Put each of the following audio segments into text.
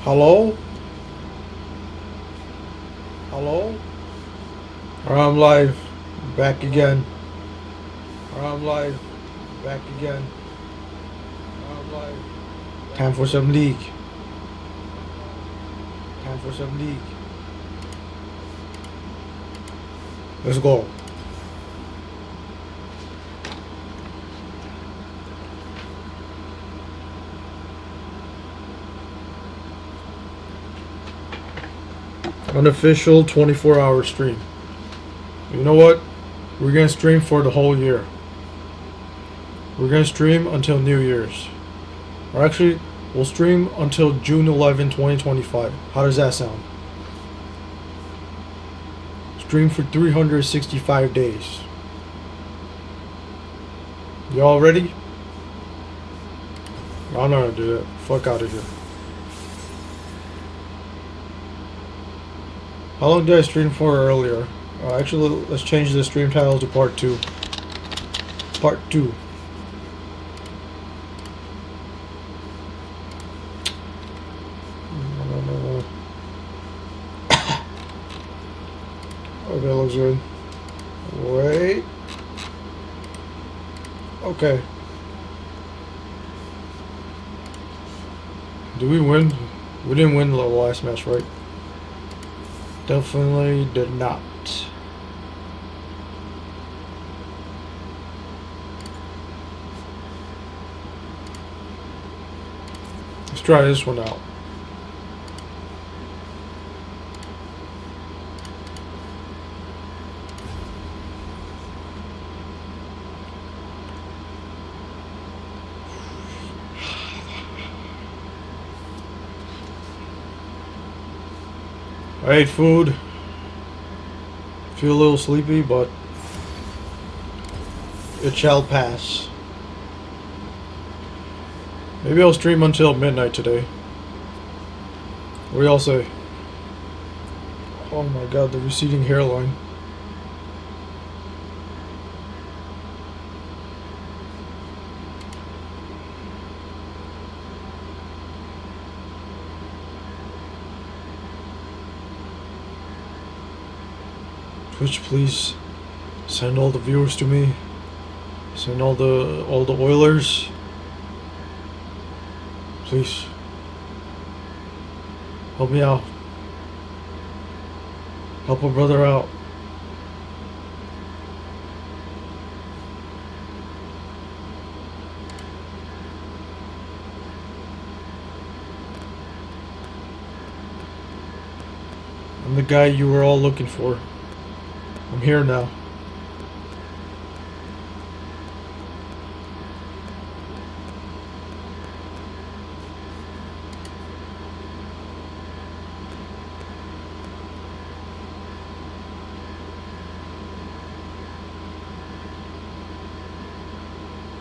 Hello? Hello? I'm live. Back again. I'm live. Back again. I'm live. Time for some league. Time for some league. Let's go. Unofficial 24-hour stream. You know what? We're gonna stream for the whole year. We're gonna stream until New Year's. Or actually, we'll stream until June 11, 2025. How does that sound? Stream for 365 days. Y'all ready? I'm not gonna do that. Fuck out of here. How long did I stream for earlier? Actually, let's change the stream title to Part 2. Part 2. Okay, looks good. Wait. Okay. Did we win? We didn't win the last match, right? Definitely did not. Let's try this one out. I ate food. Feel a little sleepy, but it shall pass. Maybe I'll stream until midnight today. What do y'all say? Oh my god, the receding hairline. Twitch, please send all the viewers to me. Send all the Oilers. Please help me out. Help a brother out. I'm the guy you were all looking for. I'm here now.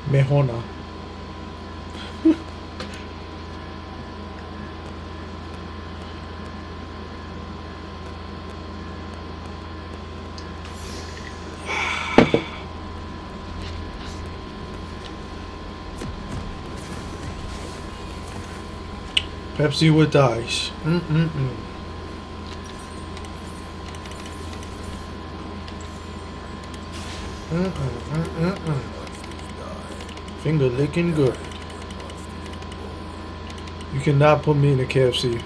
Mejona. Pepsi with ice. Finger licking good. You cannot put me in a KFC.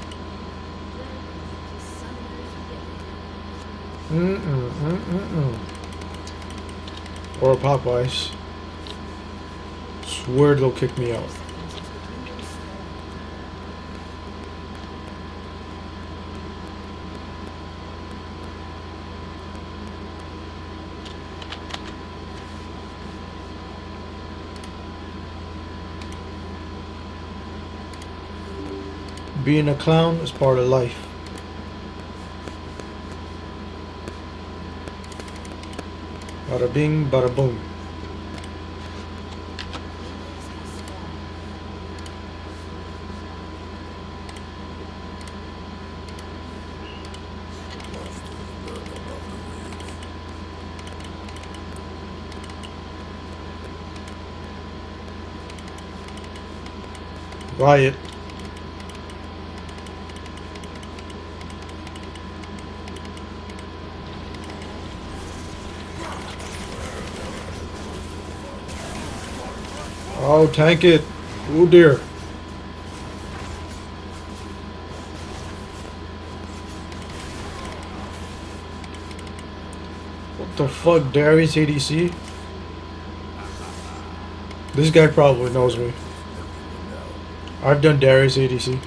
Or a Popeyes. Swear they'll kick me out. Being a clown is part of life. Bada bing, bada boom. Riot. Oh, tank it. Oh dear. What the fuck, Darius ADC? This guy probably knows me. I've done Darius ADC.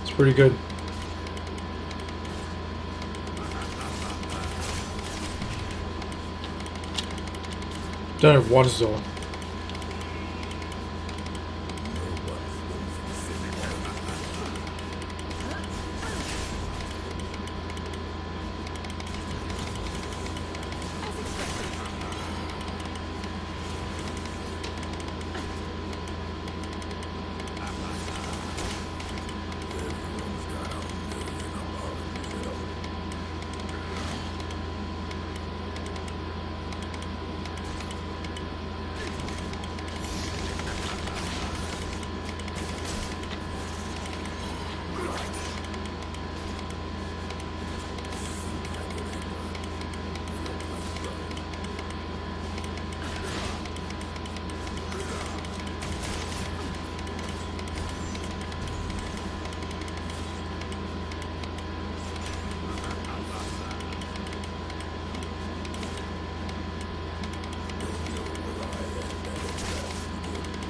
It's pretty good. Done it once though.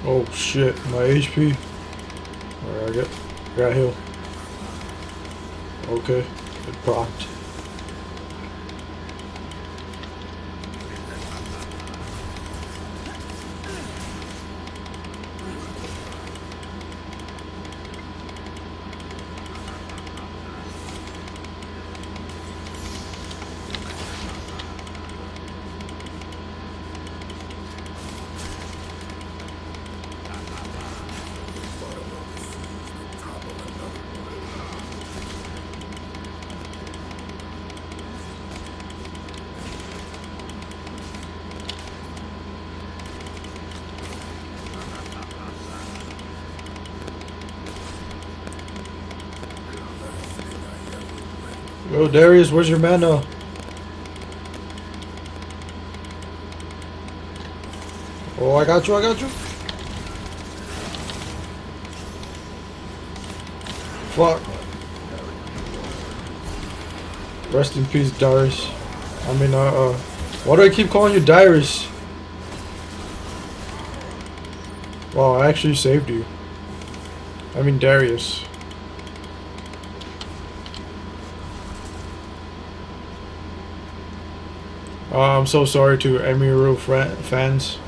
Oh shit, my HP. Alright, I got heal. Okay, it procced. Yo, Darius, where's your mana? Oh, I got you, I got you. Fuck. Rest in peace, Darius. I mean, why do I keep calling you Darius? Wow, I actually saved you. I mean, Darius. I'm so sorry to Emiru fans.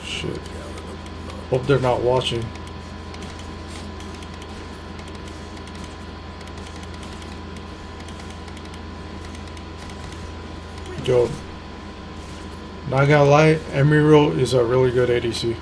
Shit. Hope they're not watching. Yo, not gonna lie, Emiru is a really good ADC.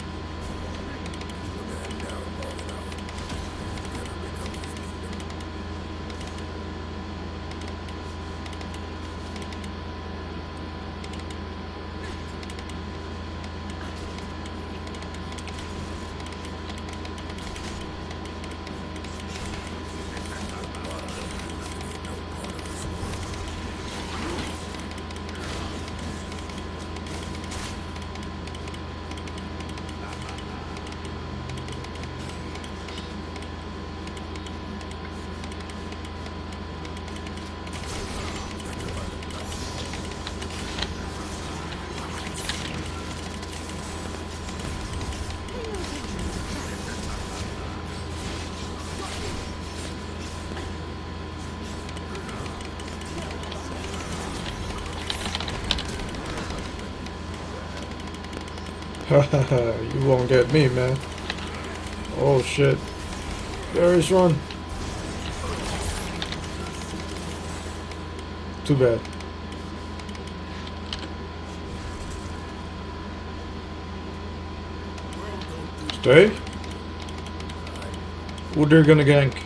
You won't get me, man. Oh shit. Darius, run. Too bad. Stay. Udyr gonna gank.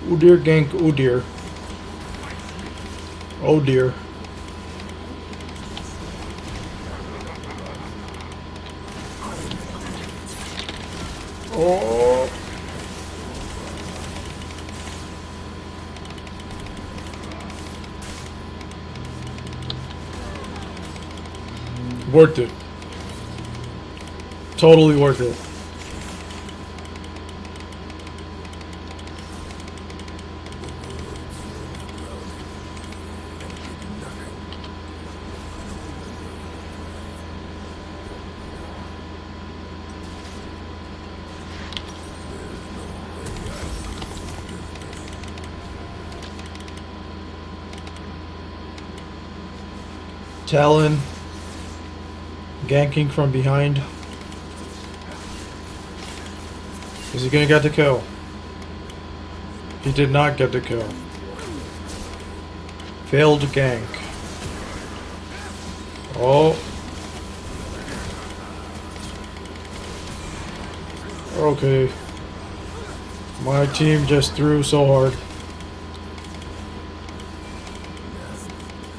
Udyr gank Udyr. Oh dear. Oh. Worth it. Totally worth it. Talon ganking from behind. Is he gonna get the kill? He did not get the kill. Failed gank. Oh. Okay. My team just threw so hard.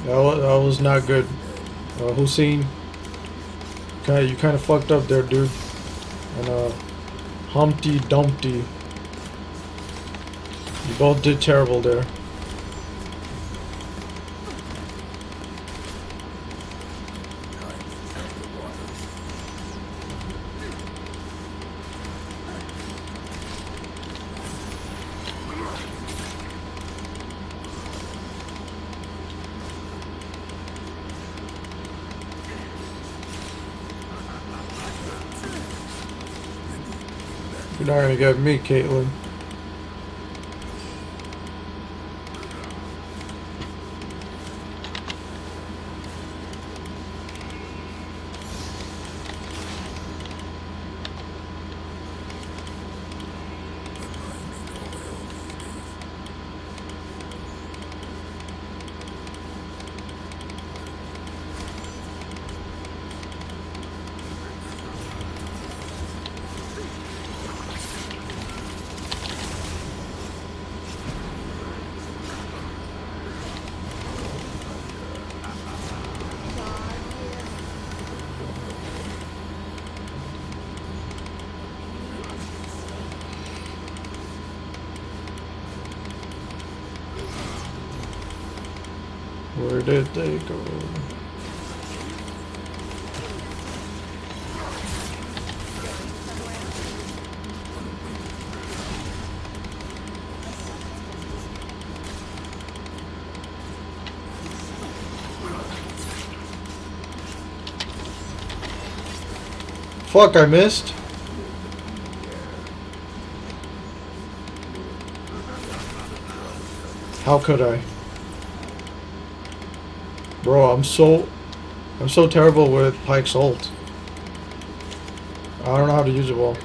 That was not good. Hussein, you kind of fucked up there, dude. And Humpty Dumpty, you both did terrible there. You're not gonna get me, Caitlyn. Where did they go? Fuck, I missed. How could I? Bro, I'm so terrible with Pike's ult. I don't know how to use it well.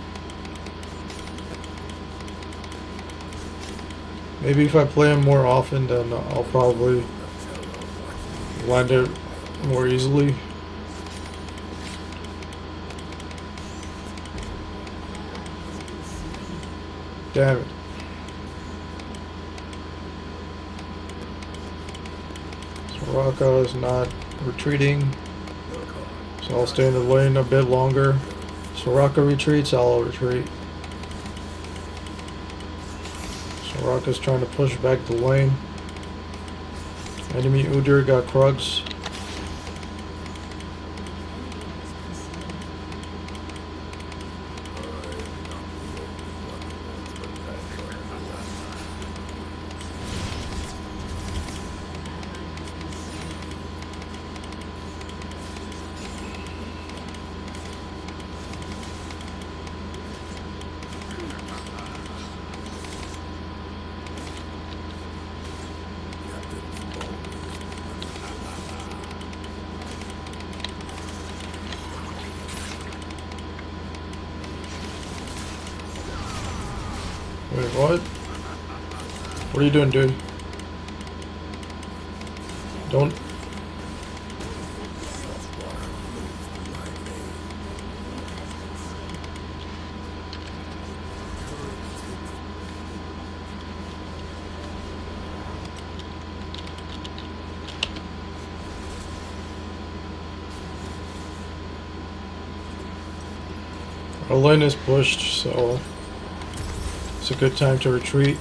Maybe if I play him more often, then I'll probably land it more easily. Damn it. Soraka is not retreating, so I'll stay in the lane a bit longer. Soraka retreats, I'll retreat. Soraka's trying to push back the lane. Enemy Udyr got Krugs. Wait, what? What are you doing, dude? Don't... Our lane is pushed, so it's a good time to retreat.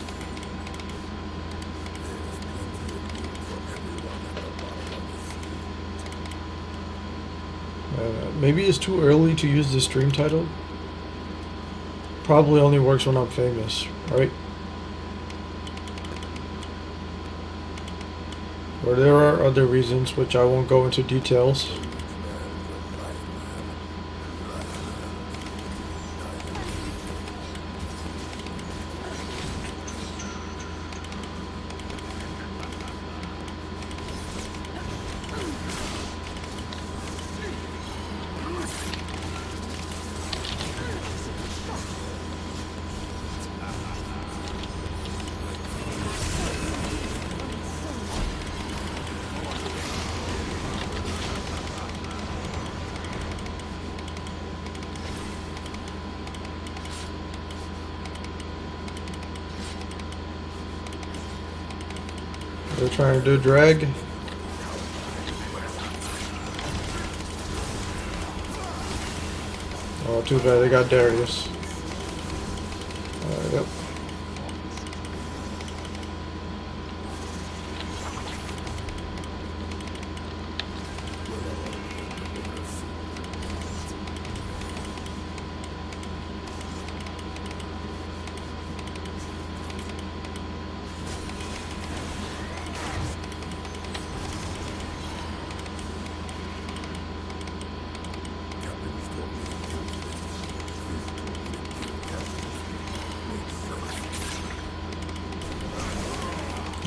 maybe it's too early to use the stream title. Probably only works when I'm famous, right? Or there are other reasons which I won't go into details. They're trying to do drag. Oh, too bad they got Darius. Yep.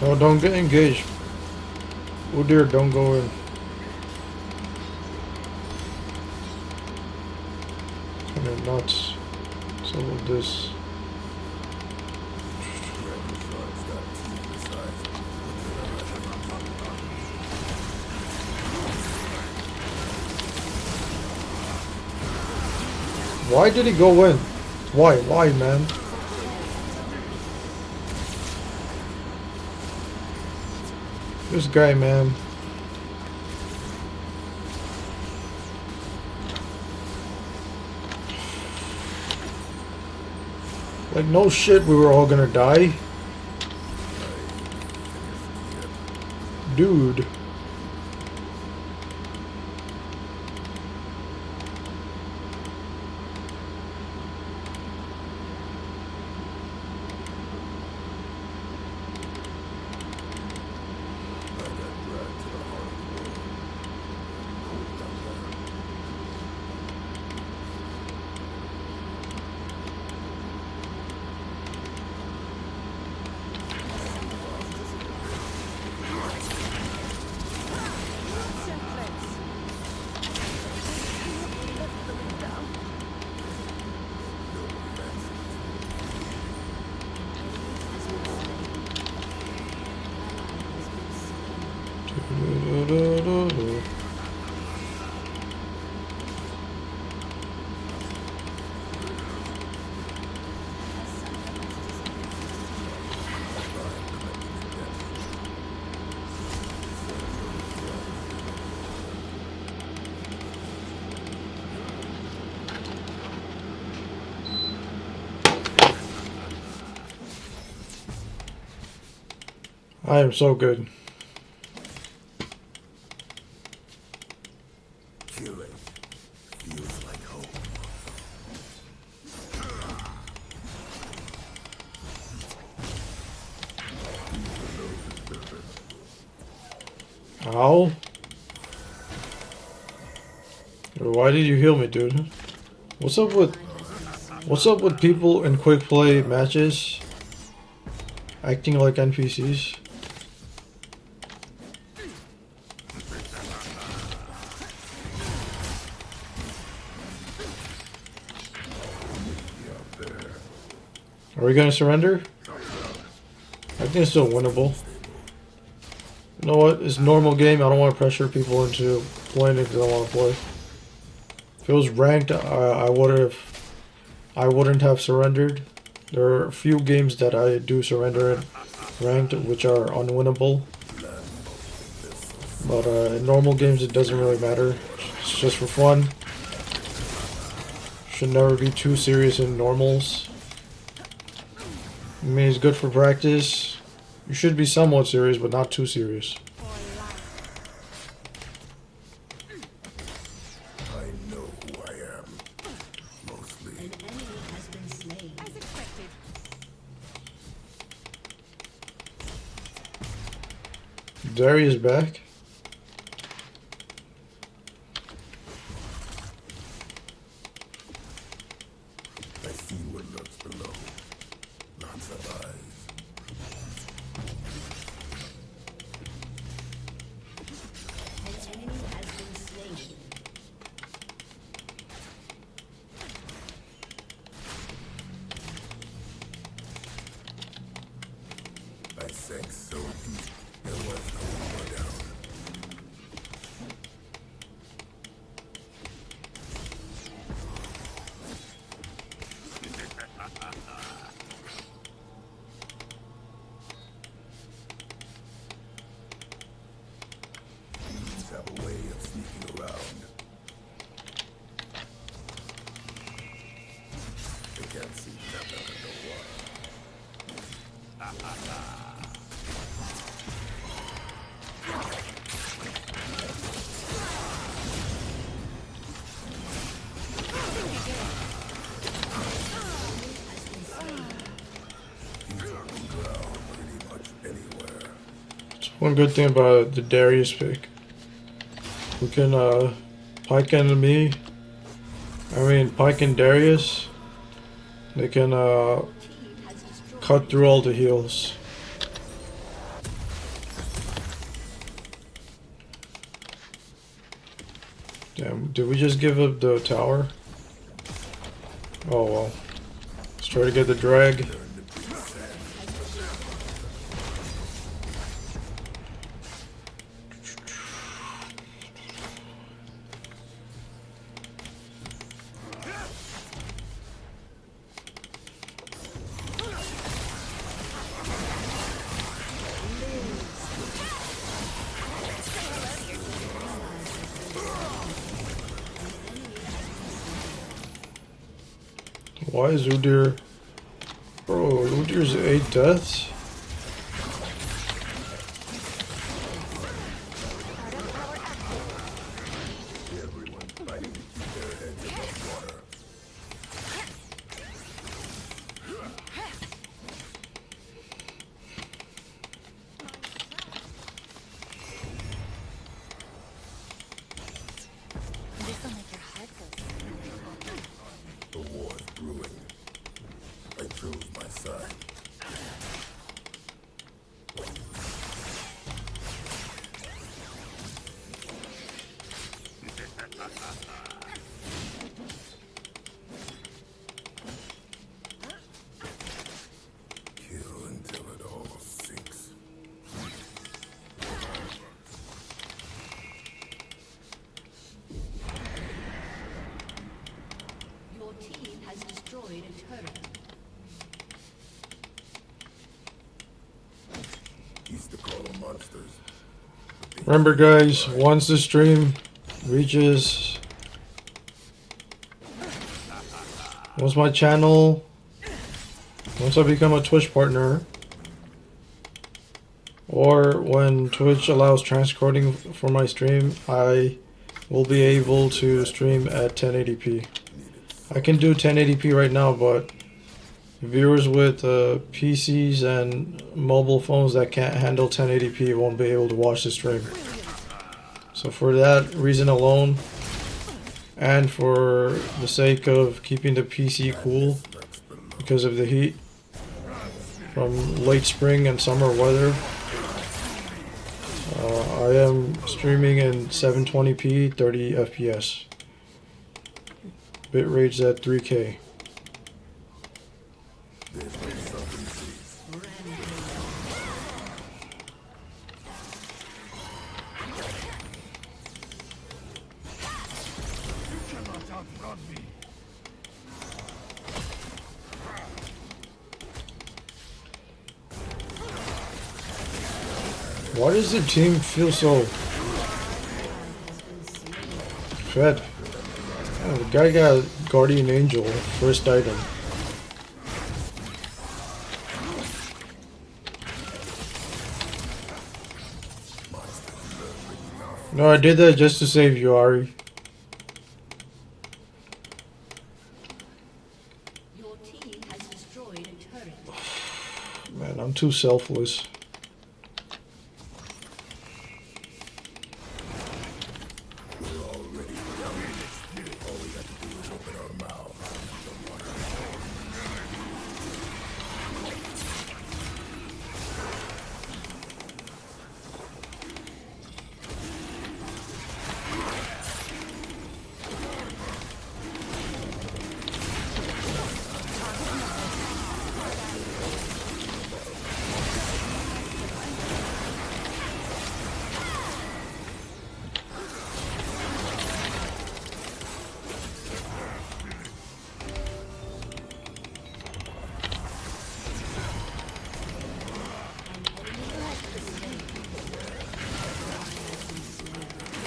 No, don't get engaged. Oh dear, don't go in. Kind of nuts. Some of this. Why did he go in? Why, man? This guy, man. Like, no shit, we were all gonna die. Dude. I am so good. Killing feels like home. Ow. Why did you heal me, dude? What's up with people in quick play matches acting like NPCs? Are we gonna surrender? I think it's still winnable. You know what? It's a normal game. I don't want to pressure people into playing if they don't want to play. If it was ranked, I wouldn't have surrendered. There are a few games that I do surrender in ranked, which are unwinnable. But in normal games, it doesn't really matter. It's just for fun. Should never be too serious in normals. I mean, it's good for practice. You should be somewhat serious, but not too serious. I know Darius back. I see what lurks below. Lots of eyes. An enemy has been slain. I sank so deep, there was no more down. These have a way of sneaking around. They can't see nothing underwater. Pretty much anywhere. One good thing about the Darius pick. We can Pike enemy. Pike and Darius. They can cut through all the heals. Damn, did we just give up the tower? Oh well. Let's try to get the drag. Why is Udyr? Bro, Udyr's 8 deaths? Everyone fighting to keep their heads above water. This will make your heart go. The war is brewing. I chose my side. Kill until it all sinks. Your team has destroyed a turret. Used to call them monsters. Remember guys, once the stream reaches, once my channel, once I become a Twitch partner, or when Twitch allows transcoding for my stream, I will be able to stream at 1080p. I can do 1080p right now, but viewers with PCs and mobile phones that can't handle 1080p won't be able to watch the stream. So for that reason alone, and for the sake of keeping the PC cool because of the heat from late spring and summer weather, I am streaming in 720p 30 FPS. Bitrate's at 3K. Why does the team feel so fed? Oh, the guy got Guardian Angel, first item. No, I did that just to save you, Ari. Your team has destroyed a turret. Man, I'm too selfless.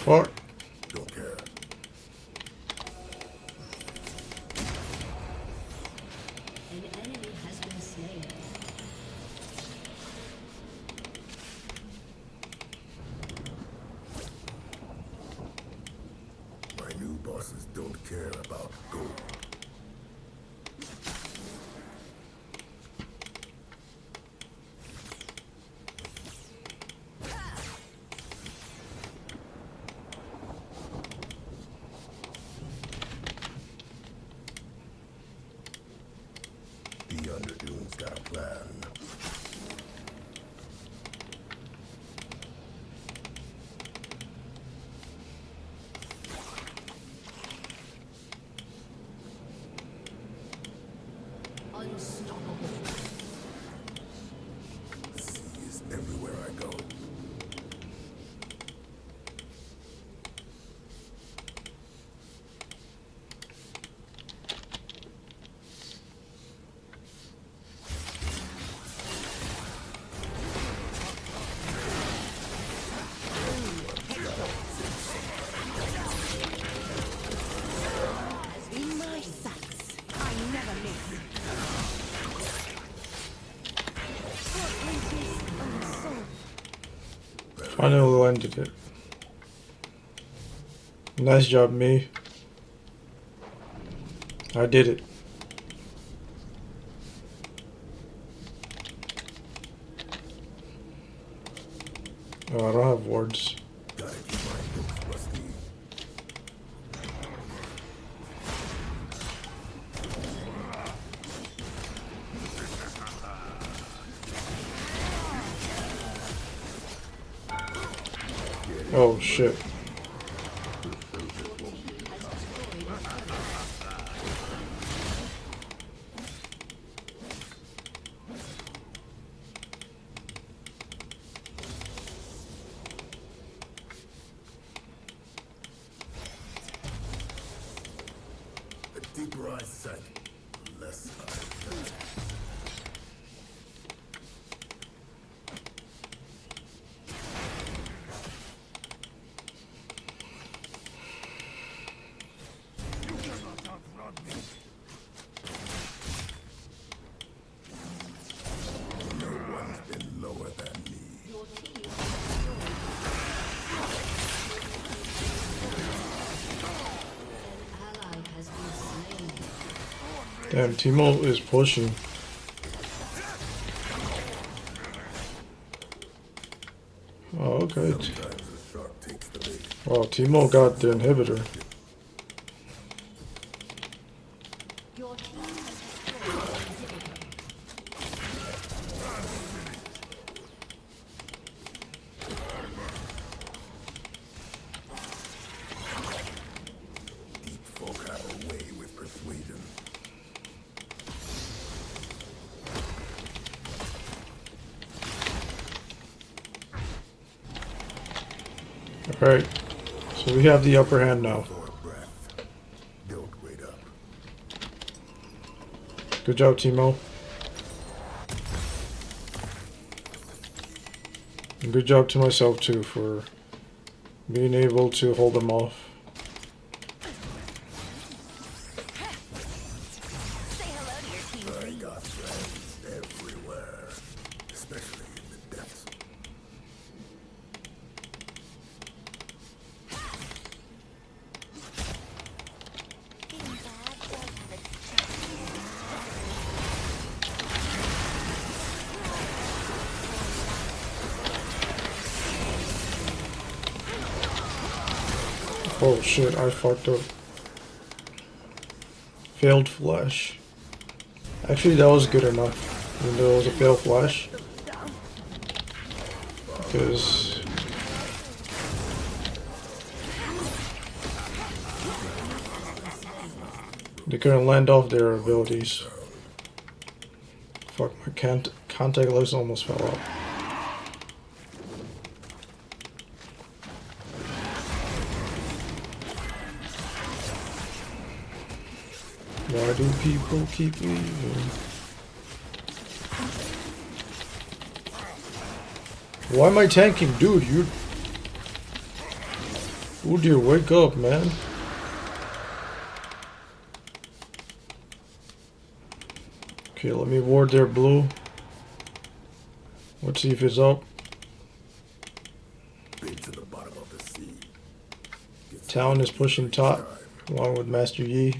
Fuck. Don't care. An enemy has been slain. My new bosses don't care about gold. The Underdune's got a plan. Unstoppable. Sea is everywhere I go. In my sights, I never miss. Finally landed it. Nice job, me. I did it. Oh, I don't have wards. Gotta keep my books rusty. Oh shit. The deeper I sank, the less I felt. No one's been lower than me. Your team an ally has been slain. Damn, Timo is pushing. Oh, okay. Sometimes the shark takes the bait. Oh, Timo got the inhibitor. Your team has destroyed an inhibitor. Deep folk have a way with persuasion. Alright. So we have the upper hand now. For a breath. Don't wait up. Good job, Timo. And good job to myself too for being able to hold them off. Say hello to your team, I please. got friends everywhere, especially in the depths. Being bad does have its charm. Oh shit, I fucked up. Failed flash. Actually, that was good enough. Even though it was a failed flash. Because they couldn't land off their abilities. Fuck, my contact lens almost fell out. Why do people keep leaving? Why am I tanking? Dude, you... Oh dear, wake up, man. Okay, let me ward their blue. Let's see if it's up. Been to the bottom of the sea. Get Talon is pushing top, along with Master Yi.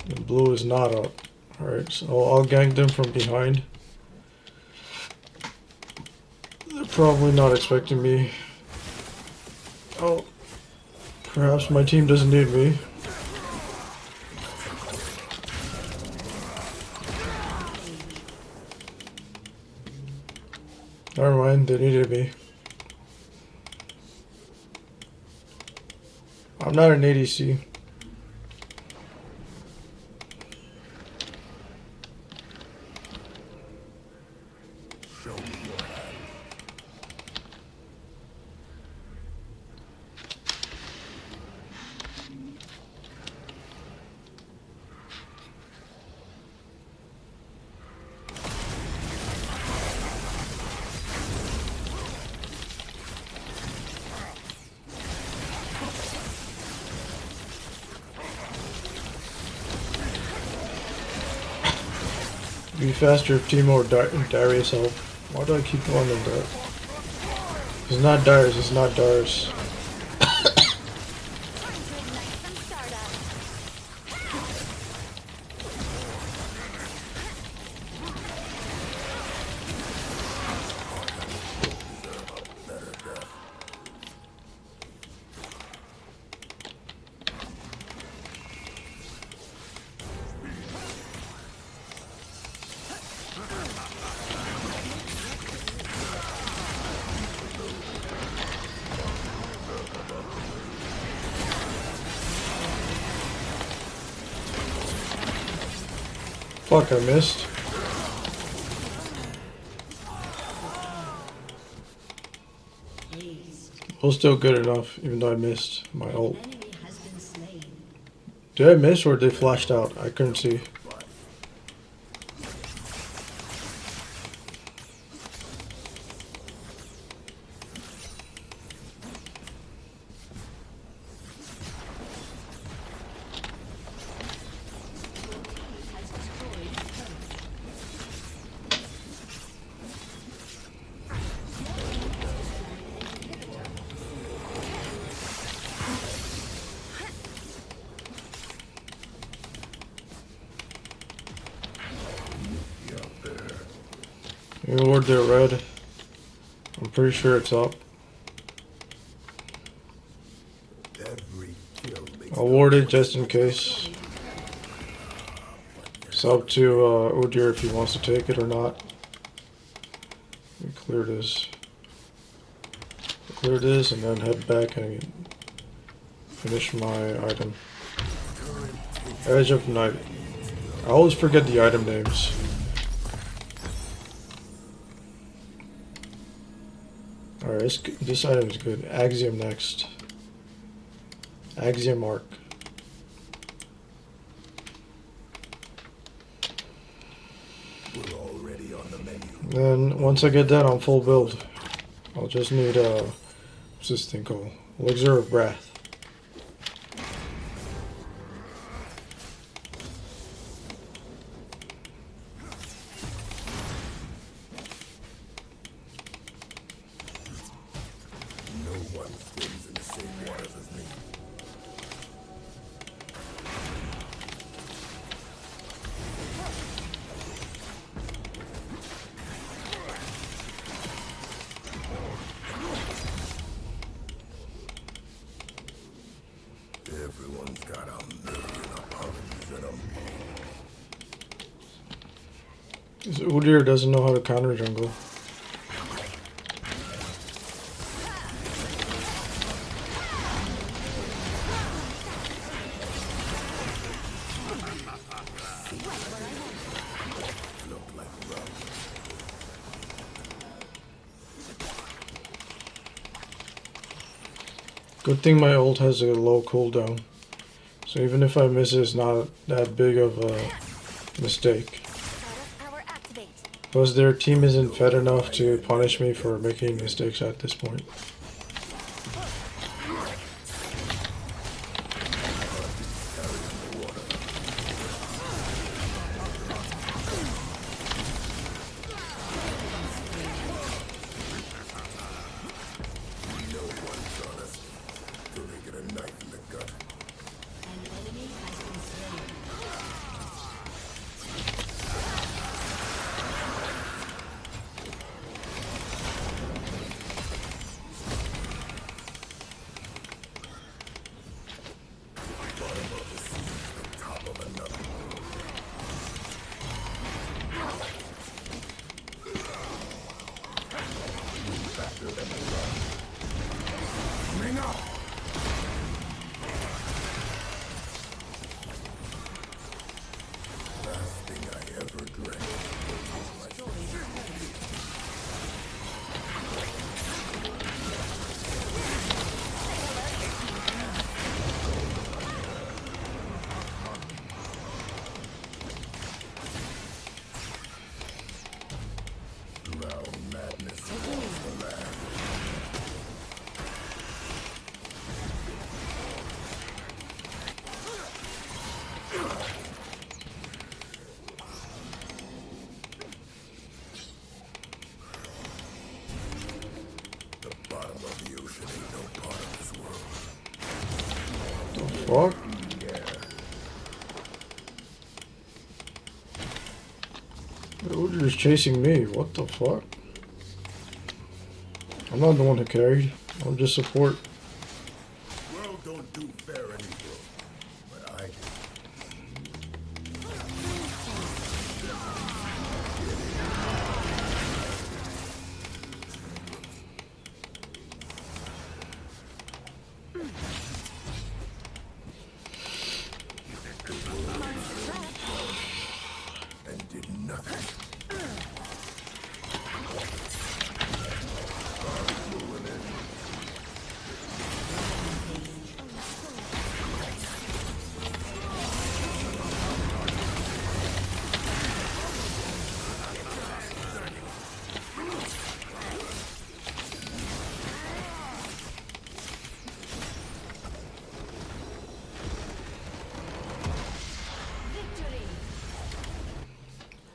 The blue is not up. Alright, so I'll gank them from behind. They're probably not expecting me. Oh, perhaps my team doesn't need me. Never mind, they needed me. I'm not an ADC. show me your hand. Be faster if Timo or Darius help. Why do I keep calling them that? It's not Darius, it's not Darius. Fuck, I missed. Well, still good enough, even though I missed my ult. Enemy has been slain. Did I miss or they flashed out? I couldn't see. Has destroyed a turret. You ward their red. I'm pretty sure it's up. Every kill makes I'll ward it just in case. It's up to Udyr if he wants to take it or not. We clear this. Clear this and then head back and finish my item. Edge of Night. I always forget the item names. Alright, this item is good. Axiom next. Axiom Arc. we're already on the menu. Then once I get that on full build, I'll just need what's this thing called? Elixir of Wrath. No one swims in the same waters as me. Everyone's got a million apologies in them. This Udyr doesn't know how to counter jungle. Look like rum. Good thing my ult has a low cooldown. So even if I miss it, it's not that big of a mistake. Power activate. Plus their team isn't fed enough to punish me for making mistakes at this point. Moving up. Last thing I ever drank. Drown madness across the land. The bottom of the ocean ain't no part of this world. The fuck? They're just chasing me. What the fuck? I'm not the one who carried. I'm just support. World don't do fair anymore, but I do. And did nothing.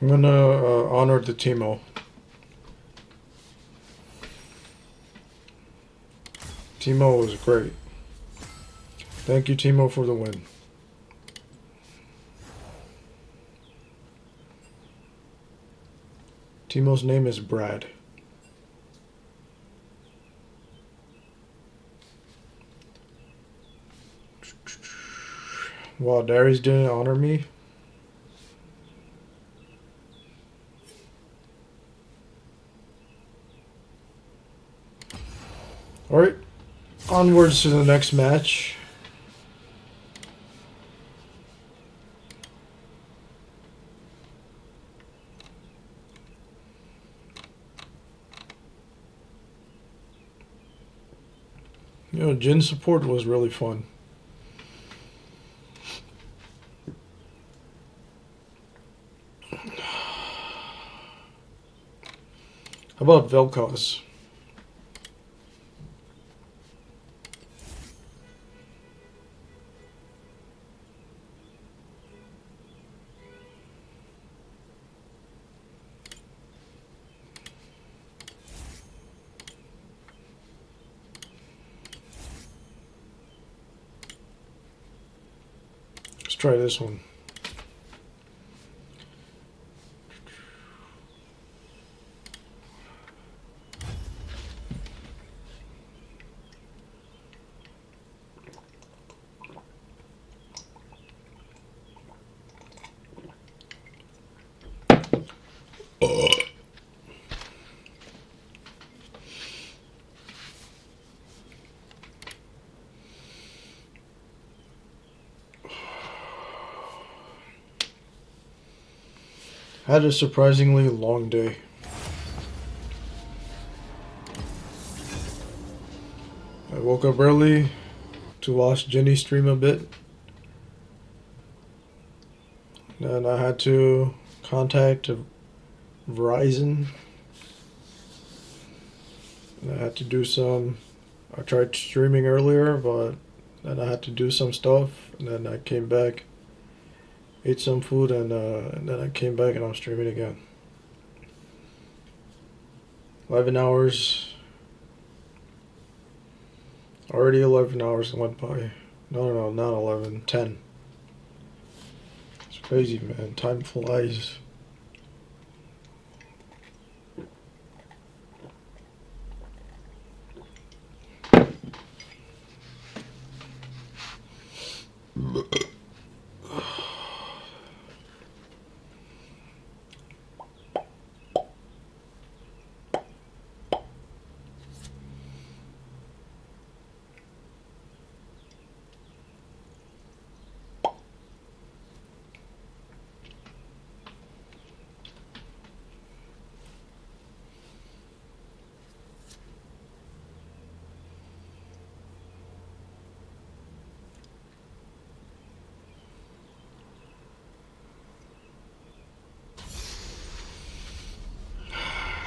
I'm gonna honor the Teemo. Teemo was great. Thank you, Teemo, for the win. Teemo's name is Brad. Wow, Darius didn't honor me. Alright, onwards to the next match. You know, Jin support was really fun. How about Vel'Koz? Let's try this one. Had a surprisingly long day. I woke up early to watch Jenny stream a bit. Then I had to contact Verizon. And I had to do some. I tried streaming earlier, but then I had to do some stuff. And then I came back, ate some food, and then I came back and I'm streaming again. 11 hours. Already 11 hours went by. No, not 11, 10. It's crazy, man. Time flies.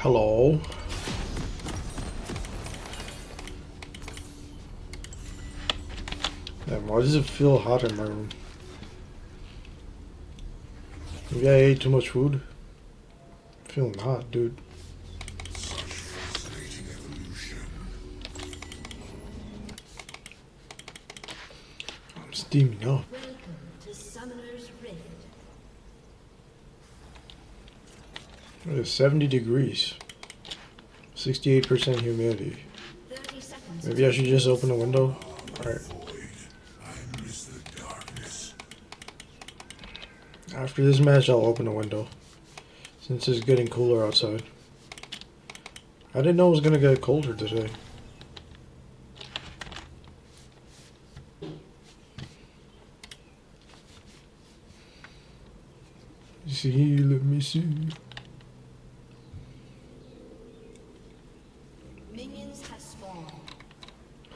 Hello. Damn, why does it feel hot in my room? Maybe I ate too much food. I'm feeling hot, dude. Such fascinating evolution. I'm steaming up. Welcome to Summoner's Rift. It is 70 degrees. 68% humidity. 30 seconds. Maybe I should just open the window. Alright. Void. I miss the darkness. After this match, I'll open the window. Since it's getting cooler outside. I didn't know it was gonna get colder today. See, let me see. Minions have spawned.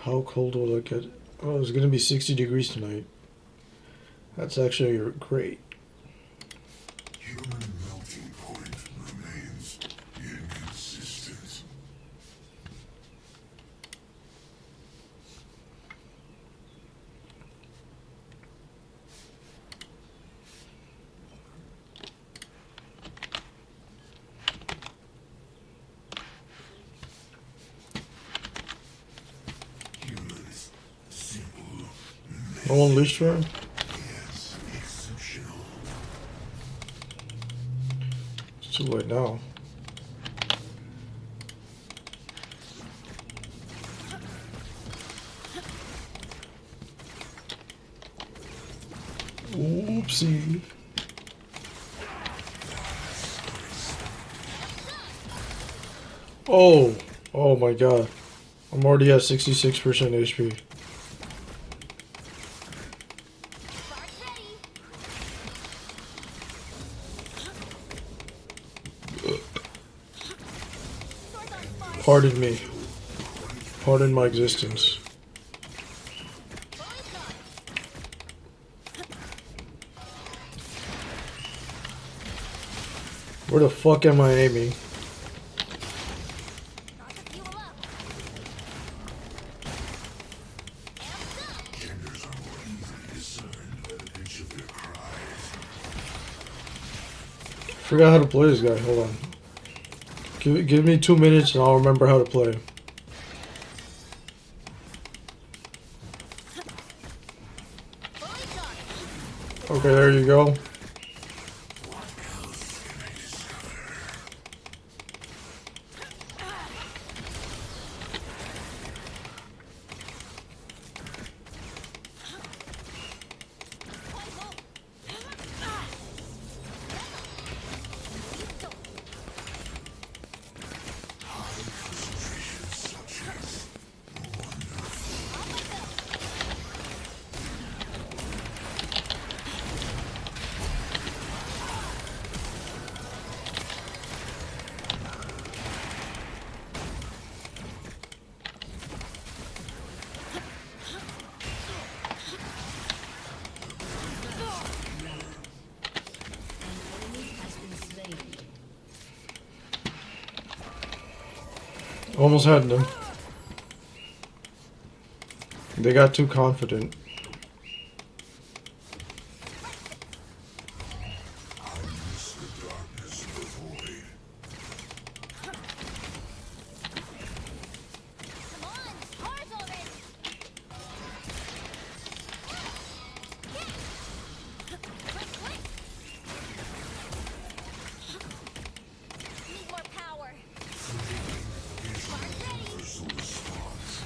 How cold will it get? Oh, it's gonna be 60 degrees tonight. That's actually great. Human melting point remains inconsistent. Humans, simple, No one leashed for him? yes, exceptional. It's too late now. Oopsie. Oh, oh my god. I'm already at 66% HP. Pardon me. Pardon my existence. Where the fuck am I aiming? Genders are more easily discerned by the pitch of their cries. Forgot how to play this guy. Hold on. Give me 2 minutes and I'll remember how to play. Okay, there you go. Almost had them. They got too confident. I miss the darkness of the void. Universal response.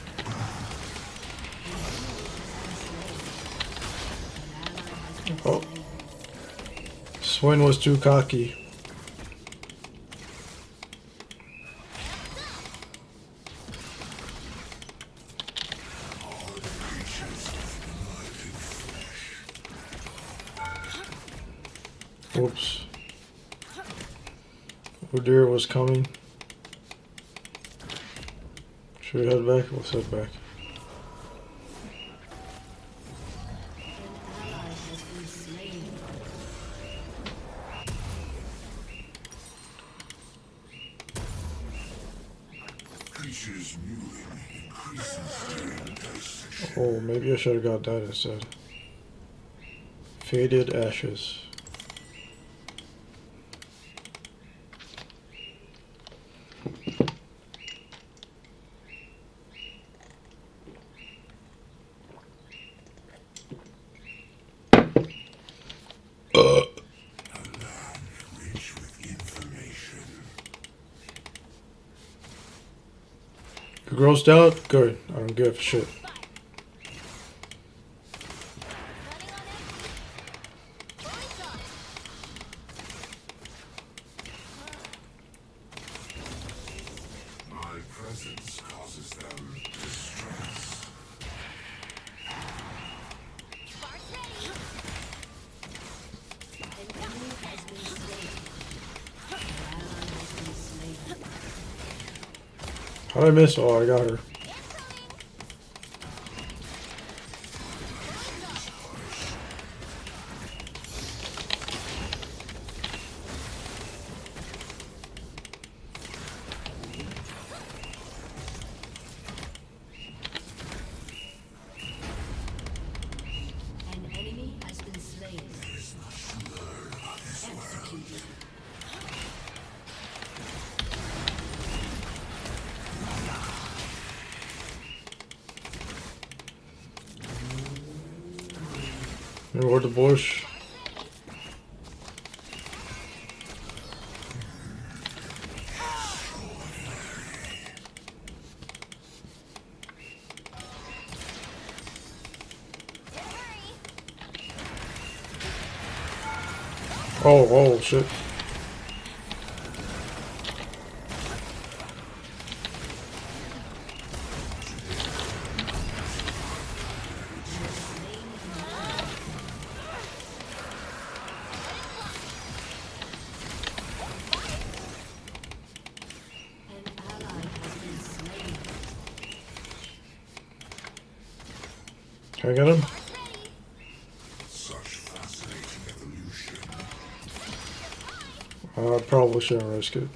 Oh. Swin was too cocky. Oops. Udyr was coming. Should we head back? Let's head back. An ally has been slain. creature's mewing increases during dissection. Oh, maybe I should have got that instead. Faded ashes. Rich with information. You grossed out? Good. I don't give a shit. My presence causes them distress. An enemy has been slain. An ally has been slain. How'd I miss? Oh, I got her. An enemy has been slain. Executed. Reward the bush. Oh, shit. An ally has been slain. Can I get him? Such fascinating evolution. I probably shouldn't risk it.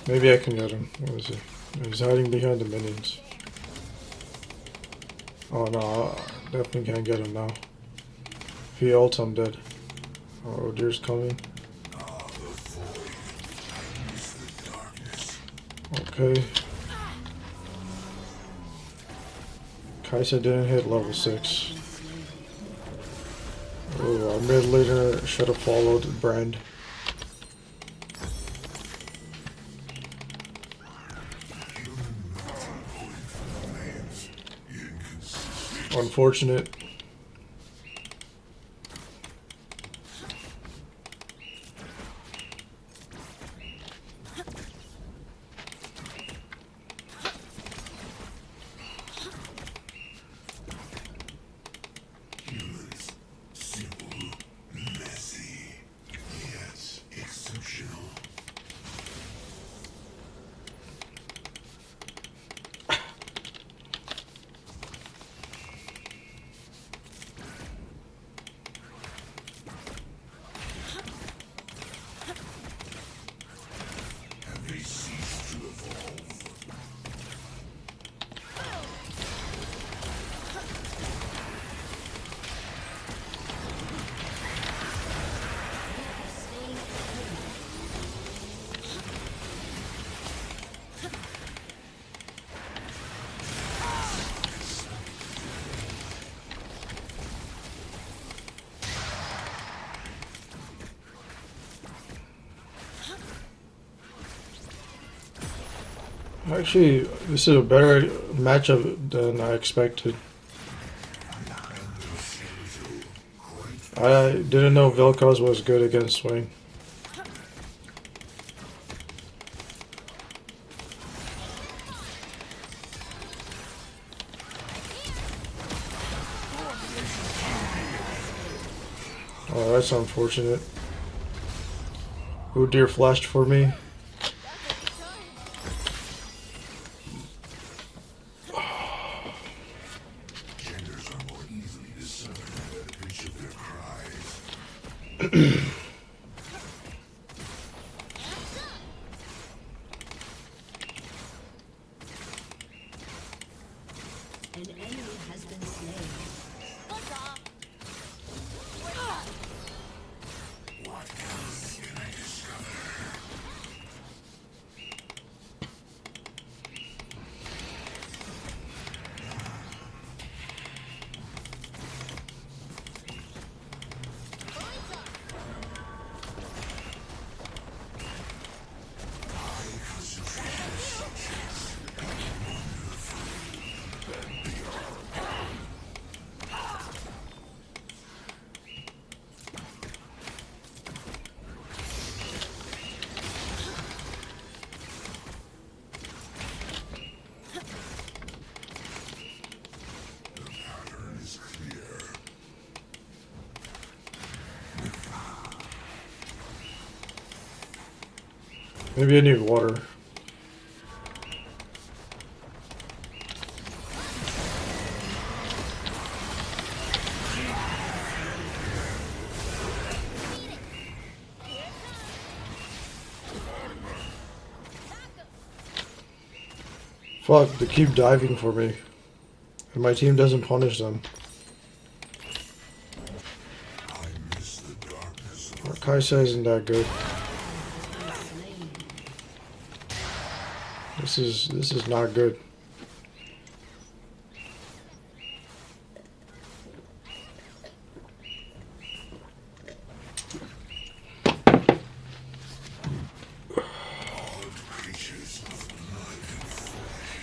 Maybe I can get him. Where is he? He's hiding behind the minions. Oh no, I definitely can't get him now. If he ults, I'm dead. Oh, deer's coming. Ah, the void. I miss the darkness. Okay. Kaisa didn't hit level 6. Oh, our mid laner should have followed Brand. Human melting point remains inconsistent. Unfortunate. Humans, simple, messy, yet exceptional. Have they ceased to evolve? Actually, this is a better matchup than I expected. I didn't know Vel'Koz was good against Swing. Oh, that's unfortunate. Ooh, deer flashed for me. Genders are more easily discerned by the pitch of their cries. Maybe I need water. Fuck, they keep diving for me. And my team doesn't punish them. I miss the darkness of Our Kaisa isn't that good. This is not good. all creatures of blood and flesh.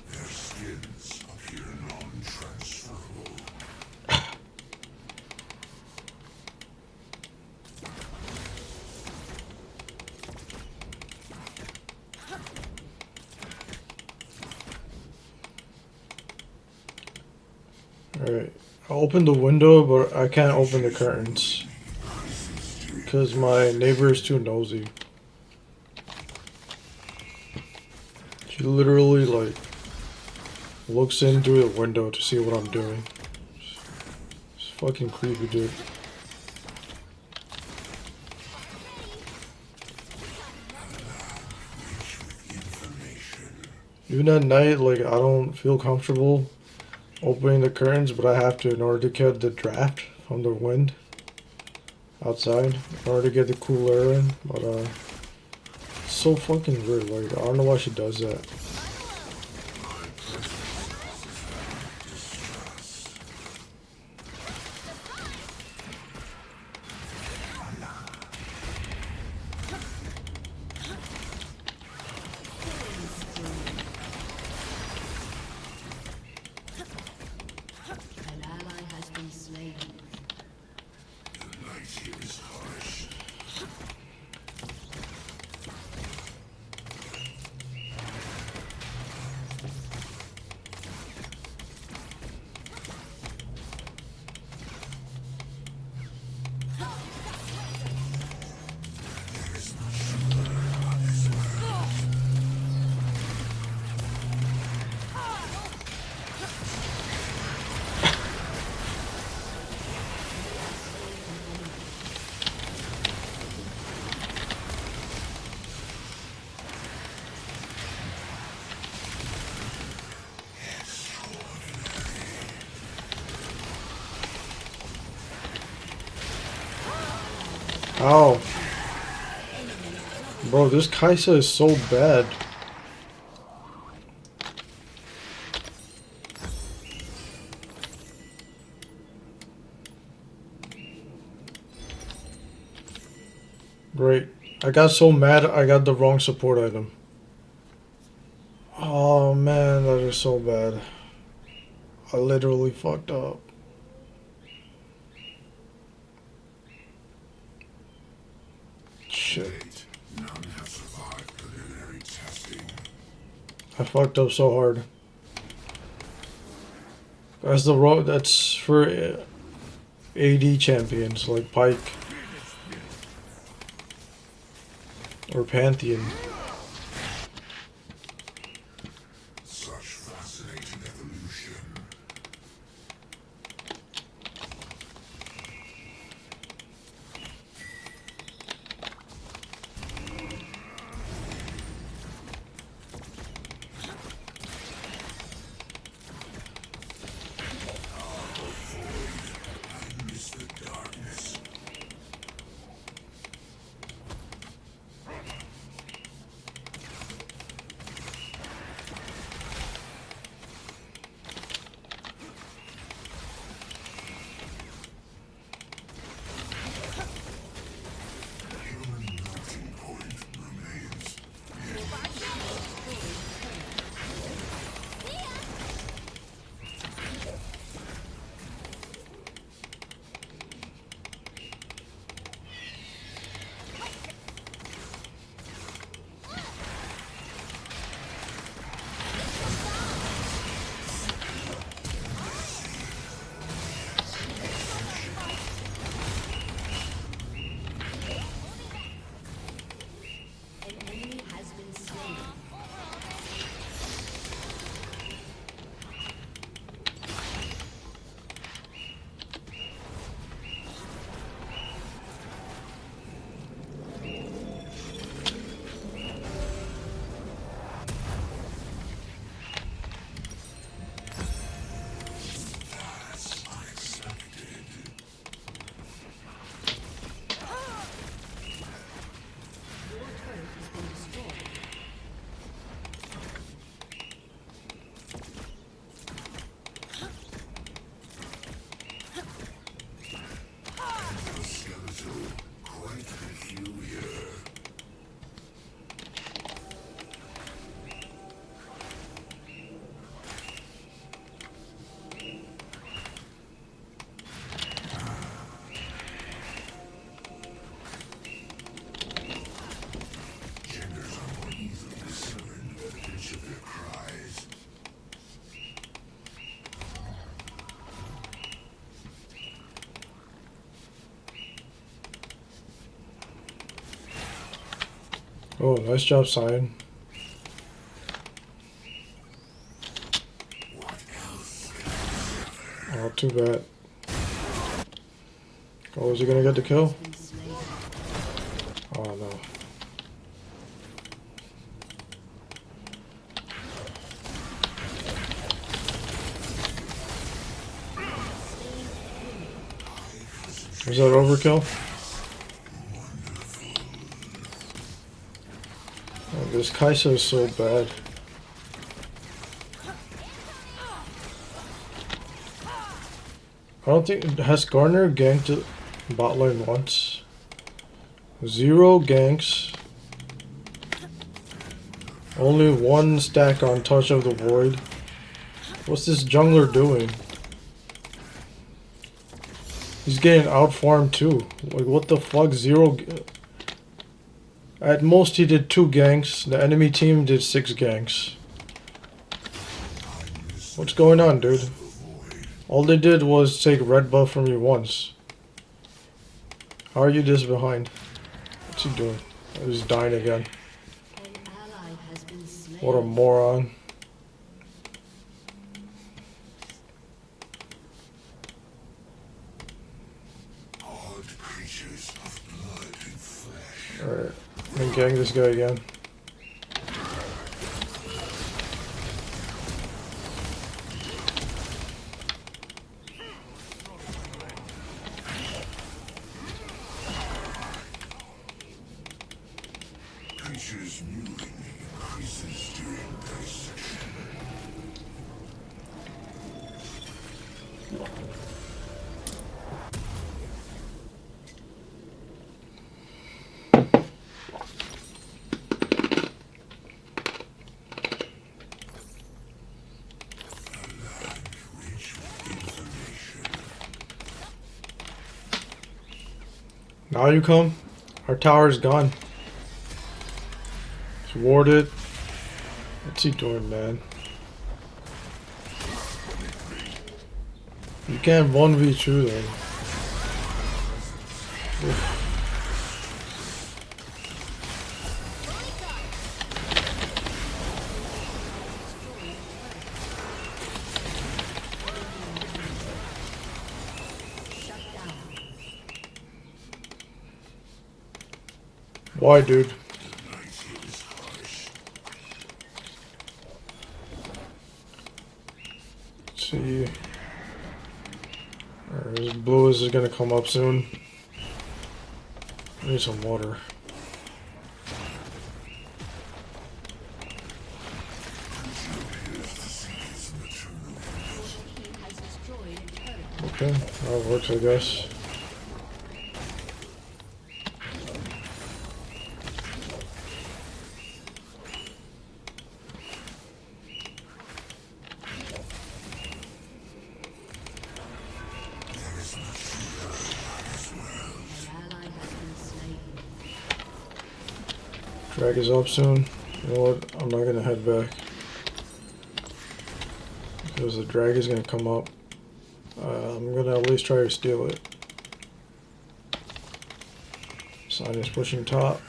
Their skins appear non-transferable. Alright. I opened the window, but I can't open the curtains. Because my neighbor is too nosy. She literally, like, looks in through the window to see what I'm doing. It's fucking creepy, dude. Rich with information. Even at night, like, I don't feel comfortable opening the curtains, but I have to in order to get the draft from the wind outside, in order to get the cool air in. But it's so fucking weird. Like, I don't know why she does that. An ally has been slain. The night here is harsh. There is much to learn about this world. Ow. Bro, this Kaisa is so bad. Great. I got so mad I got the wrong support item. Oh man, that is so bad. I literally fucked up. Shit. Wait, none have survived preliminary testing. I fucked up so hard. That's the road. That's for AD champions like Pike or Pantheon. Such fascinating evolution. I miss the darkness. Oh, nice job, Cyan. Oh, too bad. Oh, is he gonna get the kill? Been slain. Oh no. Was that overkill? Oh, this Kaisa is so bad. I don't think has Garner ganked bot lane once. 0 ganks. Only 1 stack on Touch of the Void. What's this jungler doing? He's getting out farmed too. Like what the fuck? 0. At most he did 2 ganks. The enemy team did 6 ganks. What's going on, dude? All they did was take red buff from you once. How are you this behind? What's he doing? Oh, he's dying again. An ally has been slain. What a moron. Odd creatures of blood and flesh. Alright, I'm gonna gang this guy again. Creatures mewing increases during dissection. Rich with information. Now you come? Our tower's gone. It's warded. What's he doing, man? You can't 1v2 them. Oof. Why, dude? Let's see. His blue is gonna come up soon. I need some water. Team has destroyed a turret. Okay, that works, I guess. An ally has been slain. Drag is up soon. You know what? I'm not gonna head back. Because the drag is gonna come up. I'm gonna at least try to steal it. Sign is pushing top.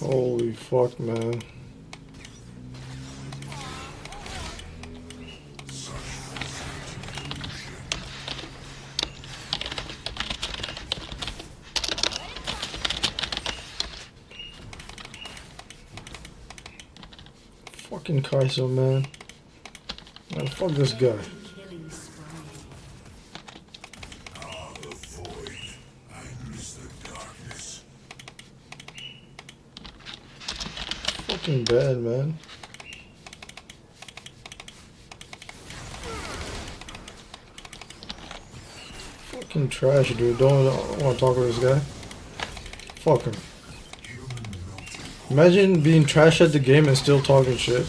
Holy fuck, man. Fucking Kaiso, man. Man, fuck this guy. Killing spree. Ah, the void. I miss the darkness. Fucking bad, man. Fucking trash, dude. Don't want to talk to this guy. Fuck him. Imagine being trash at the game and still talking shit.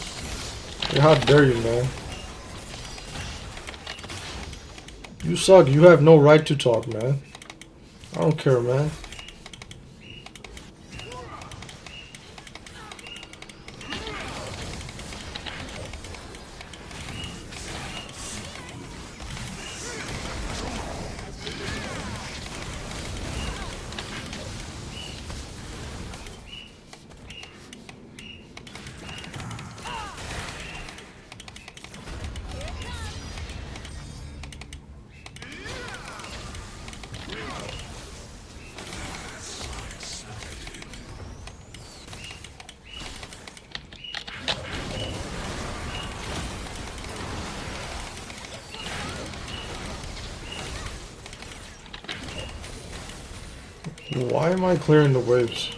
Like, how dare you, man? You suck. You have no right to talk, man. I don't care, man. Why am I clearing the waves?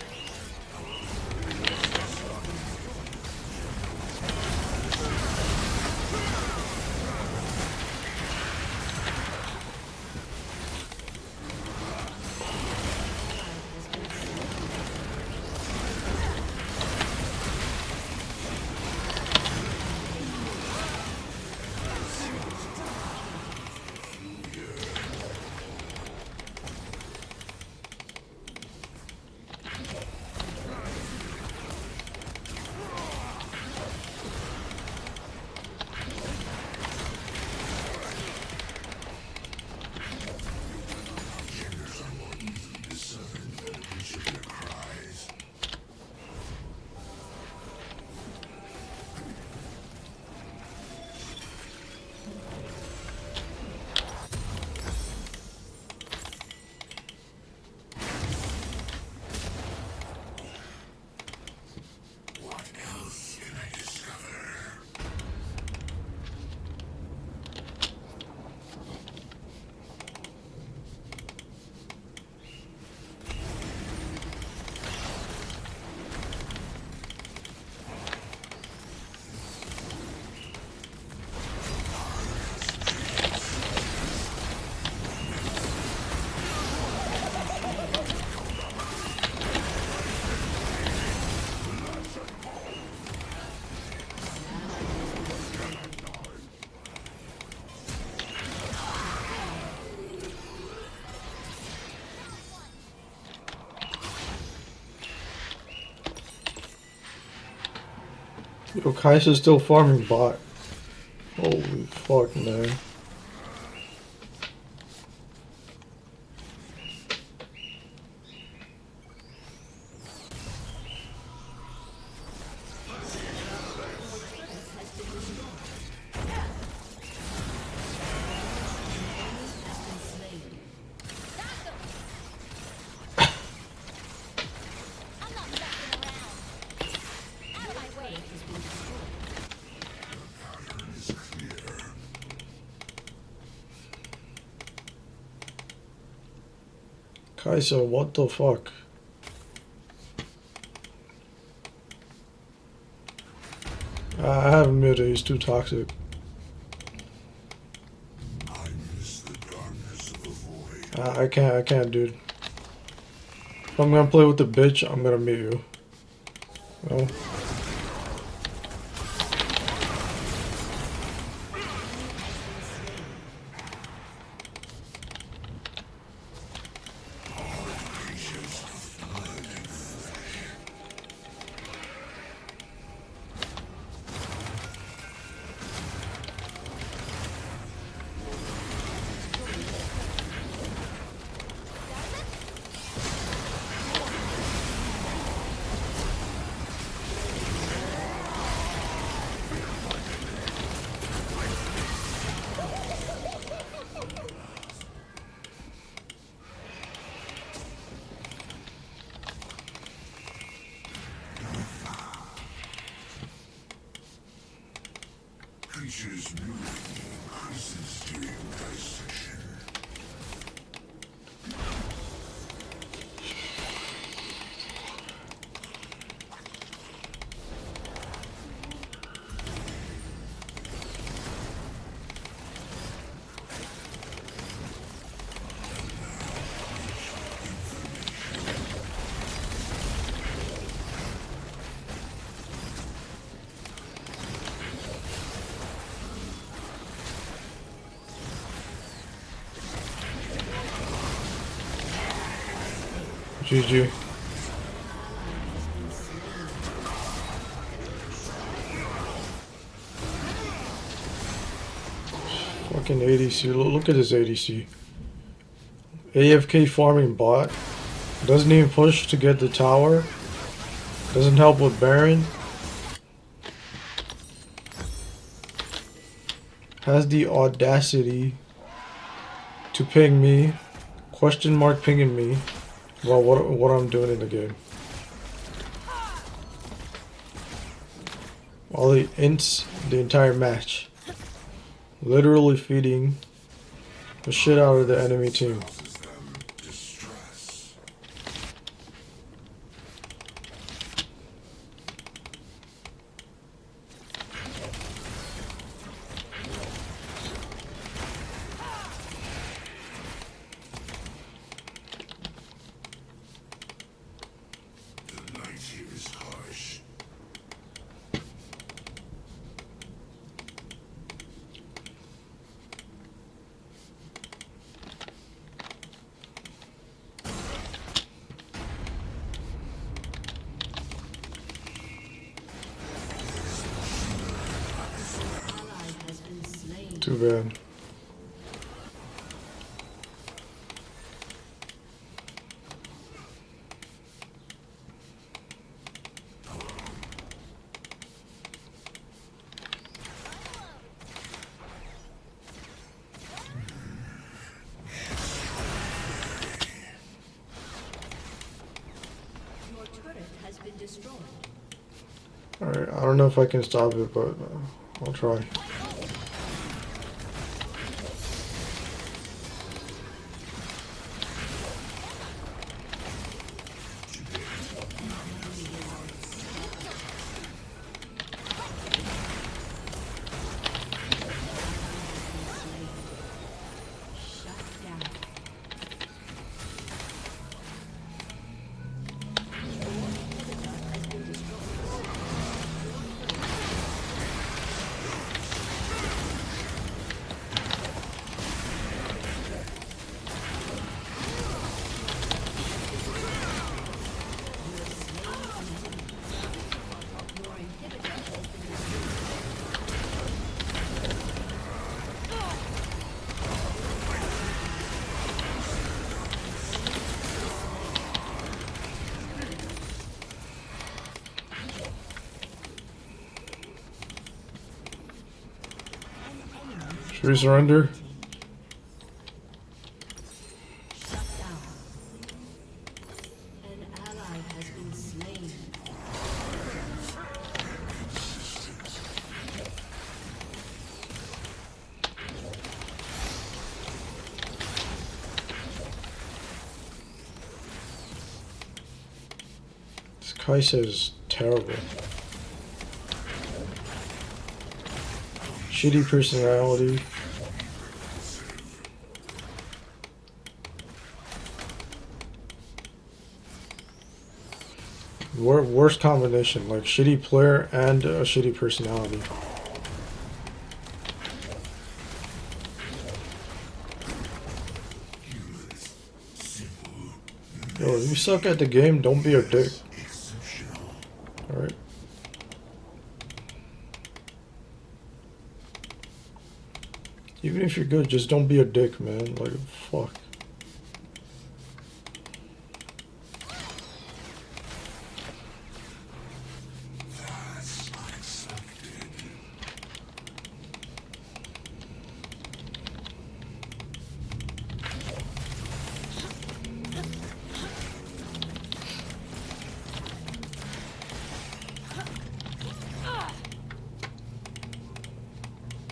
Yo, Kai'Sa's still farming bot. Holy fuck, man. I'm not messing around. Out of my way. Kai'Sa, what the fuck? I haven't muted, he's too toxic. I miss the darkness of the void. I can't, dude. If I'm gonna play with the bitch, I'm gonna mute you. No? GG. Fucking ADC. Look at this ADC. AFK farming bot. Doesn't even push to get the tower. Doesn't help with Baron. Has the audacity to ping me. Question mark pinging me about what I'm doing in the game. While he ints the entire match. Literally feeding the shit out of the enemy team. Causes them distress. The night here is harsh. Ally has been slain. Too bad. Your turret has been destroyed. Alright, I don't know if I can stop it, but I'll try. Shut down. Should we surrender? Shut down. An ally has been slain. SkySage is terrible. Shitty personality. Worst combination, like shitty player and a shitty personality. Humans, simple, Yo, if you suck at the game, don't be a dick. exceptional. Alright? Even if you're good, just don't be a dick, man. Like, fuck. That's unexpected.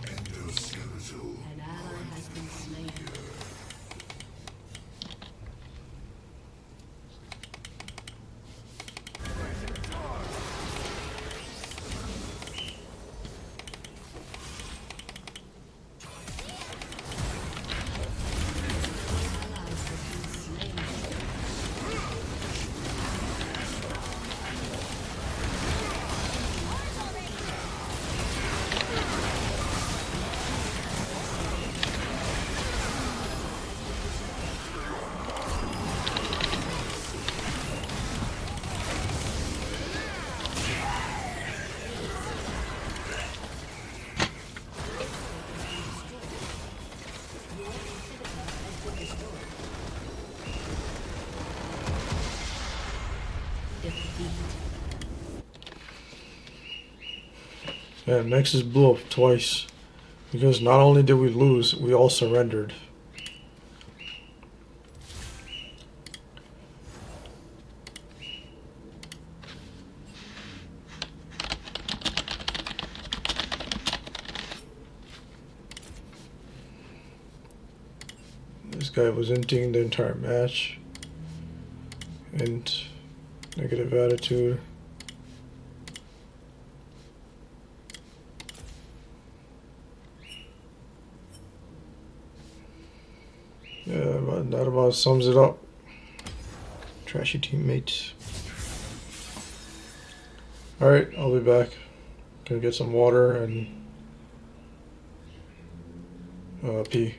Endoskeletal. An ally has been slain. Yeah, Nexus blew up twice. Because not only did we lose, we all surrendered. This guy was emptying the entire match. And negative attitude. Yeah, but that about sums it up. Trashy teammates. Alright, I'll be back. Gonna get some water and pee.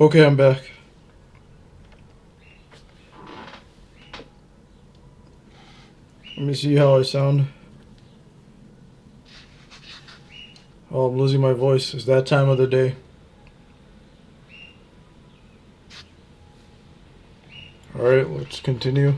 Okay, I'm back. Let me see how I sound. Oh, I'm losing my voice. It's that time of the day. Alright, let's continue.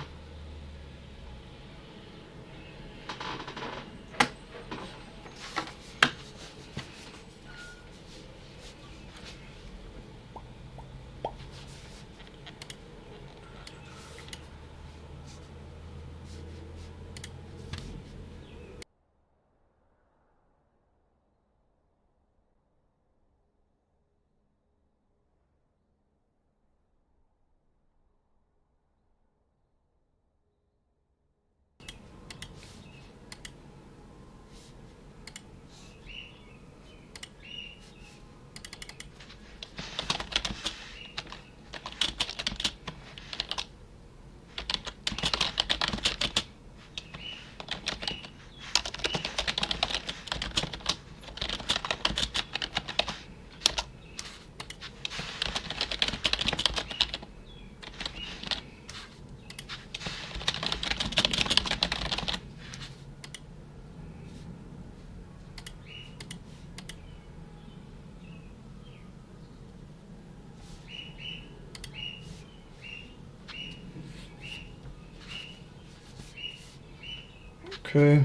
Okay.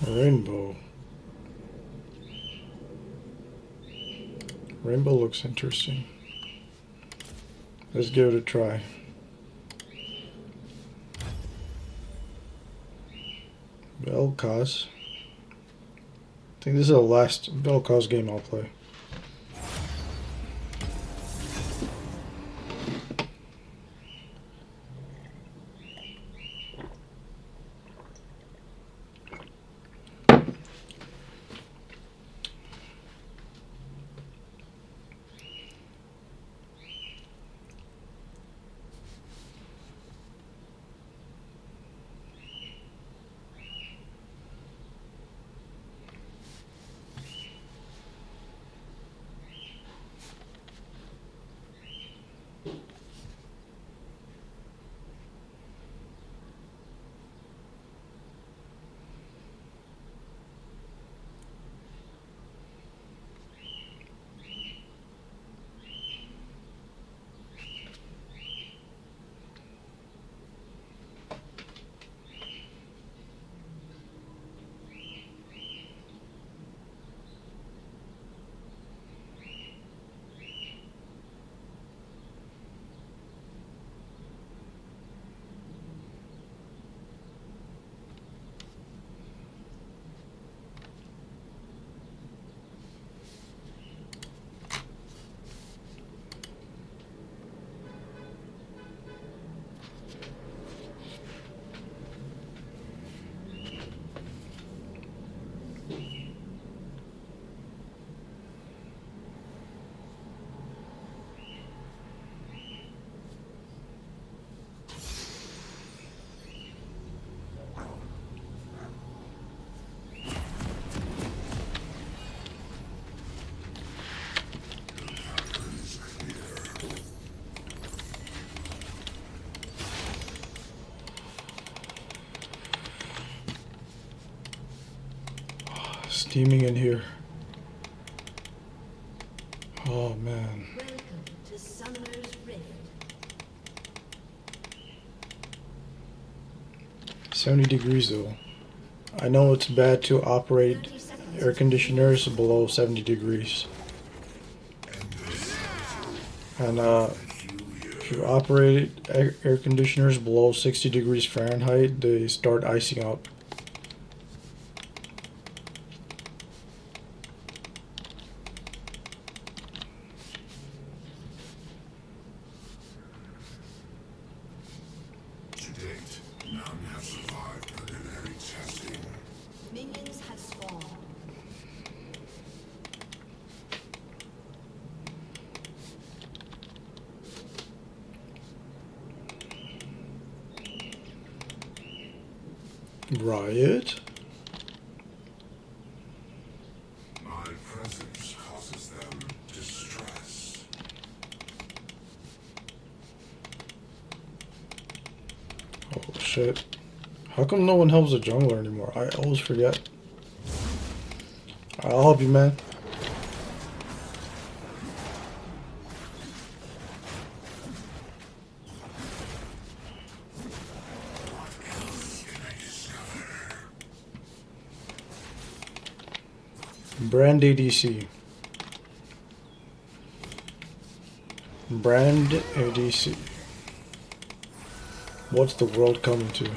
Rainbow. Rainbow looks interesting. Let's give it a try. Vel'Koz. I think this is the last Vel'Koz game I'll play. steaming in here. Oh man. Welcome to Summoner's Rift. 70 degrees though. I know it's bad to operate 30 seconds. air conditioners below 70 degrees. And if you operate air conditioners below 60 degrees Fahrenheit, they start icing up. To date, none have survived preliminary testing. Minions have spawned. Riot? My presence causes them distress. Oh shit. How come no one helps the jungler anymore? I always forget. I'll help you, man. Brand ADC. Brand ADC. What's the world coming to?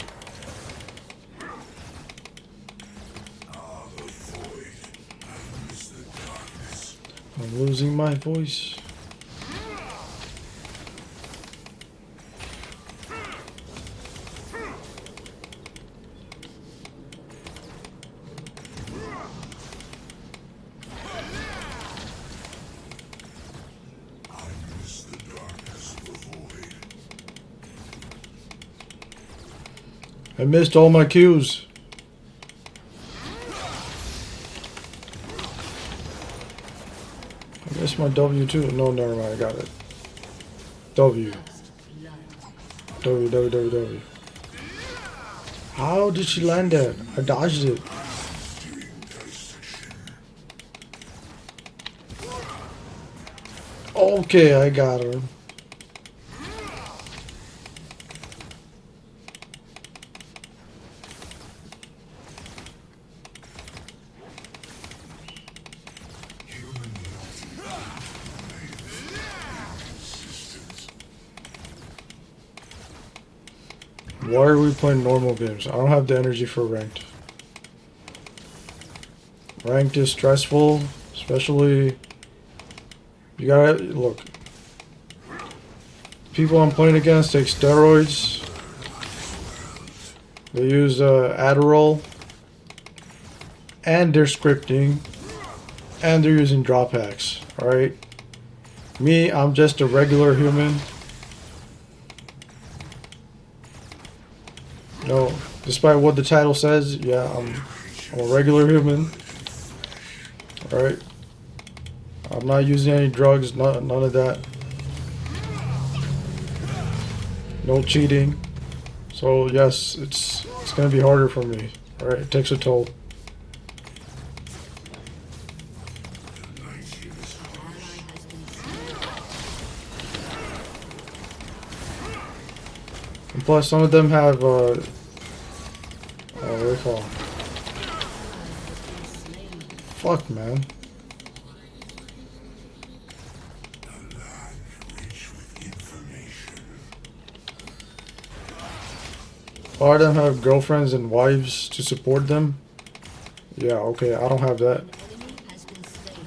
Ah, the void. I miss the darkness. I'm losing my voice. I miss the darkness of the void. I missed all my cues. I missed my W too. No, never mind. I got it. W. W, W, W, W. How did she land that? I dodged it. Okay, I got her. Why are we playing normal games? I don't have the energy for ranked. Ranked is stressful, especially you gotta look. People I'm playing against take steroids. They use Adderall, and they're scripting, and they're using drop hacks. All right, me, I'm just a regular human. No, despite what the title says, yeah, I'm a regular human. All right. I'm not using any drugs, none of that. No cheating. So yes, it's gonna be harder for me. All right, it takes a toll. And plus, some of them have what do they call 'em? Fuck, man. A lot of them have girlfriends and wives to support them. Yeah, okay, I don't have that. Enemy has been slain.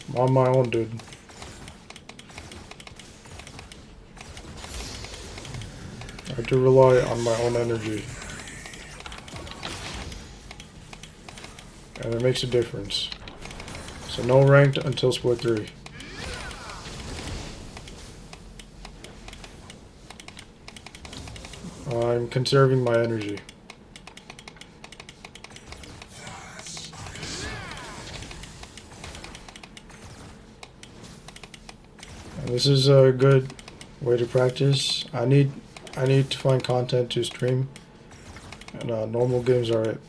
I'm on my own, dude. I have to rely on my own energy. And it makes a difference. So no ranked until split 3. I'm conserving my energy. And this is a good way to practice. I need to find content to stream. And normal games are it.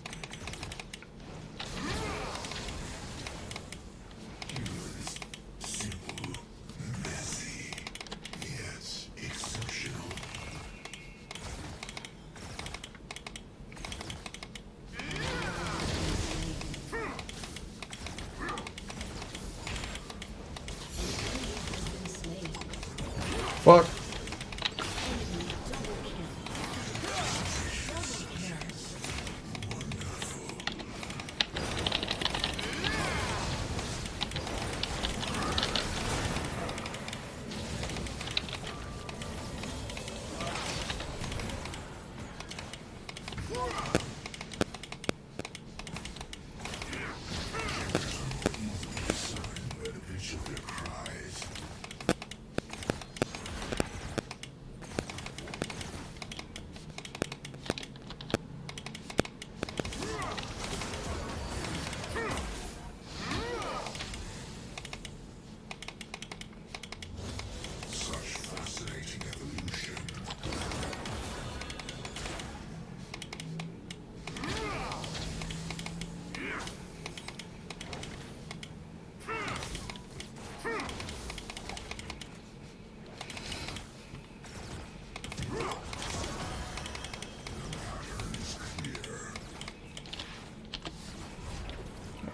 Fuck.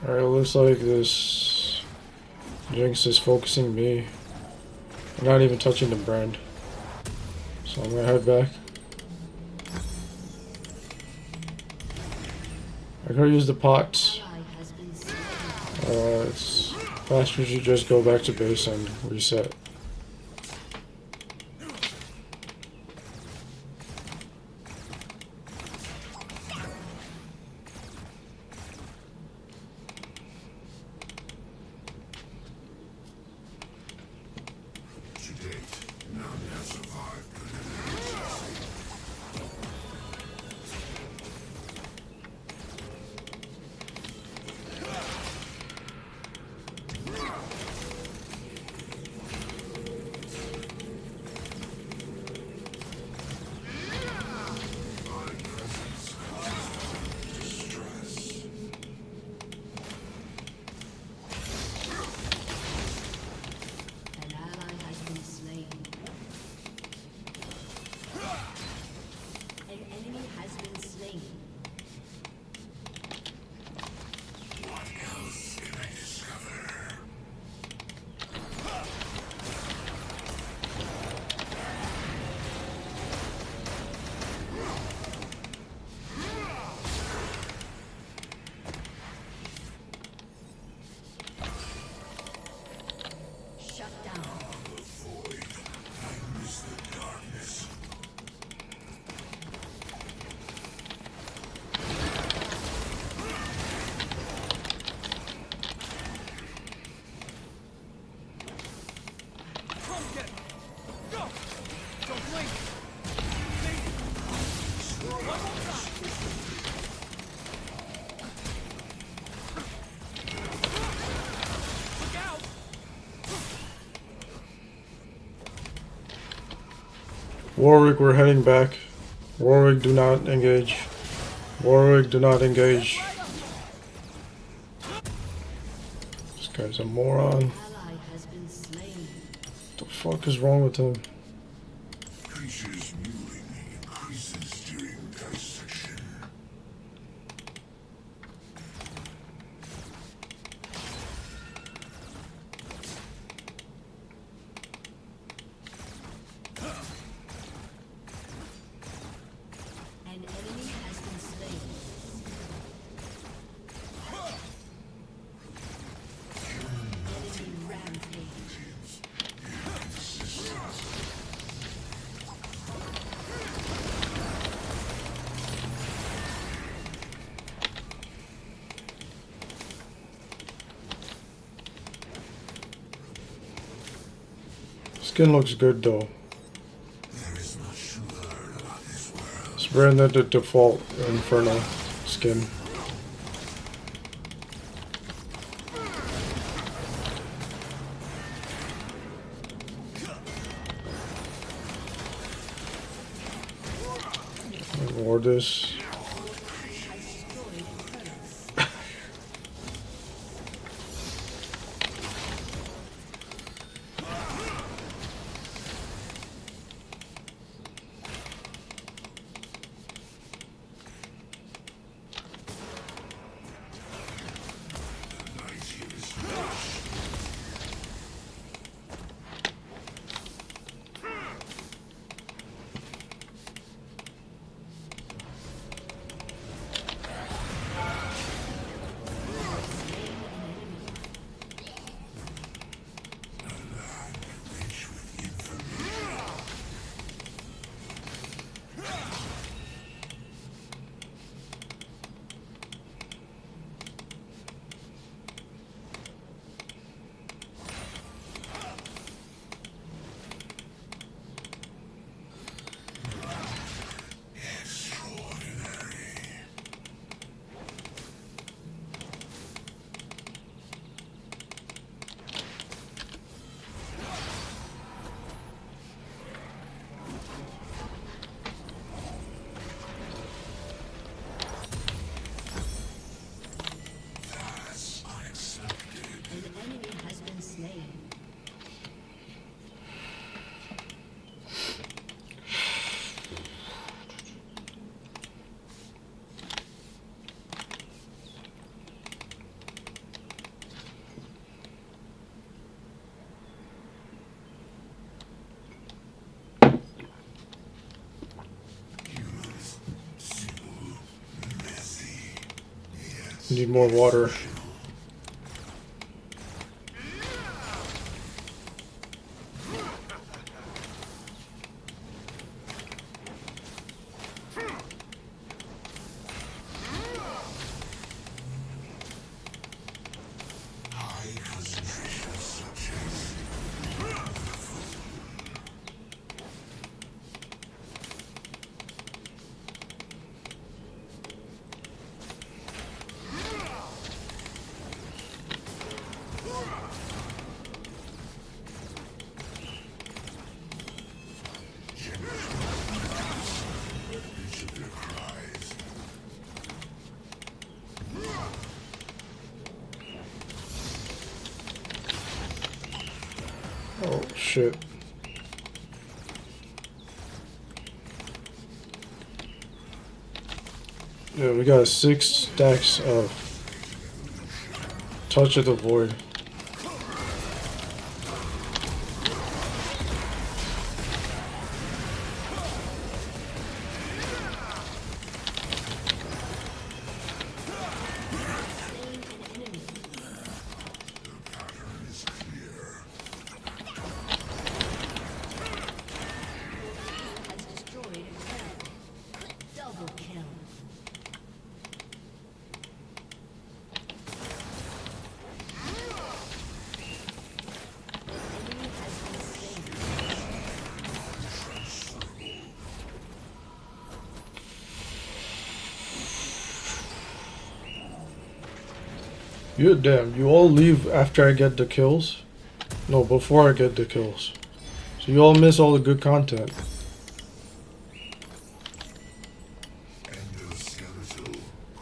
Alright, looks like this Jinx is focusing me. I'm not even touching the brand. So I'm gonna head back. I could use the pots. It's faster to just go back to base and reset. Warwick, we're heading back. Warwick, do not engage. Warwick, do not engage. This guy's a moron. What the fuck is wrong with him? Creatures mewing increases during dissection. An enemy has been slain. Enemy rampage. Skin looks good though. There is much to learn about this world. It's better than the default Inferno skin. Ignore this. An enemy has been slain. Need more water. Oh shit. Yeah, we got 6 stacks of Touch of the Void. Has destroyed a turret. Double kill. Enemy has been slain. You damn, you all leave after I get the kills? No, before I get the kills. So you all miss all the good content.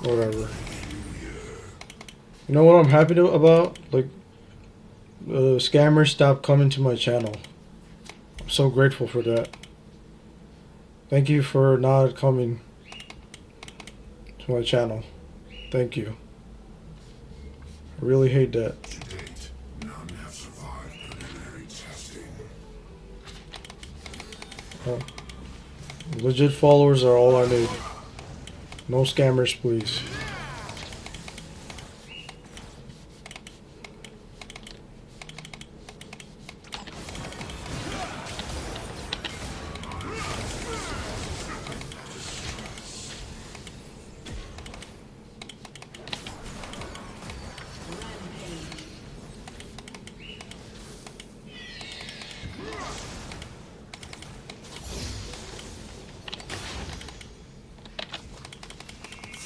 Whatever. You know what I'm happy about? Like, scammers stopped coming to my channel. I'm so grateful for that. Thank you for not coming to my channel. Thank you. I really hate that. To date, none have survived preliminary testing. Legit followers are all I need. No scammers, please.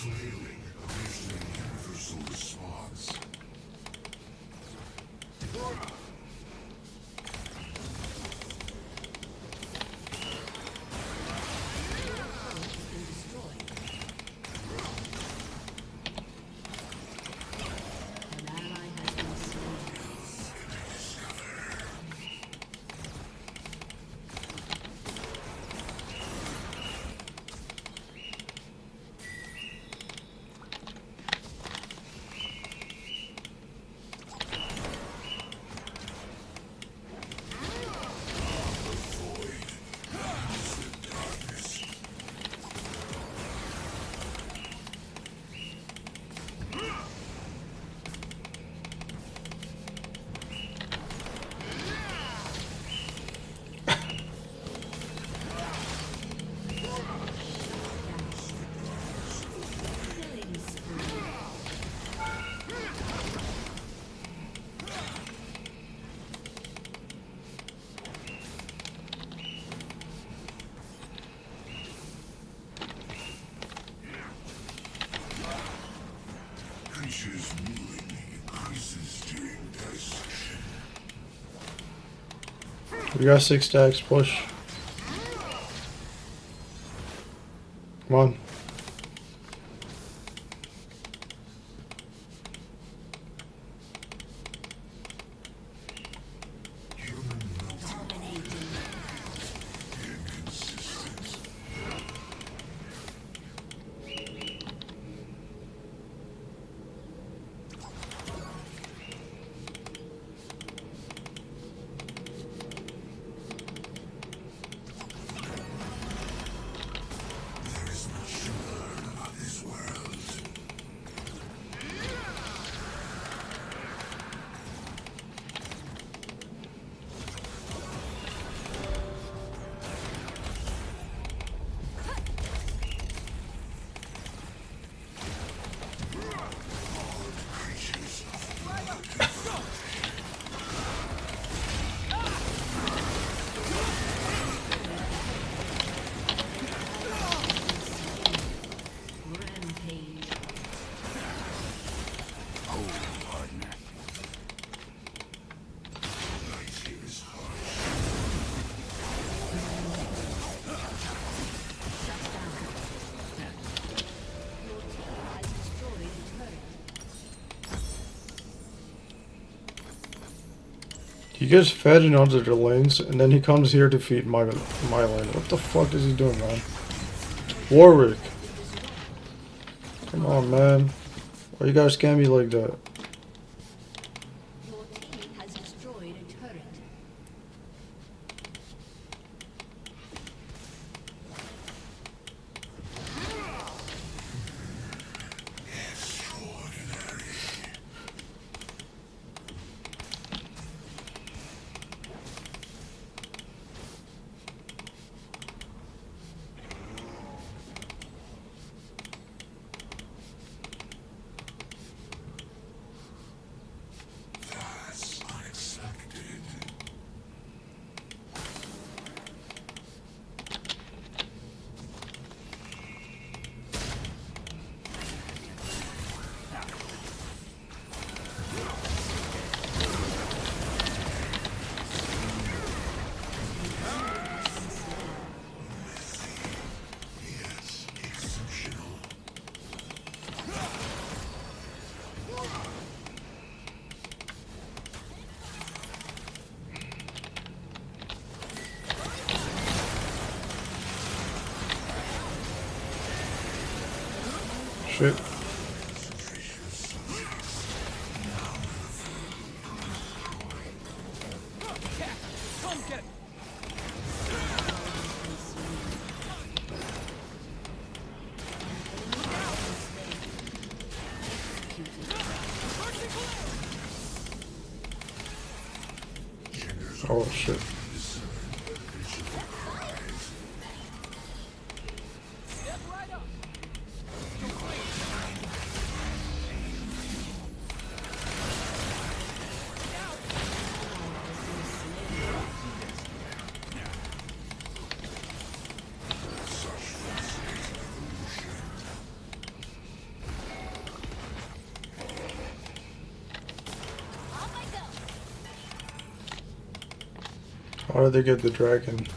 Flailing We got 6 stacks. Push. Come on. Rampage. Your team has destroyed a turret. He gets fed in other lanes, and then he comes here to feed my lane. What the fuck is he doing, man? Warwick. Come on, man. Why you guys scam me like that? Your team has destroyed a turret. That's unexpected. Yes, exceptional. Shit. Oh shit. How did they get the dragon?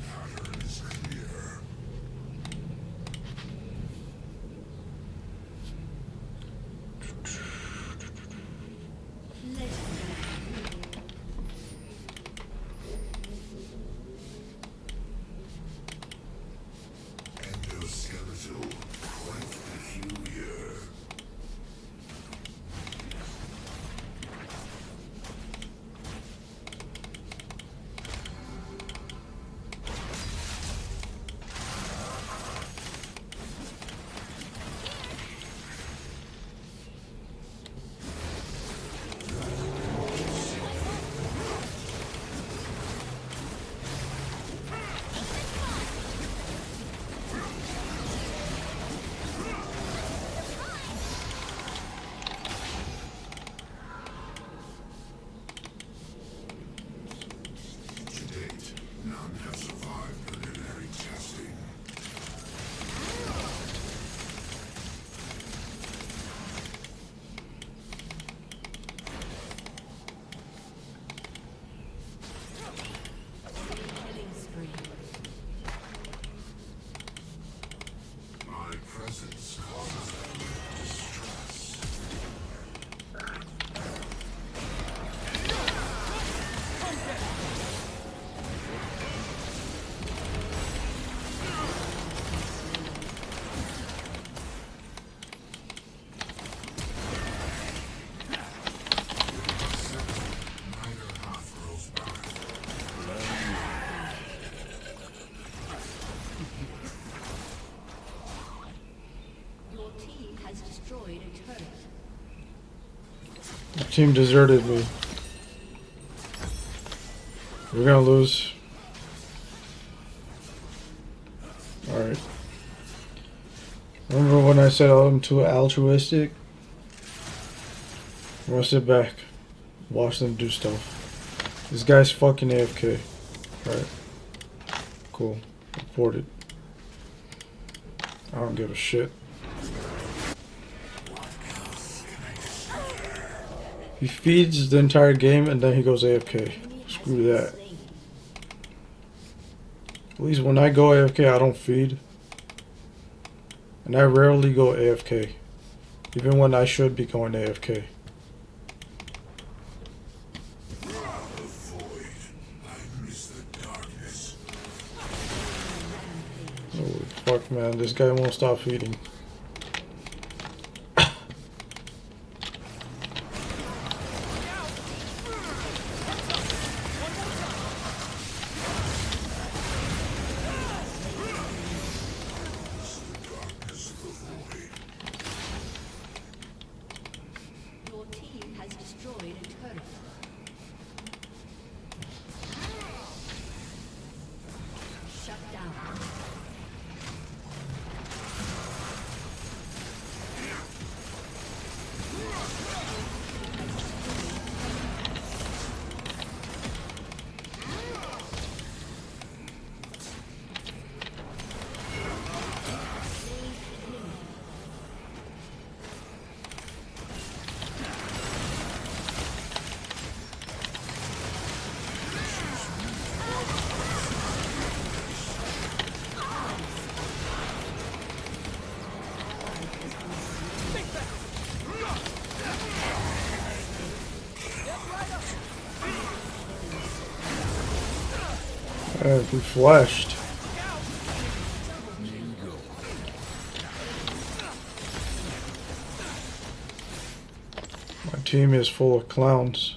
Pattern is clear. Legendary. destroyed a turret. The team deserted me. We're gonna lose. Alright. Remember when I said I'm too altruistic? I'm gonna sit back. Watch them do stuff. This guy's fucking AFK. Alright. Cool. Reported. I don't give a shit. He feeds the entire game and then he goes AFK. Screw that. At least when I go AFK, I don't feed. And I rarely go AFK. Even when I should be going AFK. Holy fuck, man. This guy won't stop feeding. Your team has destroyed a turret. Shut down. We flashed. My team is full of clowns.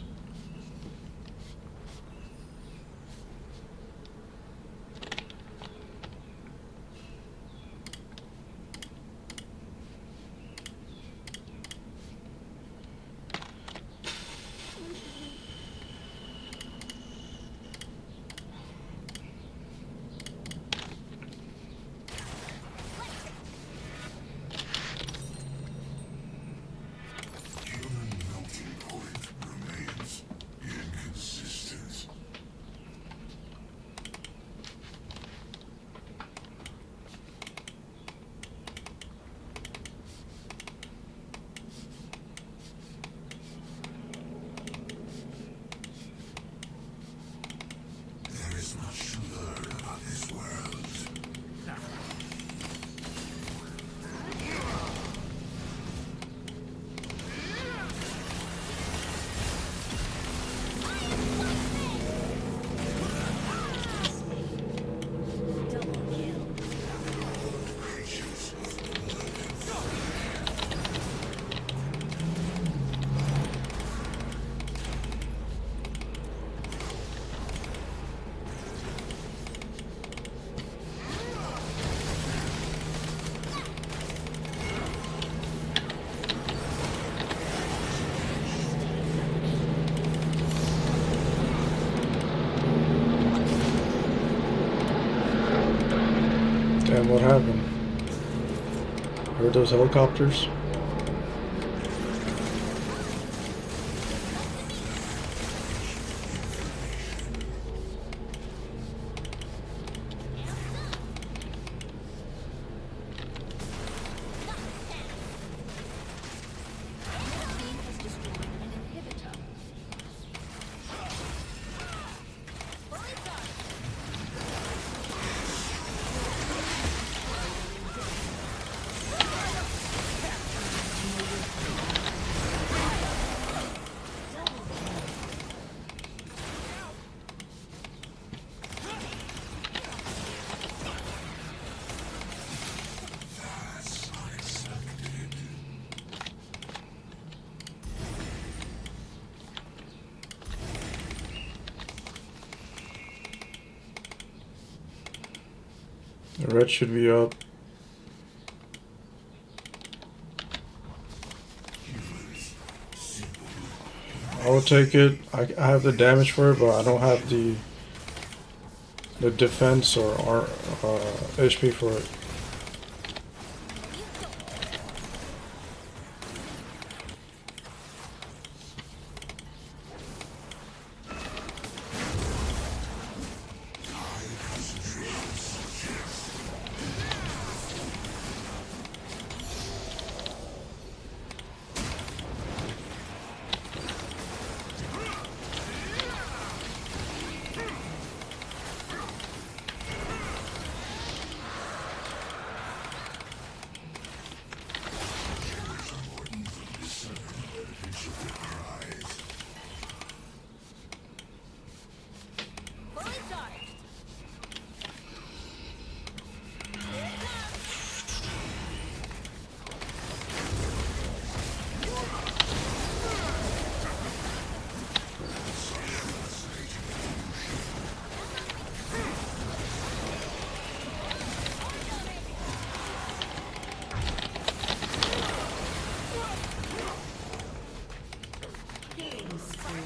Human melting point remains inconsistent. There is much to learn about this world. Double kill. Creatures of Damn, what happened? Heard those helicopters? Team has destroyed an inhibitor. that's unexpected. The red should be up. I will take it. I have the damage for it, but I don't have the defense or HP for it. Fully charged. Killing spree.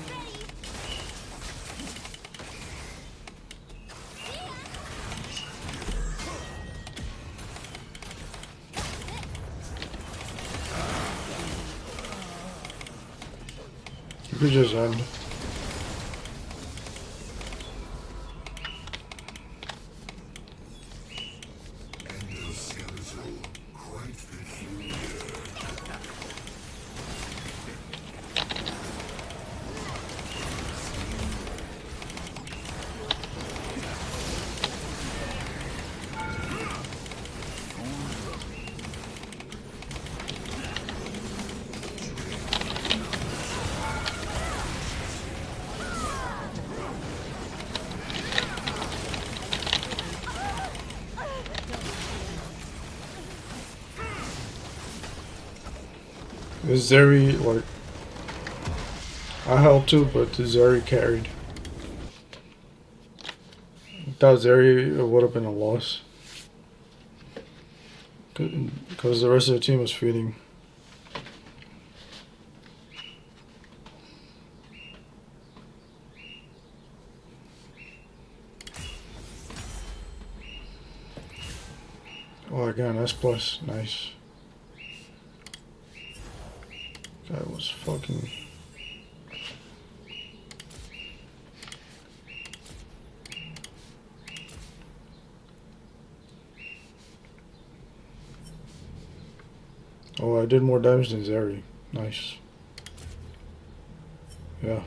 You could just end. Endoskeletal, quite peculiar. The Zeri, like, I helped too, but the Zeri carried. Without Zeri, it would have been a loss. Because the rest of the team was feeding. Oh, again, S plus. Nice. That was fucking... Oh, I did more damage than Zeri. Nice. Yeah.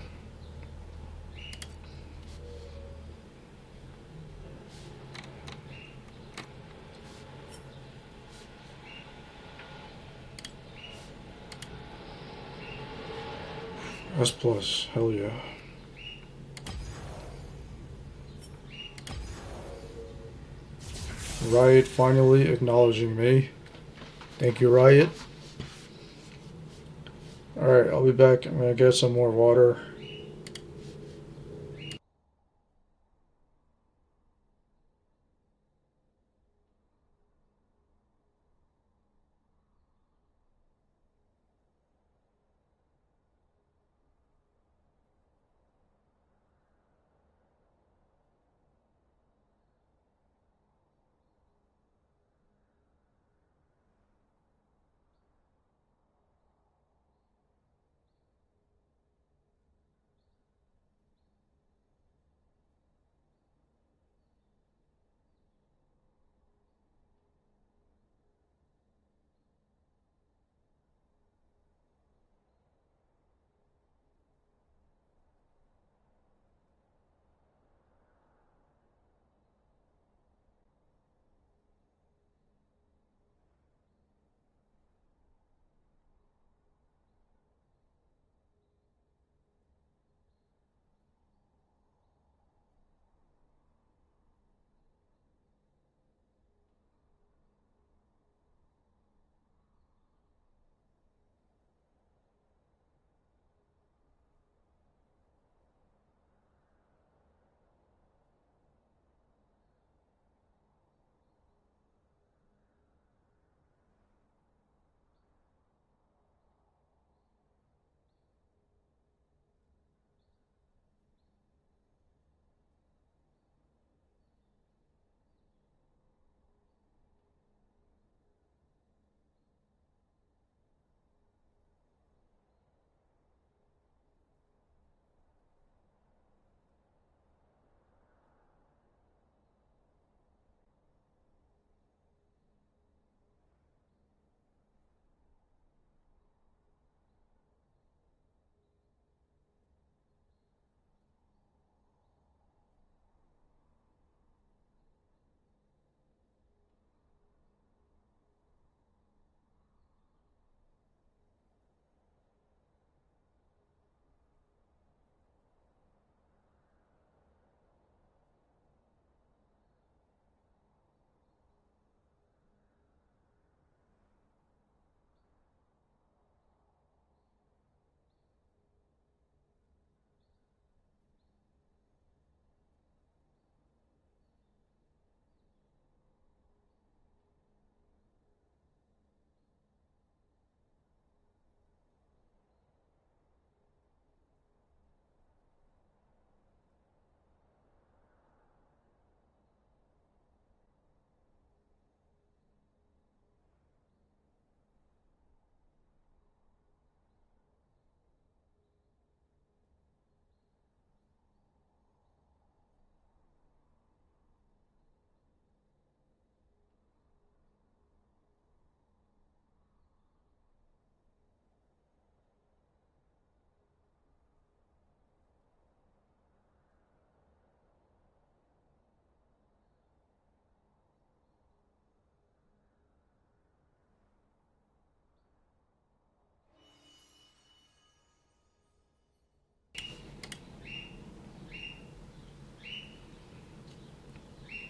S plus. Hell yeah. Riot finally acknowledging me. Thank you, Riot. Alright, I'll be back. I'm gonna get some more water.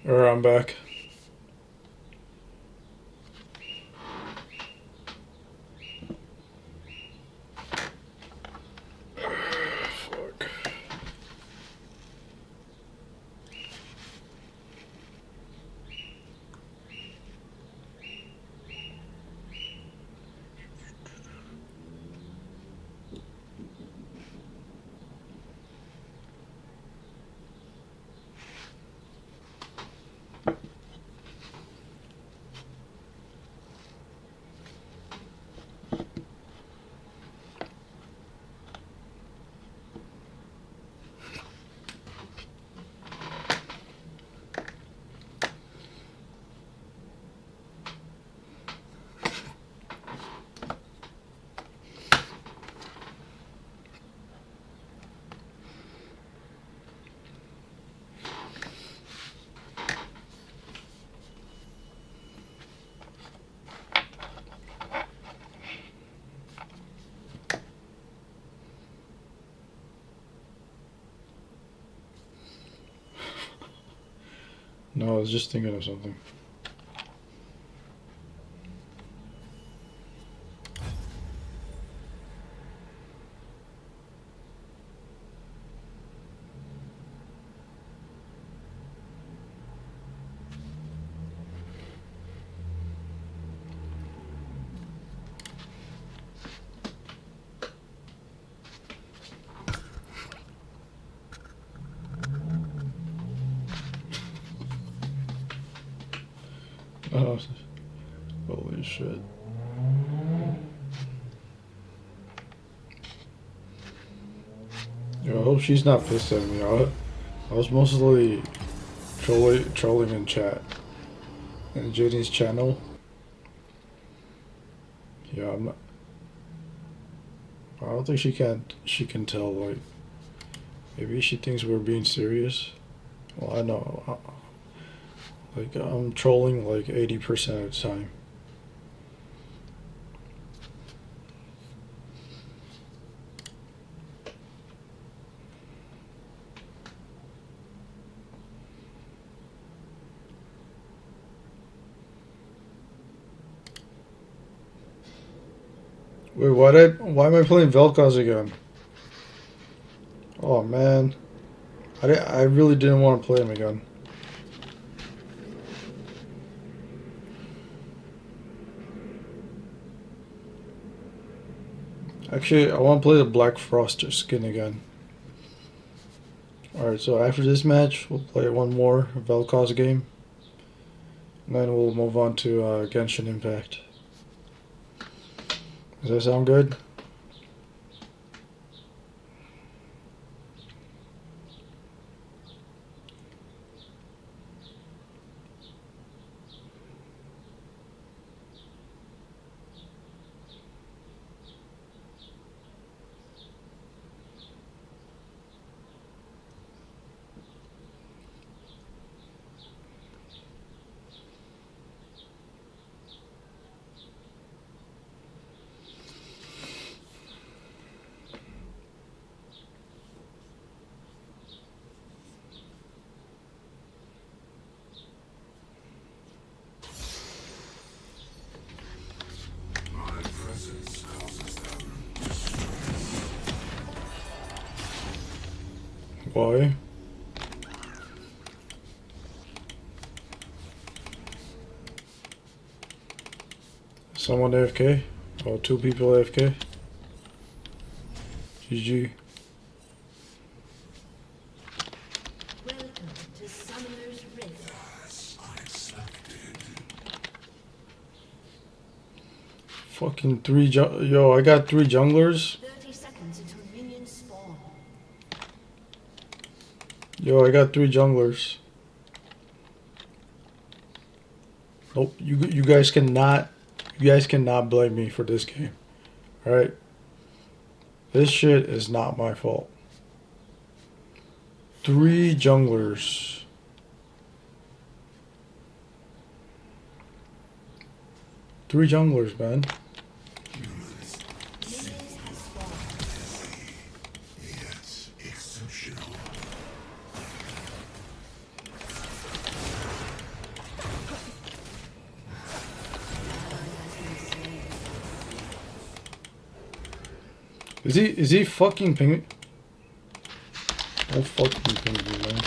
I'm back. Fuck. No, I was just thinking of something. Oh, holy shit. Yo, I hope she's not pissed at me. I was mostly trolling in chat. In JD's channel. Yeah, I'm not. I don't think she can tell, like, maybe she thinks we're being serious. Well, I know. Like, I'm trolling like 80% of the time. Wait, why am I playing Vel'Koz again? Oh man, I really didn't want to play him again. Actually, I want to play the Black Frost skin again. Alright, so after this match, we'll play one more Vel'Koz game. And then we'll move on to Genshin Impact. Does that sound good? My presence causes them distress. Why? Someone AFK? Oh, two people AFK? GG. Welcome to Summoner's Rift. As unexpected. Fucking yo, I got 3 junglers. 30 seconds until minions spawn. Yo, I got 3 junglers. Nope, you guys cannot blame me for this game. Alright? This shit is not my fault. 3 junglers. Three junglers, man. Humans Minions have spawned. yet exceptional. Is he fucking ping? Don't fucking ping me, man.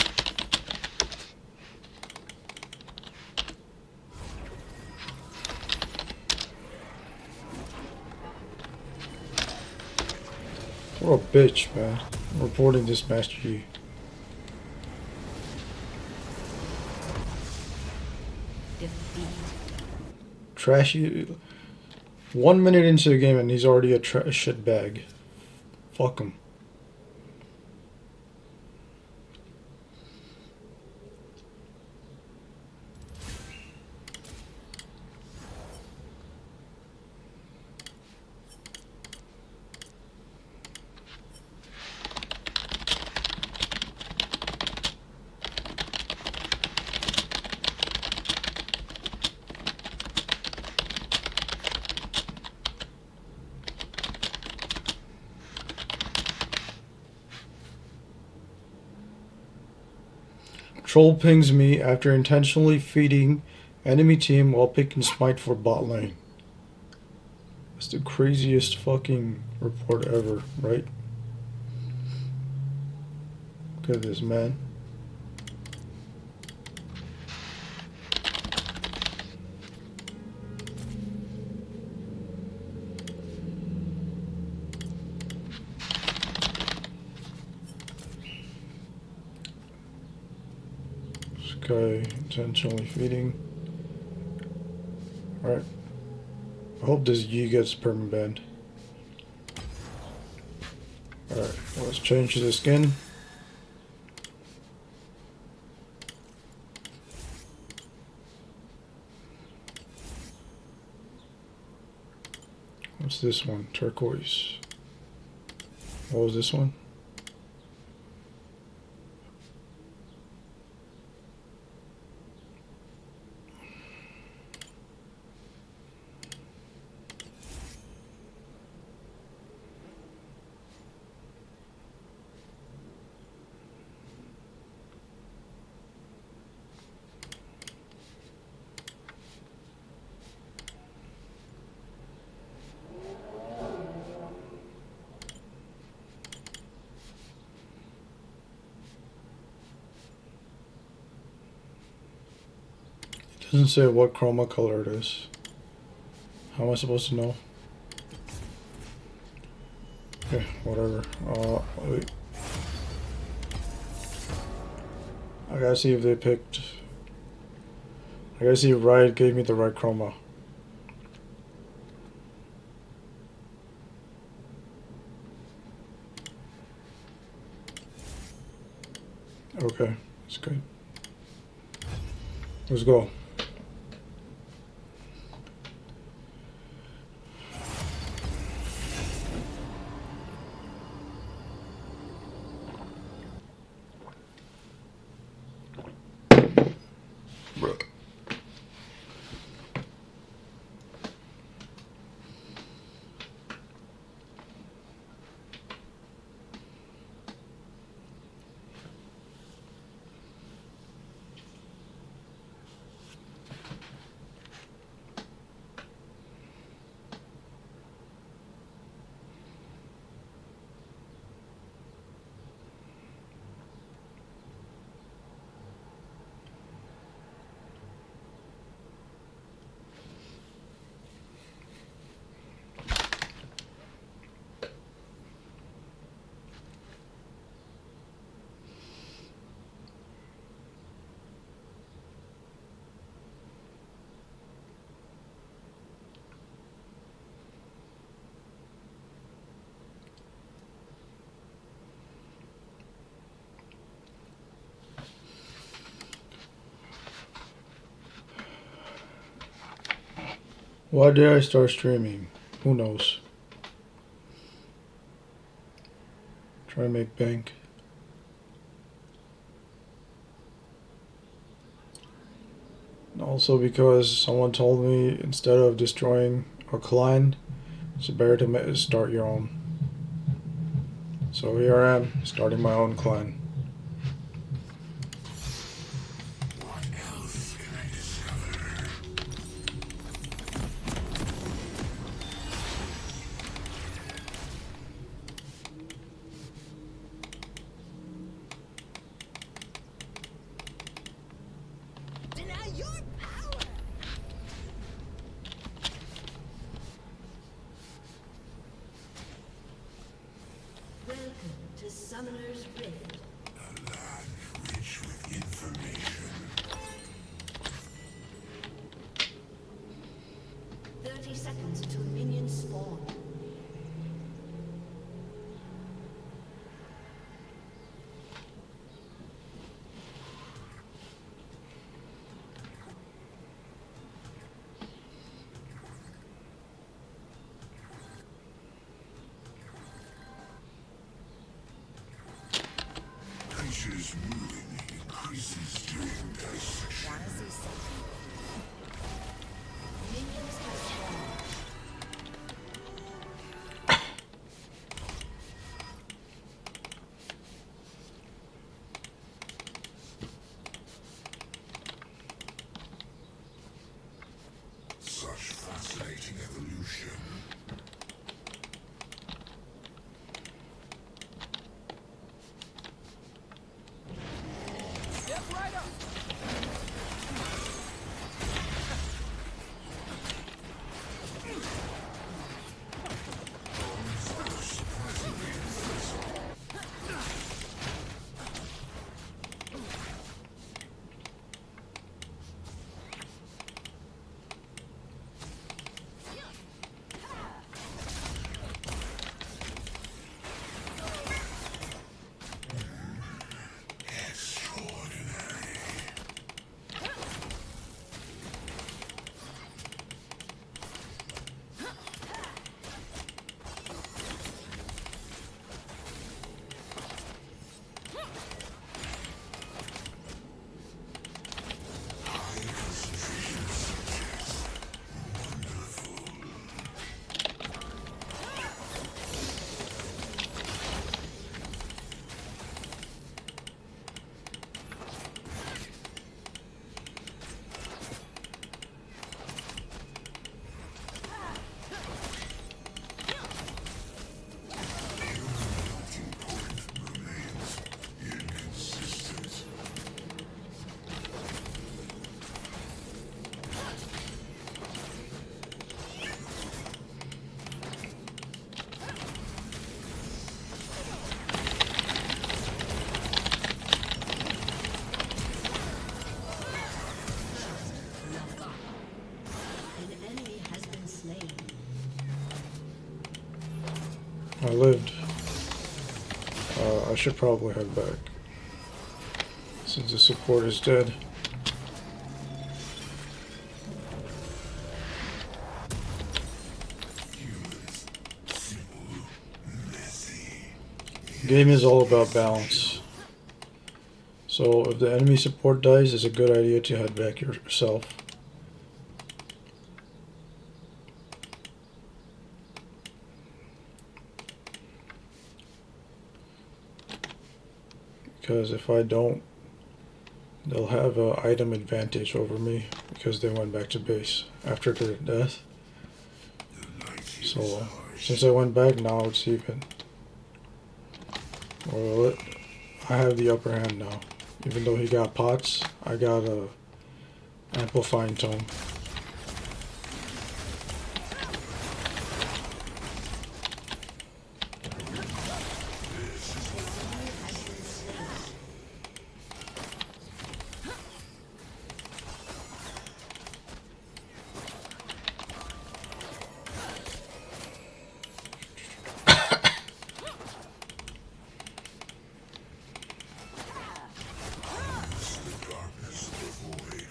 What a bitch, man. I'm reporting this Master Yi. Defeat. Trashy. 1 minute into the game and he's already a shit bag. Fuck him. Troll pings me after intentionally feeding enemy team while picking smite for bot lane. That's the craziest fucking report ever, right? Look at this, man. Sky intentionally feeding. Alright. I hope this Yi gets permabanned. Alright, let's change the skin. What's this one? Turquoise. What was this one? Doesn't say what chroma color it is. How am I supposed to know? Okay, whatever. Wait. I gotta see if they picked. I gotta see if Riot gave me the right chroma. Okay, that's good. Let's go. Why did I start streaming? Who knows? Try to make bank. And also because someone told me instead of destroying a clan, it's better to start your own. So here I am, starting my own clan. What else can I discover? Summoner's Rift. A land rich with information. 30 seconds until minions spawn. Creatures moving increases during dissection. Wanna see something? Minions have spawned. Such fascinating evolution. Extraordinary. High concentration subjects. Wonderful. Melting point remains inconsistent. An enemy has been slain. I lived. I should probably head back. Since the support is dead. Humans. Simple. Messy. Game is all about balance. So if the enemy support dies, it's a good idea to head back yourself. Because if I don't, they'll have an item advantage over me because they went back to base after their death. The night is So harsh. since I went back, now it's even. Well, I have the upper hand now. Even though he got pots, I got a amplifying tone. The darkness of the void.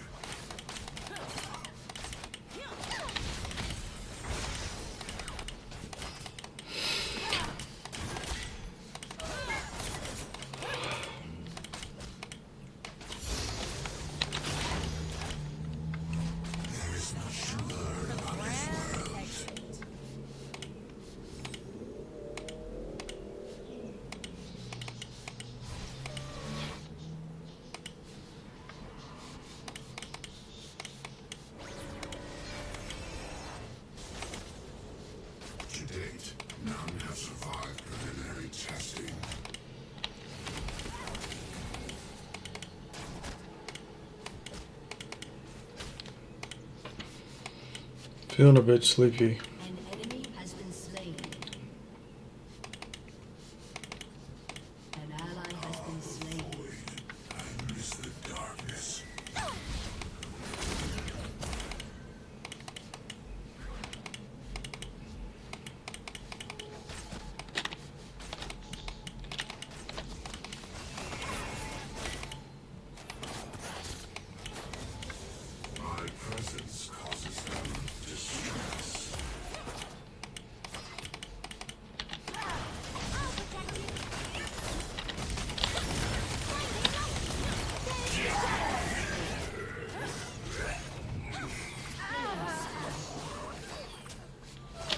There is much to learn about this world. To date, none have survived preliminary testing. Feeling a bit sleepy. An enemy has been slain. An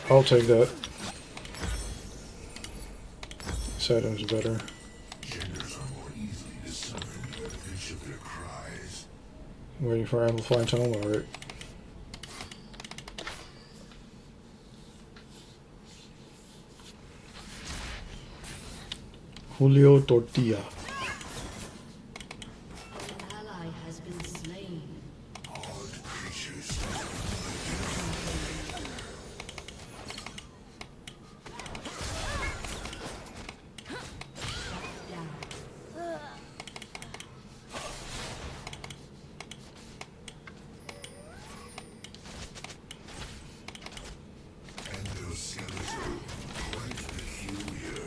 I'll take that. This item's better. Genders are more easily discerned by the pitch of their cries. Waiting for amplifying tone, alright. Julio Tortilla. An ally has been slain. Odd creatures. Down. Endoskeleton. Quite peculiar.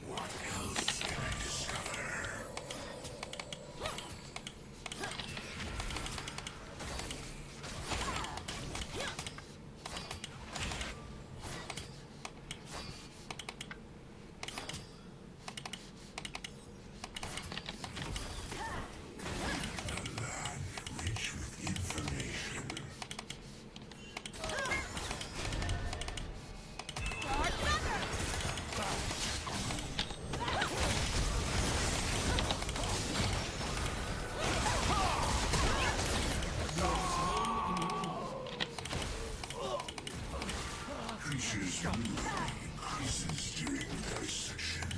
What else can I discover? A land rich with information. Creatures' movement increases during dissection.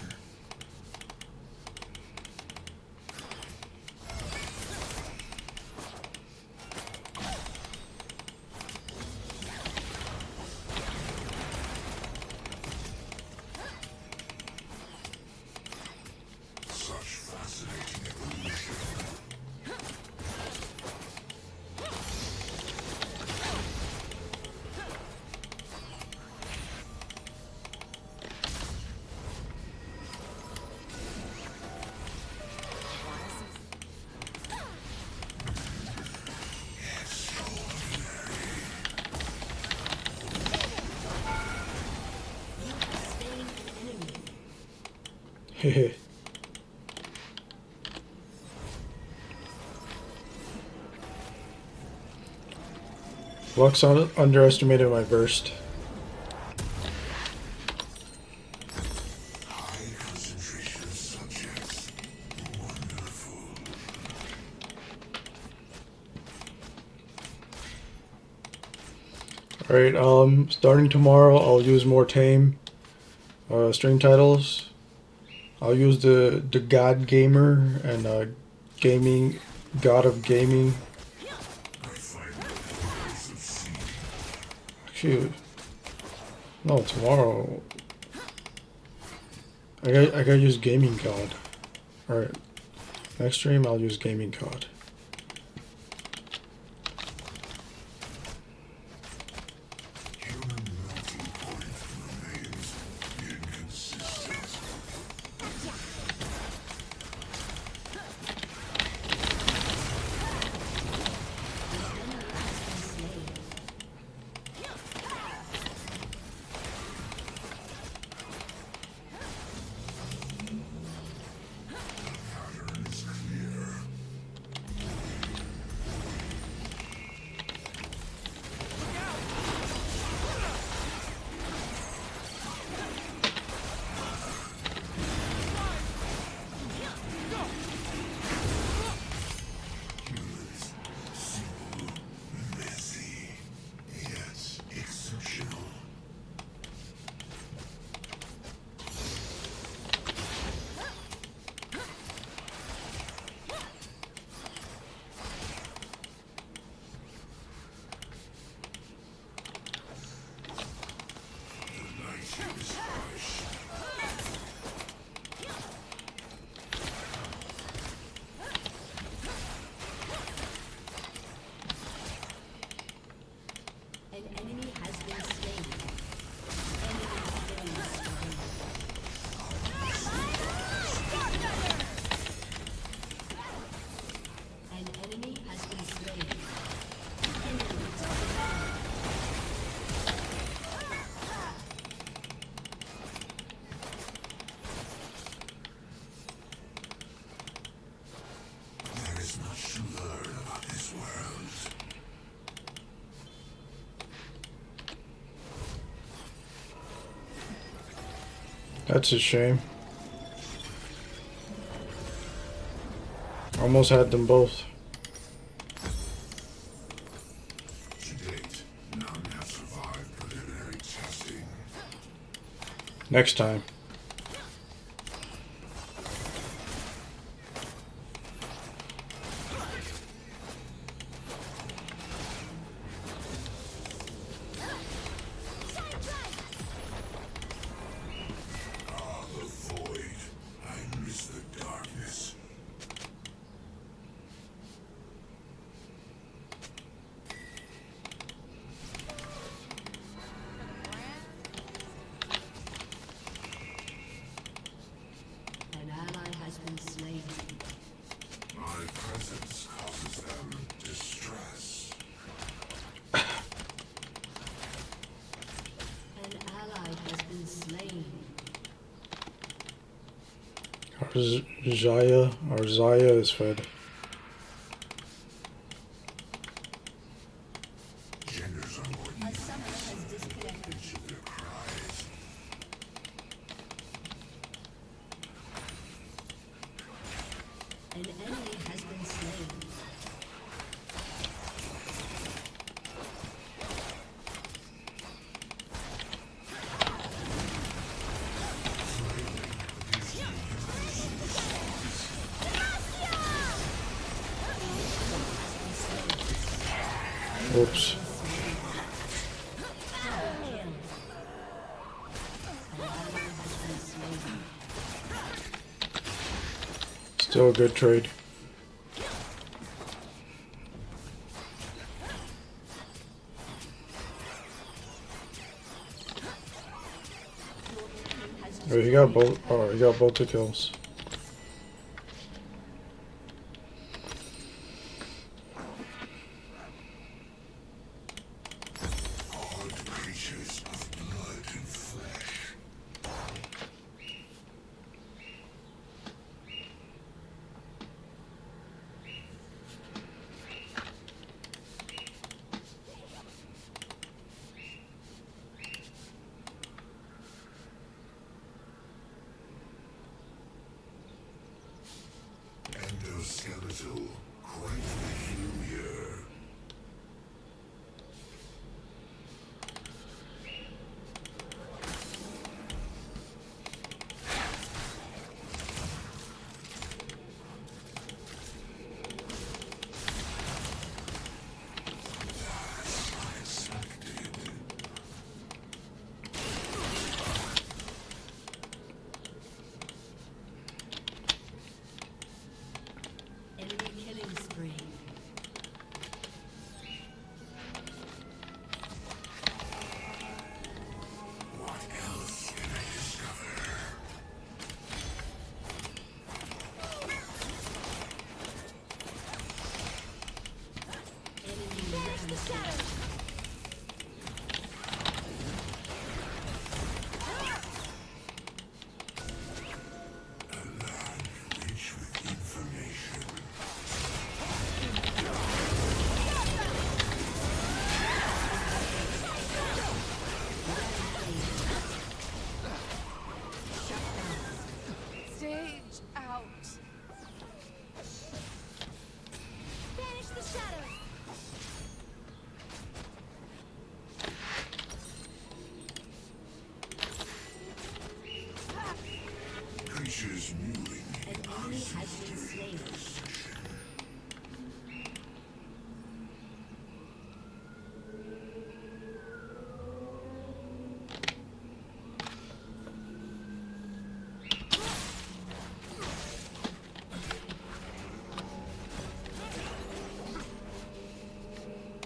Such fascinating evolution. Hehe. Lux underestimated my burst. High concentration of subjects. Wonderful. Alright, starting tomorrow I'll use more tame stream titles. I'll use the God Gamer and Gaming God of Gaming. I find the horrors of sea. Actually, no, tomorrow. I gotta use Gaming God. Alright. Next stream I'll use Gaming God. Human melting point remains inconsistent. The pattern is clear. to learn about this world. That's a shame. Almost had them both. To date, none have survived preliminary testing. Next time. Ah, the void. I miss the darkness. An ally has been slain. My presence causes them distress. An ally has been slain. Our Zaya is fed. Genders are more A summoner has disconnected. each of their cries. An enemy has been slain. Oops. Still a good trade. Oh, he got both. Oh, he got both the kills. Odd creatures of blood and flesh. Endoskeletal, quite peculiar. Enemy killing spree. What else can I discover? Enemy rampage. A land rich with information. Stage out. Banish the shadows. Creatures mewing An in enemy has been slain.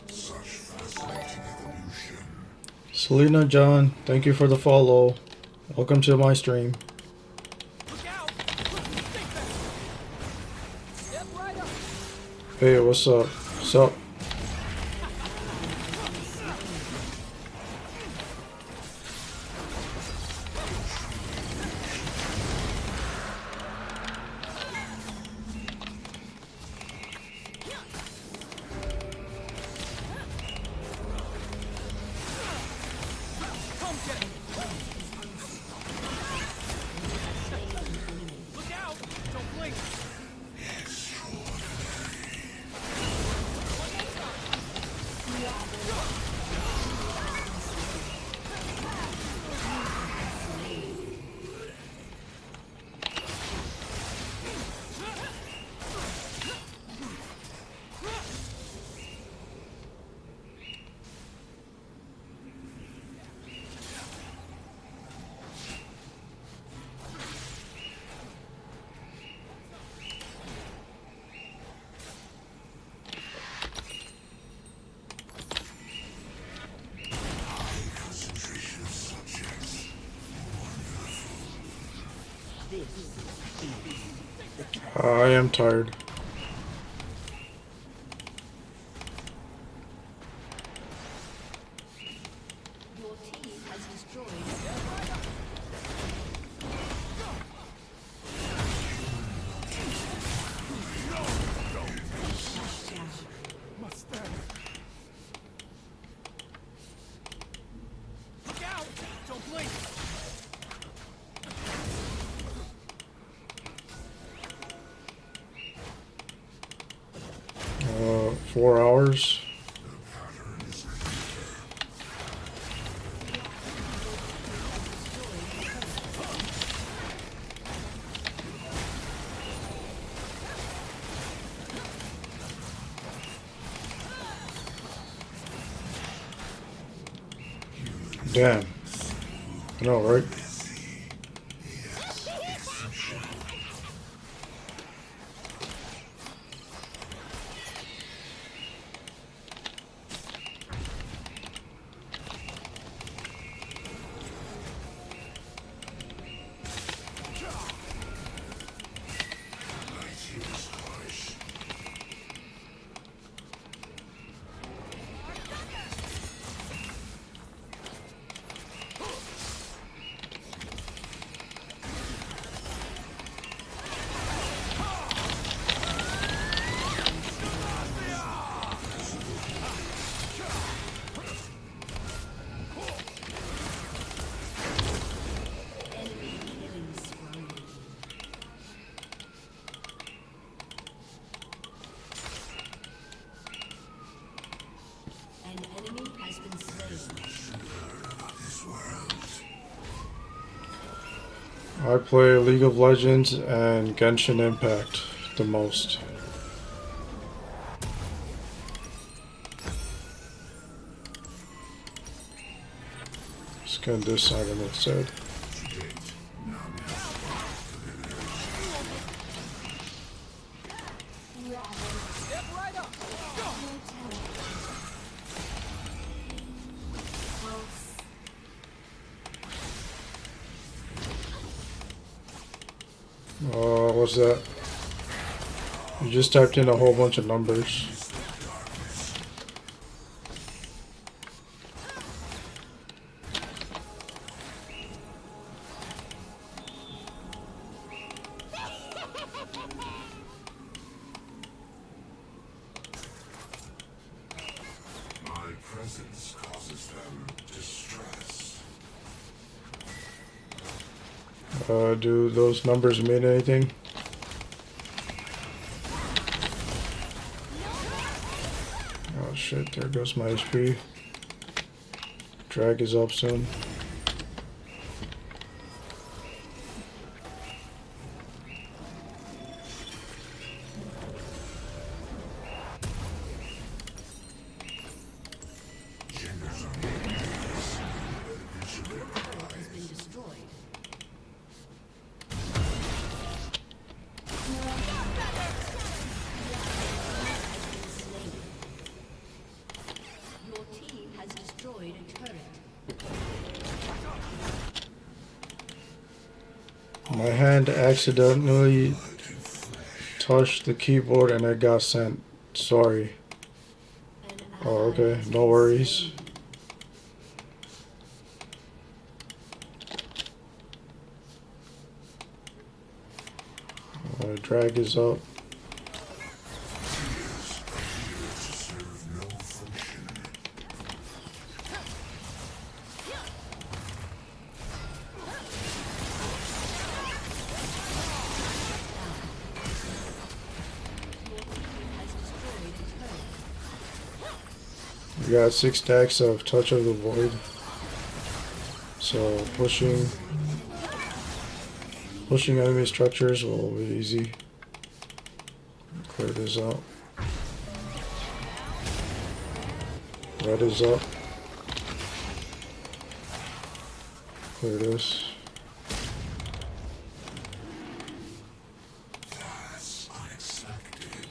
such fascinating evolution. Selena John, thank you for the follow. Welcome to my stream. Hey, what's up? What's up? I am tired. Your team has destroyed. Look out! Don't blink! 4 hours. Damn. I know, right? Enemy killing spree. An enemy has been slain. I play League of Legends and Genshin Impact the most. Let's get this item instead. Step right up! Go! What's that? You just typed in a whole bunch of numbers. My presence causes them distress. Do those numbers mean anything? Oh shit, there goes my HP. Drag is up soon. Has been destroyed. Your team has destroyed a turret. My hand accidentally touched the keyboard and it got sent. Sorry. An Oh, ally okay. has No been worries. slain. Drag is up. Serve no function. Your team has destroyed a turret. We got 6 stacks of Touch of the Void. So pushing enemy structures will be easy. Clear this out. Red is up. Clear this. That's unexpected.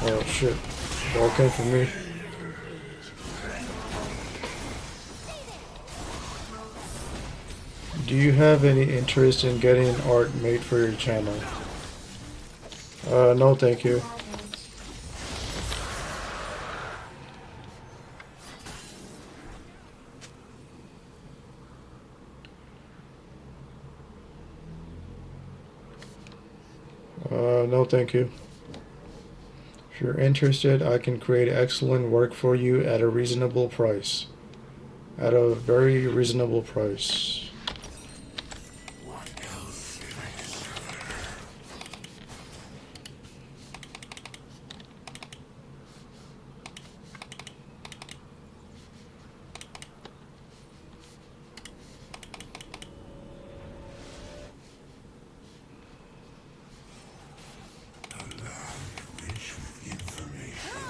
Oh shit. Ball came for me. Do you have any interest in getting art made for your channel? No, thank you. No, thank you. If you're interested, I can create excellent work for you at a reasonable price. At a very reasonable price. What else can I discover? A land rich with information.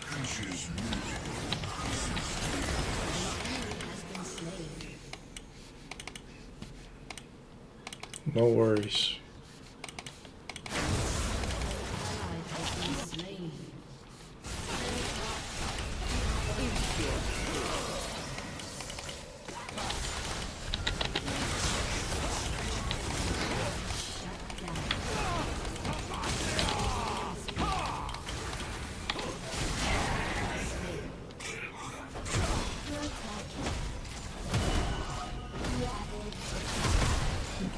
Creatures moving has been slain. No worries. Ally has been slain. Shut down.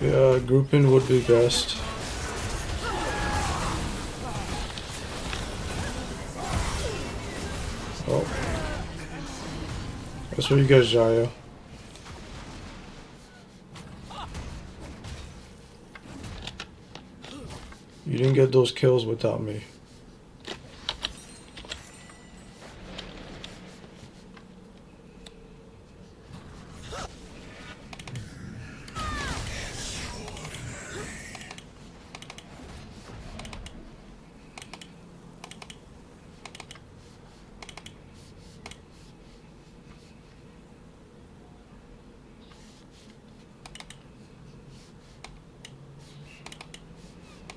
Yeah, grouping would be best. Oh. That's what you guys, Jaya. You didn't get those kills without me.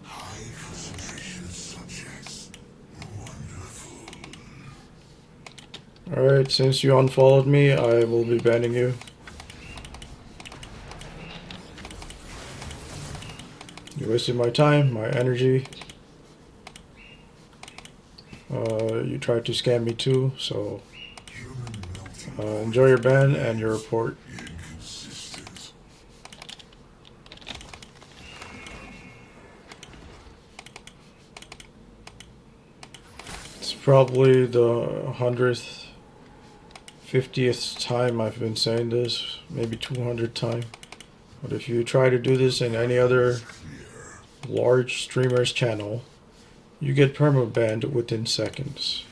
high concentration subjects. Wonderful. Alright, since you unfollowed me, I will be banning you. You wasted my time, my energy. You tried to scam me too, so Human melting enjoy your ban and your report. inconsistent. It's probably the 100th, 50th time I've been saying this, maybe 200th time. But if you try to do this in any other large streamer's channel, you get permabanned within seconds.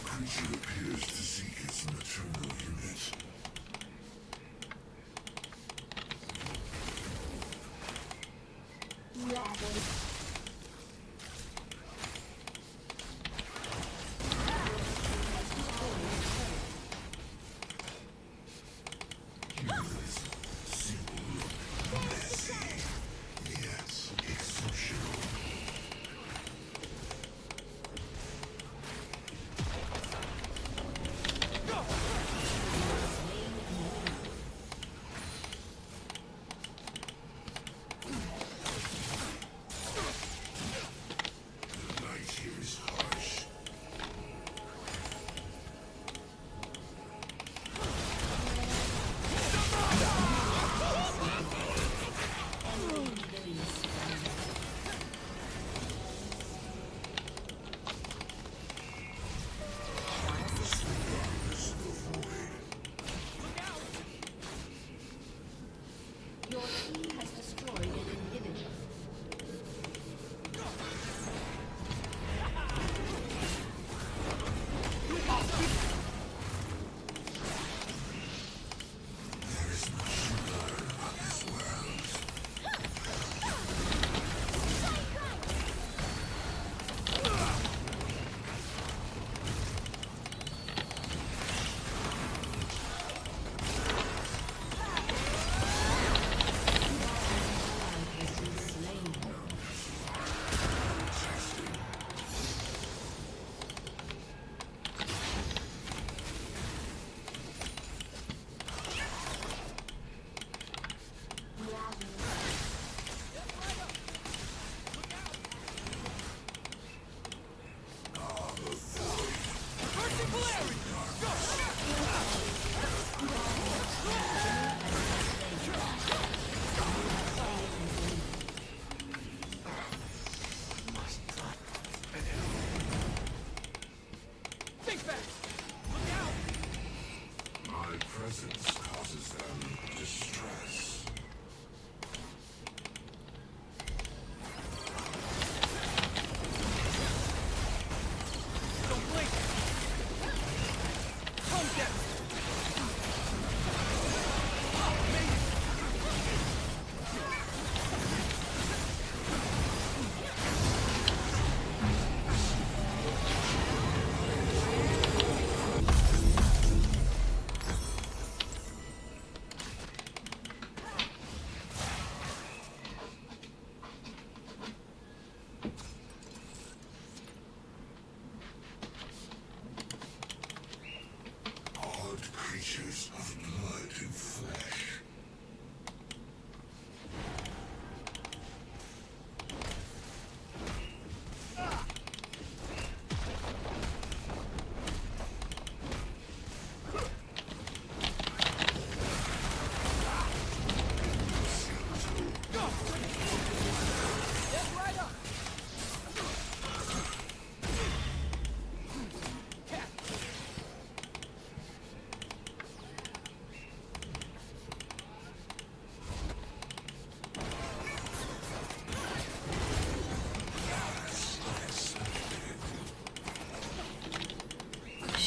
Creature appears to seek its maternal unit. Humans, simple,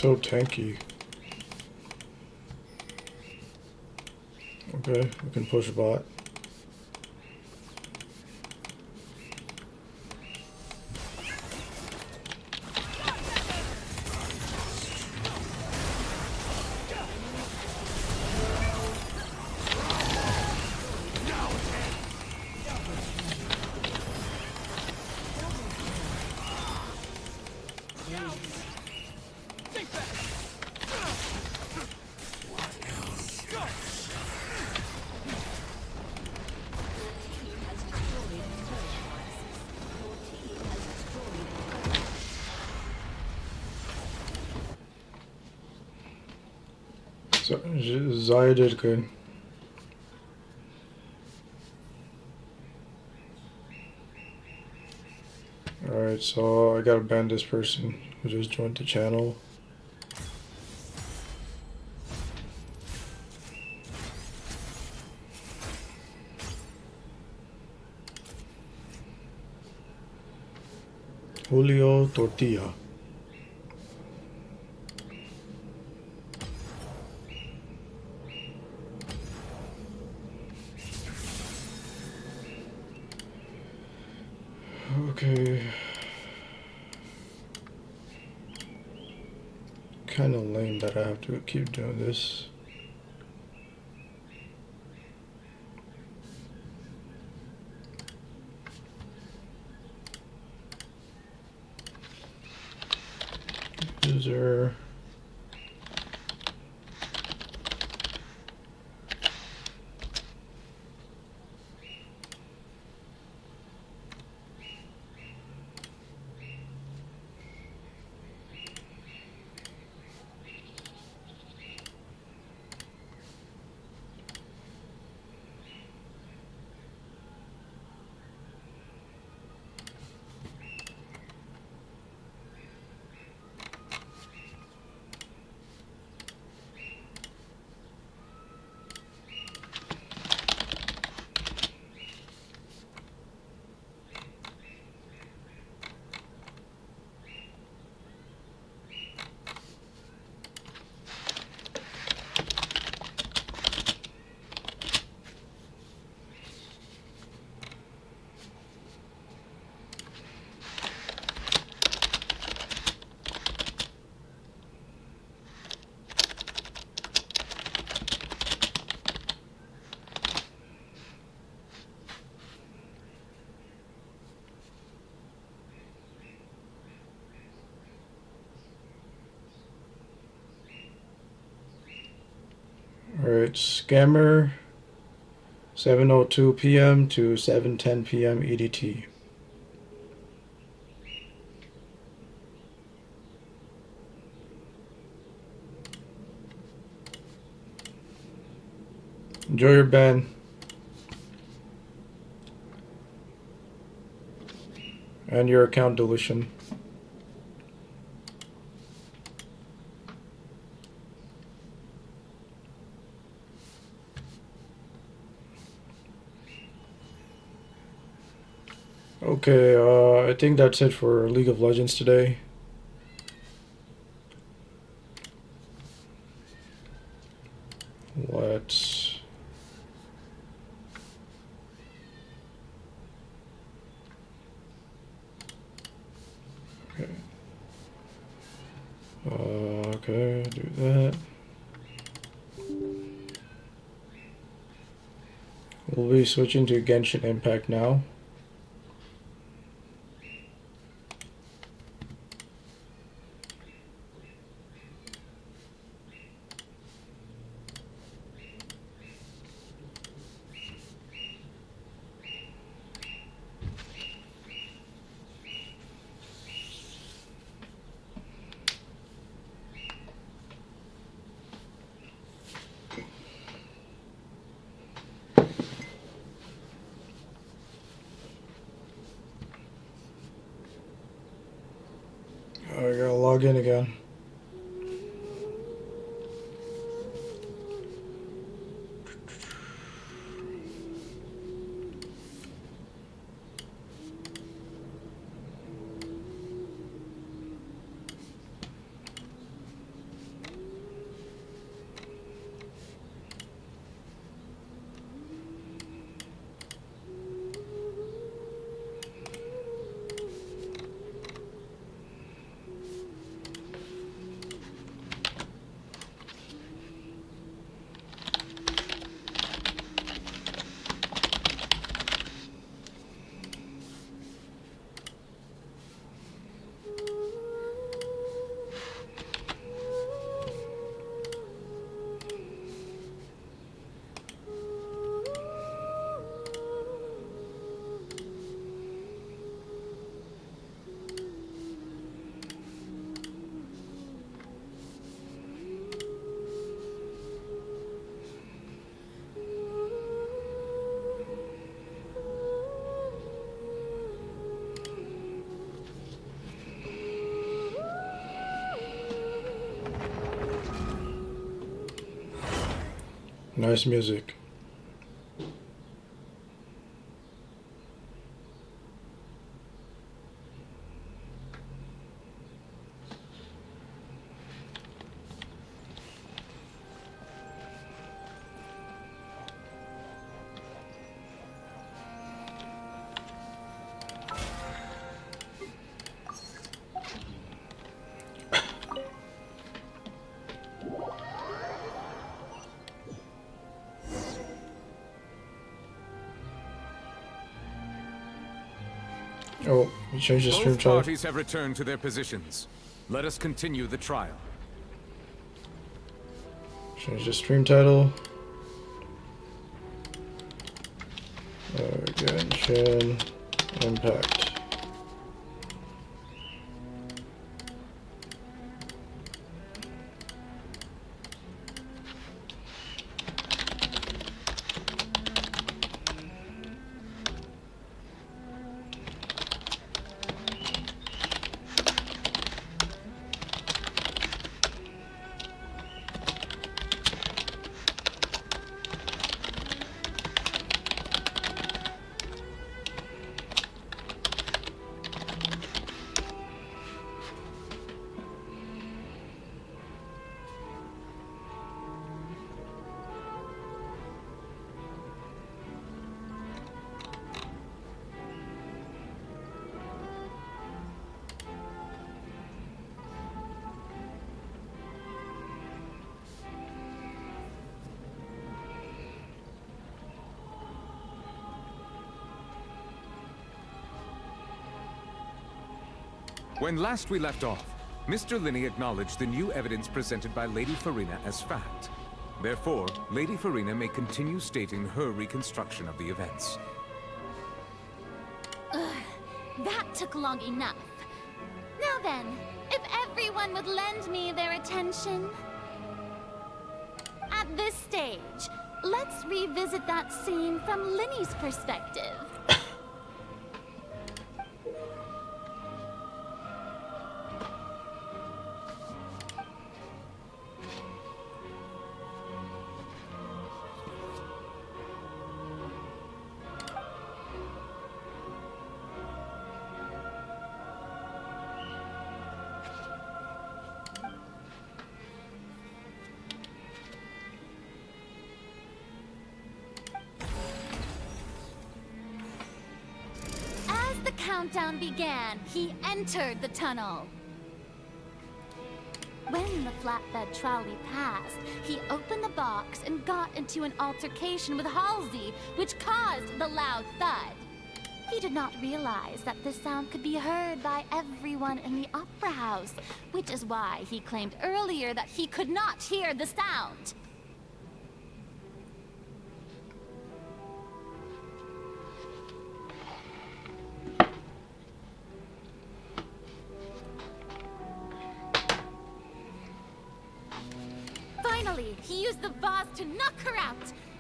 So tanky. Okay, we can push bot. Think back. So, Zaya did good. Alright, so I gotta ban this person who just joined the channel. Julio Tortilla. Okay. Kind of lame that I have to keep doing this. User. Alright, scammer 7:02 p.m. to 7:10 p.m. EDT. Enjoy your ban. And your account deletion. Okay, I think that's it for League of Legends today. Let's... Okay. Okay, do that. We'll be switching to Genshin Impact now. I gotta log in again. Nice music. Oh, we changed the stream Both title. parties have returned to their positions. Let us continue the trial. Change the stream title. Genshin Impact. When last we left off, Mr. Linney acknowledged the new evidence presented by Lady Farina as fact. Therefore, Lady Farina may continue stating her reconstruction of the events. That took long enough. Now then, if everyone would lend me their attention. At this stage, let's revisit that scene from Linny's perspective. The countdown began. He entered the tunnel. When the flatbed trolley passed, he opened the box and got into an altercation with Halsey, which caused the loud thud. He did not realize that this sound could be heard by everyone in the opera house, which is why he claimed earlier that he could not hear the sound. Finally, he used the vase to knock her out,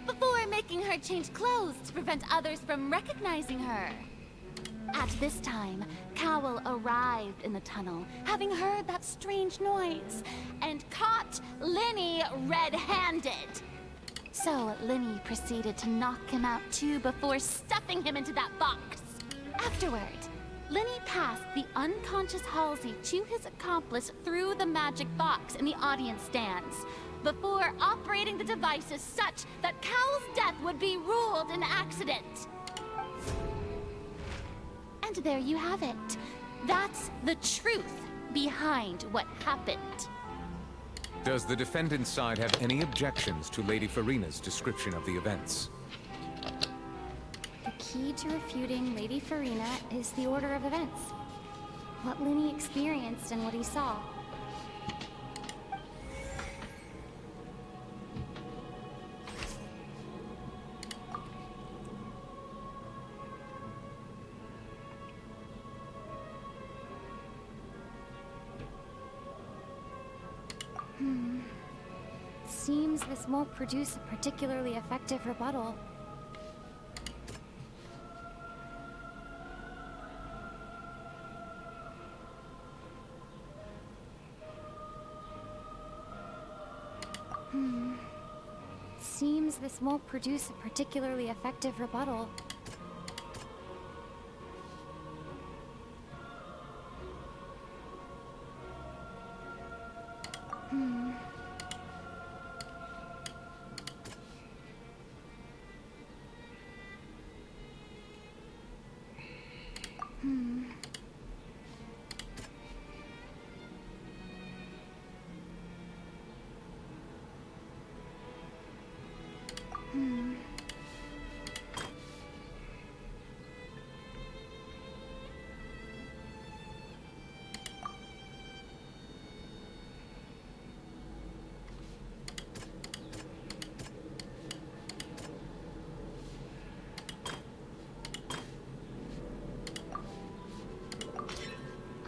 before making her change clothes to prevent others from recognizing her. At this time, Cowell arrived in the tunnel, having heard that strange noise, and caught Linny red-handed. So Linny proceeded to knock him out too before stuffing him into that box. Afterward, Linny passed the unconscious Halsey to his accomplice through the magic box in the audience stands, before operating the devices such that Cowell's death would be ruled an accident. And there you have it. That's the truth behind what happened. Does the defendant's side have any objections to Lady Farina's description of the events? The key to refuting Lady Farina is the order of events. What Linny experienced and what he saw. Seems this won't produce a particularly effective rebuttal. seems this won't produce a particularly effective rebuttal.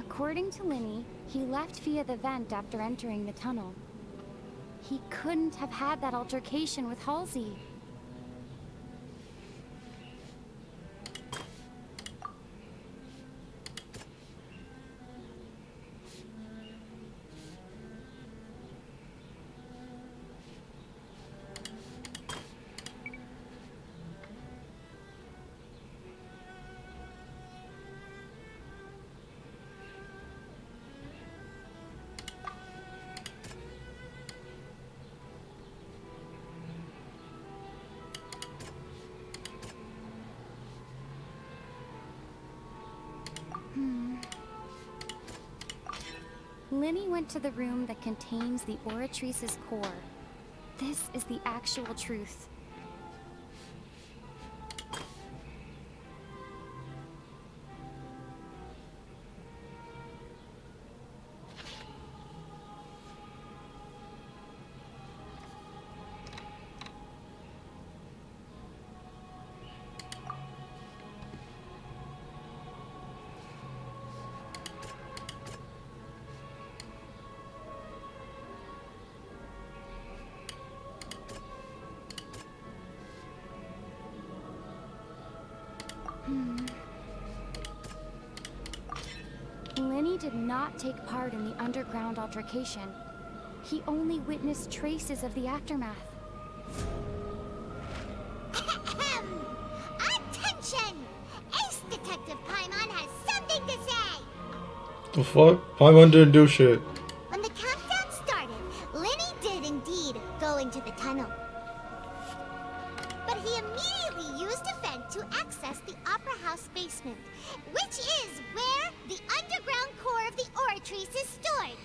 According to Linny, he left via the vent after entering the tunnel. He couldn't have had that altercation with Halsey. Linny went to the room that contains the Oratrice's core. This is the actual truth. Linny did not take part in the underground altercation. He only witnessed traces of the aftermath. Attention! Ace Detective Paimon has something to say! The fuck? Paimon didn't do shit. When the countdown started, Linny did indeed go into the tunnel. But he immediately used a vent to access the Opera House basement, which is where the underground core of the Oratrice is stored.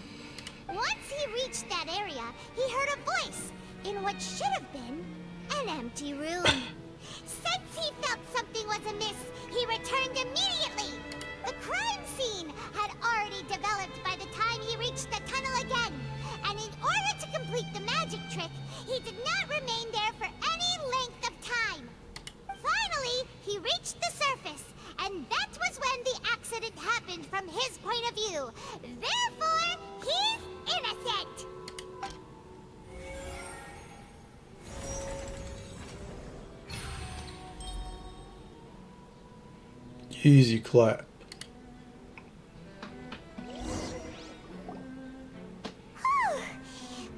Once he reached that area, he heard a voice in what should have been an empty room. Since he felt something was amiss, he returned immediately. The crime scene had already developed by the time he reached the tunnel again, and in order to complete the magic trick, he did not remain there for any length of time. Finally, he reached the surface, and that was when the accident happened from his point of view. Therefore, he's innocent. Easy clap.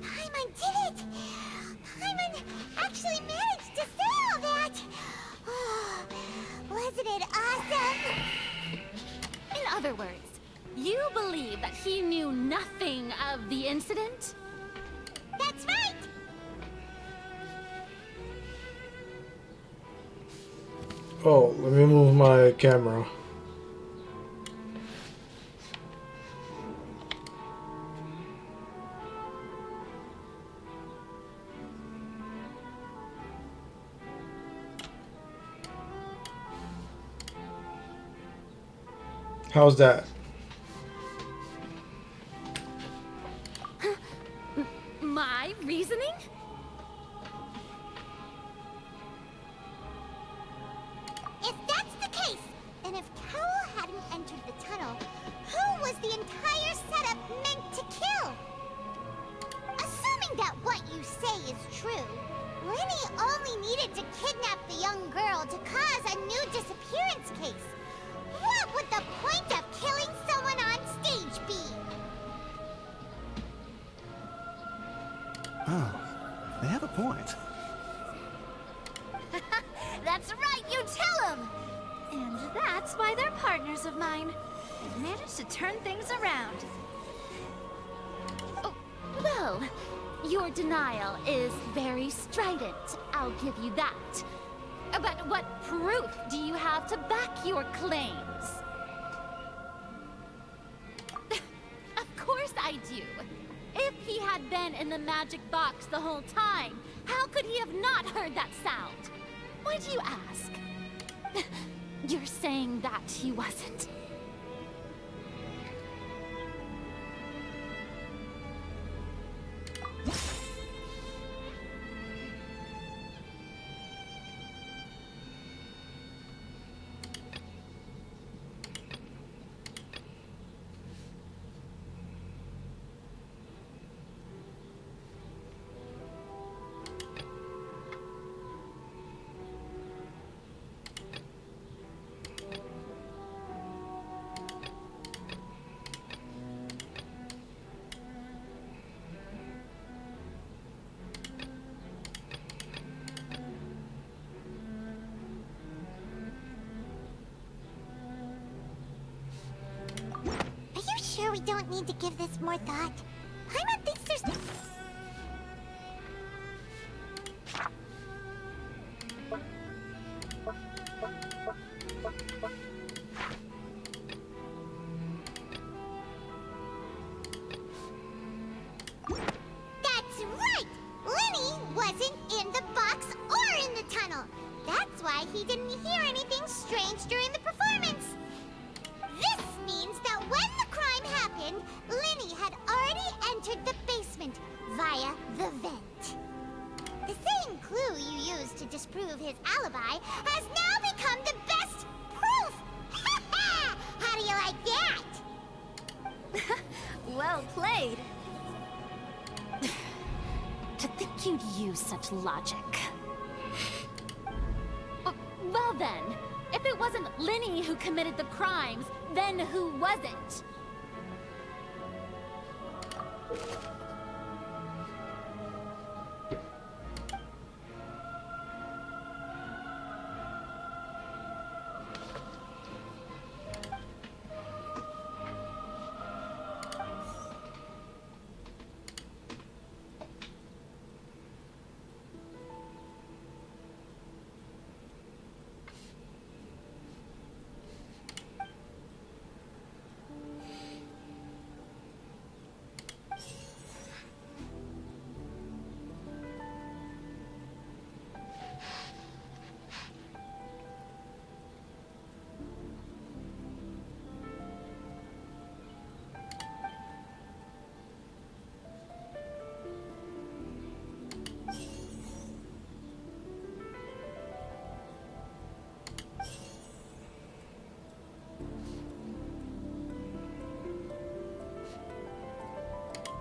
Paimon did it! Paimon actually managed to say all that! Oh, wasn't it awesome? In other words, you believe that he knew nothing of the incident? That's right! Oh, let me move my camera. How's that? My reasoning? If that's the case, then if Cowell hadn't entered the tunnel, who was the entire setup meant to kill? Assuming that what you say is true, Linny only needed to kidnap the young girl to cause a new disappearance case. What would the point of killing someone on stage be? Oh, they have a point. That's why they're partners of mine. They've managed to turn things around. Oh, well, your denial is very strident. I'll give you that. But what proof do you have to back your claims? Of course I do. If he had been in the magic box the whole time, how could he have not heard that sound? Why do you ask? You're saying that he wasn't. We don't need to give this more thought. Paimon thinks there's... That's right! Lenny wasn't in the box or in the tunnel. That's why he didn't hear anything strange during the performance. This means that when the crime happened, Lenny had already entered the basement via the vent. The same clue you used to disprove his alibi has now become the best proof! How do you like that? Well played. To think you'd use such logic. Well then, if it wasn't Lenny who committed the crimes, then who was it?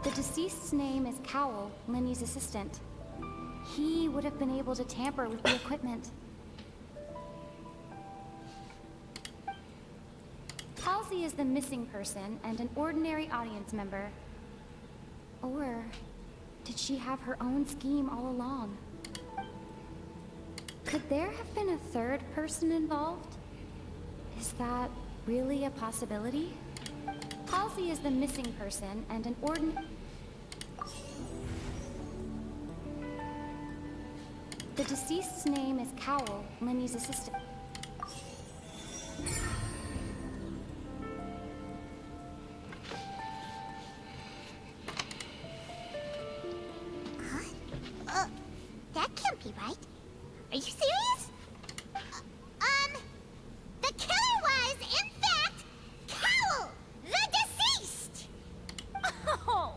The deceased's name is Cowell, Lenny's assistant. He would have been able to tamper with the equipment. Halsey is the missing person and an ordinary audience member. Or did she have her own scheme all along? Could there have been a third person involved? Is that really a possibility? Halsey is the missing person and an ordinary... The deceased's name is Cowell, Lenny's assistant. That can't be right. Are you serious? The killer was, in fact, Cowell, the deceased! Oh,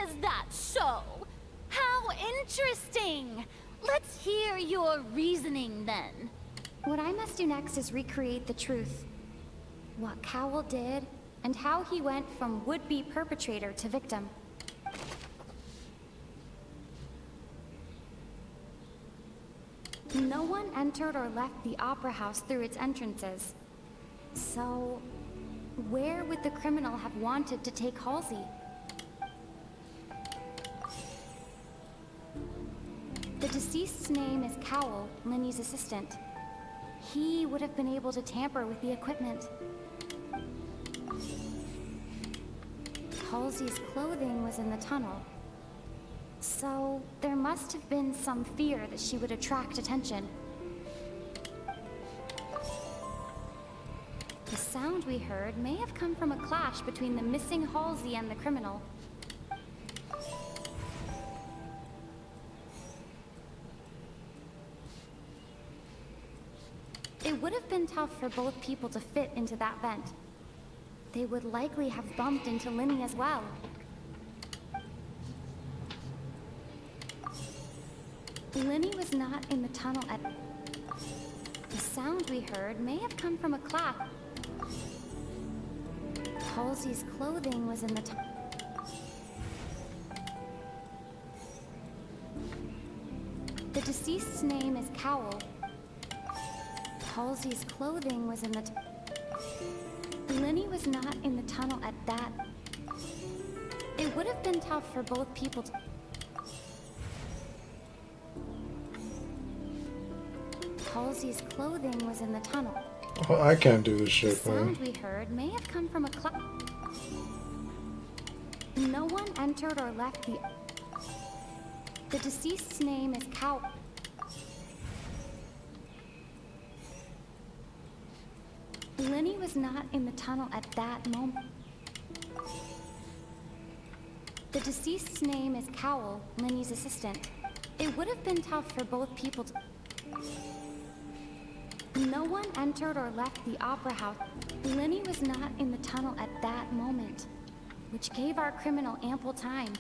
is that so? How interesting! Let's hear your reasoning then. What I must do next is recreate the truth. What Cowell did, and how he went from would-be perpetrator to victim. No one entered or left the Opera House through its entrances. So, where would the criminal have wanted to take Halsey? The deceased's name is Cowell, Lenny's assistant. He would have been able to tamper with the equipment. Halsey's clothing was in the tunnel. So, there must have been some fear that she would attract attention. The sound we heard may have come from a clash between the missing Halsey and the criminal. It would have been tough for both people to fit into that vent. They would likely have bumped into Linny as well. Linny was not in the tunnel at... The sound we heard may have come from a clap. Halsey's clothing was in the tunnel. The deceased's name is Cowell. Halsey's clothing was in the... Linny was not in the tunnel at that... It would have been tough for both people to... Halsey's clothing was in the tunnel. Oh, I can't do this The shit, man. sound we heard may have come from a No one entered or left the... The deceased's name is Cow... Linny was not in the tunnel at that moment. The deceased's name is Cowell, Linny's assistant. It would have been tough for both people to... No one entered or left the opera house. Linny was not in the tunnel at that moment, which gave our criminal ample time.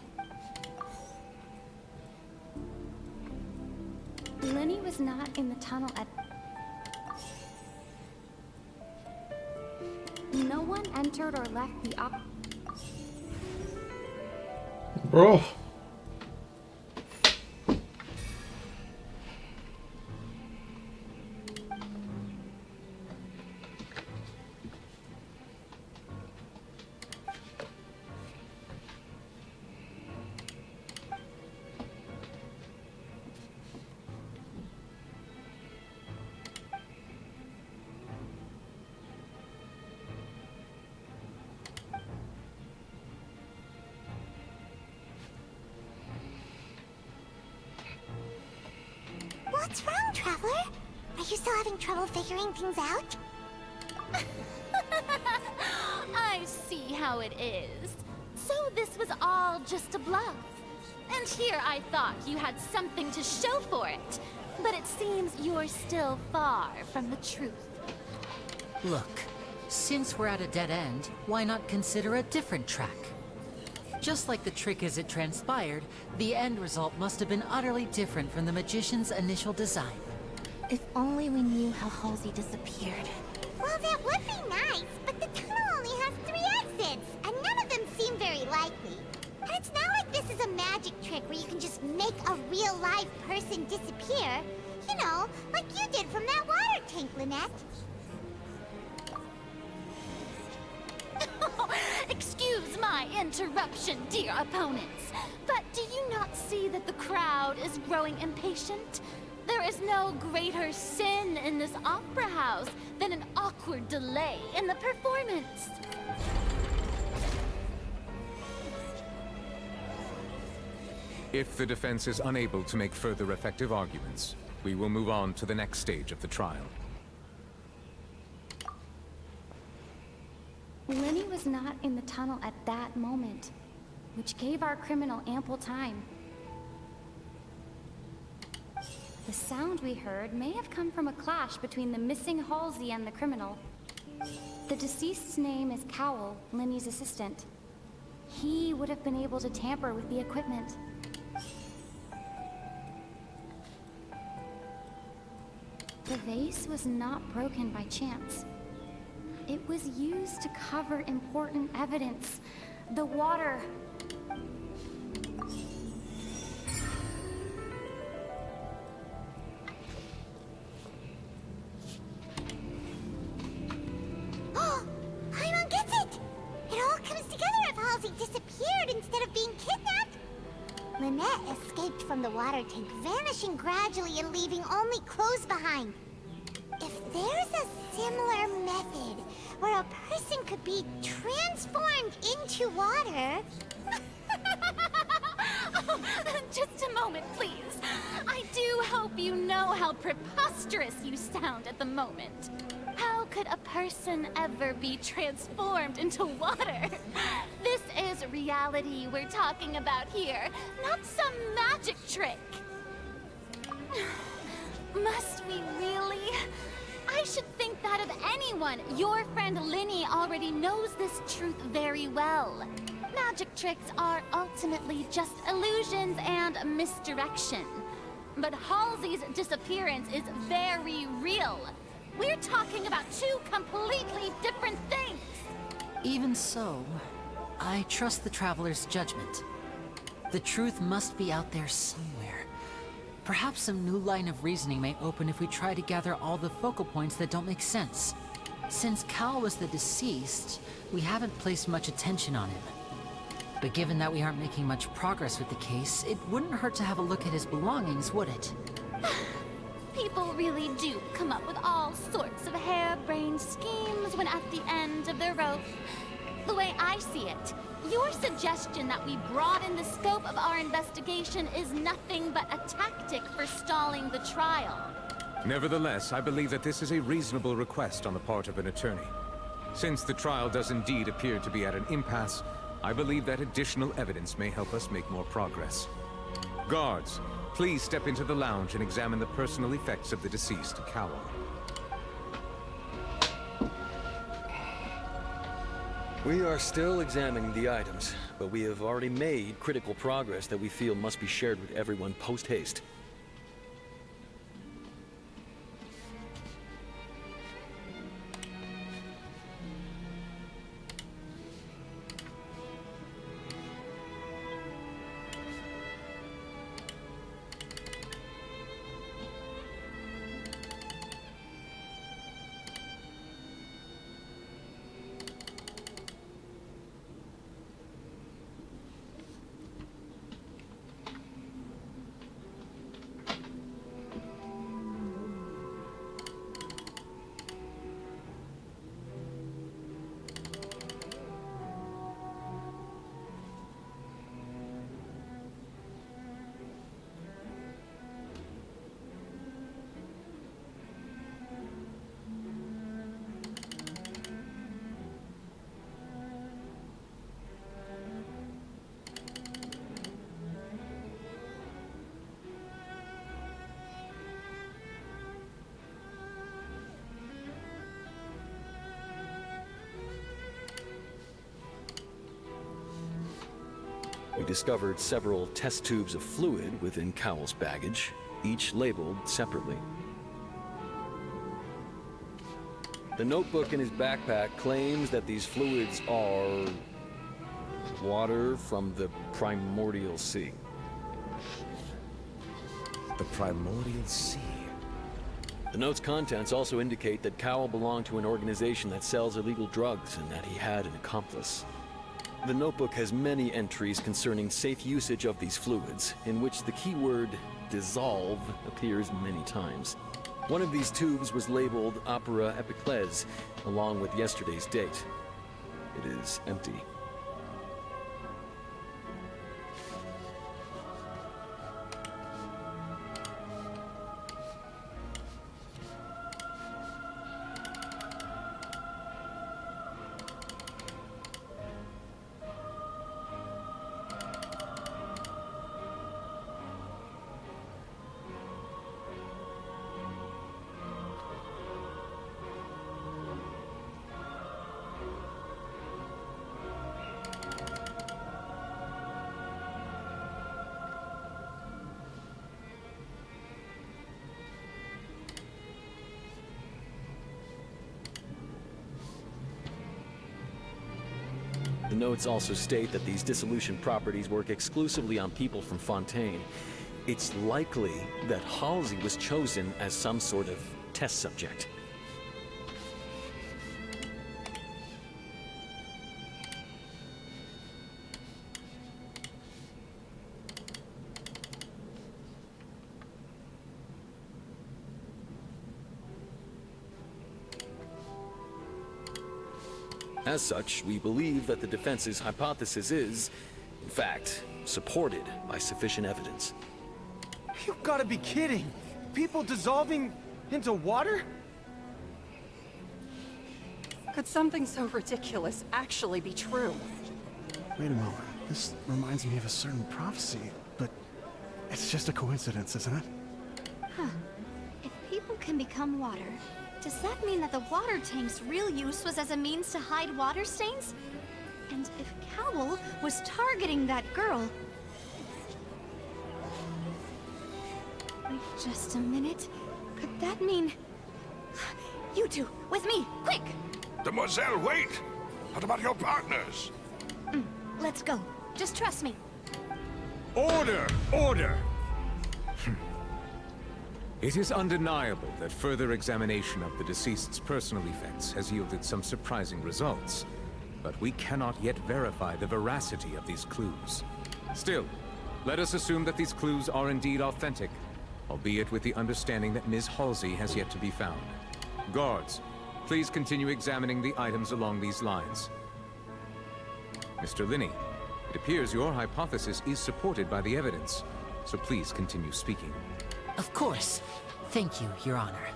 Linny was not in the tunnel at... No one entered or left the op... Bro. What's wrong, Traveler? Are you still having trouble figuring things out? I see how it is. So this was all just a bluff. And here I thought you had something to show for it. But it seems you're still far from the truth. Look, since we're at a dead end, why not consider a different track? Just like the trick as it transpired, the end result must have been utterly different from the magician's initial design. If only we knew how Halsey disappeared. Well, that would be nice, but the tunnel only has 3 exits, and none of them seem very likely. And it's not like this is a magic trick where you can just make a real live person disappear. You know, like you did from that water tank, Lynette. Excuse my interruption, dear opponents. But do you not see that the crowd is growing impatient? There is no greater sin in this opera house than an awkward delay in the performance. If the defense is unable to make further effective arguments, we will move on to the next stage of the trial. Linny was not in the tunnel at that moment, which gave our criminal ample time. The sound we heard may have come from a clash between the missing Halsey and the criminal. The deceased's name is Cowell, Linny's assistant. He would have been able to tamper with the equipment. The vase was not broken by chance. It was used to cover important evidence. The water. Oh, Paimon gets it! It all comes together if Halsey disappeared instead of being kidnapped. Lynette escaped from the water tank, vanishing gradually and leaving only clothes behind. If there's a similar method where a person could be transformed into water... Oh, just a moment, please. I do hope you know how preposterous you sound at the moment. How could a person ever be transformed into water? This is reality we're talking about here, not some magic trick. Must we really? I should think that of anyone. Your friend Linny already knows this truth very well. Magic tricks are ultimately just illusions and misdirection. But Halsey's disappearance is very real. We're talking about two completely different things. Even so, I trust the Traveler's judgment. The truth must be out there somewhere. Perhaps some new line of reasoning may open if we try to gather all the focal points that don't make sense. Since Cal was the deceased, we haven't placed much attention on him. But given that we aren't making much progress with the case, it wouldn't hurt to have a look at his belongings, would it? People really do come up with all sorts of harebrained schemes when at the end of their rope. The way I see it, your suggestion that we broaden the scope of our investigation is nothing but a tactic for stalling the trial. Nevertheless, I believe that this is a reasonable request on the part of an attorney. Since the trial does indeed appear to be at an impasse, I believe that additional evidence may help us make more progress. Guards, please step into the lounge and examine the personal effects of the deceased, Cowell. We are still examining the items, but we have already made critical progress that we feel must be shared with everyone post-haste. We discovered several test tubes of fluid within Cowell's baggage, each labeled separately. The notebook in his backpack claims that these fluids are water from the primordial sea. The primordial sea. The note's contents also indicate that Cowell belonged to an organization that sells illegal drugs and that he had an accomplice. The notebook has many entries concerning safe usage of these fluids, in which the keyword dissolve appears many times. One of these tubes was labeled Opera Epiclese, along with yesterday's date. It is empty. The notes also state that these dissolution properties work exclusively on people from Fontaine. It's likely that Halsey was chosen as some sort of test subject. As such, we believe that the defense's hypothesis is, in fact, supported by sufficient evidence. You've gotta be kidding! People dissolving into water? Could something so ridiculous actually be true? Wait a moment. This reminds me of a certain prophecy, but it's just a coincidence, isn't it? Huh. If people can become water, does that mean that the water tank's real use was as a means to hide water stains? And if Cowl was targeting that girl... Wait just a minute. Could that mean... You two, with me, quick! Demoiselle, wait! What about your partners? Let's go. Just trust me. Order! Order! It is undeniable that further examination of the deceased's personal effects has yielded some surprising results, but we cannot yet verify the veracity of these clues. Still, let us assume that these clues are indeed authentic, albeit with the understanding that Ms. Halsey has yet to be found. Guards, please continue examining the items along these lines. Mr. Linney, it appears your hypothesis is supported by the evidence, so please continue speaking. Of course. Thank you, Your Honor.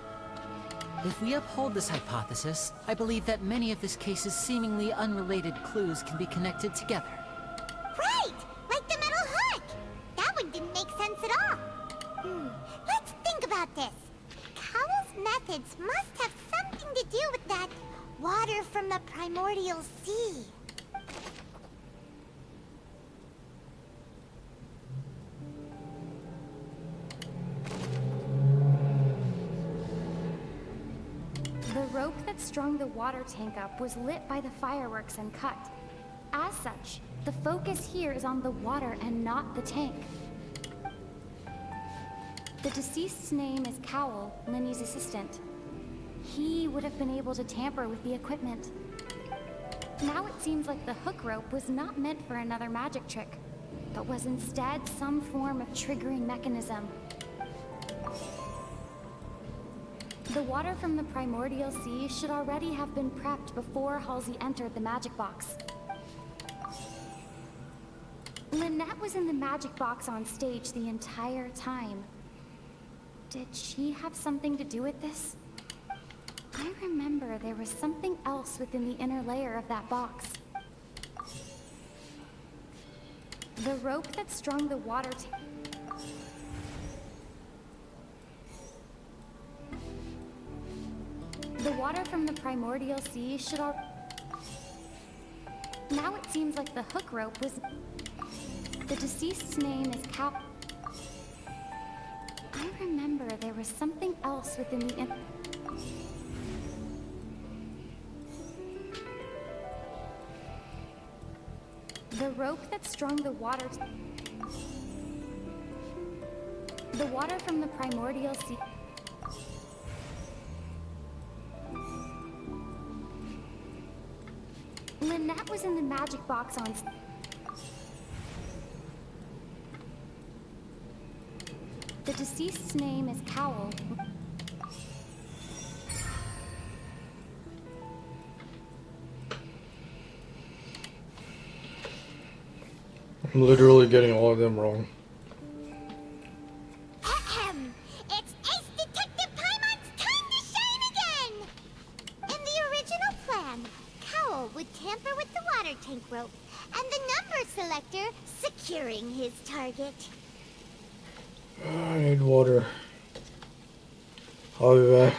If we uphold this hypothesis, I believe that many of this case's seemingly unrelated clues can be connected together. Right! Like the metal hook! That one didn't make sense at all. Let's think about this. Cowell's methods must have something to do with that water from the primordial sea. The rope that strung the water tank up was lit by the fireworks and cut. As such, the focus here is on the water and not the tank. The deceased's name is Cowell, Linny's assistant. He would have been able to tamper with the equipment. Now it seems like the hook rope was not meant for another magic trick, but was instead some form of triggering mechanism. The water from the primordial sea should already have been prepped before Halsey entered the magic box. Lynette was in the magic box on stage the entire time. Did she have something to do with this? I remember there was something else within the inner layer of that box. The rope that strung the water The water from the primordial sea should all... Now it seems like the hook rope was... The deceased's name is Cow... I remember there was something else within the... The rope that strung the water... The water from the primordial sea... Lynette was in the magic box on... The deceased's name is Cowell. I'm literally getting all of them wrong. Ahem! It's Ace Detective Paimon's time to shine again! In the original plan, Cowell would tamper with the water tank rope and the number selector securing his target. I need water. I'll be back.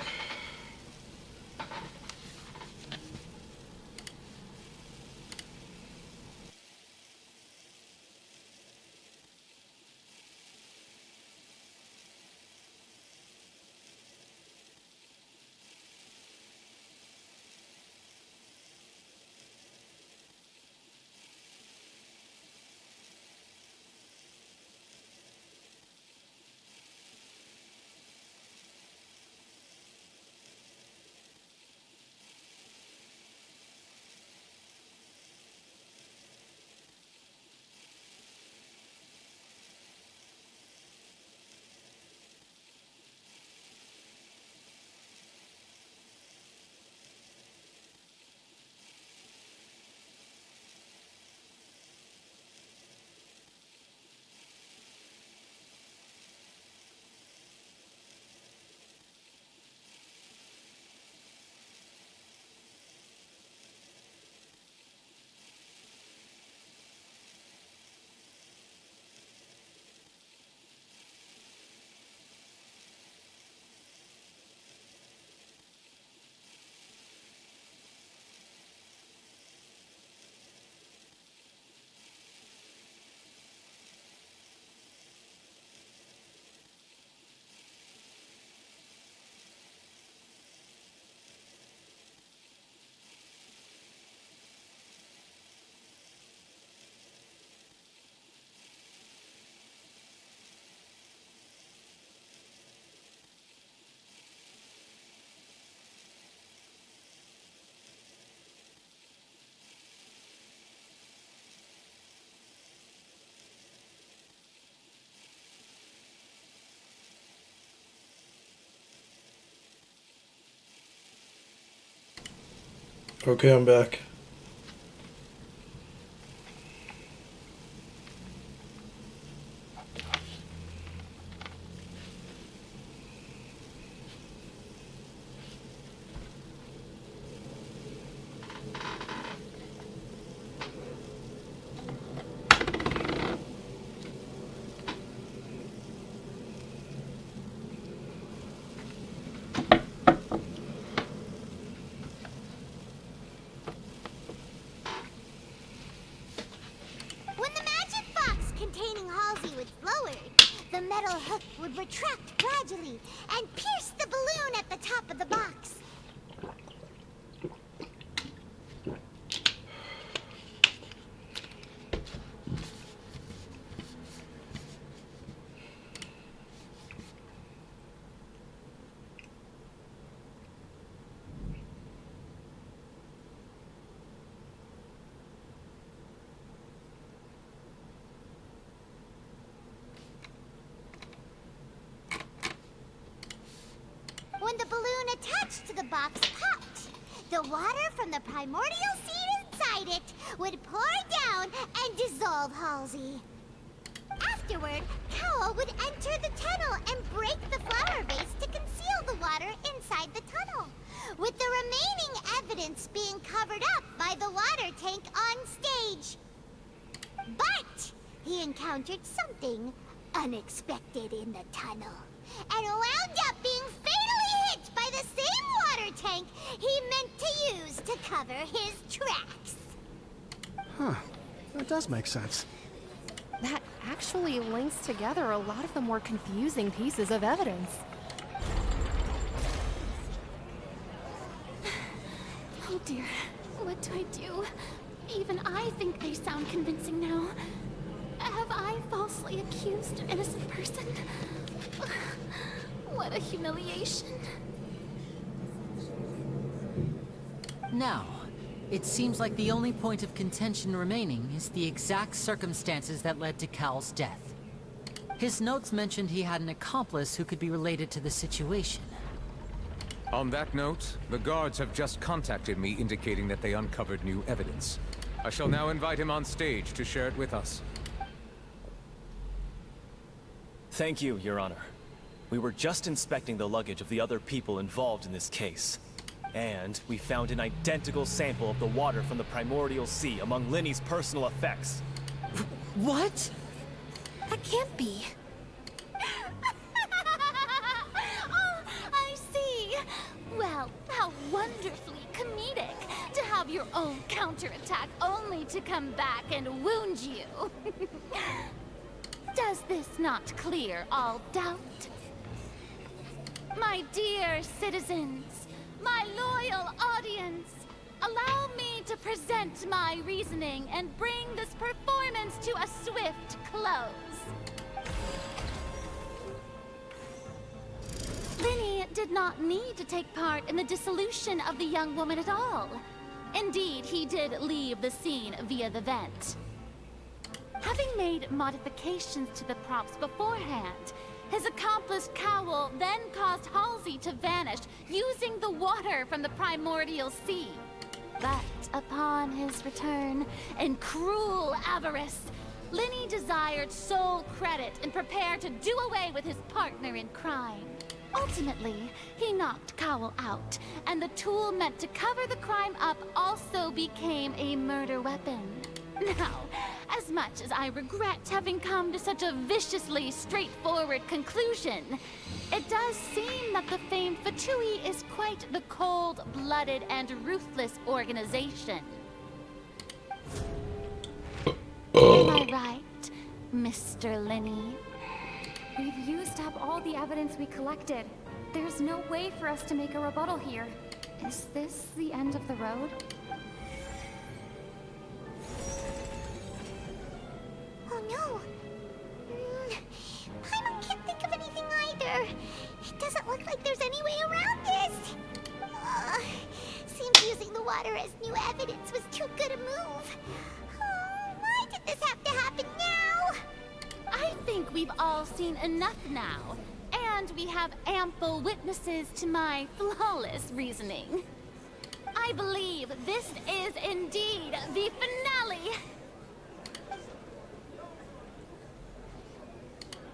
Okay, I'm back. When the magic box containing Halsey was lowered, the metal hook would retract gradually and pierce the balloon at the top of the box. When the balloon attached to the box popped, the water from the primordial seed inside it would pour down and dissolve Halsey. Afterward, Cowell would enter the tunnel and break the flower vase to conceal the water inside the tunnel, with the remaining evidence being covered up by the water tank on stage. But he encountered something unexpected in the tunnel, and wound up being fatally hit by the same water tank he meant to use to cover his tracks. Huh. That does make sense. That actually links together a lot of the more confusing pieces of evidence. Oh dear, what do I do? Even I think they sound convincing now. Have I falsely accused an innocent person? What a humiliation. Now, it seems like the only point of contention remaining is the exact circumstances that led to Cal's death. His notes mentioned he had an accomplice who could be related to the situation. On that note, the guards have just contacted me indicating that they uncovered new evidence. I shall now invite him on stage to share it with us. Thank you, Your Honor. We were just inspecting the luggage of the other people involved in this case. And we found an identical sample of the water from the primordial sea among Linny's personal effects. What? That can't be. Oh, I see. Well, how wonderfully comedic to have your own counterattack only to come back and wound you. Does this not clear all doubt? My dear citizens, my loyal audience, allow me to present my reasoning and bring this performance to a swift close. Linny did not need to take part in the dissolution of the young woman at all. Indeed, he did leave the scene via the vent. Having made modifications to the props beforehand, his accomplice Cowell then caused Halsey to vanish using the water from the primordial sea. But upon his return, in cruel avarice, Linny desired sole credit and prepared to do away with his partner in crime. Ultimately, he knocked Cowell out, and the tool meant to cover the crime up also became a murder weapon. Now, as much as I regret having come to such a viciously straightforward conclusion, it does seem that the famed Fatui is quite the cold-blooded and ruthless organization. Am I right, Mr. Linny? We've used up all the evidence we collected. There's no way for us to make a rebuttal here. Is this the end of the road? Oh no! Paimon can't think of anything either. It doesn't look like there's any way around this. Seems using the water as new evidence was too good a move. Why did this have to happen now? I think we've all seen enough now, and we have ample witnesses to my flawless reasoning. I believe this is indeed the finale.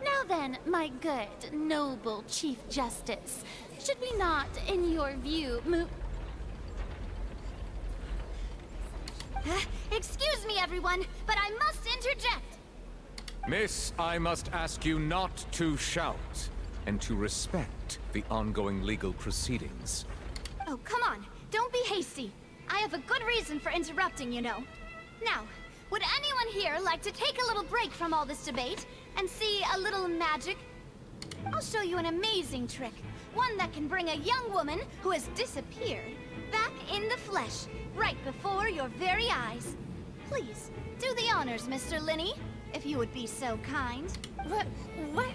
Now then, my good, noble Chief Justice, should we not, in your view, move... Excuse me, everyone, but I must interject. Miss, I must ask you not to shout, and to respect the ongoing legal proceedings. Oh, come on. Don't be hasty. I have a good reason for interrupting, you know. Now, would anyone here like to take a little break from all this debate and see a little magic? I'll show you an amazing trick. One that can bring a young woman who has disappeared back in the flesh, right before your very eyes. Please, do the honors, Mr. Linney, if you would be so kind. What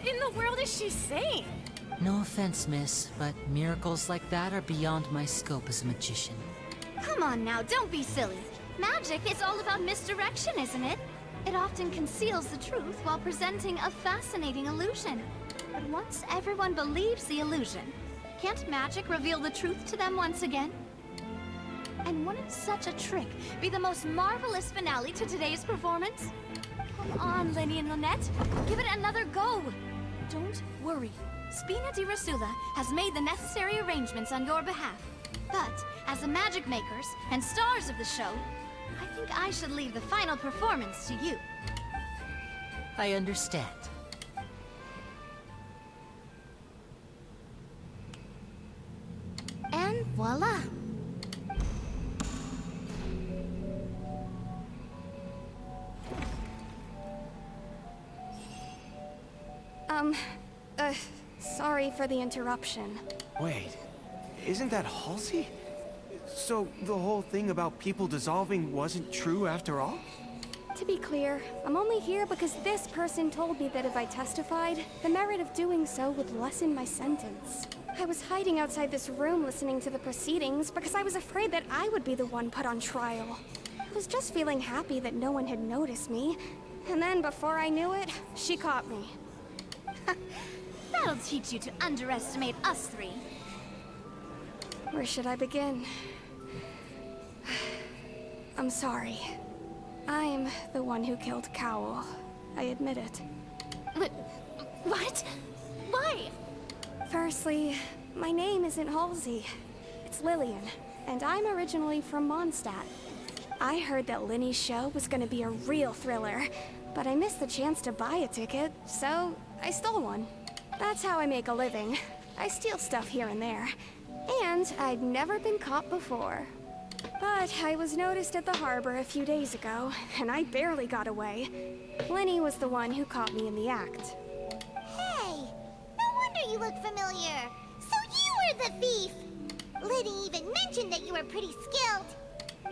in the world is she saying? No offense, miss, but miracles like that are beyond my scope as a magician. Come on now, don't be silly. Magic is all about misdirection, isn't it? It often conceals the truth while presenting a fascinating illusion. But once everyone believes the illusion, can't magic reveal the truth to them once again? And wouldn't such a trick be the most marvelous finale to today's performance? Come on, Lenny and Lynette. Give it another go. Don't worry. Spina di Rasula has made the necessary arrangements on your behalf. But, as the magic makers and stars of the show, I think I should leave the final performance to you. I understand. And voila! Sorry for the interruption. Wait, isn't that Halsey? So the whole thing about people dissolving wasn't true after all? To be clear, I'm only here because this person told me that if I testified, the merit of doing so would lessen my sentence. I was hiding outside this room listening to the proceedings because I was afraid that I would be the one put on trial. I was just feeling happy that no one had noticed me, and then before I knew it, she caught me. That'll teach you to underestimate us three. Where should I begin? I'm sorry. I'm the one who killed Cowell. I admit it. What? Why? Firstly, my name isn't Halsey. It's Lillian, and I'm originally from Mondstadt. I heard that Linny's show was gonna be a real thriller, but I missed the chance to buy a ticket, so I stole one. That's how I make a living. I steal stuff here and there. And I'd never been caught before. But I was noticed at the harbor a few days ago, and I barely got away. Linny was the one who caught me in the act. Hey! No wonder you look familiar! So you were the thief! Liddy even mentioned that you were pretty skilled.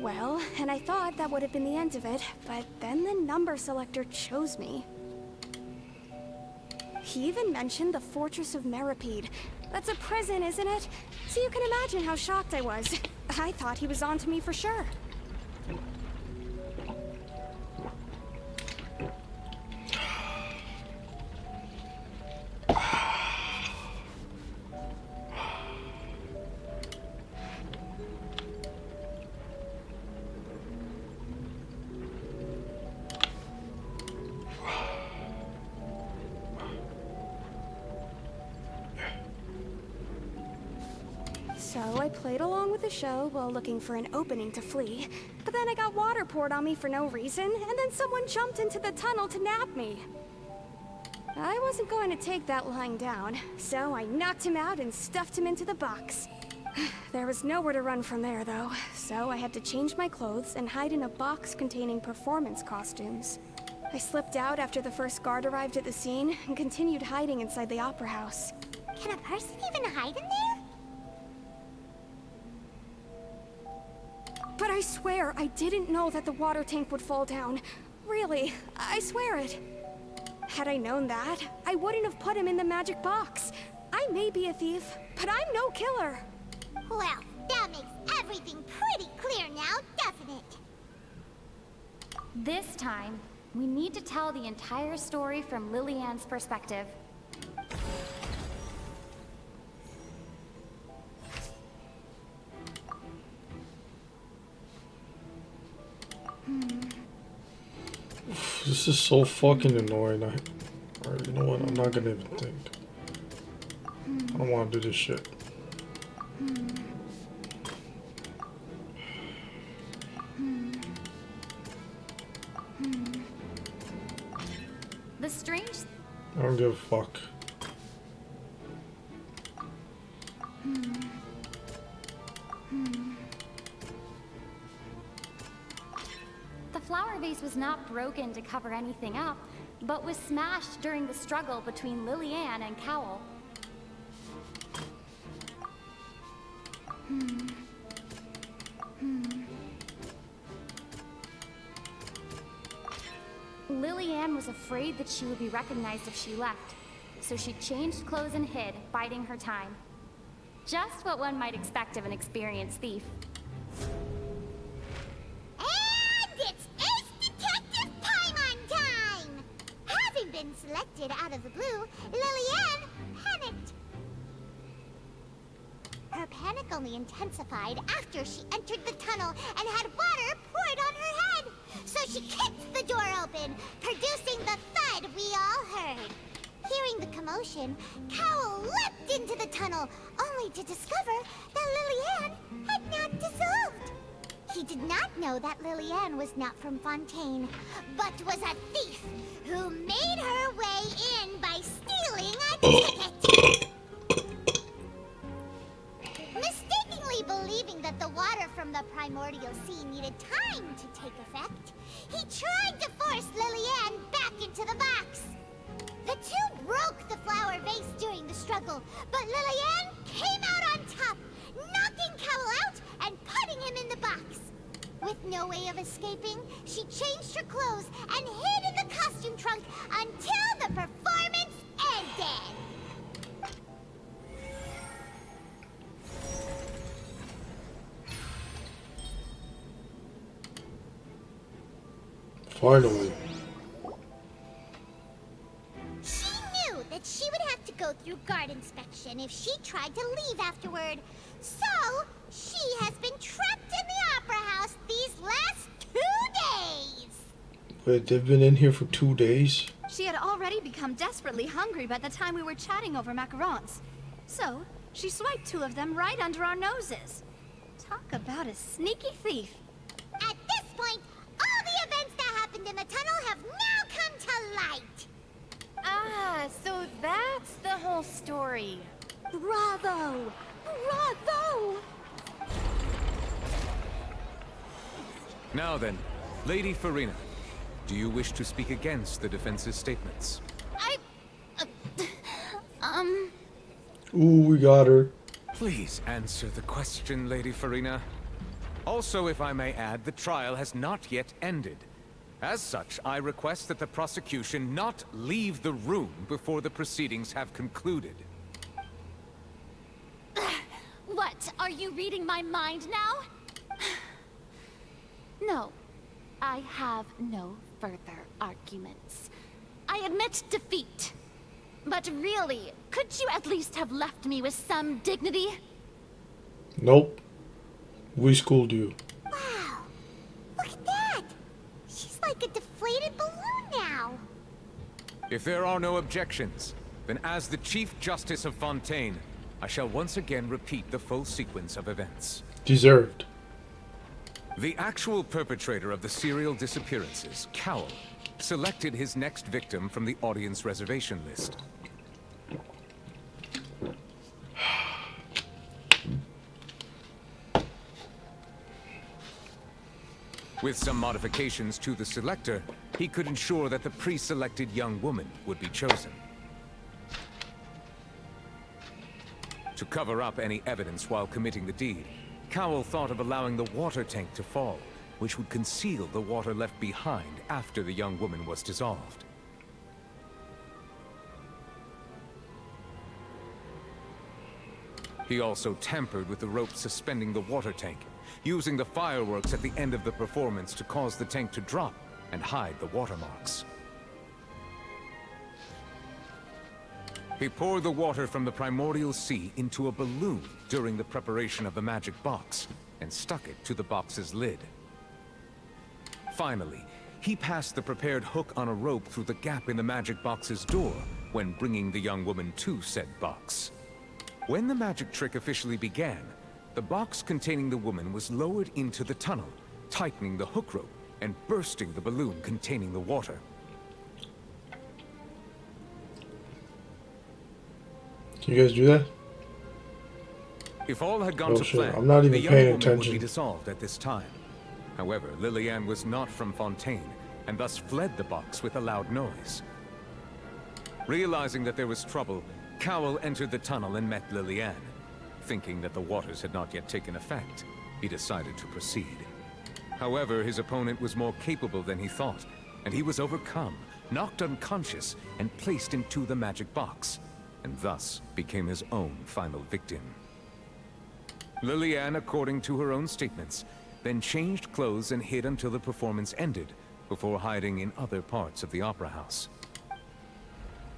Well, and I thought that would have been the end of it, but then the number selector chose me. He even mentioned the Fortress of Meripede. That's a prison, isn't it? So you can imagine how shocked I was. I thought he was on to me for sure. So I played along with the show while looking for an opening to flee, but then I got water poured on me for no reason, and then someone jumped into the tunnel to nab me. I wasn't going to take that lying down, so I knocked him out and stuffed him into the box. There was nowhere to run from there, though, so I had to change my clothes and hide in a box containing performance costumes. I slipped out after the first guard arrived at the scene and continued hiding inside the opera house. Can a person even hide in there? But I swear, I didn't know that the water tank would fall down. Really, I swear it. Had I known that, I wouldn't have put him in the magic box. I may be a thief, but I'm no killer. Well, that makes everything pretty clear now, doesn't it? This time, we need to tell the entire story from Lillian's perspective. This is so fucking annoying. Alright, you know what? I'm not gonna even think. I don't want to do this shit. The strange... I don't give a fuck. The flower vase was not broken to cover anything up, but was smashed during the struggle between Lillian and Cowell. Lillian was afraid that she would be recognized if she left, so she changed clothes and hid, biding her time. Just what one might expect of an experienced thief. And it's Ace Detective Paimon time! Having been selected out of the blue, Lillian panicked. Her panic only intensified after she entered the tunnel and had water poured on her head. So she kicked the door open, producing the thud we all heard. Hearing the commotion, Cowell leapt into the tunnel, only to discover that Lillian had not dissolved. He did not know that Lillian was not from Fontaine, but was a thief who made her way in by stealing a ticket. Mistakenly believing that the water from the primordial sea needed time to take effect, he tried to force Lillian back into the box. The two broke the flower vase during the struggle, but Lillian came out on top, knocking Cowell out and putting him in the box. With no way of escaping, she changed her clothes and hid in the costume trunk until the performance ended. Finally. She knew that she would have to go through guard inspection if she tried to leave afterward. So, she has been trapped in the Opera House these last 2 days. Wait, they've been in here for 2 days? She had already become desperately hungry by the time we were chatting over macarons. So, she swiped 2 of them right under our noses. Talk about a sneaky thief. At this point, all the events that happened in the tunnel have now come to light. Ah, so that's the whole story. Bravo! Bravo! Now then, Lady Farina, do you wish to speak against the defense's statements? Ooh, we got her. Please answer the question, Lady Farina. Also, if I may add, the trial has not yet ended. As such, I request that the prosecution not leave the room before the proceedings have concluded. What? Are you reading my mind now? No. I have no further arguments. I admit defeat. But really, could you at least have left me with some dignity? Nope. We schooled you. Wow. Look at that. She's like a deflated balloon now. If there are no objections, then as the Chief Justice of Fontaine, I shall once again repeat the full sequence of events. Deserved. The actual perpetrator of the serial disappearances, Cowell, selected his next victim from the audience reservation list. With some modifications to the selector, he could ensure that the pre-selected young woman would be chosen. To cover up any evidence while committing the deed, Cowell thought of allowing the water tank to fall, which would conceal the water left behind after the young woman was dissolved. He also tampered with the rope suspending the water tank, using the fireworks at the end of the performance to cause the tank to drop and hide the watermarks. He poured the water from the primordial sea into a balloon during the preparation of the magic box, and stuck it to the box's lid. Finally, he passed the prepared hook on a rope through the gap in the magic box's door when bringing the young woman to said box. When the magic trick officially began, the box containing the woman was lowered into the tunnel, tightening the hook rope and bursting the balloon containing the water. Can you guys do that? If all had gone to Bullshit. plan, I'm not even the young paying woman would attention. be dissolved at this time. However, Lillian was not from Fontaine, and thus fled the box with a loud noise. Realizing that there was trouble, Cowell entered the tunnel and met Lillian. Thinking that the waters had not yet taken effect, he decided to proceed. However, his opponent was more capable than he thought, and he was overcome, knocked unconscious, and placed into the magic box, and thus became his own final victim. Lillian, according to her own statements, then changed clothes and hid until the performance ended, before hiding in other parts of the opera house.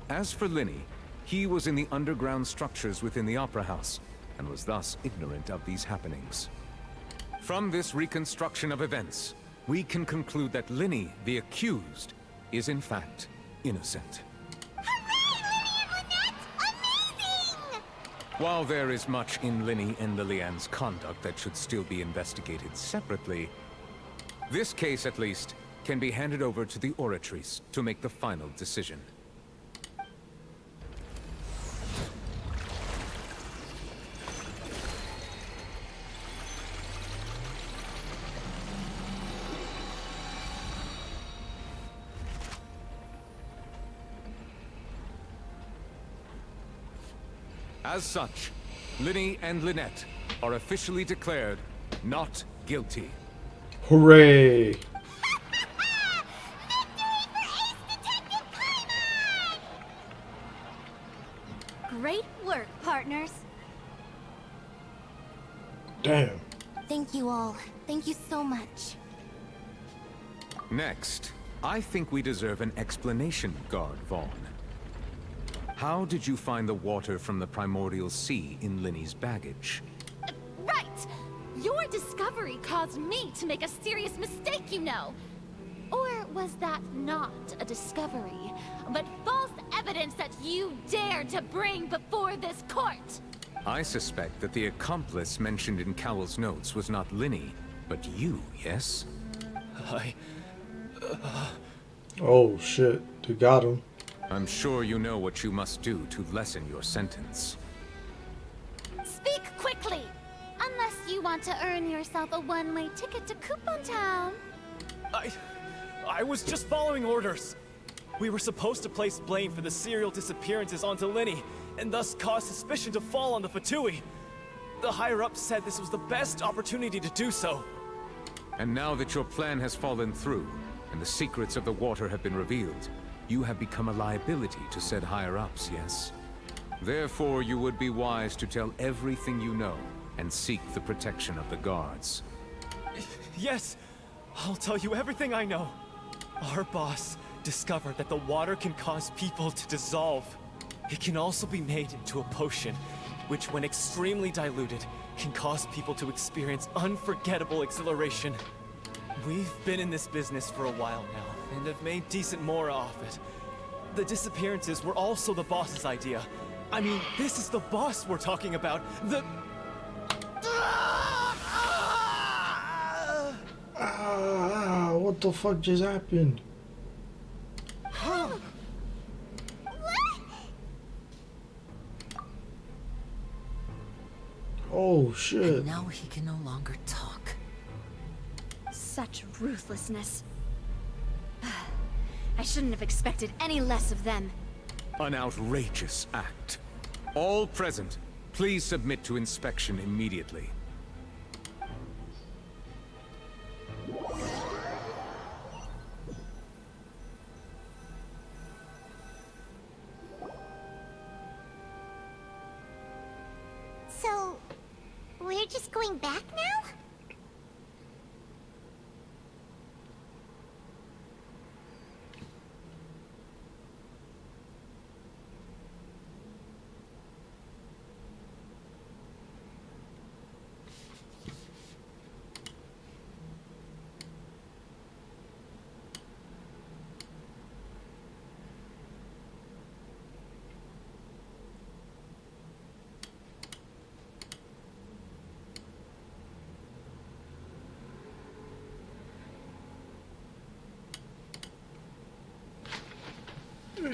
As for Linny, he was in the underground structures within the opera house, and was thus ignorant of these happenings. From this reconstruction of events, we can conclude that Linny, the accused, is in fact innocent. While there is much in Linny and Lillian's conduct that should still be investigated separately, this case, at least, can be handed over to the Oratrice to make the final decision. As such, Linny and Lynette are officially declared not guilty. Hooray! Great work, partners. Damn. Thank you all. Thank you so much. Next, I think we deserve an explanation, Guard Vaughn. How did you find the water from the primordial sea in Linny's baggage? Right! Your discovery caused me to make a serious mistake, you know. Or was that not a discovery, but false evidence that you dared to bring before this court? I suspect that the accomplice mentioned in Cowell's notes was not Linny, but you, yes? Oh shit, they got him. I'm sure you know what you must do to lessen your sentence. Speak quickly! Unless you want to earn yourself a one-way ticket to Coupon Town. I was just following orders. We were supposed to place blame for the serial disappearances onto Linny, and thus cause suspicion to fall on the Fatui. The higher-ups said this was the best opportunity to do so. And now that your plan has fallen through, and the secrets of the water have been revealed, you have become a liability to said higher-ups, yes? Therefore, you would be wise to tell everything you know, and seek the protection of the guards. Yes, I'll tell you everything I know. Our boss discovered that the water can cause people to dissolve. It can also be made into a potion, which when extremely diluted, can cause people to experience unforgettable exhilaration. We've been in this business for a while now, and have made decent more off it. The disappearances were also the boss's idea. I mean, this is the boss we're talking about. What the fuck just happened? Oh shit. And now he can no longer talk. Such ruthlessness. I shouldn't have expected any less of them. An outrageous act. All present, please submit to inspection immediately. So, we're just going back now?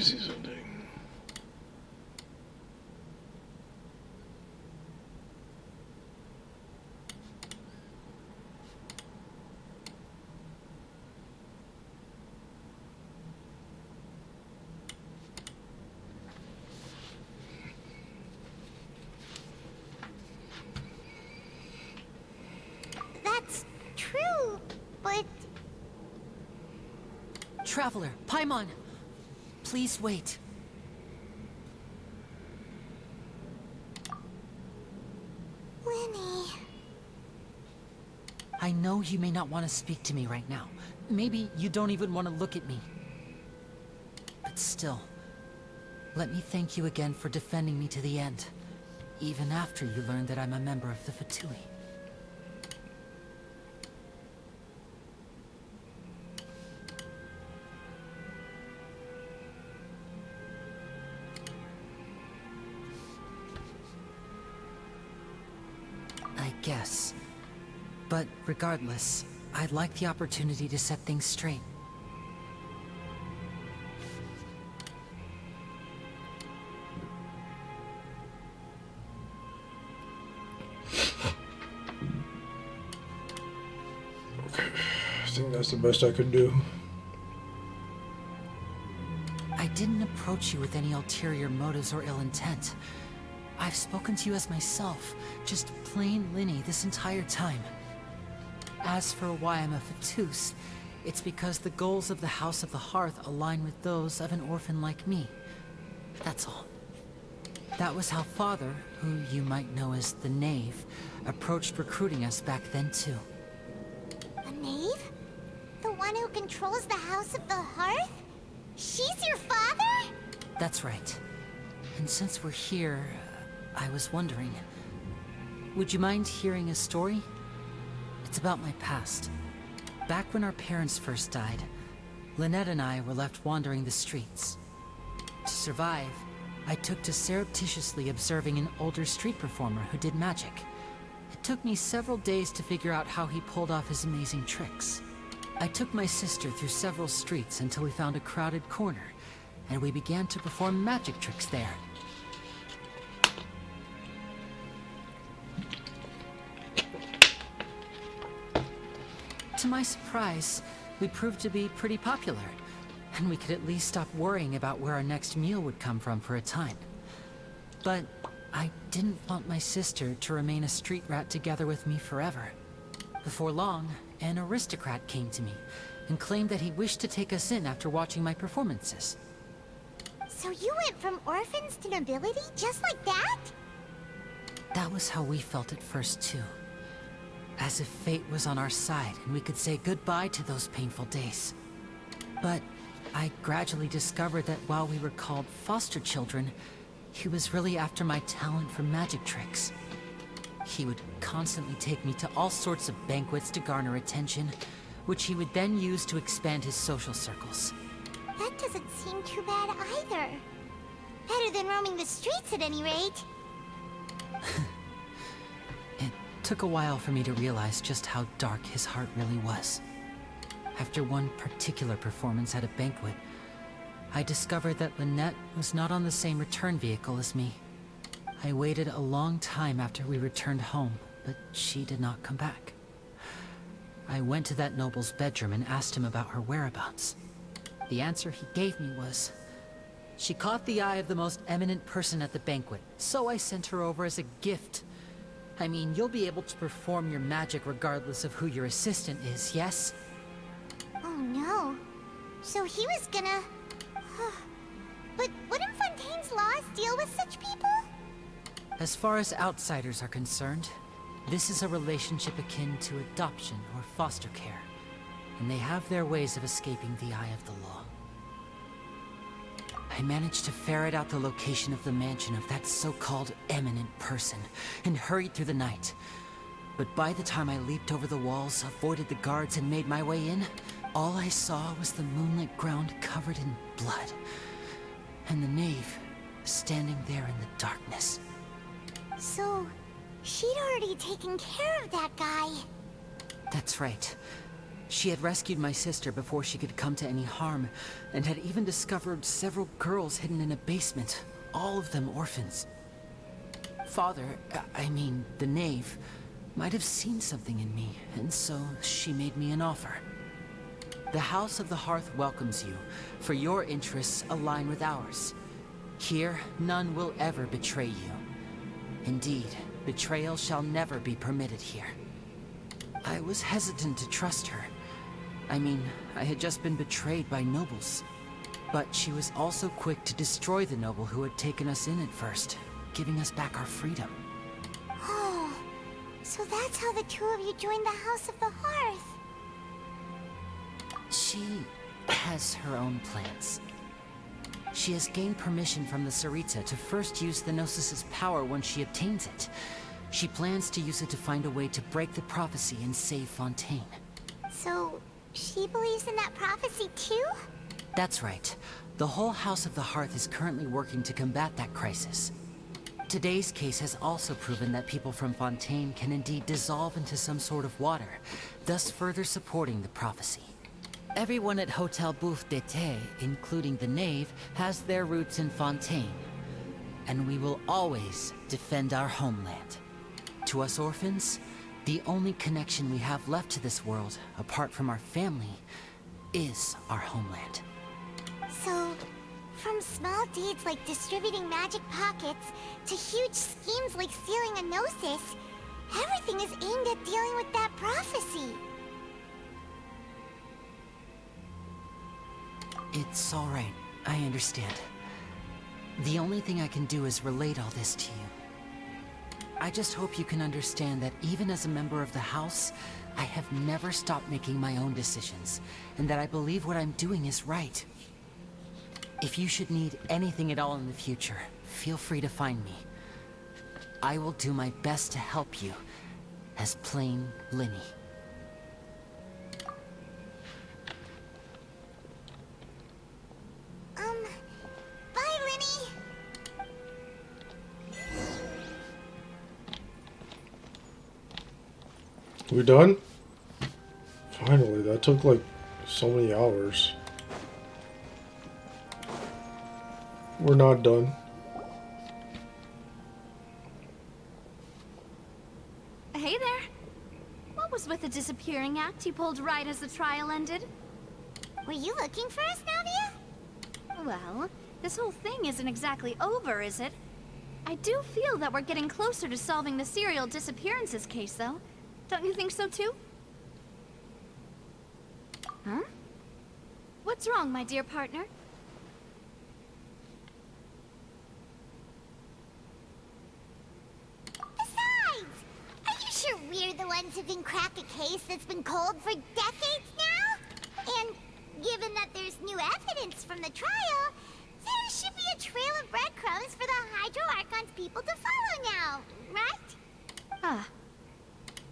me see something. That's true, but Traveler, Paimon! Please wait. Winnie. I know you may not want to speak to me right now. Maybe you don't even want to look at me. But still, let me thank you again for defending me to the end, even after you learned that I'm a member of the Fatui. I guess. But regardless, I'd like the opportunity to set things straight. Okay, I think that's the best I could do. I didn't approach you with any ulterior motives or ill intent. I've spoken to you as myself, just plain Linny this entire time. As for why I'm a Fatus, it's because the goals of the House of the Hearth align with those of an orphan like me. That's all. That was how Father, who you might know as the Knave, approached recruiting us back then too. A knave? The one who controls the House of the Hearth? She's your father? That's right. And since we're here, I was wondering, would you mind hearing a story? It's about my past. Back when our parents first died, Lynette and I were left wandering the streets. To survive, I took to surreptitiously observing an older street performer who did magic. It took me several days to figure out how he pulled off his amazing tricks. I took my sister through several streets until we found a crowded corner, and we began to perform magic tricks there. To my surprise, we proved to be pretty popular, and we could at least stop worrying about where our next meal would come from for a time. But I didn't want my sister to remain a street rat together with me forever. Before long, an aristocrat came to me and claimed that he wished to take us in after watching my performances. So you went from orphans to nobility just like that? That was how we felt at first too. As if fate was on our side and we could say goodbye to those painful days. But I gradually discovered that while we were called foster children, he was really after my talent for magic tricks. He would constantly take me to all sorts of banquets to garner attention, which he would then use to expand his social circles. That doesn't seem too bad either. Better than roaming the streets at any rate. It took a while for me to realize just how dark his heart really was. After one particular performance at a banquet, I discovered that Lynette was not on the same return vehicle as me. I waited a long time after we returned home, but she did not come back. I went to that noble's bedroom and asked him about her whereabouts. The answer he gave me was, she caught the eye of the most eminent person at the banquet, so I sent her over as a gift. I mean, you'll be able to perform your magic regardless of who your assistant is, yes? Oh no. So he was gonna... But wouldn't Fontaine's laws deal with such people? As far as outsiders are concerned, this is a relationship akin to adoption or foster care, and they have their ways of escaping the eye of the law. I managed to ferret out the location of the mansion of that so-called eminent person, and hurried through the night. But by the time I leaped over the walls, avoided the guards, and made my way in, all I saw was the moonlit ground covered in blood, and the knave standing there in the darkness. So, she'd already taken care of that guy. That's right. She had rescued my sister before she could come to any harm, and had even discovered several girls hidden in a basement, all of them orphans. Father, I mean, the knave, might have seen something in me, and so she made me an offer. The House of the Hearth welcomes you, for your interests align with ours. Here, none will ever betray you. Indeed, betrayal shall never be permitted here. I was hesitant to trust her. I mean, I had just been betrayed by nobles. But she was also quick to destroy the noble who had taken us in at first, giving us back our freedom. Oh, so that's how the two of you joined the House of the Hearth. She has her own plans. She has gained permission from the Sarita to first use the Gnosis' power when she obtains it. She plans to use it to find a way to break the prophecy and save Fontaine. So, she believes in that prophecy too? That's right. The whole House of the Hearth is currently working to combat that crisis. Today's case has also proven that people from Fontaine can indeed dissolve into some sort of water, thus further supporting the prophecy. Everyone at Hotel Bouffe d'été, including the knave, has their roots in Fontaine. And we will always defend our homeland. To us orphans, the only connection we have left to this world, apart from our family, is our homeland. So, from small deeds like distributing magic pockets to huge schemes like stealing a Gnosis, everything is aimed at dealing with that prophecy. It's all right. I understand. The only thing I can do is relate all this to you. I just hope you can understand that even as a member of the House, I have never stopped making my own decisions, and that I believe what I'm doing is right. If you should need anything at all in the future, feel free to find me. I will do my best to help you, as plain Linny. Bye, Linny! We done? Finally, that took like so many hours. We're not done. Hey there. What was with the disappearing act you pulled right as the trial ended? Were you looking for us, Navia? Well, this whole thing isn't exactly over, is it? I do feel that we're getting closer to solving the serial disappearances case, though. Don't you think so, too? Huh? What's wrong, my dear partner? Besides, are you sure we're the ones who can crack a case that's been cold for decades now? And given that there's new evidence from the trial, there should be a trail of breadcrumbs for the Hydro Archon's people to follow now, right? Ah,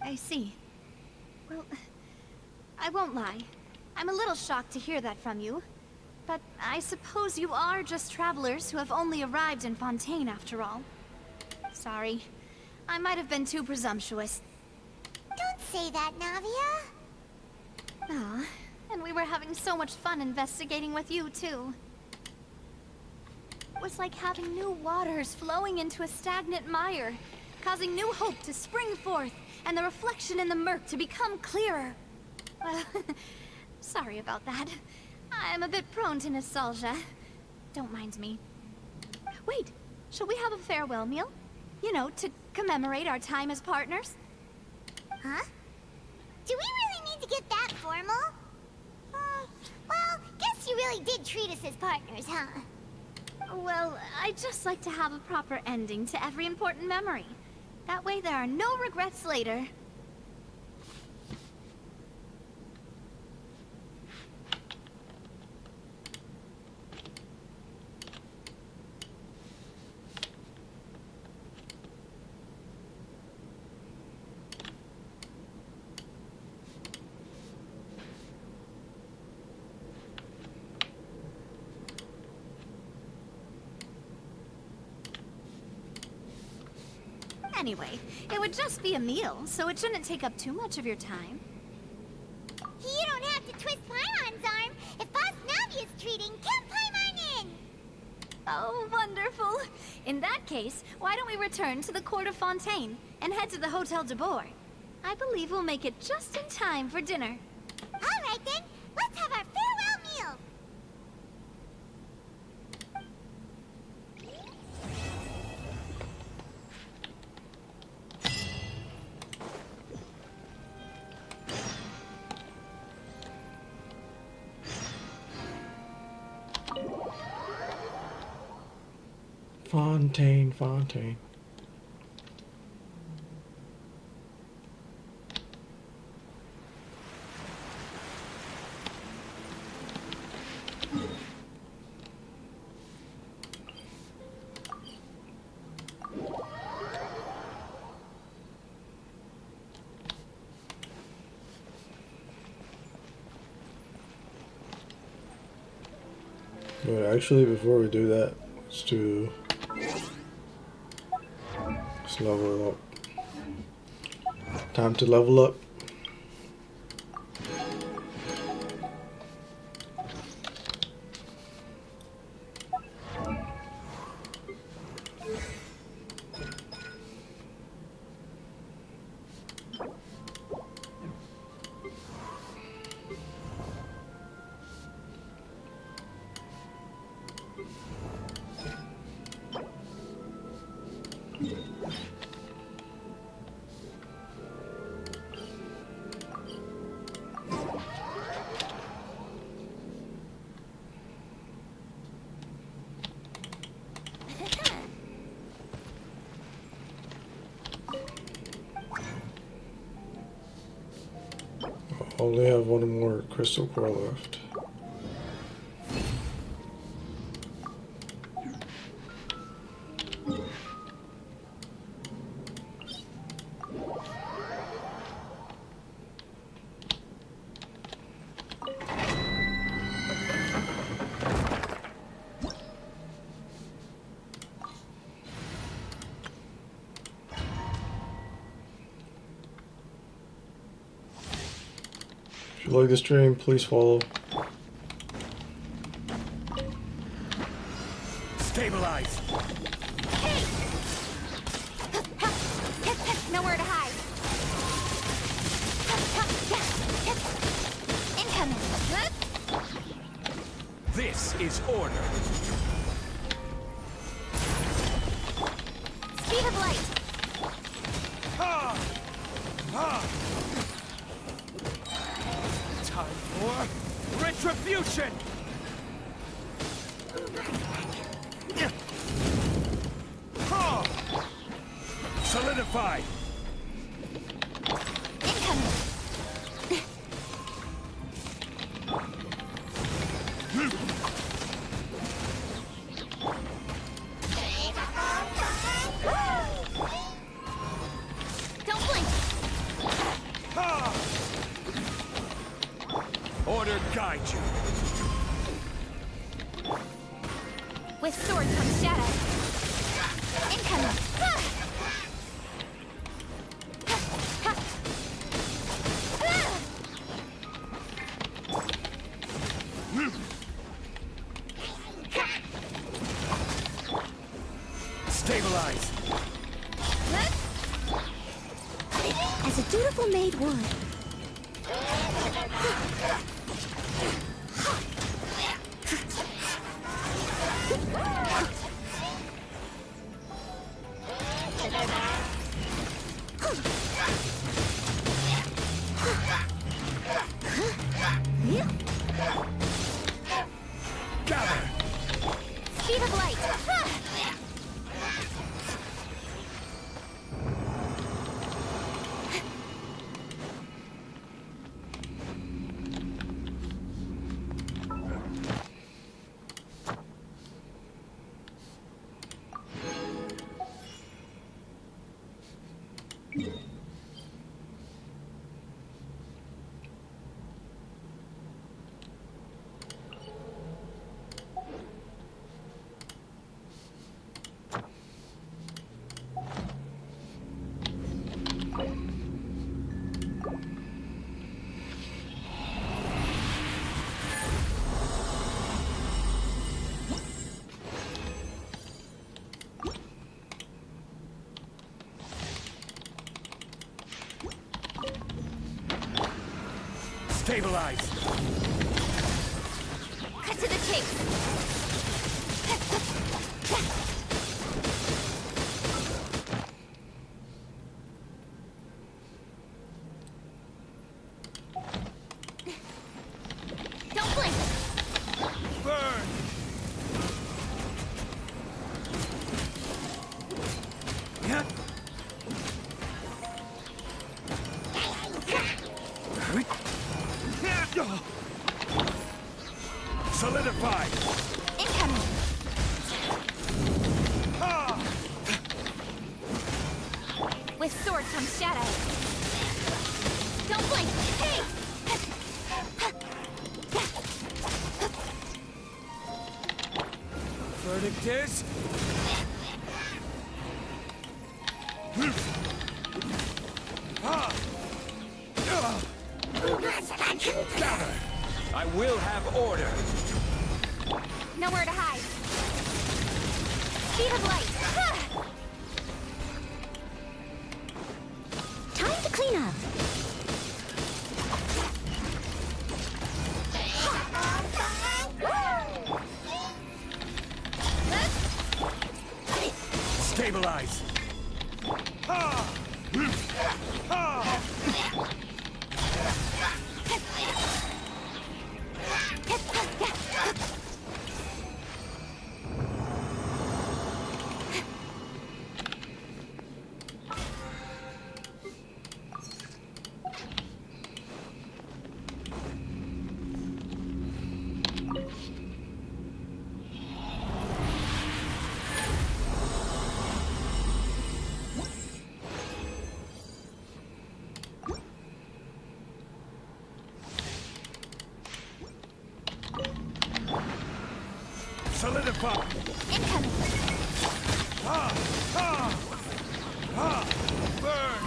I see. Well, I won't lie. I'm a little shocked to hear that from you. But I suppose you are just travelers who have only arrived in Fontaine after all. Sorry. I might have been too presumptuous. Don't say that, Navia. Ah, and we were having so much fun investigating with you, too. It was like having new waters flowing into a stagnant mire, causing new hope to spring forth, and the reflection in the murk to become clearer. Well, sorry about that. I'm a bit prone to nostalgia. Don't mind me. Wait, shall we have a farewell meal? You know, to commemorate our time as partners? Huh? Do we really need to get that formal? Well, guess you really did treat us as partners, huh? Well, I'd just like to have a proper ending to every important memory. That way there are no regrets later. Anyway, it would just be a meal, so it shouldn't take up too much of your time. You don't twist Paimon's arm if Boss Navi is treating Camp Paimon in. Oh, wonderful. In that case, why don't we return to the Court of Fontaine and head to the Hotel de Boer? I believe we'll make it just in time for dinner. All right then, let's have our farewell meal. Fontaine, Fontaine. Wait, actually, before we do that, let's level up. Time to level up. Only have one more crystal core left. If you like the stream, please follow. Stabilize! Nowhere to hide. Incoming. This is order. Speed of light. Time for retribution! Solidify! Incoming. Don't blink. Order guide you. With sword comes shadow. Incoming. Stabilize. As a dutiful maid would. Gather. Speed of light. Stabilize! Cut to the chase! Don't blink! Burn! Yeah. Solidify! Incoming! With sword comes shadow. Don't blink! Hey! Verdict is... Gather! I will have order! Nowhere to hide. Speed of light. Time to clean up. Stabilize! Solidify! Incoming! Burn!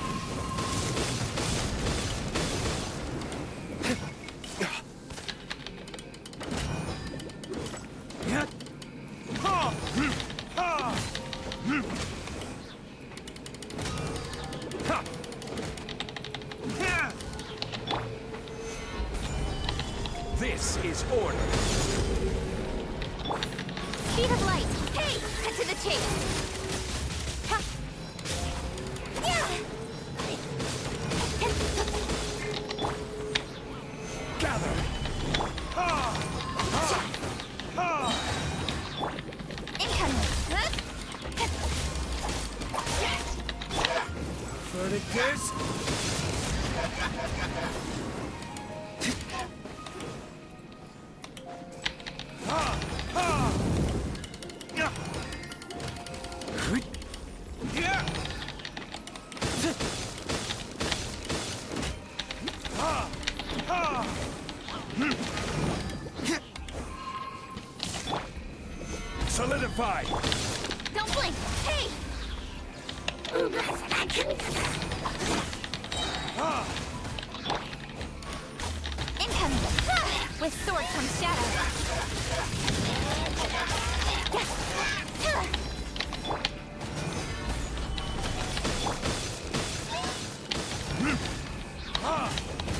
This is order. Speed of light. Hey! Cut to the chase. Ha! Yeah! Gather! Incoming! Verdict is... Solidify! Don't blink! Hey! Incoming! With sword comes shadow.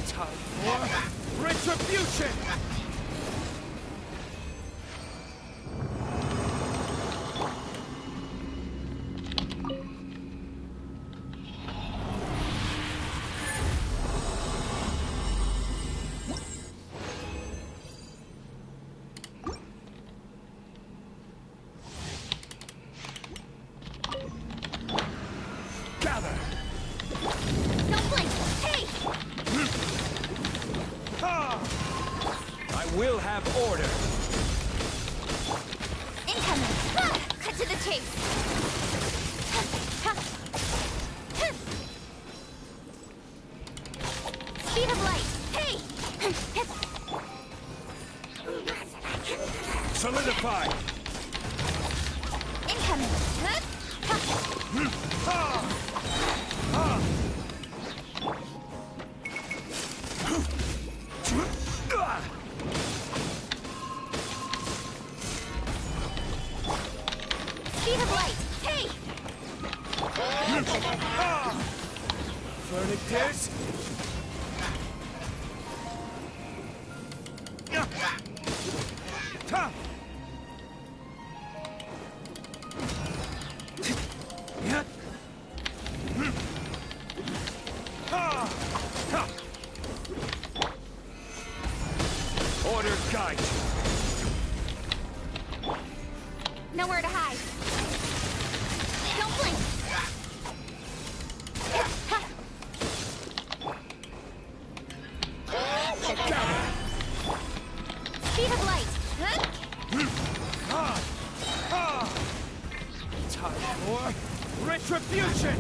Time for retribution! Gather! Don't blink! Hey! I will have order! Incoming! Cut to the chase! Speed of light! Hey! Solidify! Incoming! Speed of light! Hey! Verdict is... Order guide you. Nowhere to hide. Don't blink. Speed of light. Time for retribution!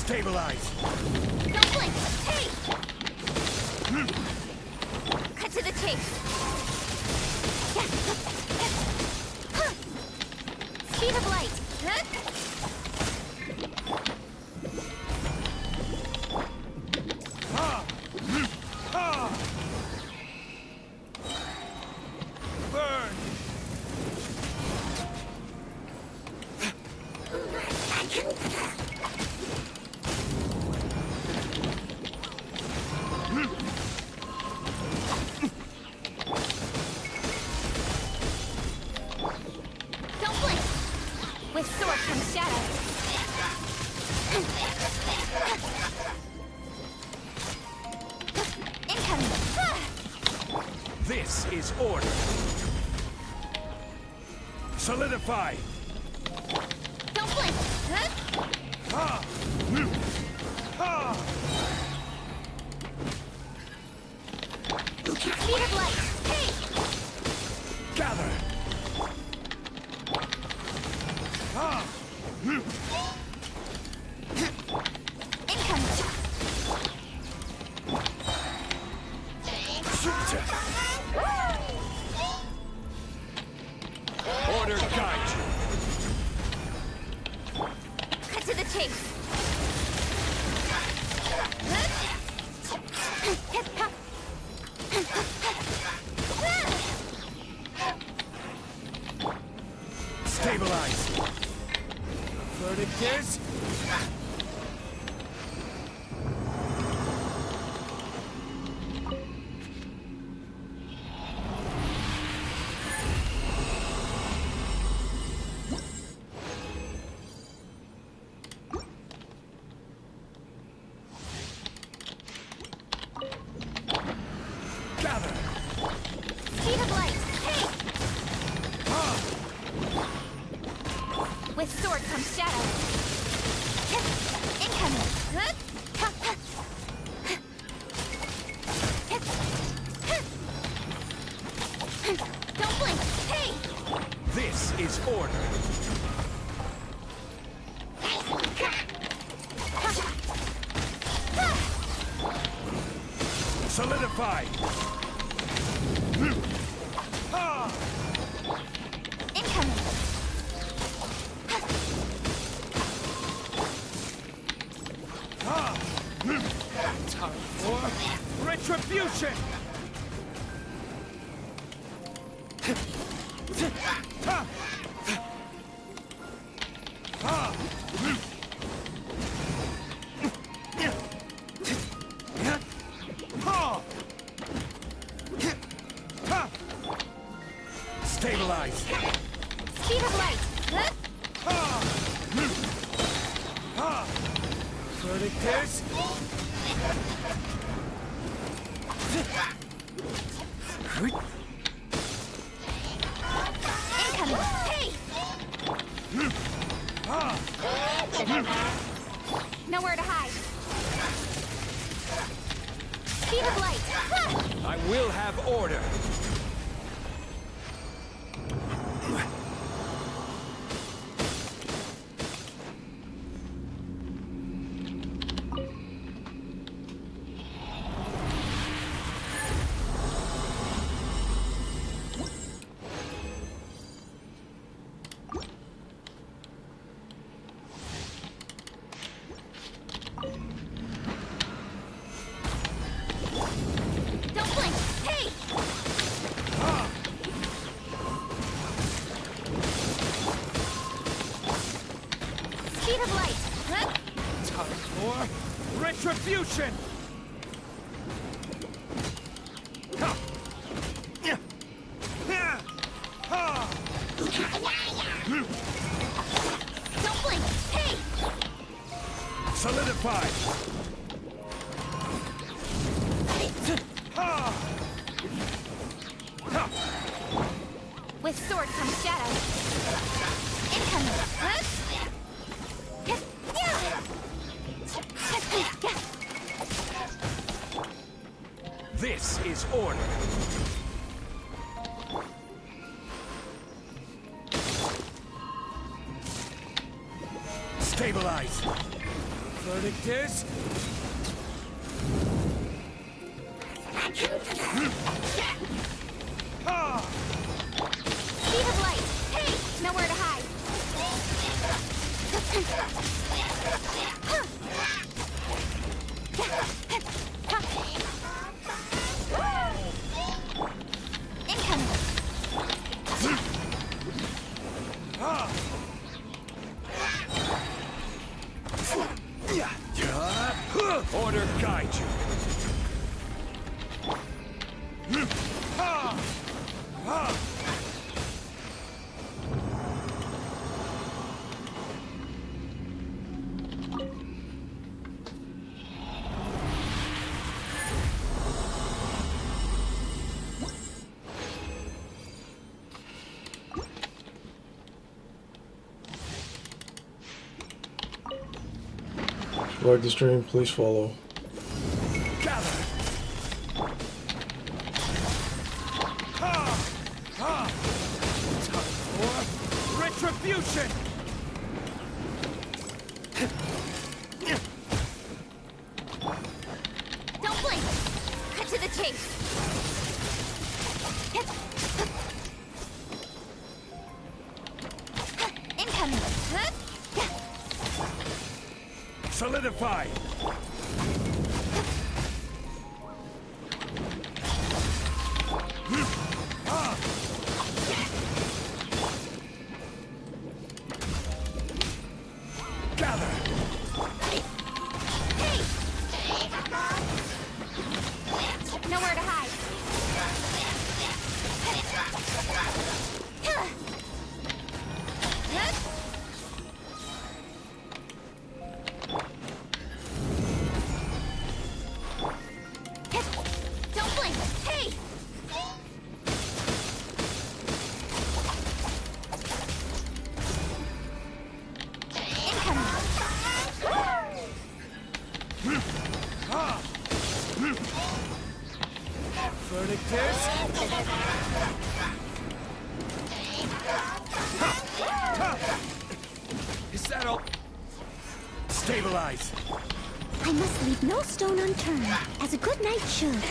Stabilize! Don't blink. Hey! Cut to the chase. Speed of light. Burn! Don't blink. With sword comes shadow. Incoming. This is order. Solidify! Don't blink. Speed of light. Hey! Gather! Incoming. Order guide you! Cut to the chase. Stabilize! Verdict is... Gather! Speed of light. Hey! With sword comes shadow. Incoming. Don't blink. Hey! This is order. Solidify! Incoming. Time for retribution! Stabilize! Speed of light. Verdict is... Incoming. Hey! Nowhere to hide. Speed of light. I will have order. Speed of light. Huh? Time for retribution! Don't blink. Hey! Solidify! With sword comes shadow. Incoming. Huh? This is order. Stabilize. Verdict is... Speed of light. Hey! Nowhere to hide. Order guide you. If you like the stream, please follow. Gather. Time for retribution. Don't blink. Cut to the chase. Incoming. Huh? Solidify. Gather. Nowhere to hide. Don't blink. Hey! Verdict is... Is that all? Stabilize. I must leave no stone unturned, as a good knight should.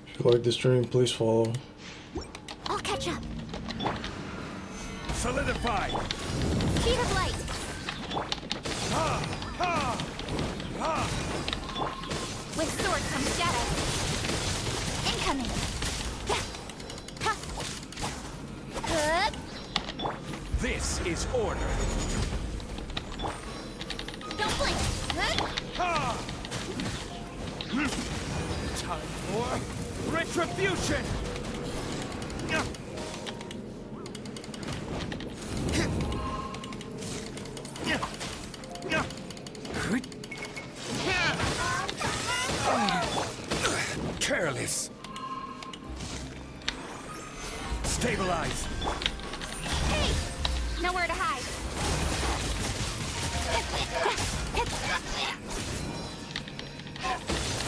If you like the stream, please follow. I'll catch up. Solidify. Speed of light. With sword comes shadow. Incoming. This is order. Don't blink. Time for retribution. Careless. Stabilize. Hey! Nowhere to hide.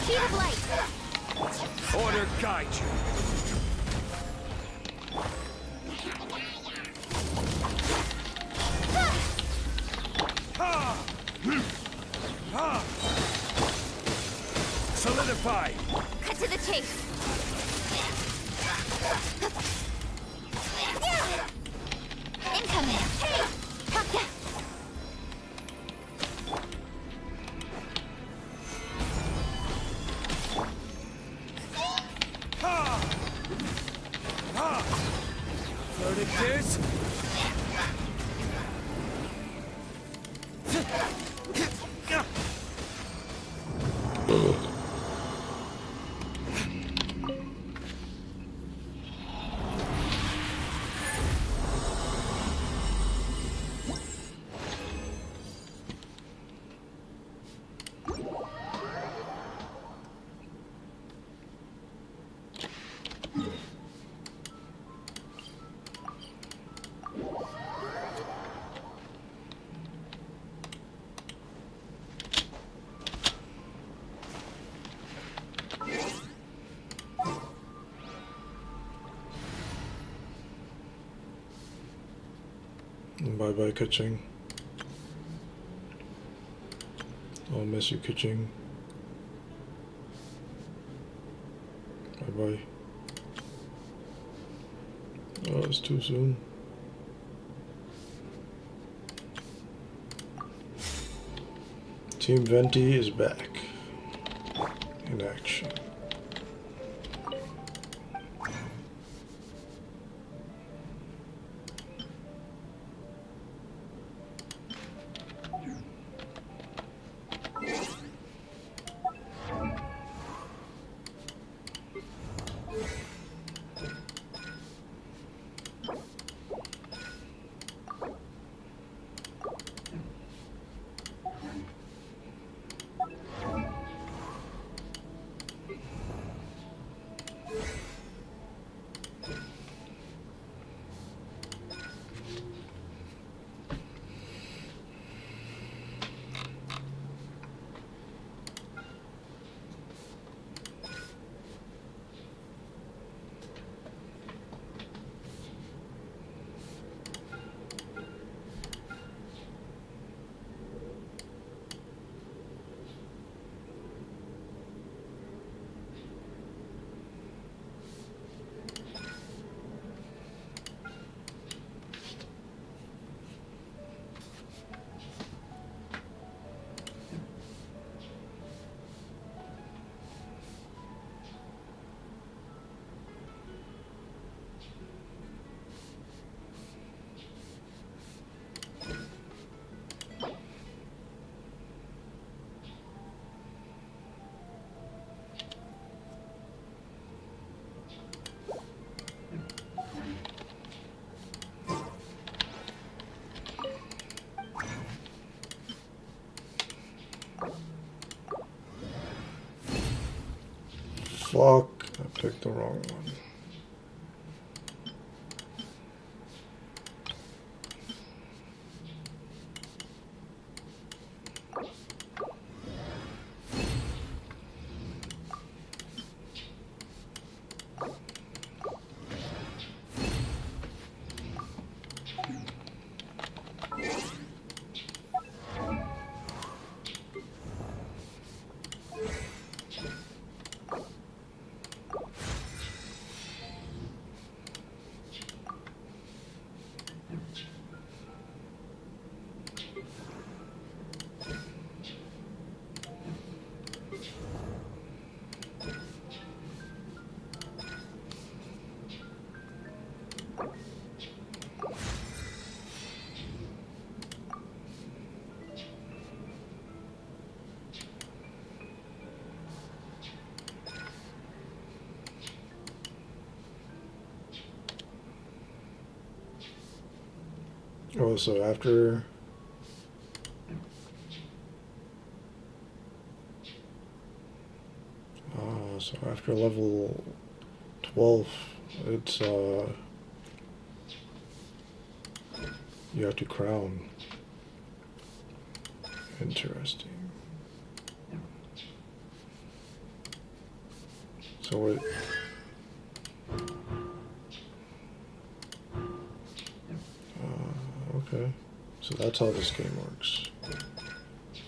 Speed of light. Order guide you. Solidify! Cut to the chase. Incoming. Hey! Yeah. Floated disc! Bye bye, Kuching. I'll miss you, Kuching. Bye bye. Oh, it's too soon. Team Venti is back in action. Fuck, I picked the wrong one. Oh, so after after level 12, it's you have to crown. Interesting. So it okay, so that's how this game works. I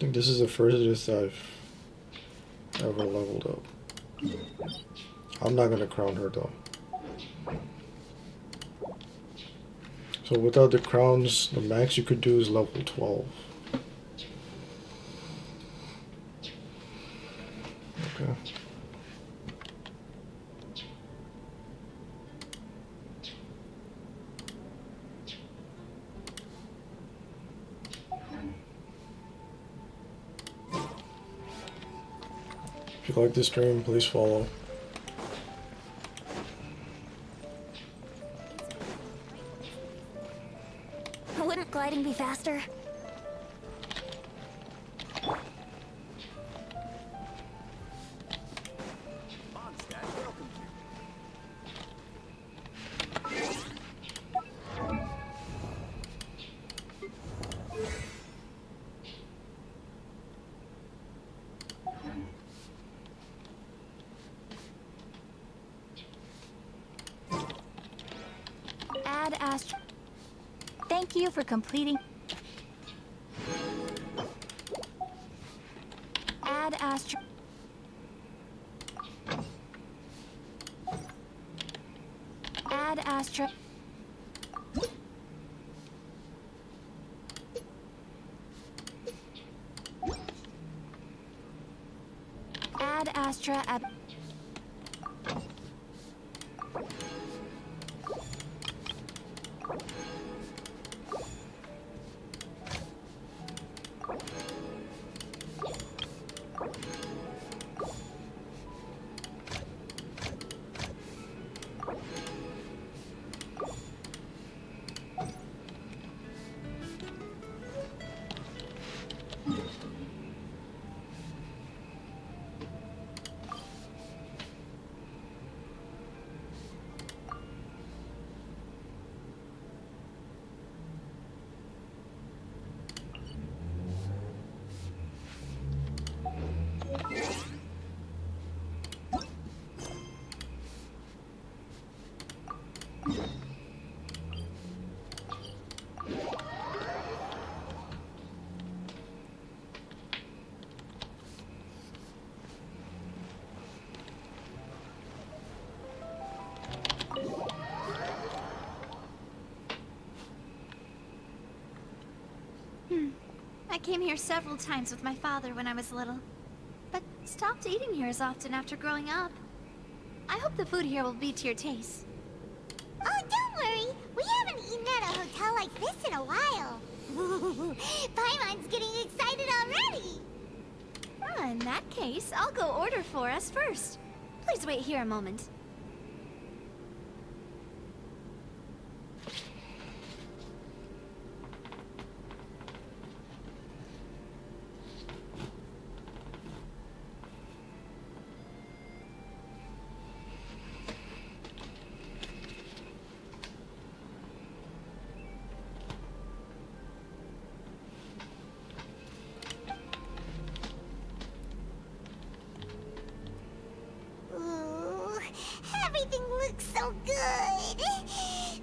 think this is the furthest I've ever leveled up. I'm not gonna crown her though. So without the crowns, the max you could do is level 12. Okay. If you like this stream, please follow. Wouldn't gliding be faster? Add Astro. Thank you for completing. Add Astro. Add Astro. Add Astra. I came here several times with my father when I was little, but stopped eating here as often after growing up. I hope the food here will be to your taste. Oh, don't worry. We haven't eaten at a hotel like this in a while. Paimon's getting excited already. In that case, I'll go order for us first. Please wait here a moment. Everything looks so good.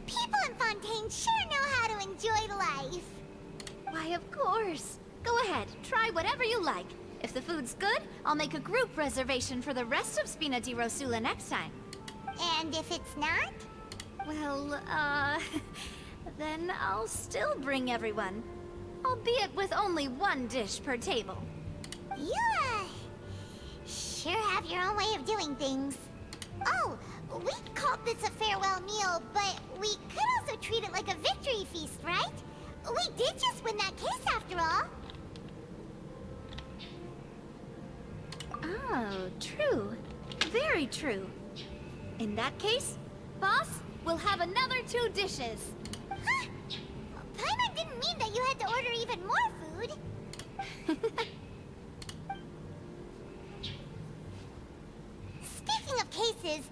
People in Fontaine sure know how to enjoy life. Why, of course. Go ahead, try whatever you like. If the food's good, I'll make a group reservation for the rest of Spina di Rosula next time. And if it's not? Well, then I'll still bring everyone. Albeit with only one dish per table. You, sure have your own way of doing things. Oh, we called this a farewell meal, but we could also treat it like a victory feast, right? We did just win that case after all. Oh, true. Very true. In that case, boss, we'll have another 2 dishes. Huh? Paimon didn't mean that you had to order even more food. Speaking of cases,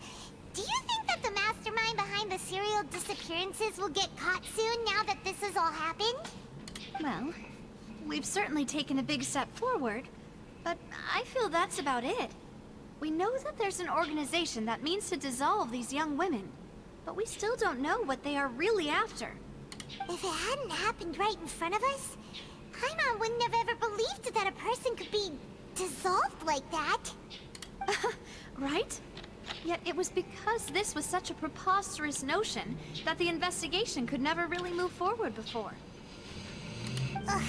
do you think that the mastermind behind the serial disappearances will get caught soon now that this has all happened? Well, we've certainly taken a big step forward, but I feel that's about it. We know that there's an organization that means to dissolve these young women, but we still don't know what they are really after. If it hadn't happened right in front of us, Paimon wouldn't have ever believed that a person could be dissolved like that. Right? Yet it was because this was such a preposterous notion that the investigation could never really move forward before. Ugh.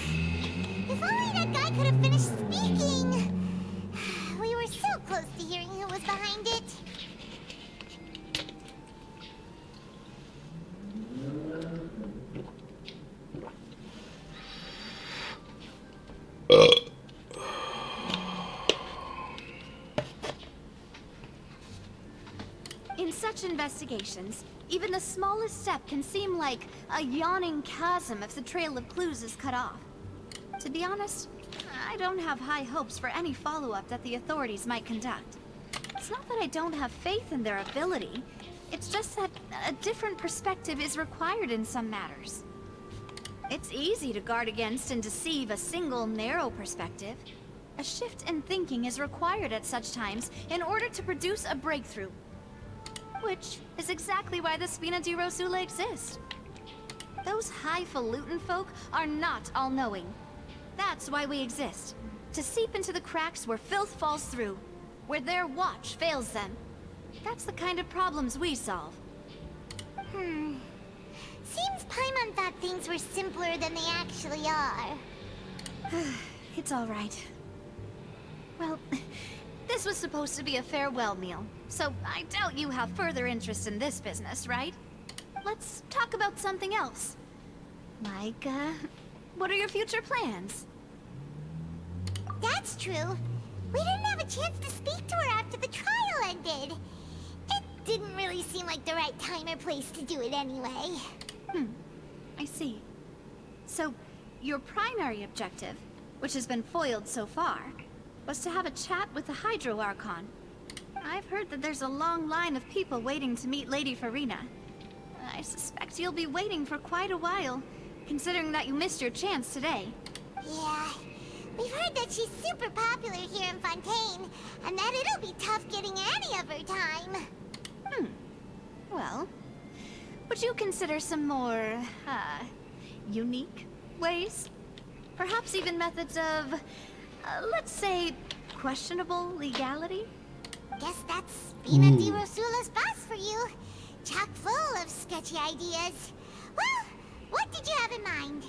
If only that guy could have finished speaking! We were so close to hearing who was behind it. In such investigations, even the smallest step can seem like a yawning chasm if the trail of clues is cut off. To be honest, I don't have high hopes for any follow-up that the authorities might conduct. It's not that I don't have faith in their ability, it's just that a different perspective is required in some matters. It's easy to guard against and deceive a single narrow perspective. A shift in thinking is required at such times in order to produce a breakthrough. Which is exactly why the Spina di Rosula exist. Those highfalutin folk are not all-knowing. That's why we exist. To seep into the cracks where filth falls through. Where their watch fails them. That's the kind of problems we solve. Seems Paimon thought things were simpler than they actually are. It's all right. Well, this was supposed to be a farewell meal, so I doubt you have further interest in this business, right? Let's talk about something else. Like, what are your future plans? That's true. We didn't have a chance to speak to her after the trial ended. It didn't really seem like the right time or place to do it anyway. I see. So, your primary objective, which has been foiled so far, was to have a chat with the Hydro Archon. I've heard that there's a long line of people waiting to meet Lady Farina. I suspect you'll be waiting for quite a while, considering that you missed your chance today. Yeah, we've heard that she's super popular here in Fontaine, and that it'll be tough getting any of her time. Well, would you consider some more, unique ways? Perhaps even methods of, let's say, questionable legality? Guess that's Spina di Rosula's boss for you. Chock full of sketchy ideas. Well, what did you have in mind?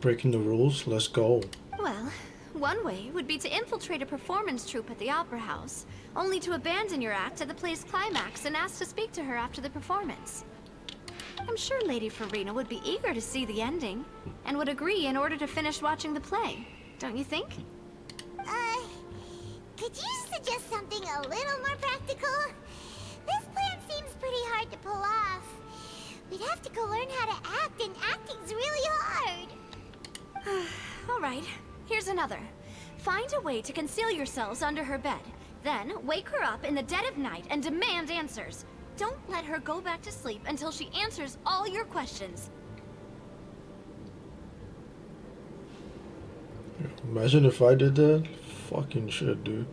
Breaking the rules, let's go. Well, one way would be to infiltrate a performance troupe at the Opera House, only to abandon your act at the play's climax and ask to speak to her after the performance. I'm sure Lady Farina would be eager to see the ending, and would agree in order to finish watching the play. Don't you think? Could you suggest something a little more practical? This plan seems pretty hard to pull off. We'd have to go learn how to act, and acting's really hard. All right, here's another. Find a way to conceal yourselves under her bed. Then, wake her up in the dead of night and demand answers. Don't let her go back to sleep until she answers all your questions. Imagine if I did that. Fucking shit, dude.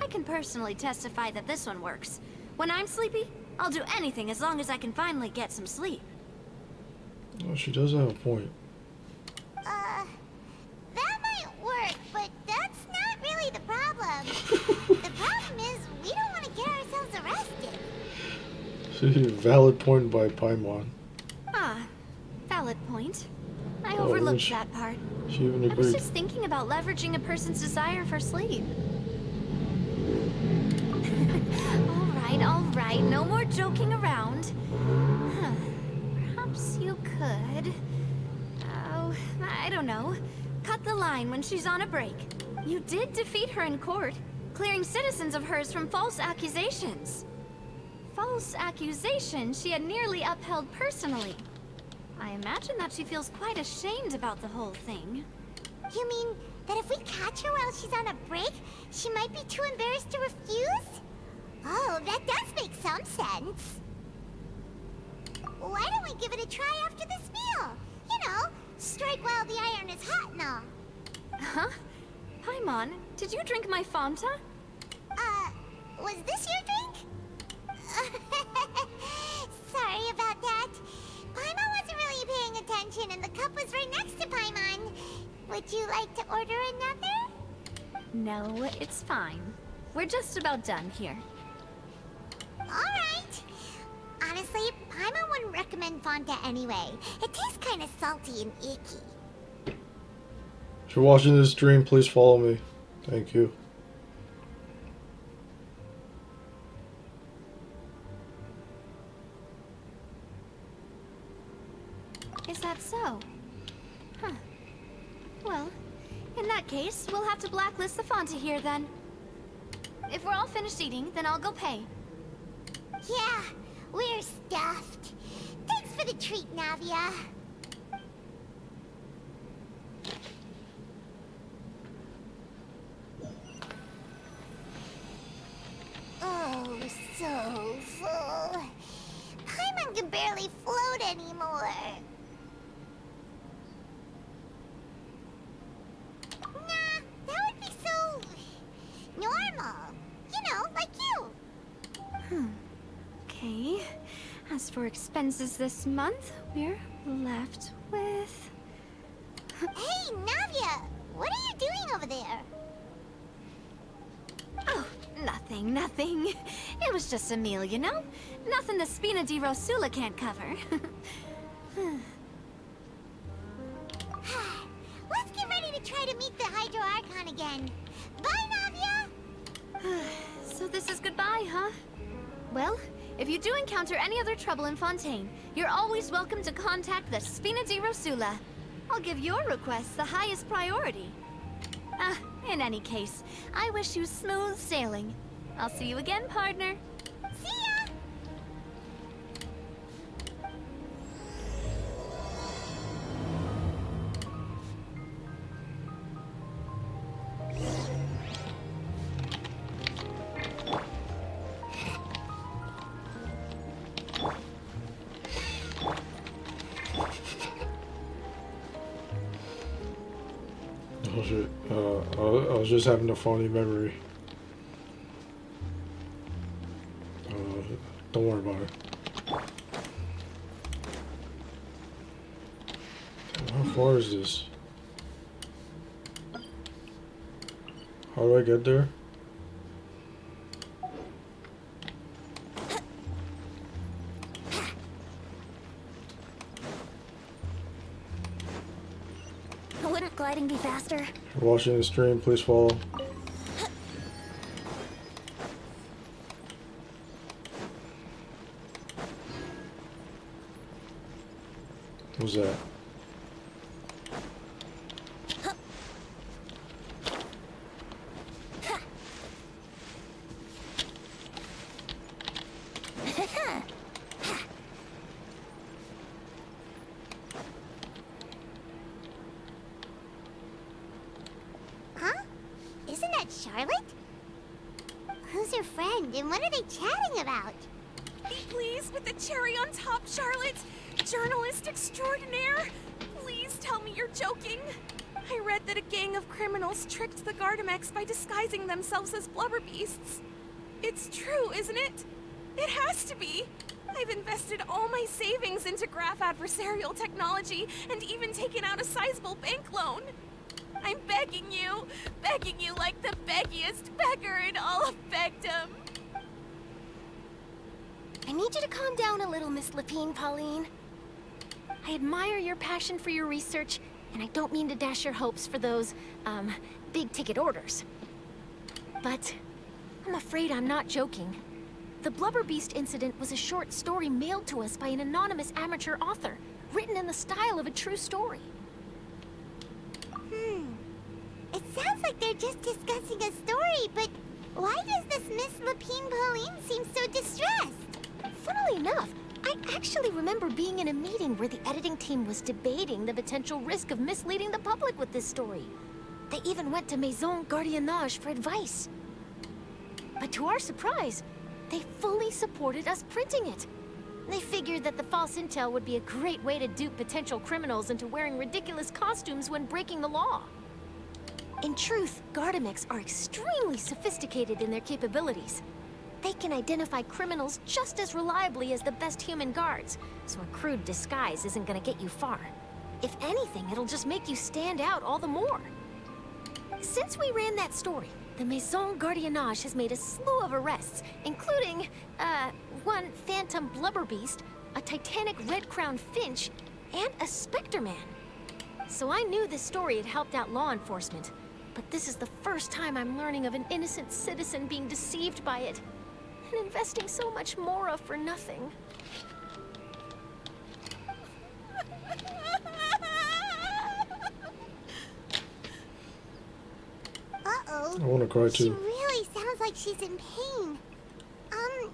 I can personally testify that this one works. When I'm sleepy, I'll do anything as long as I can finally get some sleep. Oh, she does have a point. That might work, but that's not really the problem. The problem is we don't want to get ourselves arrested. See, valid point by Paimon. Valid point. I Oh, overlooked she- that part. She even I was agreed. just thinking about leveraging a person's desire for sleep. All right, no more joking around. Perhaps you could... Oh, I don't know. Cut the line when she's on a break. You did defeat her in court, clearing citizens of hers from false accusations. False accusations she had nearly upheld personally. I imagine that she feels quite ashamed about the whole thing. You mean that if we catch her while she's on a break, she might be too embarrassed to refuse? Oh, that does make some sense. Why don't we give it a try after this meal? You know, strike while the iron is hot and all. Huh? Paimon, did you drink my Fanta? Was this your drink? Sorry about that. Paimon wasn't really paying attention and the cup was right next to Paimon. Would you like to order another? No, it's fine. We're just about done here. Alright. Honestly, Paimon wouldn't recommend Fonta anyway. It tastes kind of salty and icky. If you're watching this stream, please follow me. Thank you. Is that so? Huh. Well, in that case, we'll have to blacklist the Fonta here then. If we're all finished eating, then I'll go pay. Yeah, we're stuffed. Thanks for the treat, Navia. Oh, so full. Paimon can barely float anymore. Nah, that would be so normal. You know, like you. Okay. As for expenses this month, we're left with... Hey, Navia! What are you doing over there? Oh, nothing. It was just a meal, you know? Nothing the Spina di Rosula can't cover. Let's get ready to try to meet the Hydro Archon again. Bye, Navia! So this is goodbye, huh? Well, if you do encounter any other trouble in Fontaine, you're always welcome to contact the Spina di Rosula. I'll give your request the highest priority. In any case, I wish you smooth sailing. I'll see you again, partner. See ya! Oh shit. I was just having a phony memory. Don't worry about it. How far is this? How do I get there? Wouldn't gliding be faster? If you're watching the stream, please follow. What's that? Huh? Isn't that Charlotte? Who's your friend and what are they chatting about? Be pleased with the cherry on top, Charlotte. Journalist extraordinaire. Please tell me you're joking. I read that a gang of criminals tricked the Gardamex by disguising themselves as blubber beasts. It's true, isn't it? It has to be. I've invested all my savings into graph adversarial technology and even taken out a sizable bank loan. I'm begging you like the beggiest beggar in all of Begdom. I need you to calm down a little, Miss Lapine, Pauline. I admire your passion for your research, and I don't mean to dash your hopes for those, big-ticket orders. But I'm afraid I'm not joking. The Blubber Beast incident was a short story mailed to us by an anonymous amateur author, written in the style of a true story. It sounds like they're just discussing a story, but why does this Miss Lapine Pauline seem so distressed? Funnily enough, I actually remember being in a meeting where the editing team was debating the potential risk of misleading the public with this story. They even went to Maison Gardiennage for advice. But to our surprise, they fully supported us printing it. They figured that the false intel would be a great way to dupe potential criminals into wearing ridiculous costumes when breaking the law. In truth, Gardamex are extremely sophisticated in their capabilities. They can identify criminals just as reliably as the best human guards, so a crude disguise isn't gonna get you far. If anything, it'll just make you stand out all the more. Since we ran that story, the Maison Gardiennage has made a slew of arrests, including, one phantom blubber beast, a titanic red-crowned finch, and a Spectre Man. So I knew this story had helped out law enforcement, but this is the first time I'm learning of an innocent citizen being deceived by it, and investing so much Mora for nothing. Uh-oh. I want to cry She too. really sounds like she's in pain. Paimon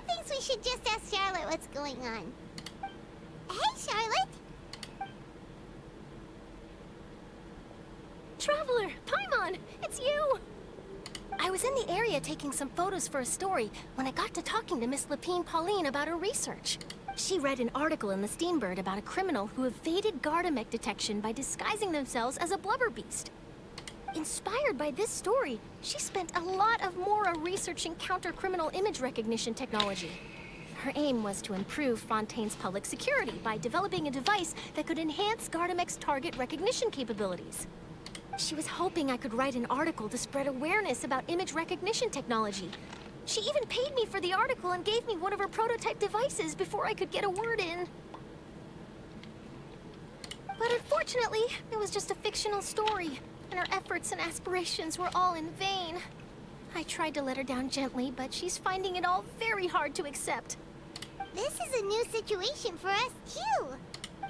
thinks we should just ask Charlotte what's going on. Hey, Charlotte! Traveler, Paimon, it's you! I was in the area taking some photos for a story when I got to talking to Miss Lapine Pauline about her research. She read an article in the Steenbird about a criminal who evaded Gardamek detection by disguising themselves as a blubber beast. Inspired by this story, she spent a lot of Mora researching counter-criminal image recognition technology. Her aim was to improve Fontaine's public security by developing a device that could enhance Gardamek's target recognition capabilities. She was hoping I could write an article to spread awareness about image recognition technology. She even paid me for the article and gave me one of her prototype devices before I could get a word in. But unfortunately, it was just a fictional story, and her efforts and aspirations were all in vain. I tried to let her down gently, but she's finding it all very hard to accept. This is a new situation for us, too.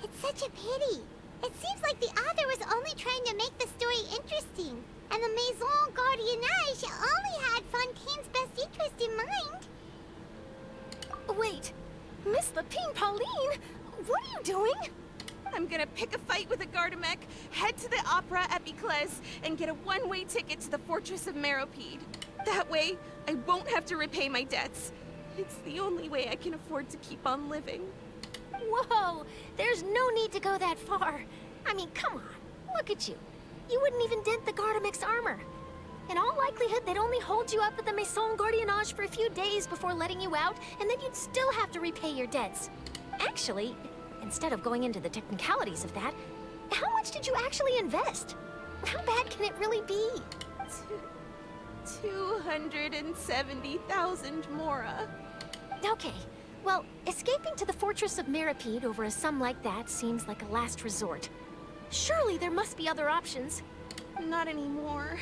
It's such a pity. It seems like the author was only trying to make the story interesting, and the Maison Gardiennage only had Fontaine's best interest in mind. Wait, Miss Lapine Pauline, what are you doing? I'm gonna pick a fight with a Gardamek, head to the Opera at Biclez, and get a one-way ticket to the Fortress of Meropide. That way, I won't have to repay my debts. It's the only way I can afford to keep on living. Whoa, there's no need to go that far. I mean, come on, look at you. You wouldn't even dent the Gardamek's armor. In all likelihood, they'd only hold you up at the Maison Gardiennage for a few days before letting you out, and then you'd still have to repay your debts. Actually, instead of going into the technicalities of that, how much did you actually invest? How bad can it really be? 270,000 Mora. Okay, well, escaping to the Fortress of Meropide over a sum like that seems like a last resort. Surely there must be other options. Not anymore.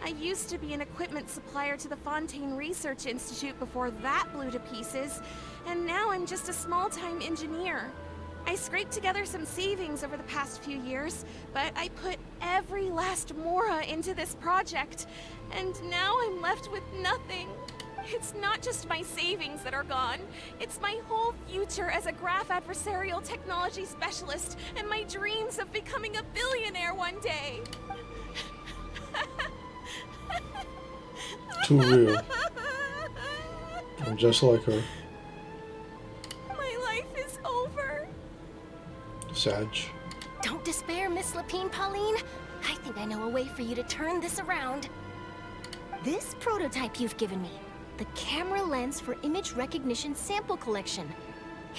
I used to be an equipment supplier to the Fontaine Research Institute before that blew to pieces, and now I'm just a small-time engineer. I scraped together some savings over the past few years, but I put every last Mora into this project, and now I'm left with nothing. It's not just my savings that are gone. It's my whole future as a graph adversarial technology specialist and my dreams of becoming a billionaire one day. Too real. I'm just like her. My life is over. Sage. Don't despair, Miss Lapine Pauline. I think I know a way for you to turn this around. This prototype you've given me, the camera lens for image recognition sample collection.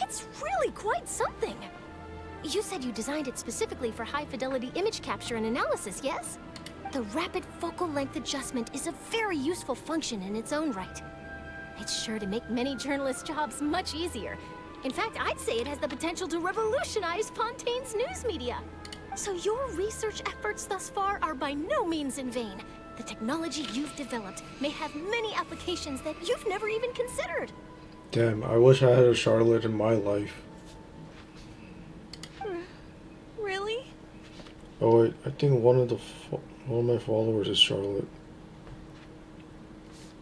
It's really quite something. You said you designed it specifically for high-fidelity image capture and analysis, yes? The rapid focal length adjustment is a very useful function in its own right. It's sure to make many journalists' jobs much easier. In fact, I'd say it has the potential to revolutionize Fontaine's news media. So your research efforts thus far are by no means in vain. The technology you've developed may have many applications that you've never even considered. Damn, I wish I had a Charlotte in my life. Really? Oh wait, I think one of my followers is Charlotte.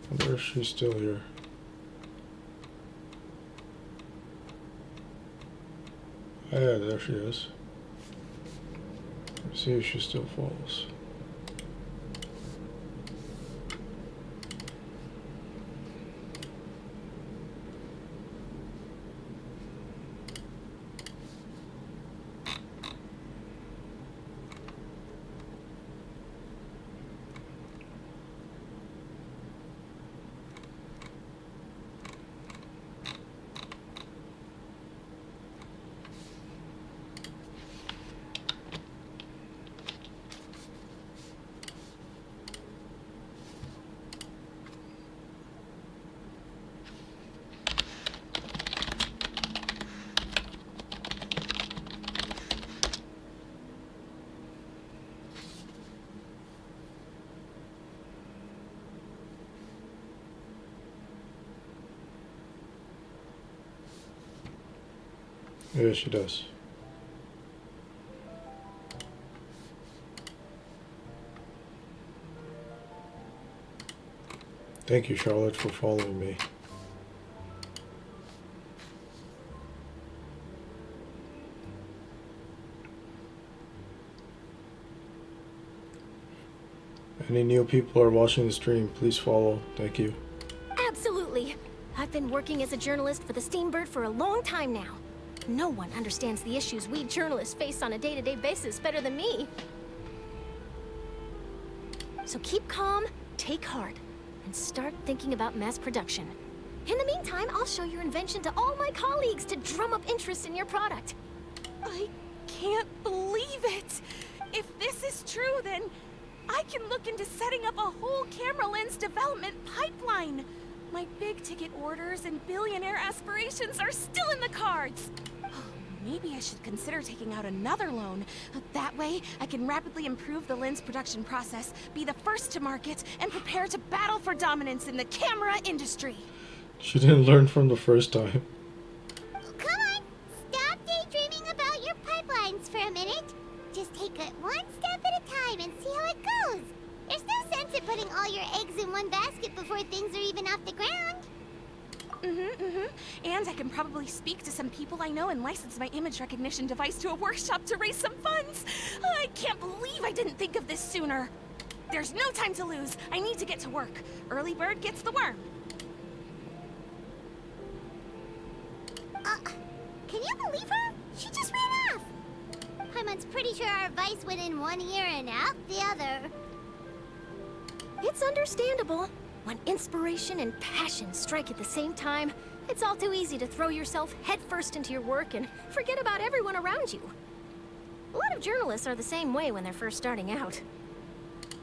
I wonder if she's still here. Yeah, there she is. Let's see if she still follows. Yeah, she does. Thank you, Charlotte, for following me. Any new people are watching the stream, please follow. Thank you. Absolutely. I've been working as a journalist for the Steambird for a long time now. No one understands the issues we journalists face on a day-to-day basis better than me. So keep calm, take heart, and start thinking about mass production. In the meantime, I'll show your invention to all my colleagues to drum up interest in your product. I can't believe it! If this is true, then I can look into setting up a whole camera lens development pipeline. My big-ticket orders and billionaire aspirations are still in the cards. Maybe I should consider taking out another loan. That way, I can rapidly improve the lens production process, be the first to market, and prepare to battle for dominance in the camera industry. She didn't learn from the first time. Come on, stop daydreaming about your pipelines for a minute. Just take it one step at a time and see how it goes. There's no sense in putting all your eggs in one basket before things are even off the ground. And I can probably speak to some people I know and license my image recognition device to a workshop to raise some funds. I can't believe I didn't think of this sooner. There's no time to lose. I need to get to work. Early bird gets the worm. Can you believe her? She just ran off. Paimon's pretty sure our advice went in one ear and out the other. It's understandable. When inspiration and passion strike at the same time, it's all too easy to throw yourself headfirst into your work and forget about everyone around you. A lot of journalists are the same way when they're first starting out.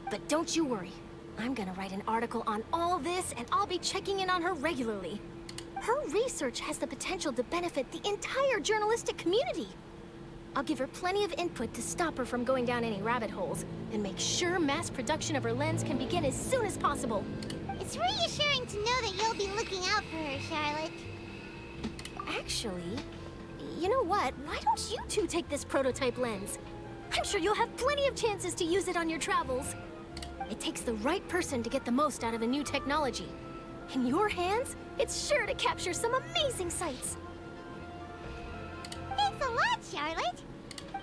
But don't you worry. I'm gonna write an article on all this, and I'll be checking in on her regularly. Her research has the potential to benefit the entire journalistic community. I'll give her plenty of input to stop her from going down any rabbit holes, and make sure mass production of her lens can begin as soon as possible. It's reassuring to know that you'll be looking out for her, Charlotte. Actually, you know what? Why don't you two take this prototype lens? I'm sure you'll have plenty of chances to use it on your travels. It takes the right person to get the most out of a new technology. In your hands, it's sure to capture some amazing sights. Thanks a lot, Charlotte.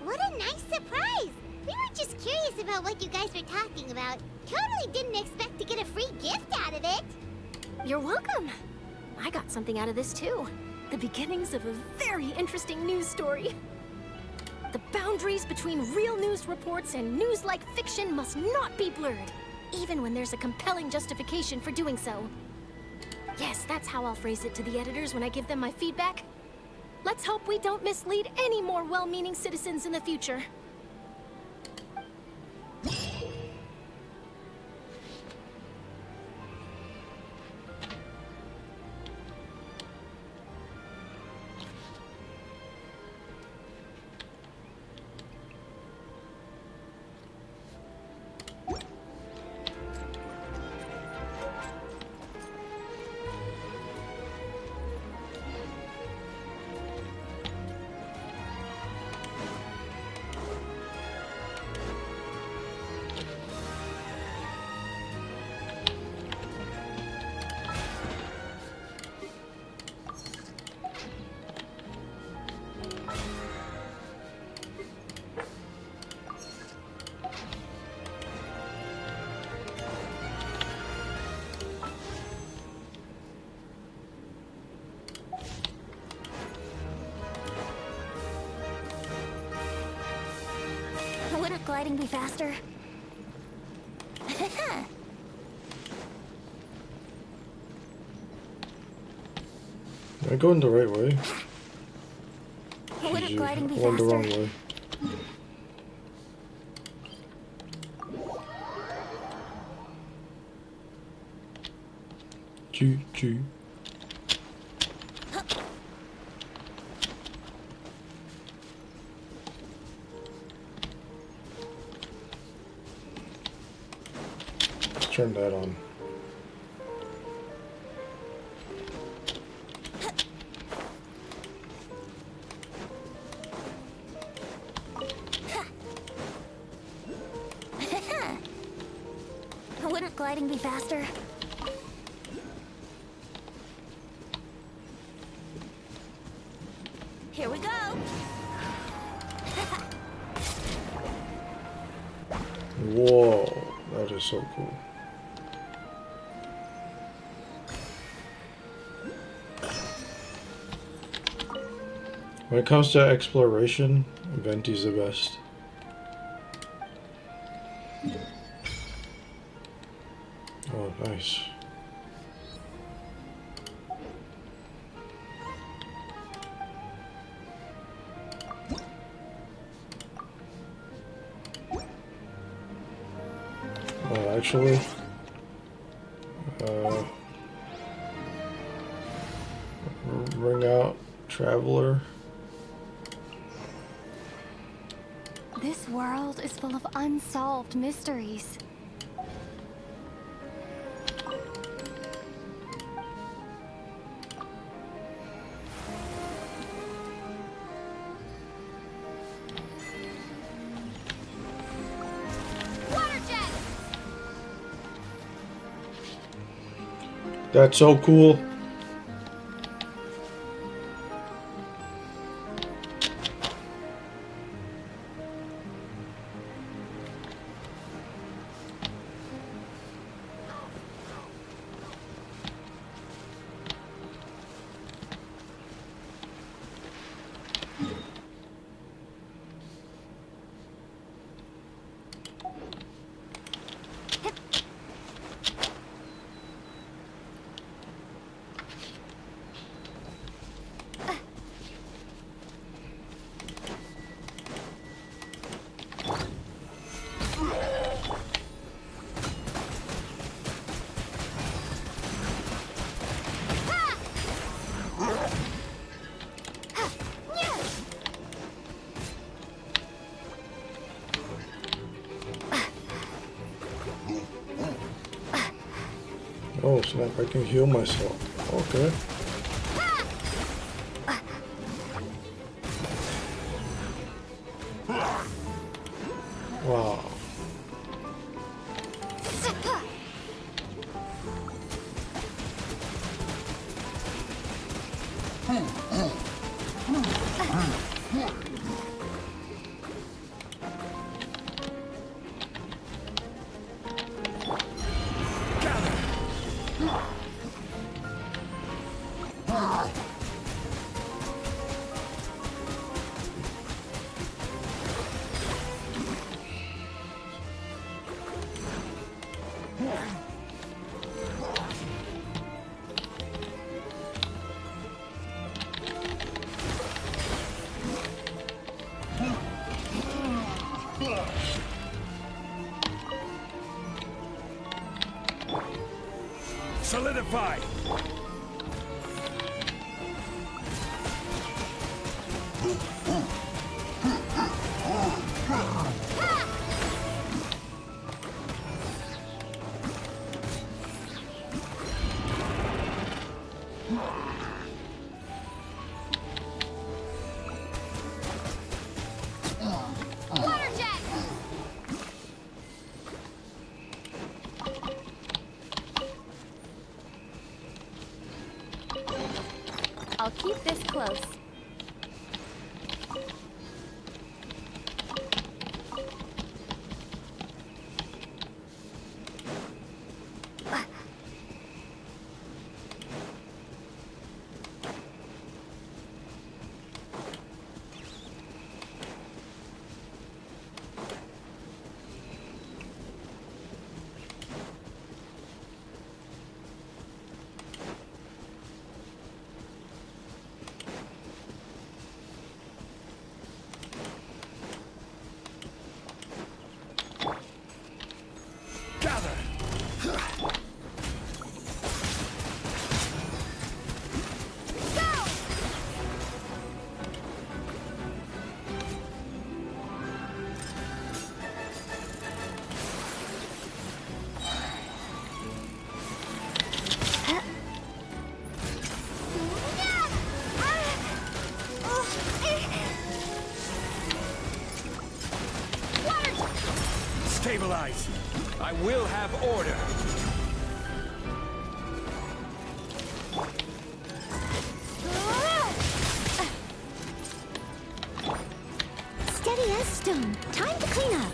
What a nice surprise. We were just curious about what you guys were talking about. Totally didn't expect to get a free gift out of it. You're welcome. I got something out of this too. The beginnings of a very interesting news story. The boundaries between real news reports and news-like fiction must not be blurred, even when there's a compelling justification for doing so. Yes, that's how I'll phrase it to the editors when I give them my feedback. Let's hope we don't mislead any more well-meaning citizens in the future. Wouldn't gliding be faster? Am I going the right way? Wouldn't gliding be I went the wrong faster? way. Choo choo. Let's turn that on. lighting be faster? Here we go. Whoa, that is so cool. When it comes to exploration, Venti's the best. Oh, nice. Oh, actually, bring out Traveler. This world is full of unsolved mysteries. That's so cool. Oh snap, I can heal myself. Okay. Wow. Solidify! I'll keep this close. Stabilize! I will have order. Steady as stone. Time to clean up.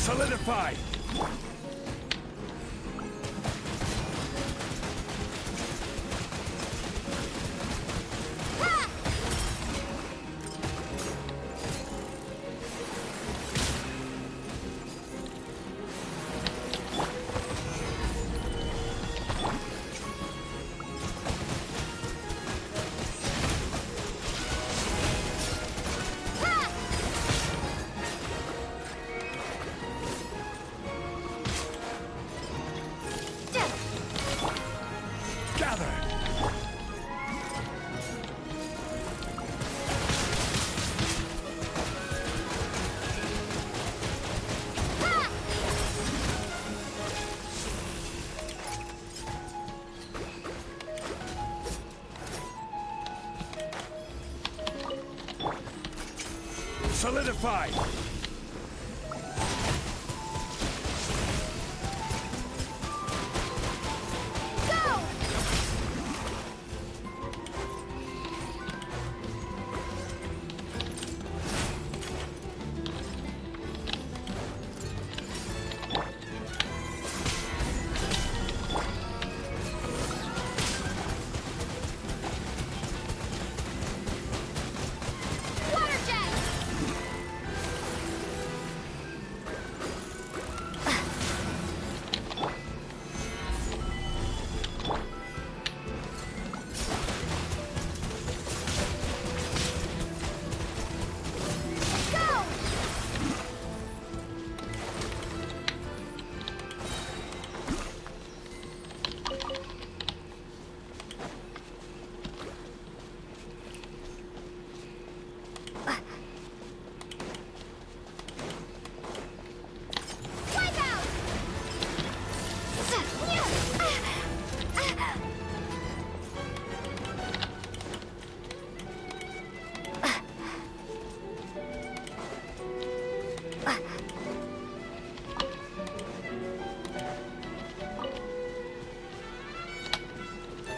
Solidified. Solidified.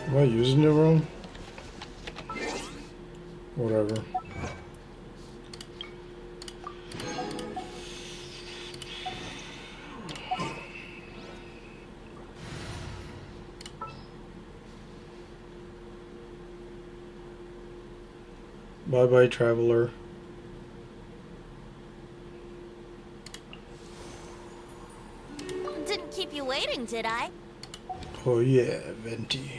Am I using it wrong? Whatever. Bye bye, traveler. Didn't keep you waiting, did I? Oh yeah, Venti.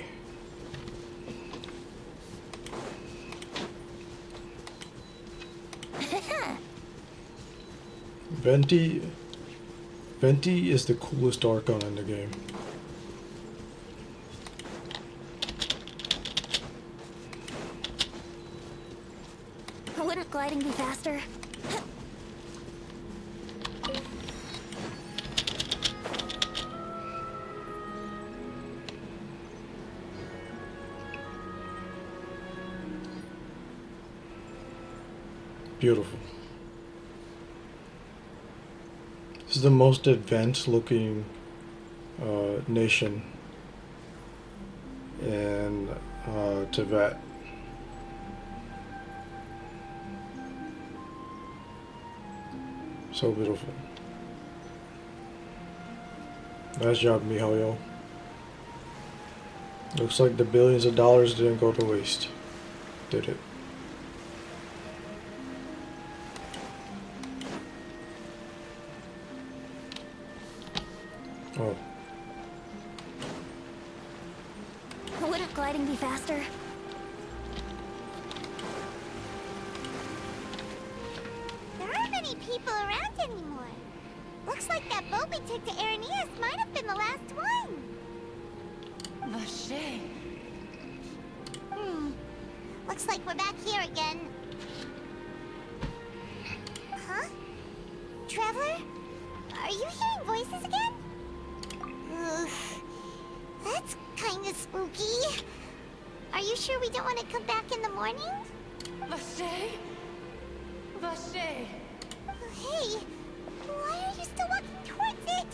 Venti is the coolest Archon in the game. Wouldn't gliding be faster? Beautiful. This is the most advanced looking nation in Tibet. So beautiful. Nice job, Mihoyo. Looks like the billions of dollars didn't go to waste, did it? Oh. Wouldn't gliding be faster? There aren't many people around anymore. Looks like that boat we took to Araneas might have been the last one. Vache. Looks like we're back here again. you hearing voices again? Ugh, that's kinda spooky. Are you sure we don't want to come back in the morning? Vache? Vache. Hey, why are you still walking towards it?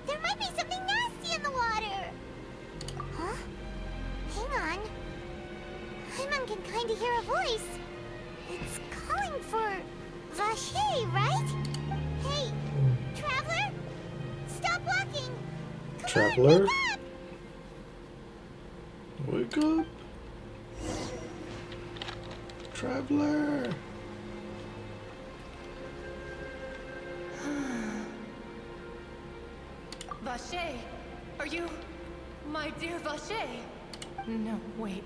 There might be something nasty in the water. Huh? Hang on. Paimon can kinda hear a voice. It's calling for Vache, right? Hey, traveler? Stop walking! Come Traveler? on, Wake up! Traveler! Vache, are you my dear Vache? No, wait.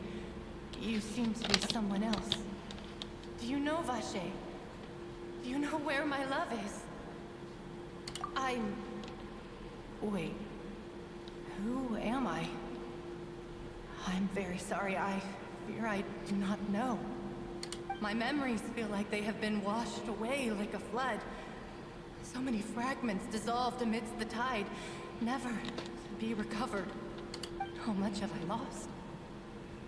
You seem to be someone else. Do you know Vache? Do you know where my love is? Wait. Who am I? I'm very sorry. I fear I do not know. My memories feel like they have been washed away like a flood. So many fragments dissolved amidst the tide, never to be recovered. How much have I lost?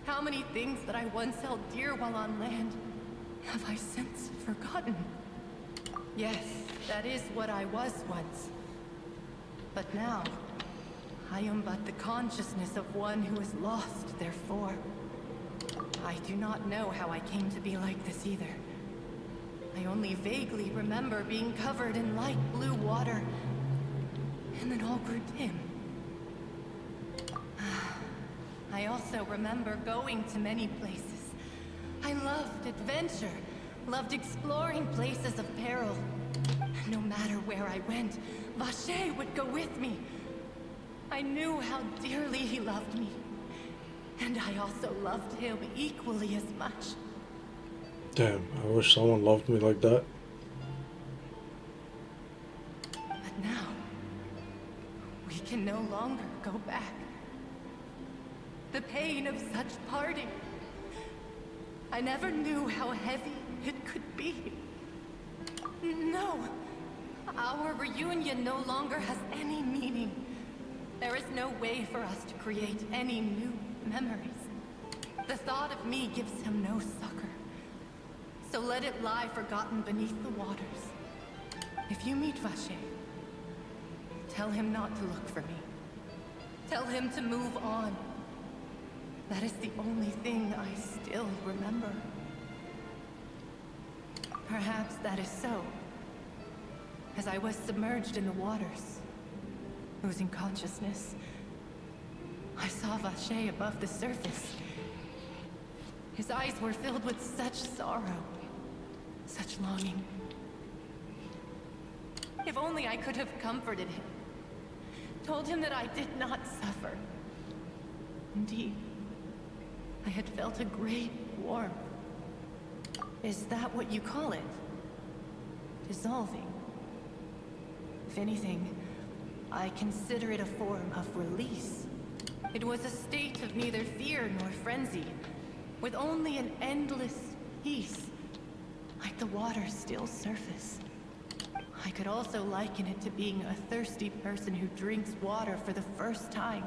How many things that I once held dear while on land have I since forgotten? Yes, that is what I was once. But now, I am but the consciousness of one who is lost, therefore. I do not know how I came to be like this either. I only vaguely remember being covered in light blue water, and then all grew dim. I also remember going to many places. I loved adventure, loved exploring places of peril. No matter where I went, Vache would go with me. I knew how dearly he loved me, and I also loved him equally as much. Damn, I wish someone loved me like that. But now, we can no longer go back. The pain of such parting. I never knew how heavy it could be. No, our reunion no longer has any meaning. There is no way for us to create any new memories. The thought of me gives him no succor. So let it lie forgotten beneath the waters. If you meet Vache, tell him not to look for me. Tell him to move on. That is the only thing I still remember. Perhaps that is so. As I was submerged in the waters, losing consciousness, I saw Vache above the surface. His eyes were filled with such sorrow, such longing. If only I could have comforted him, told him that I did not suffer. Indeed, I had felt a great warmth. Is that what you call it? Dissolving? If anything, I consider it a form of release. It was a state of neither fear nor frenzy, with only an endless peace, like the water's still surface. I could also liken it to being a thirsty person who drinks water for the first time,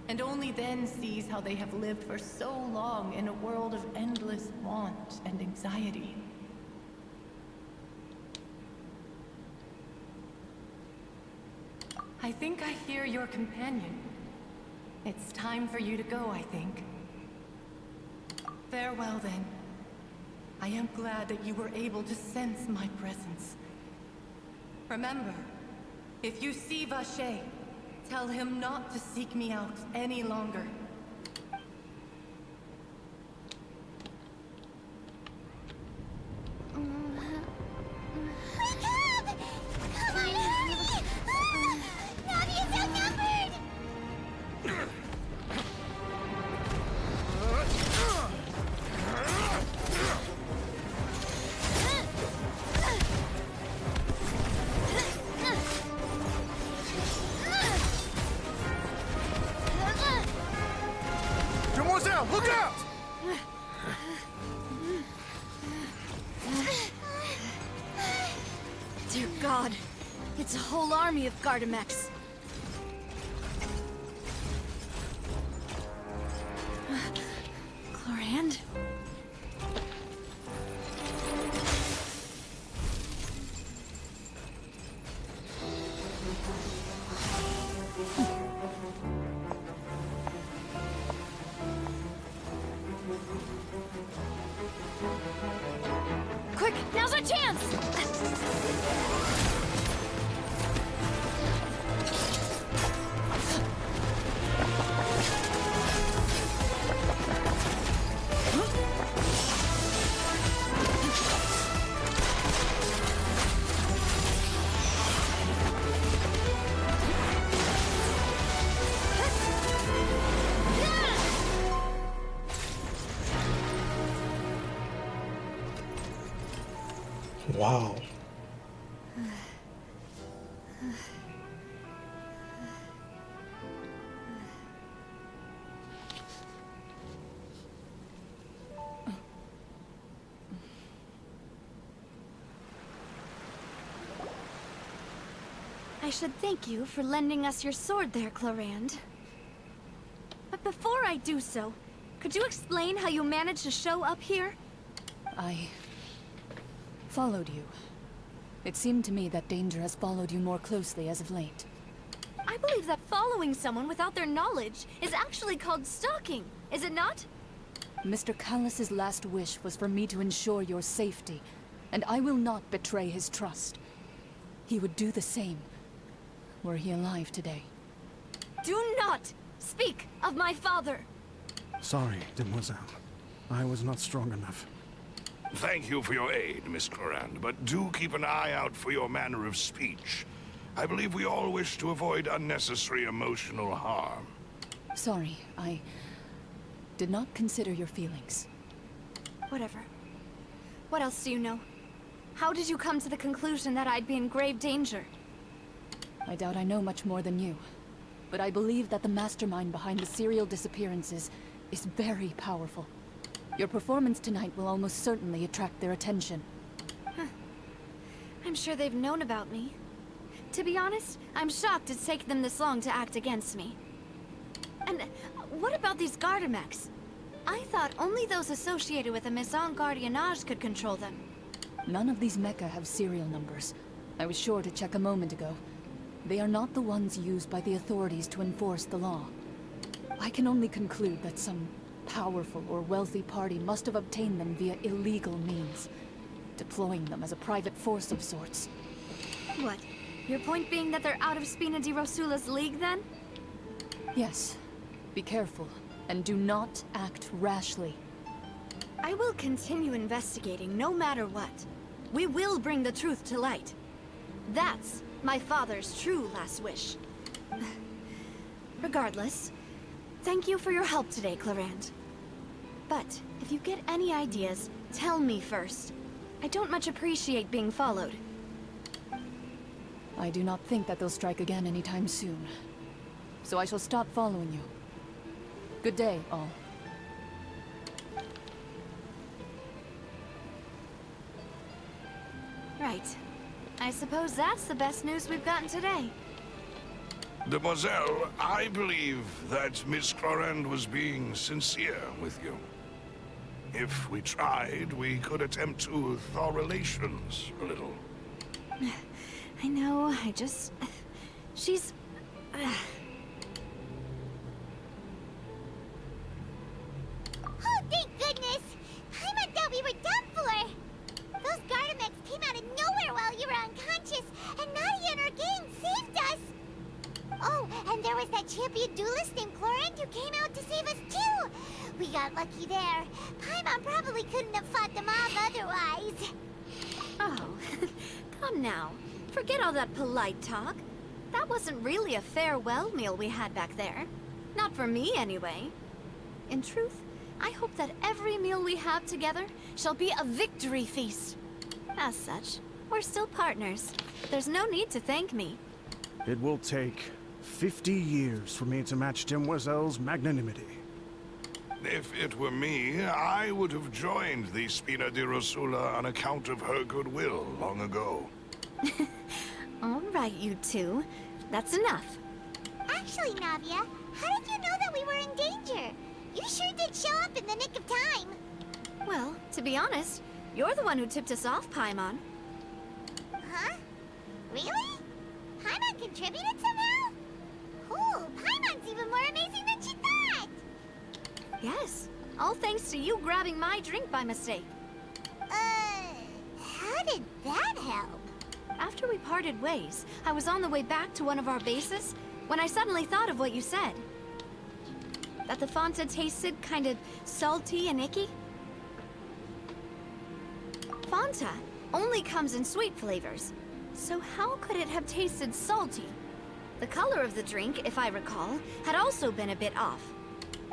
and only then sees how they have lived for so long in a world of endless want and anxiety. I think I hear your companion. It's time for you to go, I think. Farewell, then. I am glad that you were able to sense my presence. Remember, if you see Vache, tell him not to seek me out any longer. Wake up! Come on, hurry! Navi is outnumbered! It's a whole army of Gardamex. Clorand? Quick, now's our chance! Wow. I should thank you for lending us your sword there, Clorand. But before I do so, could you explain how you managed to show up here? I followed you. It seemed to me that danger has followed you more closely as of late. I believe that following someone without their knowledge is actually called stalking, is it not? Mr. Callus's last wish was for me to ensure your safety, and I will not betray his trust. He would do the same, were he alive today. Do not speak of my father! Sorry, Demoiselle. I was not strong enough. Thank you for your aid, Miss Clorand, but do keep an eye out for your manner of speech. I believe we all wish to avoid unnecessary emotional harm. Sorry, I did not consider your feelings. Whatever. What else do you know? How did you come to the conclusion that I'd be in grave danger? I doubt I know much more than you, but I believe that the mastermind behind the serial disappearances is very powerful. Your performance tonight will almost certainly attract their attention. Huh. I'm sure they've known about me. To be honest, I'm shocked it's taken them this long to act against me. And what about these Gardamex? I thought only those associated with the Maison Gardiennage could control them. None of these mecha have serial numbers. I was sure to check a moment ago. They are not the ones used by the authorities to enforce the law. I can only conclude that some powerful or wealthy party must have obtained them via illegal means, deploying them as a private force of sorts. What? Your point being that they're out of Spina di Rosula's league, then? Yes. Be careful, and do not act rashly. I will continue investigating no matter what. We will bring the truth to light. That's my father's true last wish. Regardless, thank you for your help today, Clorand. But if you get any ideas, tell me first. I don't much appreciate being followed. I do not think that they'll strike again anytime soon. So I shall stop following you. Good day, all. Right. I suppose that's the best news we've gotten today. Demoiselle, I believe that Miss Clorand was being sincere with you. If we tried, we could attempt to thaw relations a little. I know, she's... Oh, thank goodness! I thought we were done for! Those Gardamex came out of nowhere while you were unconscious, and Nadia and her gang saved us! Oh, and there was that champion duelist named Clorand who came out to save us too! We got lucky there. Paimon probably couldn't have fought them off otherwise. Oh, come now. Forget all that polite talk. That wasn't really a farewell meal we had back there. Not for me, anyway. In truth, I hope that every meal we have together shall be a victory feast. As such, we're still partners. There's no need to thank me. It will take 50 years for me to match Demoiselle's magnanimity. If it were me, I would have joined the Spina di Rosula on account of her goodwill long ago. All right, you two. That's enough. Actually, Navia, how did you know that we were in danger? You sure did show up in the nick of time. Well, to be honest, you're the one who tipped us off, Paimon. Huh? Really? Paimon contributed somehow? Cool, Paimon's even more amazing than she thought! Yes, all thanks to you grabbing my drink by mistake. How did that help? After we parted ways, I was on the way back to one of our bases when I suddenly thought of what you said. That the Fanta tasted kind of salty and icky. Fanta only comes in sweet flavors, so how could it have tasted salty? The color of the drink, if I recall, had also been a bit off.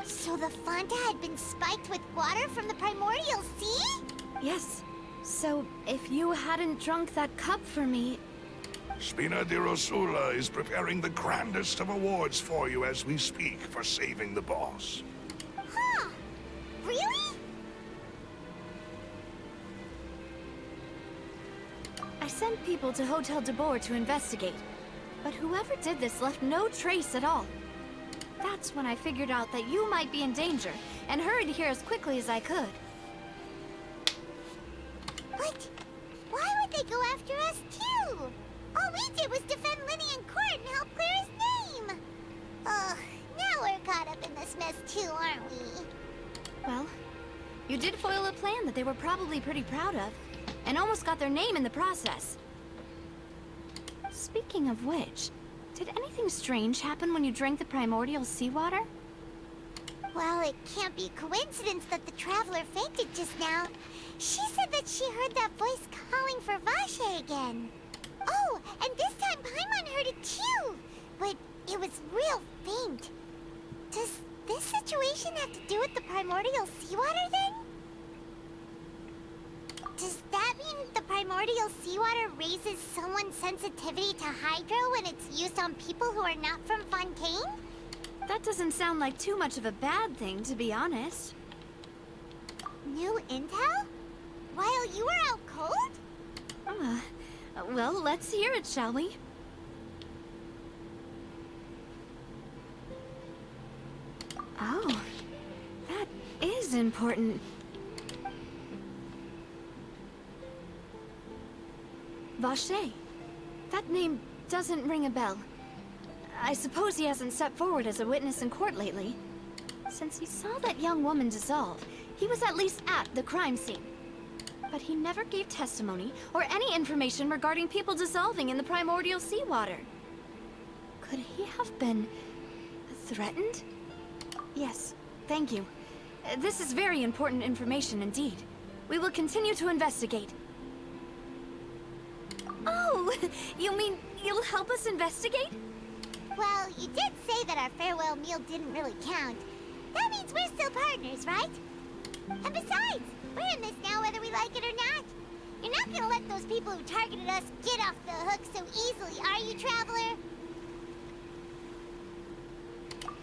So the Fanta had been spiked with water from the primordial sea? Yes. So, if you hadn't drunk that cup for me... Spina di Rosula is preparing the grandest of awards for you as we speak for saving the boss. Huh? Really? I sent people to Hotel de Boer to investigate, but whoever did this left no trace at all. That's when I figured out that you might be in danger, and hurried here as quickly as I could. What? Why would they go after us too? All we did was defend Linny in court and help clear his name. Ugh, now we're caught up in this mess too, aren't we? Well, you did foil a plan that they were probably pretty proud of, and almost got their name in the process. Speaking of which, did anything strange happen when you drank the primordial seawater? Well, it can't be coincidence that the traveler fainted just now. She said that she heard that voice calling for Vache again. Oh, and this time Paimon heard it too, but it was real faint. Does this situation have to do with the primordial seawater then? Does that mean the primordial seawater raises someone's sensitivity to hydro when it's used on people who are not from Fontaine? That doesn't sound like too much of a bad thing, to be honest. New intel? While you were out cold? Well, let's hear it, shall we? Oh, that is important. Vache. That name doesn't ring a bell. I suppose he hasn't stepped forward as a witness in court lately. Since he saw that young woman dissolve, he was at least at the crime scene. But he never gave testimony or any information regarding people dissolving in the primordial seawater. Could he have been threatened? Yes, thank you. This is very important information indeed. We will continue to investigate. Oh, you mean you'll help us investigate? Well, you did say that our farewell meal didn't really count. That means we're still partners, right? And besides, we're in this now whether we like it or not. You're not gonna let those people who targeted us get off the hook so easily, are you, Traveler?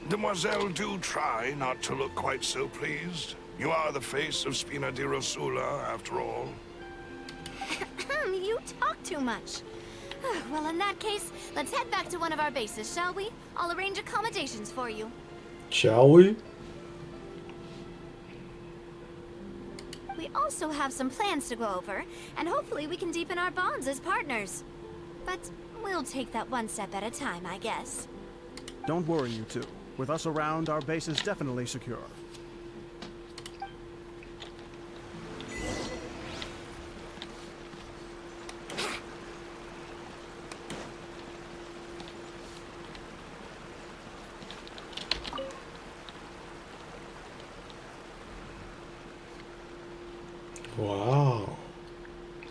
Demoiselle, do try not to look quite so pleased. You are the face of Spina di Rosula, after all. You talk too much. Well, in that case, let's head back to one of our bases, shall we? I'll arrange accommodations for you. Shall we? We also have some plans to go over, and hopefully we can deepen our bonds as partners. But we'll take that one step at a time, I guess. Don't worry, you two. With us around, our base is definitely secure. Wow.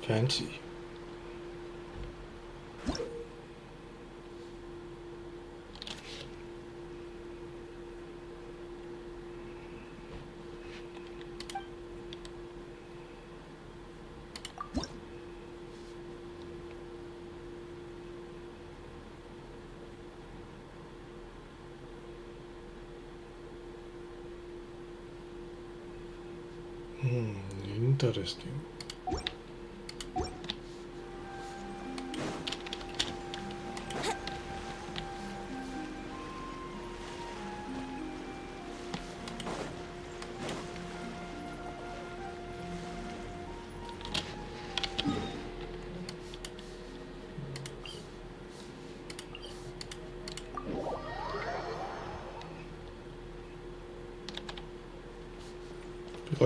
Fancy. Interesting.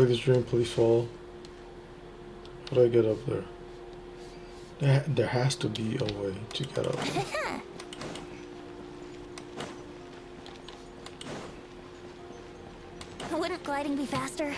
like this dream, please fall. How do I get up there? There has to be a way to get up there. Wouldn't gliding be faster?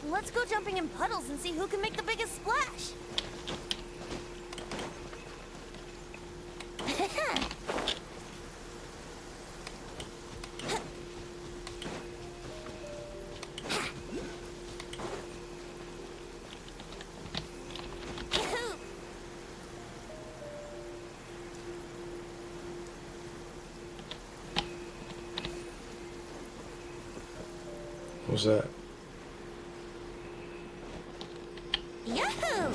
Let's go jumping in puddles and see who can make the biggest splash. What's that? Yahoo!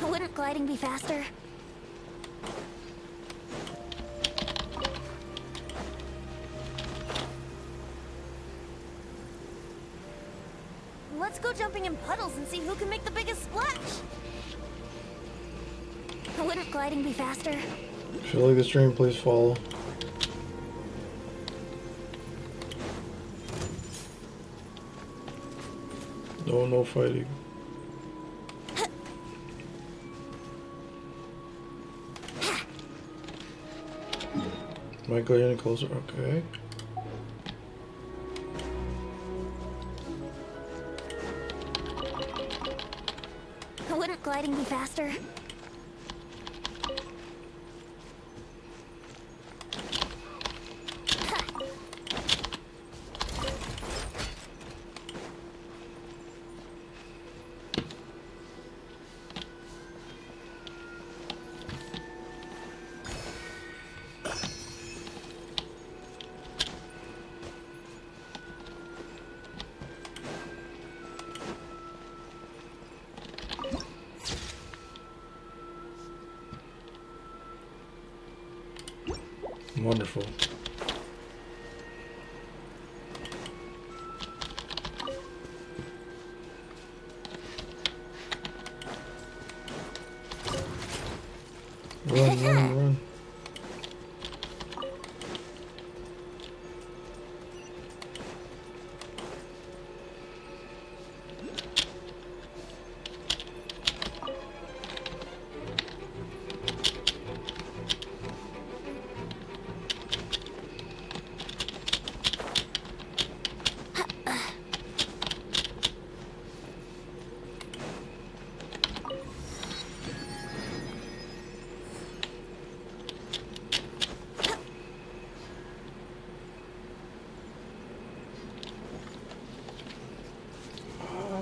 Wouldn't gliding be faster? Let's go jumping in puddles and see who can make the biggest splash. Wouldn't gliding be faster? If you like the stream, please follow. No fighting. Am I going any closer? Okay. Wouldn't gliding be faster? Wonderful. Run.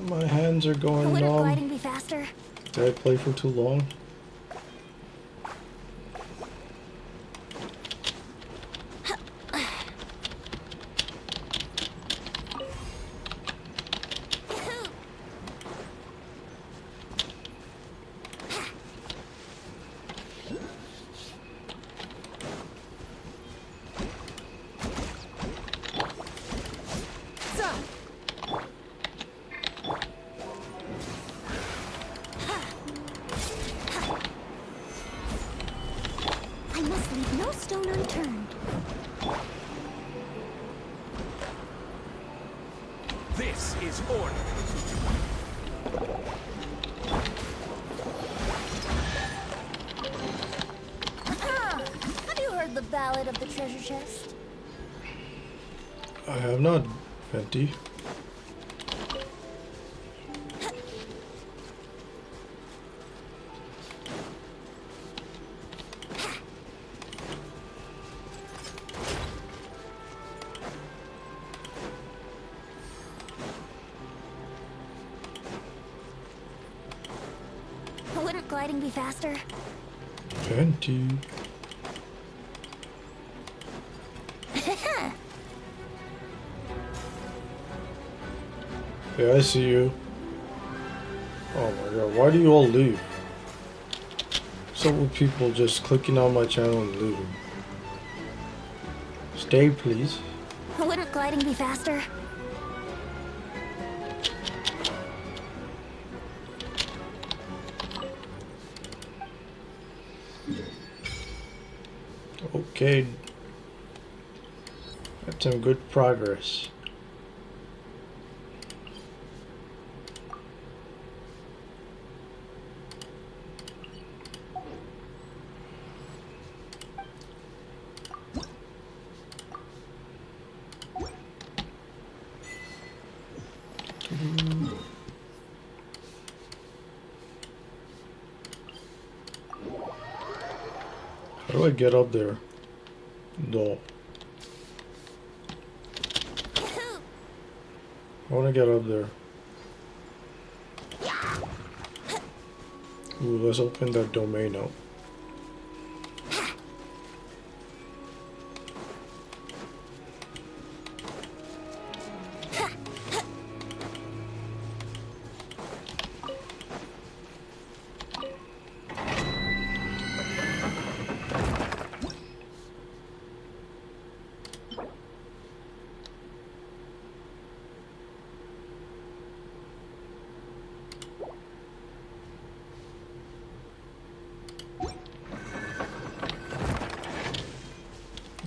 My hands are going Wouldn't numb. gliding be faster? Did I play for too long? stone unturned. This is order. Have you heard the ballad of the treasure chest? I have not, Venti. Wouldn't gliding be faster? Venti. Yeah, I see you. Oh my god, why do you all leave? What's up with people just clicking on my channel and leaving? Stay, please. Wouldn't gliding be faster? Okay. That's some good progress. How do I get up there? No. I want to get up there. Ooh, let's open that domain up.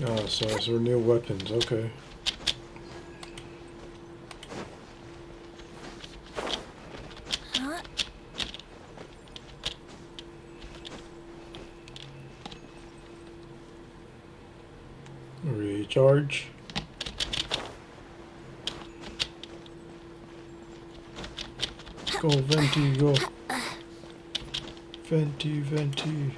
Oh, so it's our new weapons, okay. Huh? Recharge. Go, Venti, go. Venti, Venti.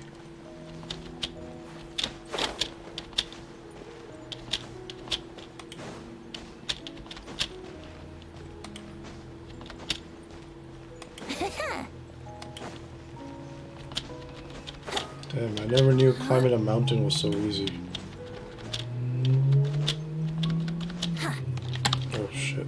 Damn, I never knew climbing a mountain was so easy. Oh shit.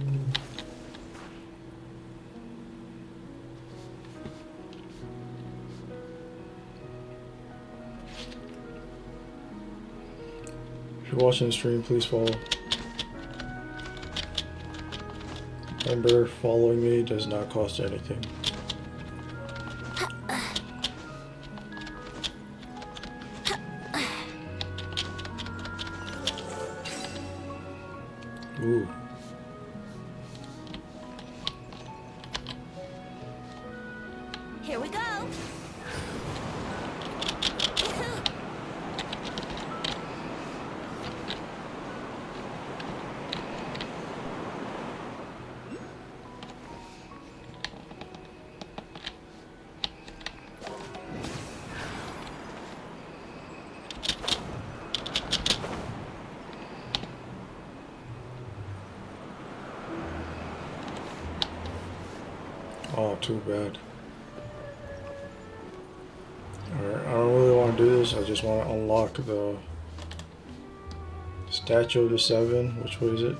If you're watching the stream, please follow. Remember, following me does not cost anything. Ooh. Here we go. Oh, too bad. Alright, I don't really want to do this. I just want to unlock the Statue of the Seven. Which way is it?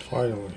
Finally.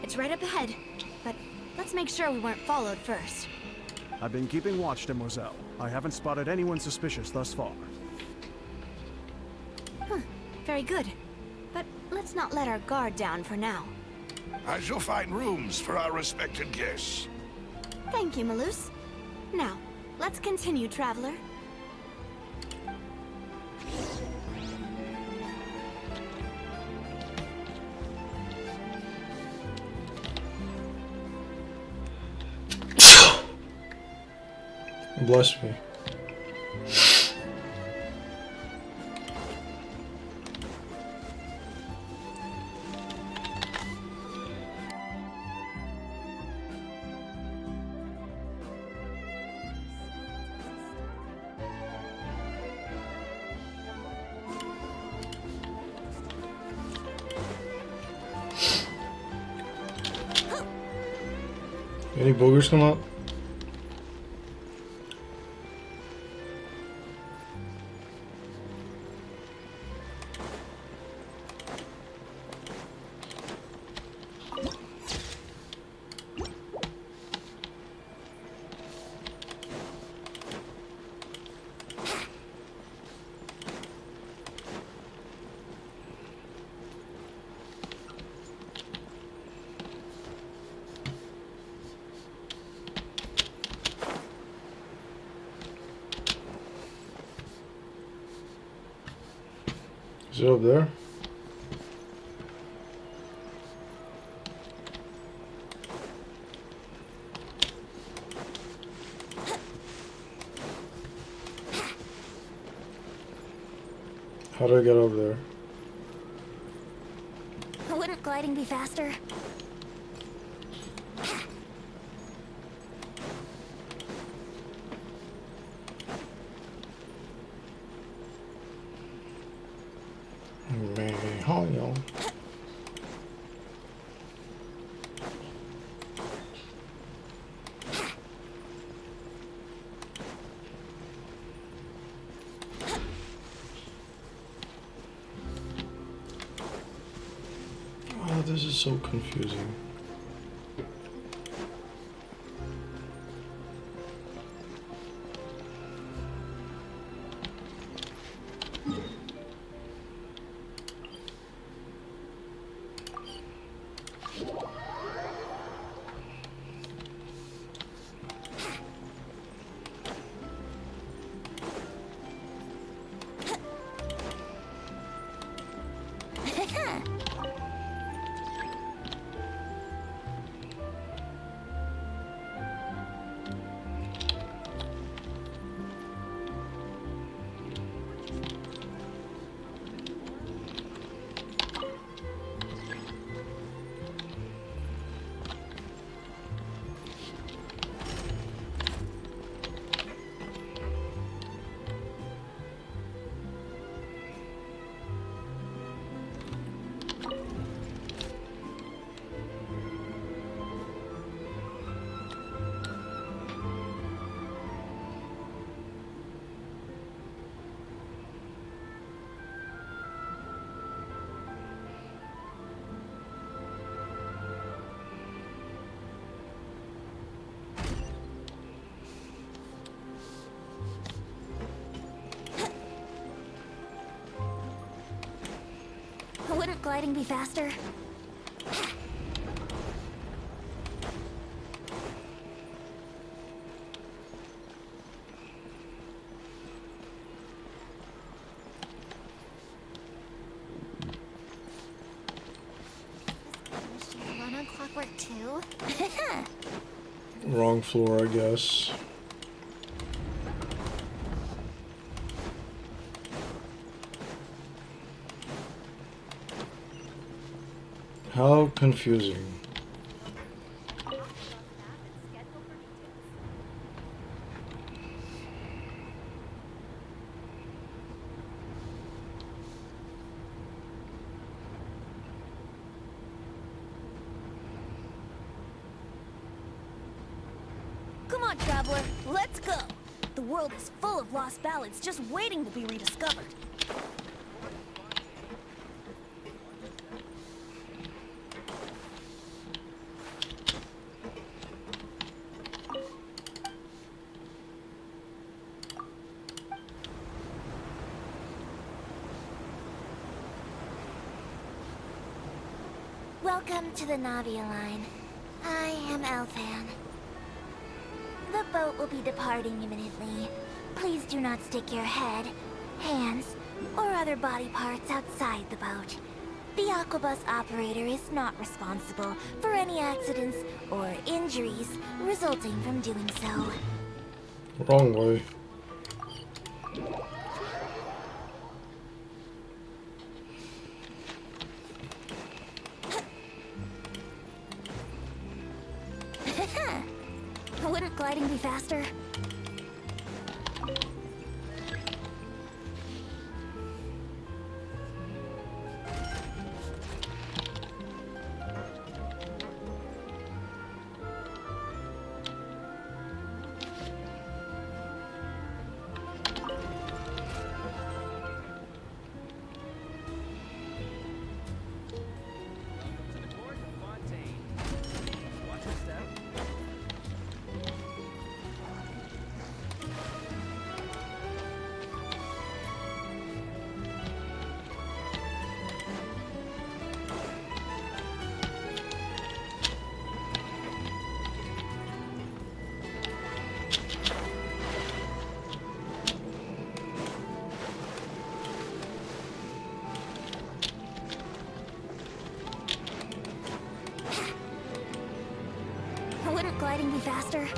It's right up ahead, but let's make sure we weren't followed first. I've been keeping watch, Demoiselle. I haven't spotted anyone suspicious thus far. Huh, very good. But let's not let our guard down for now. I shall find rooms for our respected guests. Thank you, Malus. Now, let's continue, traveler. Bless me. Any boogers come up? Is it up there? How do I get over there? Wouldn't gliding be faster? Y'all. Oh, this is so confusing. Wouldn't gliding be faster? Run on clock you. Wrong floor, I guess. How confusing. Come on, traveler, let's go. The world is full of lost ballads just waiting to be rediscovered. Welcome to the Navia line. I am Elfan. The boat will be departing imminently. Please do not stick your head, hands, or other body parts outside the boat. The Aquabus operator is not responsible for any accidents or injuries resulting from doing so. Wrong way. Wouldn't gliding be faster? Wouldn't gliding be faster?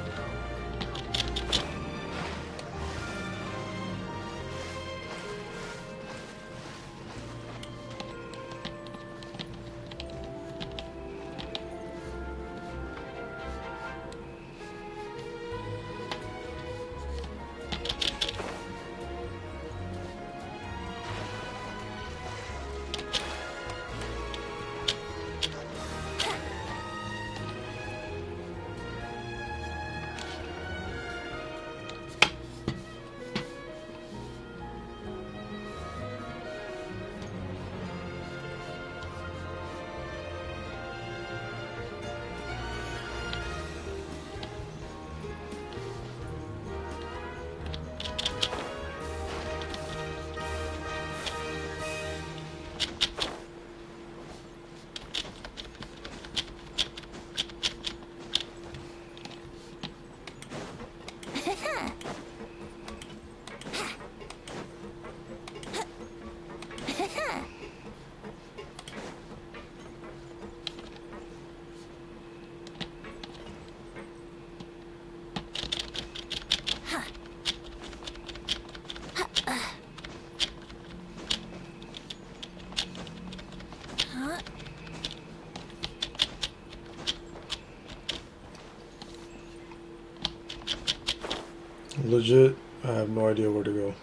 Legit, I have no idea where to go.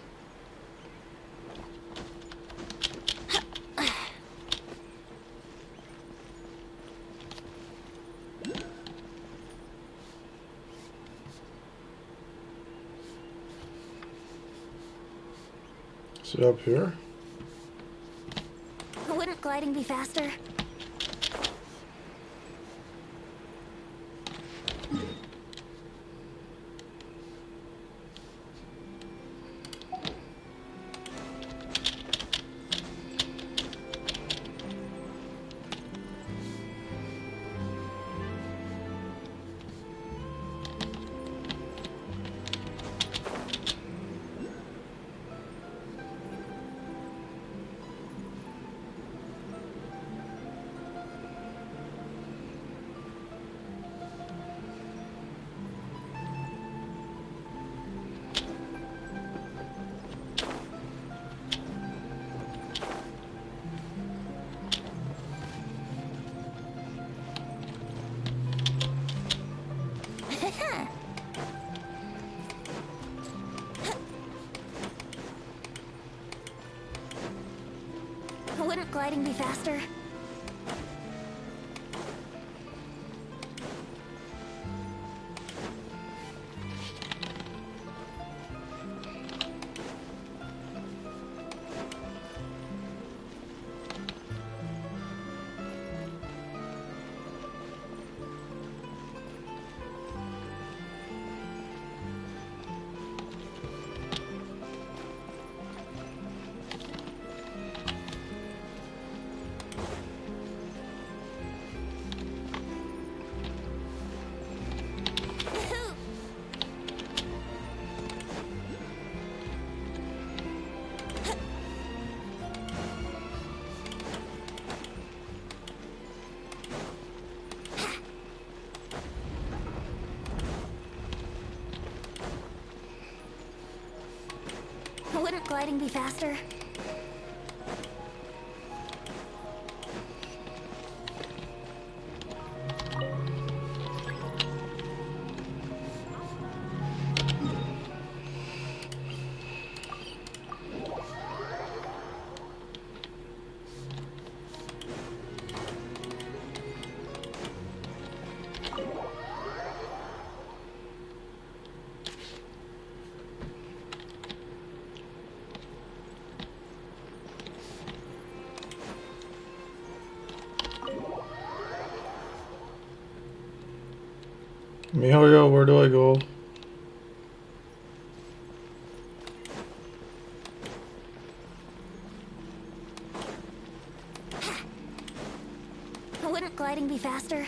Is it up here? Wouldn't gliding be faster? Wouldn't gliding be faster? Wouldn't gliding be faster? Mihoyo, where do I go? Wouldn't gliding be faster?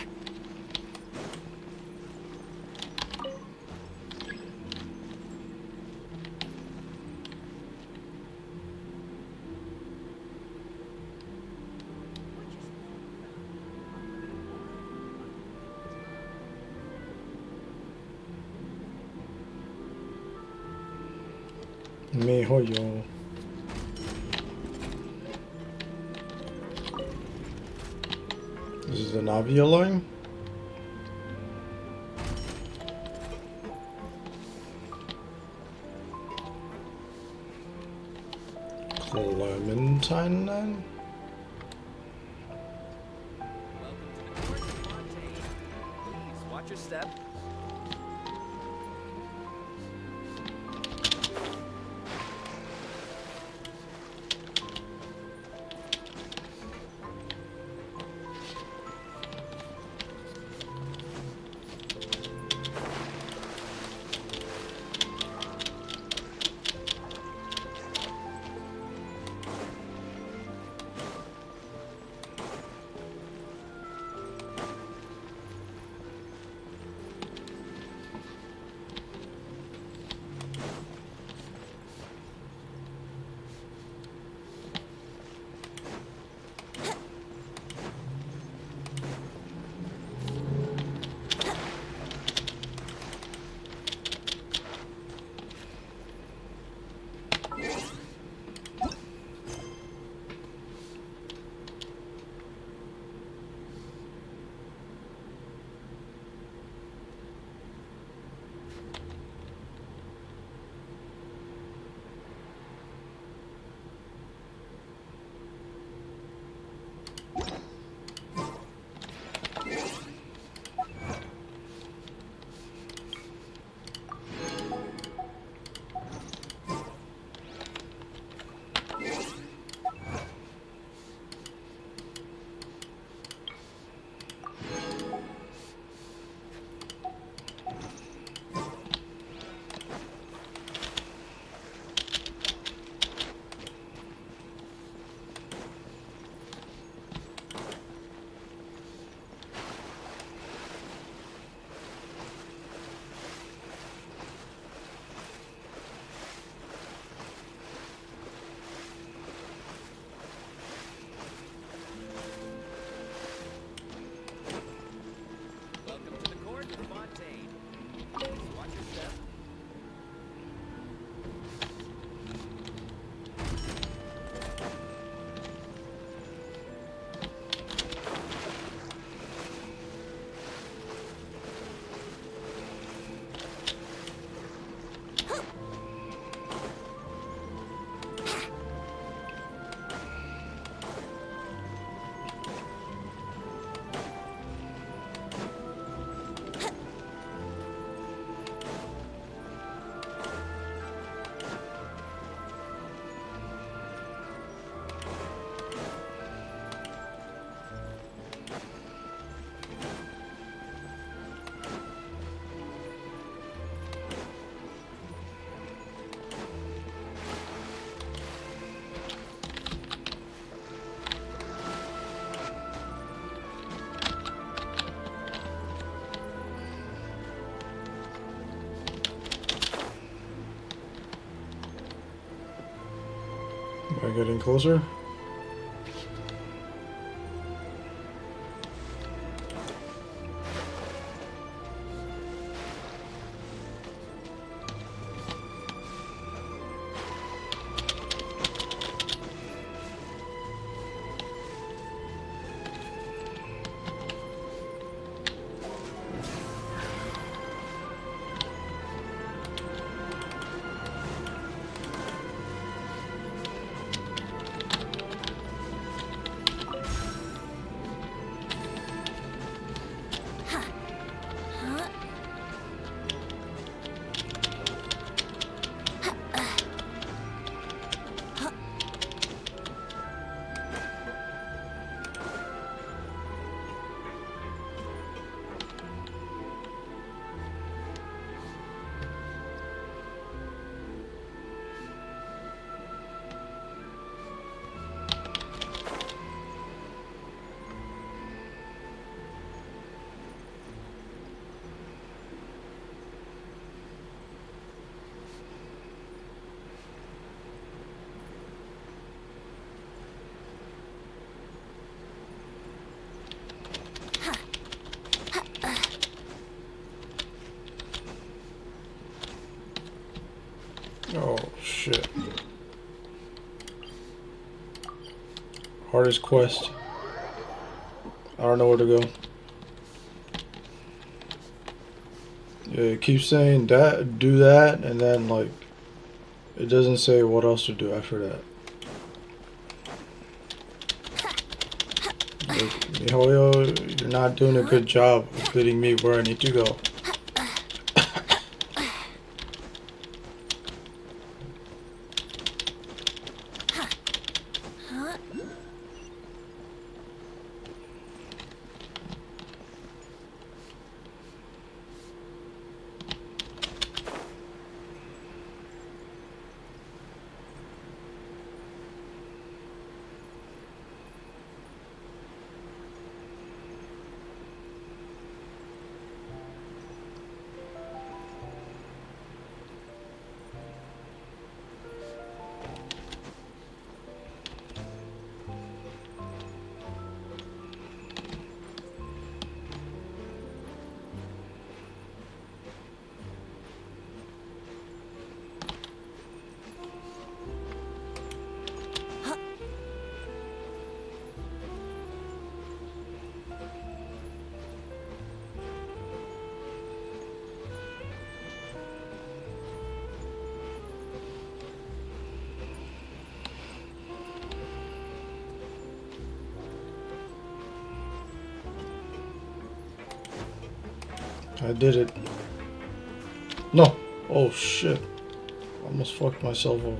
Mihoyo. This is the Navia line? Clementine line? Please watch your step. I getting closer? Oh shit. Hardest quest. I don't know where to go. Yeah, it keeps saying that, do that, and then like it doesn't say what else to do after that. Like, MiHoYo, you're not doing a good job of leading me where I need to go. I did it. No! Oh shit. Almost fucked myself over.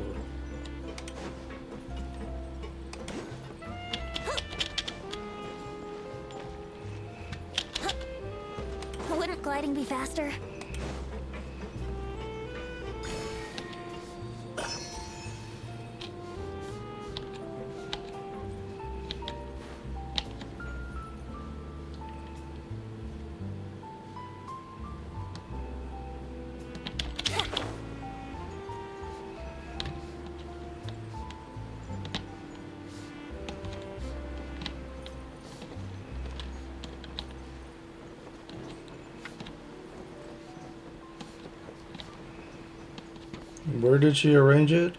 Wouldn't gliding be faster? Where did she arrange it?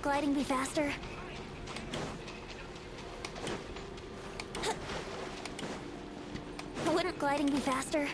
gliding be faster? Wouldn't gliding be faster?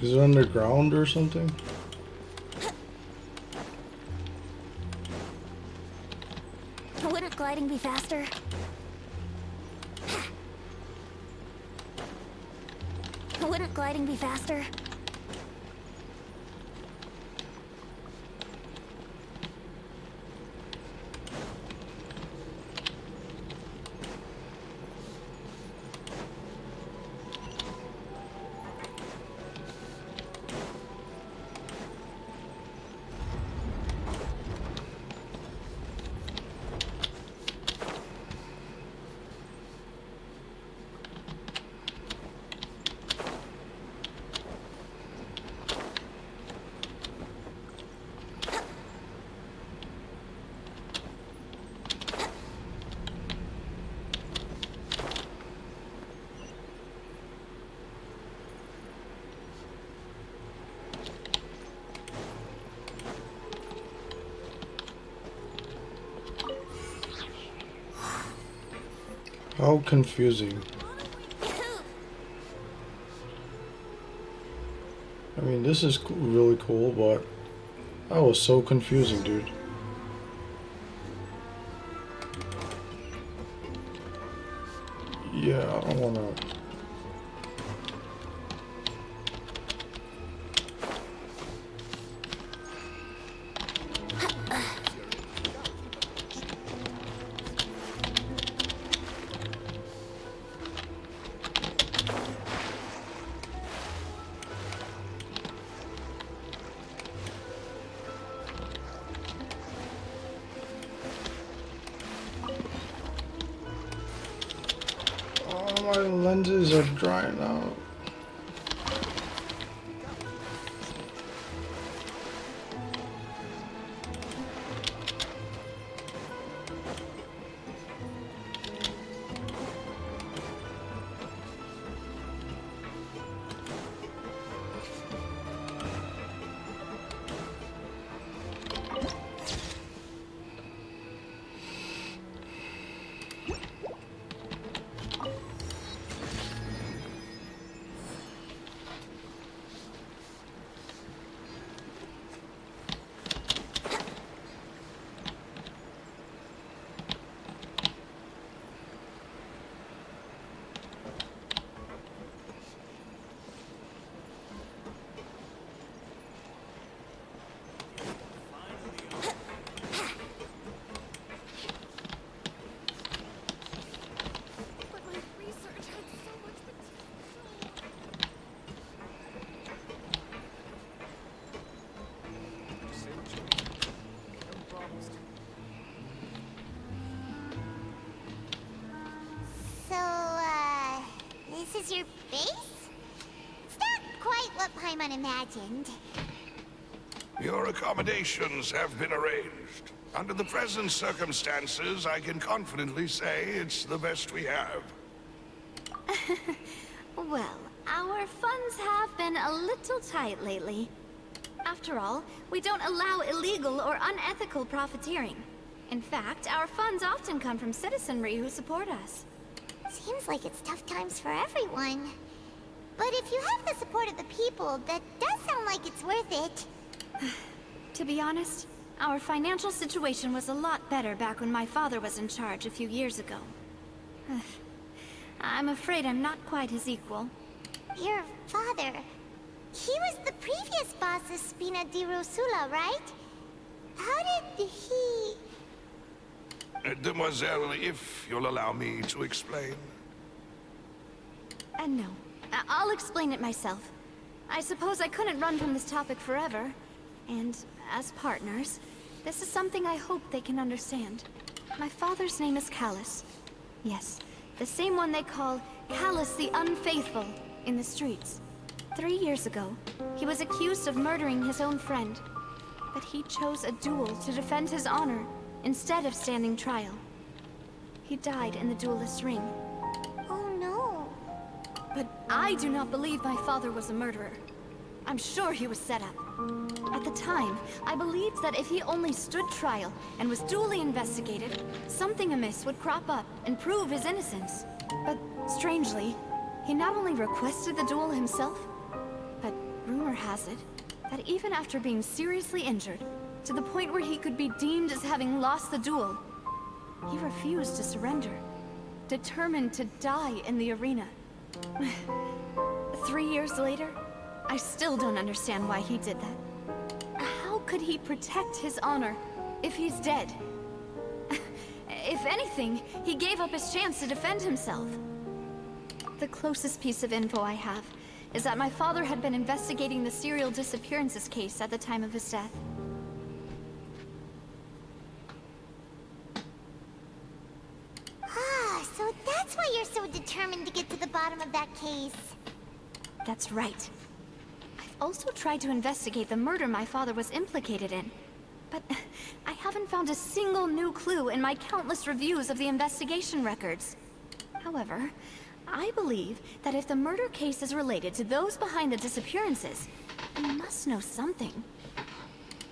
Is it underground or something? Wouldn't gliding be faster? Wouldn't gliding be faster? How confusing. I mean, this is really cool, but that was so confusing, dude. Yeah, I don't wanna... My lenses are drying out. This is your base? It's not quite what Paimon imagined. Your accommodations have been arranged. Under the present circumstances, I can confidently say it's the best we have. Well, our funds have been a little tight lately. After all, we don't allow illegal or unethical profiteering. In fact, our funds often come from citizenry who support us. Seems like it's tough times for everyone. But if you have the support of the people, that does sound like it's worth it. To be honest, our financial situation was a lot better back when my father was in charge a few years ago. I'm afraid I'm not quite his equal. Your father... He was the previous boss of Spina di Rosula, right? How did he... Demoiselle, if you'll allow me to explain. No. I'll explain it myself. I suppose I couldn't run from this topic forever. And, as partners, this is something I hope they can understand. My father's name is Callus. Yes, the same one they call Callus the Unfaithful in the streets. 3 years ago, he was accused of murdering his own friend. But he chose a duel to defend his honor, instead of standing trial. He died in the duelist's ring. Oh no. But I do not believe my father was a murderer. I'm sure he was set up. At the time, I believed that if he only stood trial and was duly investigated, something amiss would crop up and prove his innocence. But strangely, he not only requested the duel himself, but rumor has it that even after being seriously injured, to the point where he could be deemed as having lost the duel, he refused to surrender, determined to die in the arena. 3 years later, I still don't understand why he did that. How could he protect his honor if he's dead? If anything, he gave up his chance to defend himself. The closest piece of info I have is that my father had been investigating the serial disappearances case at the time of his death. So that's why you're so determined to get to the bottom of that case. That's right. I've also tried to investigate the murder my father was implicated in. But I haven't found a single new clue in my countless reviews of the investigation records. However, I believe that if the murder case is related to those behind the disappearances, I must know something.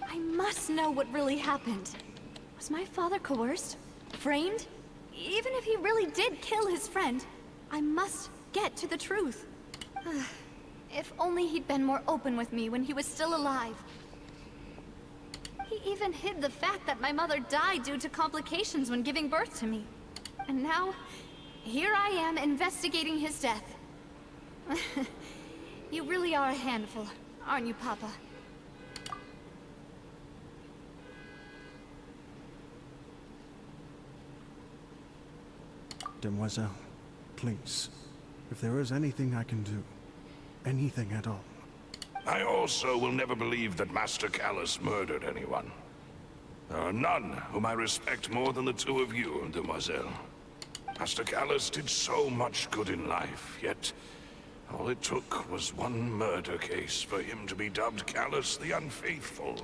I must know what really happened. Was my father coerced? Framed? Even if he really did kill his friend, I must get to the truth. If only he'd been more open with me when he was still alive. He even hid the fact that my mother died due to complications when giving birth to me. And now, here I am investigating his death. You really are a handful, aren't you, Papa? Demoiselle, please, if there is anything I can do, anything at all. I also will never believe that Master Callus murdered anyone. There are none whom I respect more than the two of you, Demoiselle. Master Callus did so much good in life, yet all it took was one murder case for him to be dubbed Callus the Unfaithful.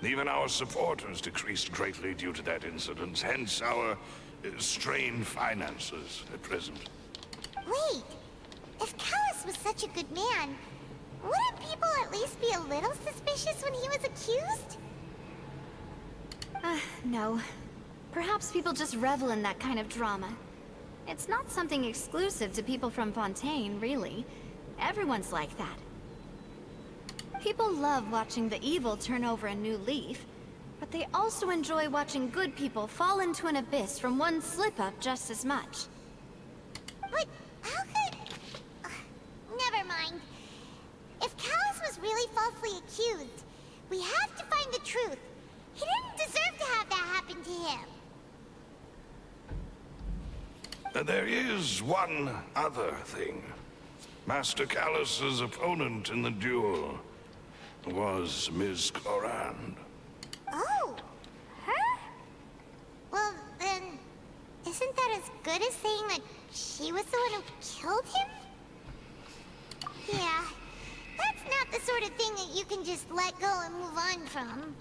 Even our supporters decreased greatly due to that incident, hence our strained finances at present. Wait, if Callus was such a good man, wouldn't people at least be a little suspicious when he was accused? No. Perhaps people just revel in that kind of drama. It's not something exclusive to people from Fontaine, really. Everyone's like that. People love watching the evil turn over a new leaf, but they also enjoy watching good people fall into an abyss from one slip-up just as much. But how could... never mind. If Callus was really falsely accused, we have to find the truth. He didn't deserve to have that happen to him. There is one other thing. Master Callus's opponent in the duel was Ms. Clorand. Oh, her? Well, then, isn't that as good as saying that she was the one who killed him? Yeah, that's It's not the sort of thing that you can just let go and move on from.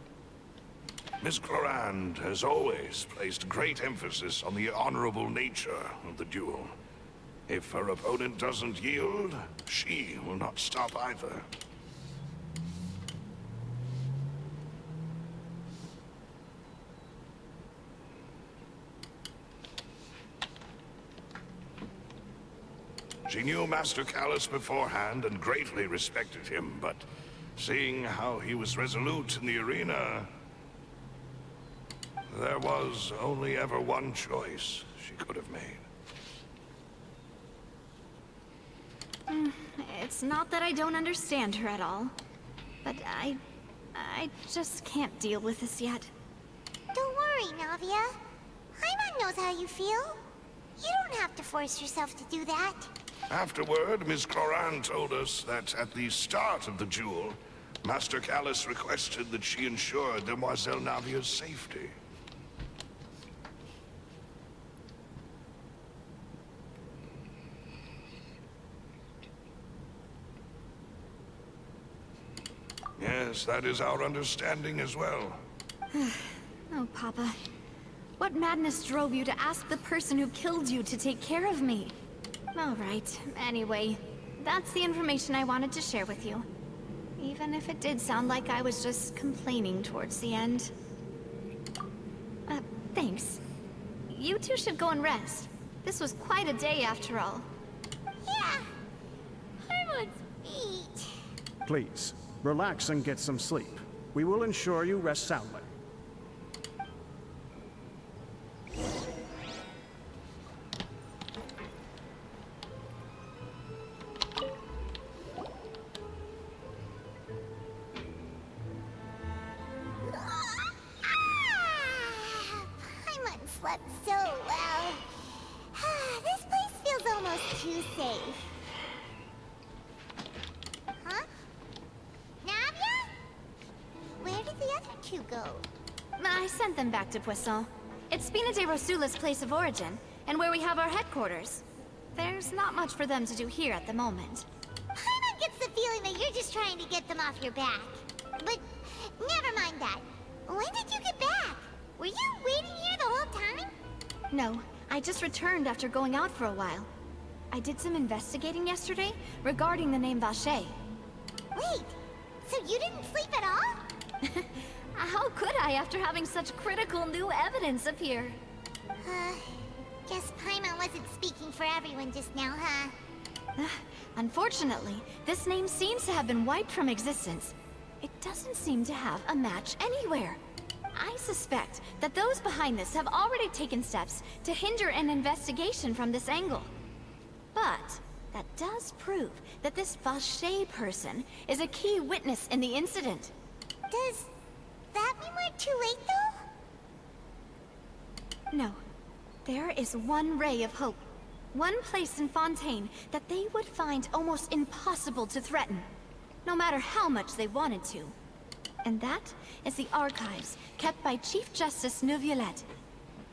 Miss Clorand has always placed great emphasis on the honorable nature of the duel. If her opponent doesn't yield, she will not stop either. She knew Master Callus beforehand and greatly respected him, but seeing how he was resolute in the arena, there was only ever one choice she could have made. It's not that I don't understand her at all, but I just can't deal with this yet. Don't worry, Navia. Paimon knows how you feel. You don't have to force yourself to do that. Afterward, Miss Clorand told us that at the start of the duel, Master Callus requested that she ensure Demoiselle Navia's safety. Yes, that is our understanding as well. Oh, Papa. What madness drove you to ask the person who killed you to take care of me? All right. Anyway, that's the information I wanted to share with you. Even if it did sound like I was just complaining towards the end. Thanks. You two should go and rest. This was quite a day after all. Yeah. Paimon's feet. Please, relax and get some sleep. We will ensure you rest soundly. Paimon slept so well. This place feels almost too safe. Huh? Navia? Where did the other two go? I sent them back to Poisson. It's Spina de Rosula's place of origin, and where we have our headquarters. There's not much for them to do here at the moment. Paimon gets the feeling that you're just trying to get them off your back. But never mind that. When did you get back? Were you waiting here the whole time? No, I just returned after going out for a while. I did some investigating yesterday regarding the name Vache. Wait, so you didn't sleep at all? How could I after having such critical new evidence appear? Guess Paimon wasn't speaking for everyone just now, huh? Unfortunately, this name seems to have been wiped from existence. It doesn't seem to have a match anywhere. I suspect that those behind this have already taken steps to hinder an investigation from this angle. But that does prove that this Vache person is a key witness in the incident. Does that mean we're too late, though? No. There is one ray of hope. One place in Fontaine that they would find almost impossible to threaten, no matter how much they wanted to. And that is the archives kept by Chief Justice Neuvillette.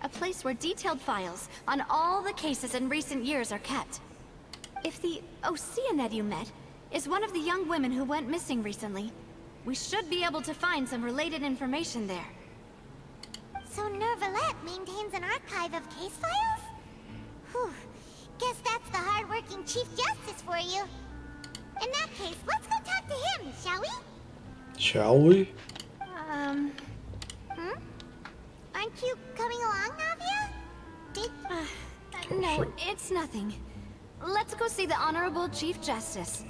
A place where detailed files on all the cases in recent years are kept. If the Oceanid you met is one of the young women who went missing recently, we should be able to find some related information there. So Neuvillette maintains an archive of case files? Whew. Guess that's the hard-working Chief Justice for you. In that case, let's go talk to him, shall we? Shall we? Aren't you coming along, Navia? No, it's nothing. Let's go see the Honorable Chief Justice.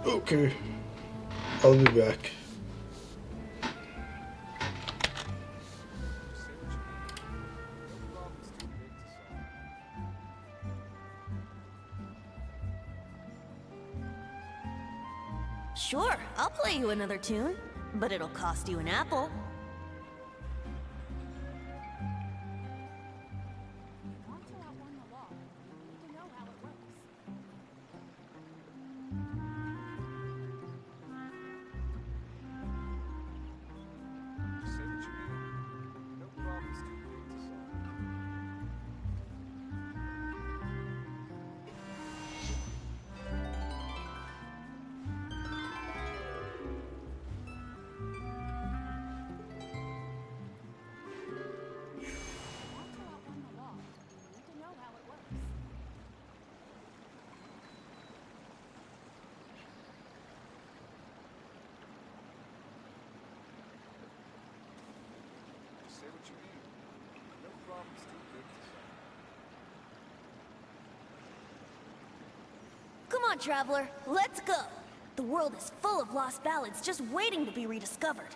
Okay. I'll be back. Sure, I'll play you another tune, but it'll cost you an apple. Come on, traveler, let's go. The world is full of lost ballads just waiting to be rediscovered.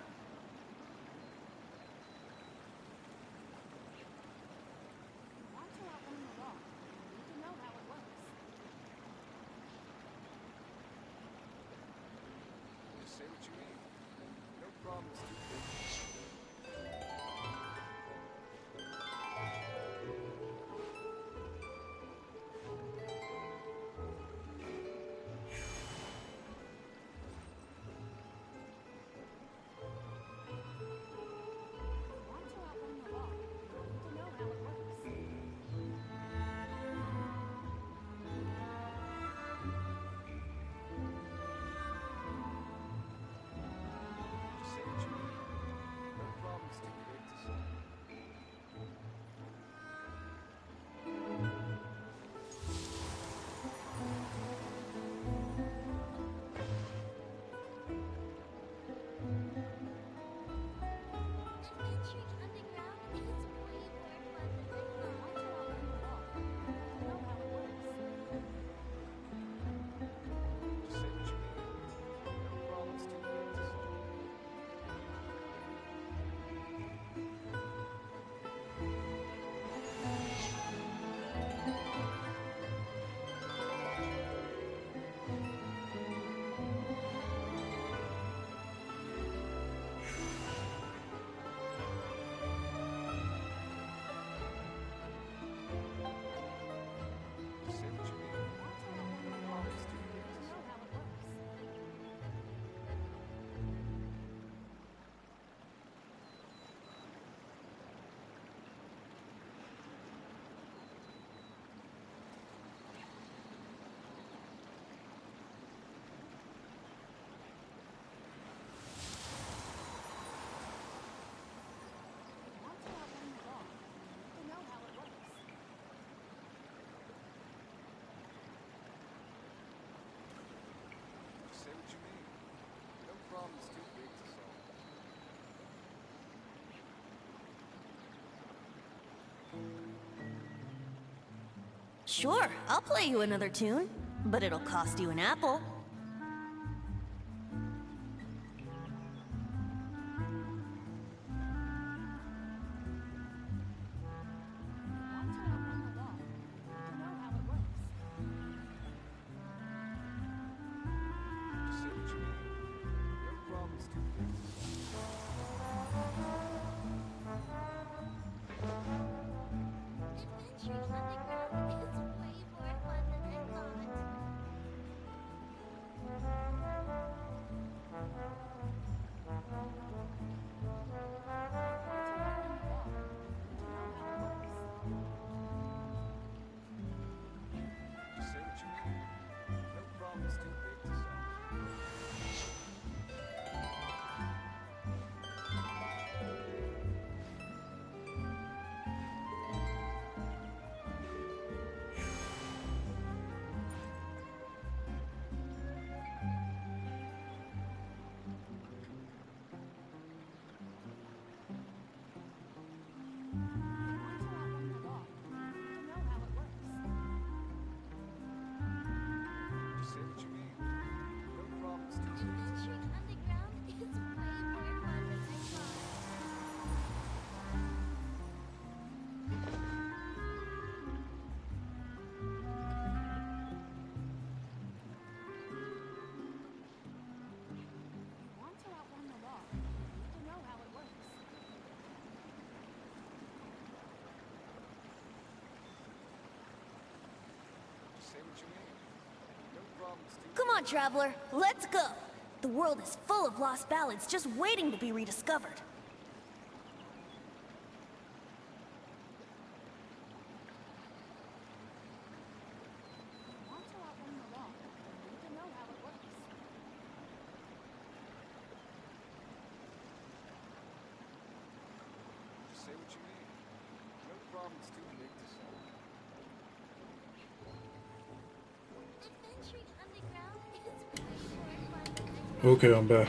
Just say what you mean. No problems too big. Just say what you mean. No problems too big to solve. Just say what you mean. No problems too big to solve. Just say what you mean. No problems too big to solve. Just say what you mean. No problems too big to solve. Sure, I'll play you another tune, but it'll cost you an apple. Just say what you mean. No problems too big to solve. Adventuring underground is way more fun than I thought. Just say what you mean. No problems too big to solve. Just say what you mean. No problems too big to solve. Adventuring underground is way more fun than I thought. Just say what you mean. No problems too Come on, traveler, let's go. The world is full of lost ballads just waiting to be rediscovered. Just say what you mean. No problems too big to solve. Adventuring underground is way more fun than I thought. Okay, I'm back.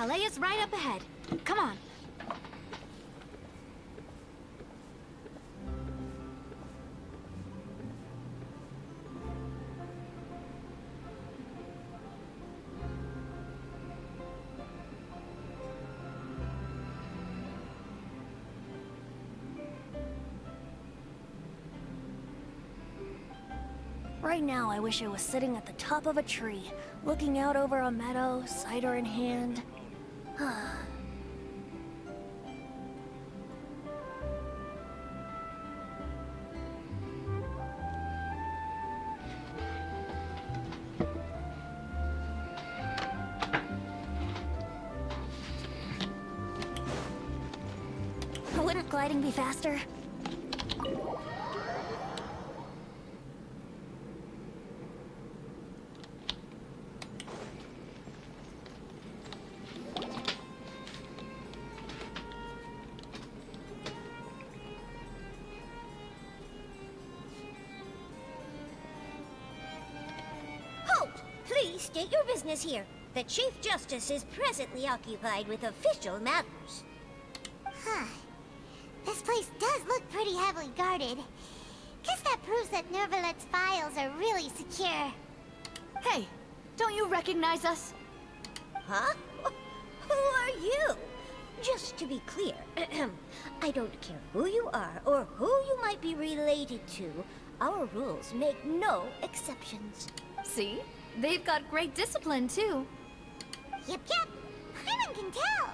Palais is right up ahead. Come on. Right now, I wish I was sitting at the top of a tree, looking out over a meadow, cider in hand. Wouldn't gliding be faster? Please state your business here. The Chief Justice is presently occupied with official matters. Huh. This place does look pretty heavily guarded. Guess that proves that Nervalet's files are really secure. Hey, don't you recognize us? Huh? Who are you? Just to be clear, I don't care who you are or who you might be related to. Our rules make no exceptions. See? They've got great discipline, too. Yep. Paimon can tell.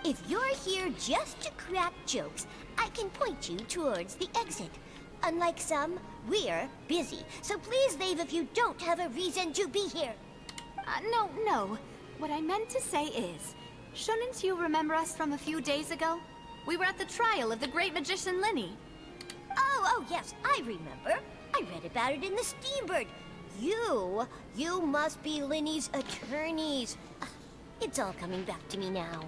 If you're here just to crack jokes, I can point you towards the exit. Unlike some, we're busy. So please leave if you don't have a reason to be here. No. What I meant to say is, shouldn't you remember us from a few days ago? We were at the trial of the great magician Linny. Oh, yes, I remember. I read about it in the Steambird. You must be Linny's attorneys. It's all coming back to me now.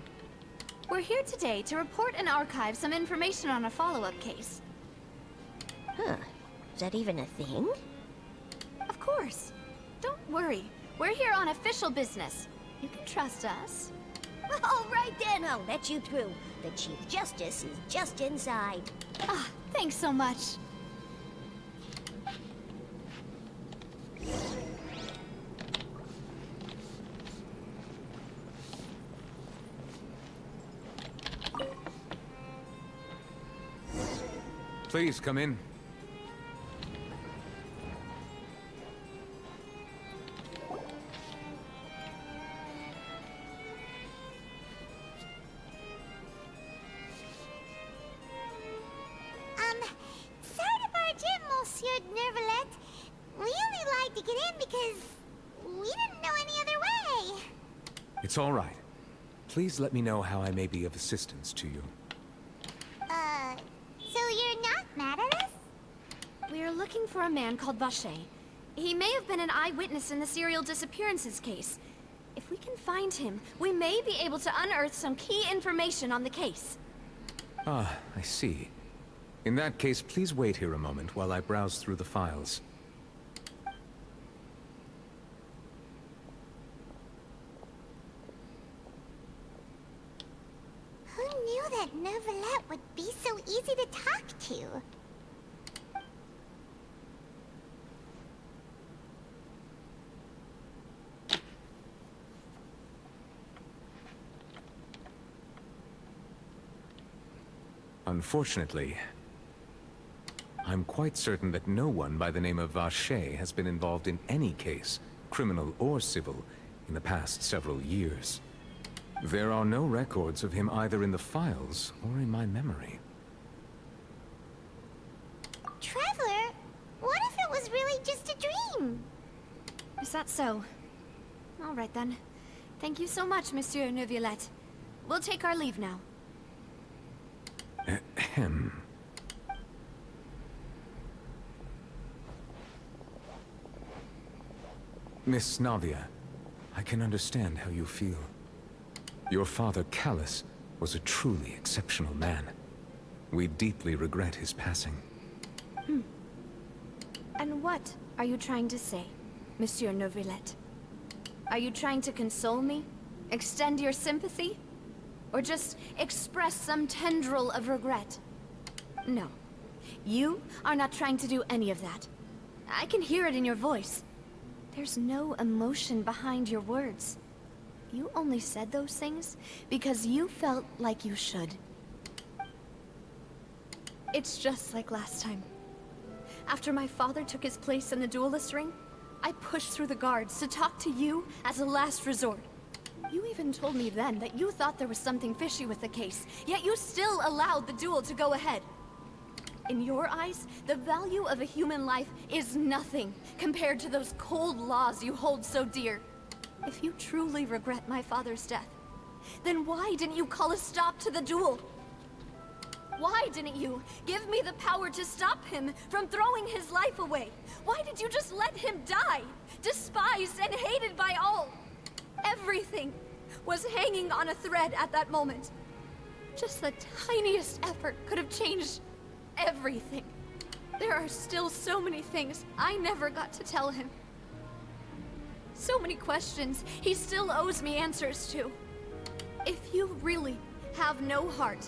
We're here today to report and archive some information on a follow-up case. Huh. Is that even a thing? Of course. Don't worry. We're here on official business. You can trust us. All right then, I'll let you through. The Chief Justice is just inside. Thanks so much. Please come in. Sorry to barge in, Monsieur Nervalet. We only lied to get in because we didn't know any other way. It's all right. Please let me know how I may be of assistance to you. So you're not mad at us? We're looking for a man called Vacher. He may have been an eyewitness in the serial disappearances case. If we can find him, we may be able to unearth some key information on the case. Ah, I see. In that case, please wait here a moment while I browse through the files. Who knew that Nervalet would be so easy to talk to? Unfortunately, I'm quite certain that no one by the name of Vacher has been involved in any case, criminal or civil, in the past several years. There are no records of him either in the files or in my memory. Traveler, what if it was really just a dream? Is that so? All right then. Thank you so much, Monsieur Neuvillette. We'll take our leave now. Ahem. Miss Navia, I can understand how you feel. Your father, Callus, was a truly exceptional man. We deeply regret his passing. And what are you trying to say, Monsieur Neuvillette? Are you trying to console me? Extend your sympathy? Or just express some tendril of regret? No. You are not trying to do any of that. I can hear it in your voice. There's no emotion behind your words. You only said those things because you felt like you should. It's just like last time. After my father took his place in the duelist ring, I pushed through the guards to talk to you as a last resort. You even told me then that you thought there was something fishy with the case, yet you still allowed the duel to go ahead. In your eyes, the value of a human life is nothing compared to those cold laws you hold so dear. If you truly regret my father's death, then why didn't you call a stop to the duel? Why didn't you give me the power to stop him from throwing his life away? Why did you just let him die, despised and hated by all? Everything was hanging on a thread at that moment. Just the tiniest effort could have changed everything. There are still so many things I never got to tell him. So many questions he still owes me answers to. If you really have no heart,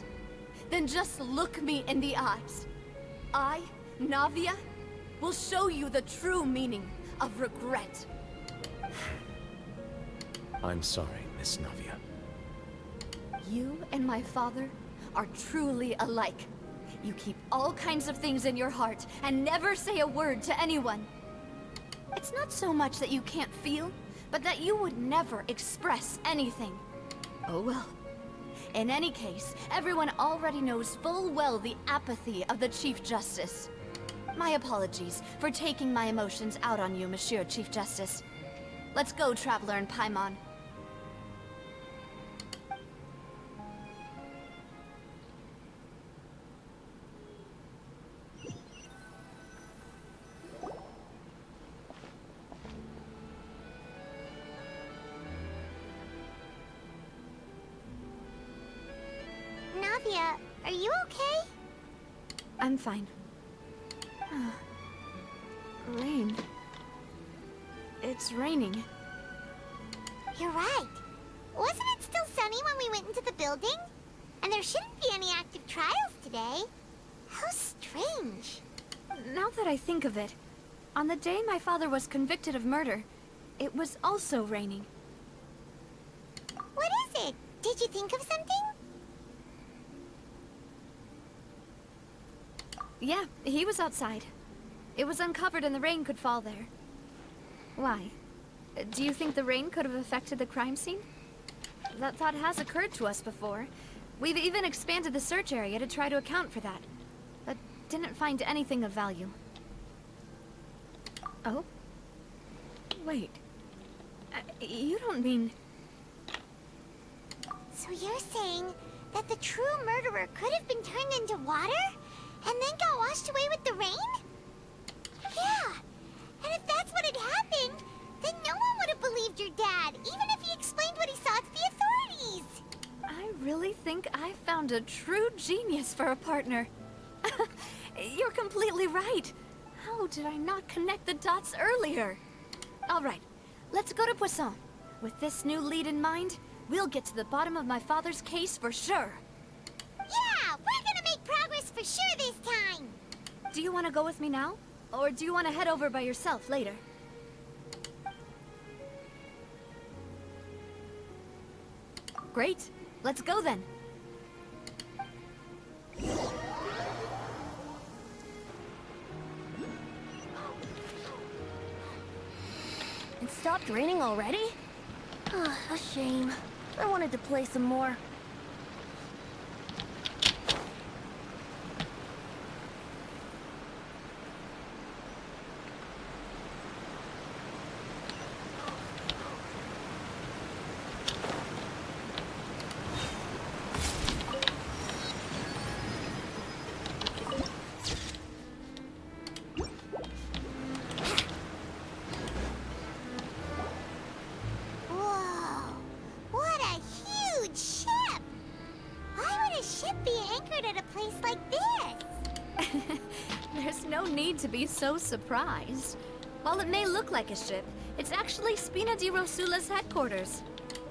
then just look me in the eyes. I, Navia, will show you the true meaning of regret. I'm sorry, Miss Navia. You and my father are truly alike. You keep all kinds of things in your heart and never say a word to anyone. It's not so much that you can't feel, but that you would never express anything. Oh well. In any case, everyone already knows full well the apathy of the Chief Justice. My apologies for taking my emotions out on you, Monsieur Chief Justice. Let's go, Traveler and Paimon. Navia, are you okay? I'm fine. Rain. It's raining. You're right. Wasn't it still sunny when we went into the building? And there shouldn't be any active trials today. How strange. Now that I think of it, on the day my father was convicted of murder, it was also raining. What is it? Did you think of something? Yeah, he was outside. It was uncovered and the rain could fall there. Why? Do you think the rain could have affected the crime scene? That thought has occurred to us before. We've even expanded the search area to try to account for that, but didn't find anything of value. Oh? Wait. You don't mean... So you're saying that the true murderer could have been turned into water? And then got washed away with the rain? Yeah. And if that's what had happened, then no one would have believed your dad, even if he explained what he saw to the authorities. I really think I found a true genius for a partner. You're completely right. How did I not connect the dots earlier? All right, let's go to Poisson. With this new lead in mind, we'll get to the bottom of my father's case for sure. Yeah, we're gonna make progress for sure this time. Do you want to go with me now? Or do you want to head over by yourself later? Great. Let's go then. It stopped raining already? A shame. I wanted to play some more. Whoa, what a huge ship! Why would a ship be anchored at a place like this? There's no need to be so surprised. While it may look like a ship, it's actually Spina di Rosula's headquarters.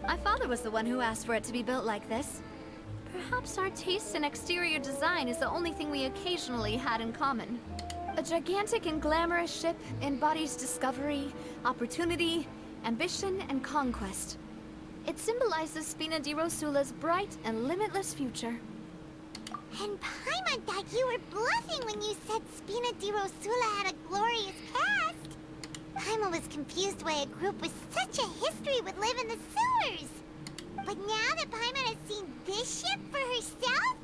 My father was the one who asked for it to be built like this. Perhaps our taste in exterior design is the only thing we occasionally had in common. A gigantic and glamorous ship embodies discovery, opportunity, ambition, and conquest. It symbolizes Spina di Rosula's bright and limitless future. And Paimon thought you were bluffing when you said Spina di Rosula had a glorious past. Paimon was confused why a group with such a history would live in the sewers. But now that Paimon has seen this ship for herself,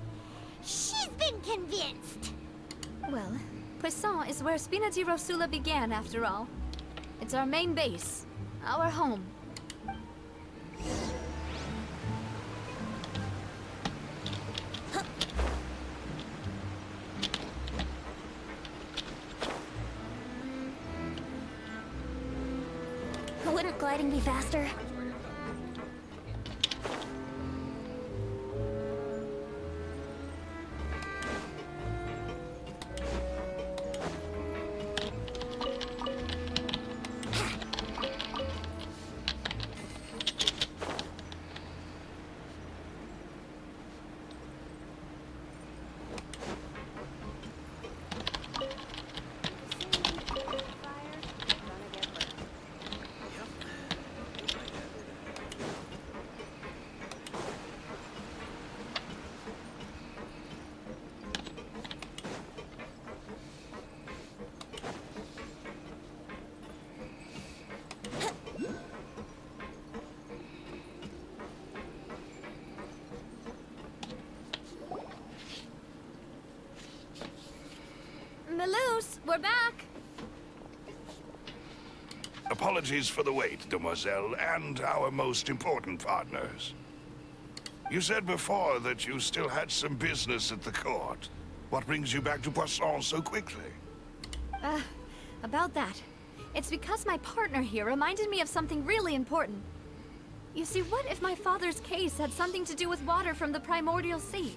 she's been convinced. Well, Poisson is where Spina di Rosula began, after all. It's our main base, our home. Wouldn't gliding be faster? Melus, we're back! Apologies for the wait, demoiselle, and our most important partners. You said before that you still had some business at the court. What brings you back to Poisson so quickly? About that. It's because my partner here reminded me of something really important. You see, what if my father's case had something to do with water from the primordial sea?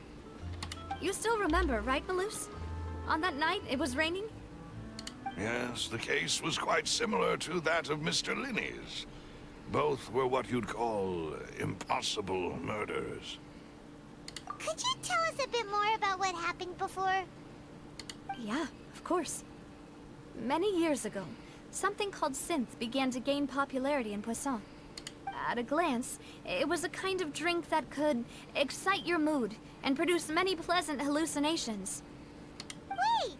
You still remember, right, Melus? On that night, it was raining? Yes, the case was quite similar to that of Mr. Linney's. Both were what you'd call impossible murders. Could you tell us a bit more about what happened before? Yeah, of course. Many years ago, something called synth began to gain popularity in Poisson. At a glance, it was a kind of drink that could excite your mood and produce many pleasant hallucinations. Wait!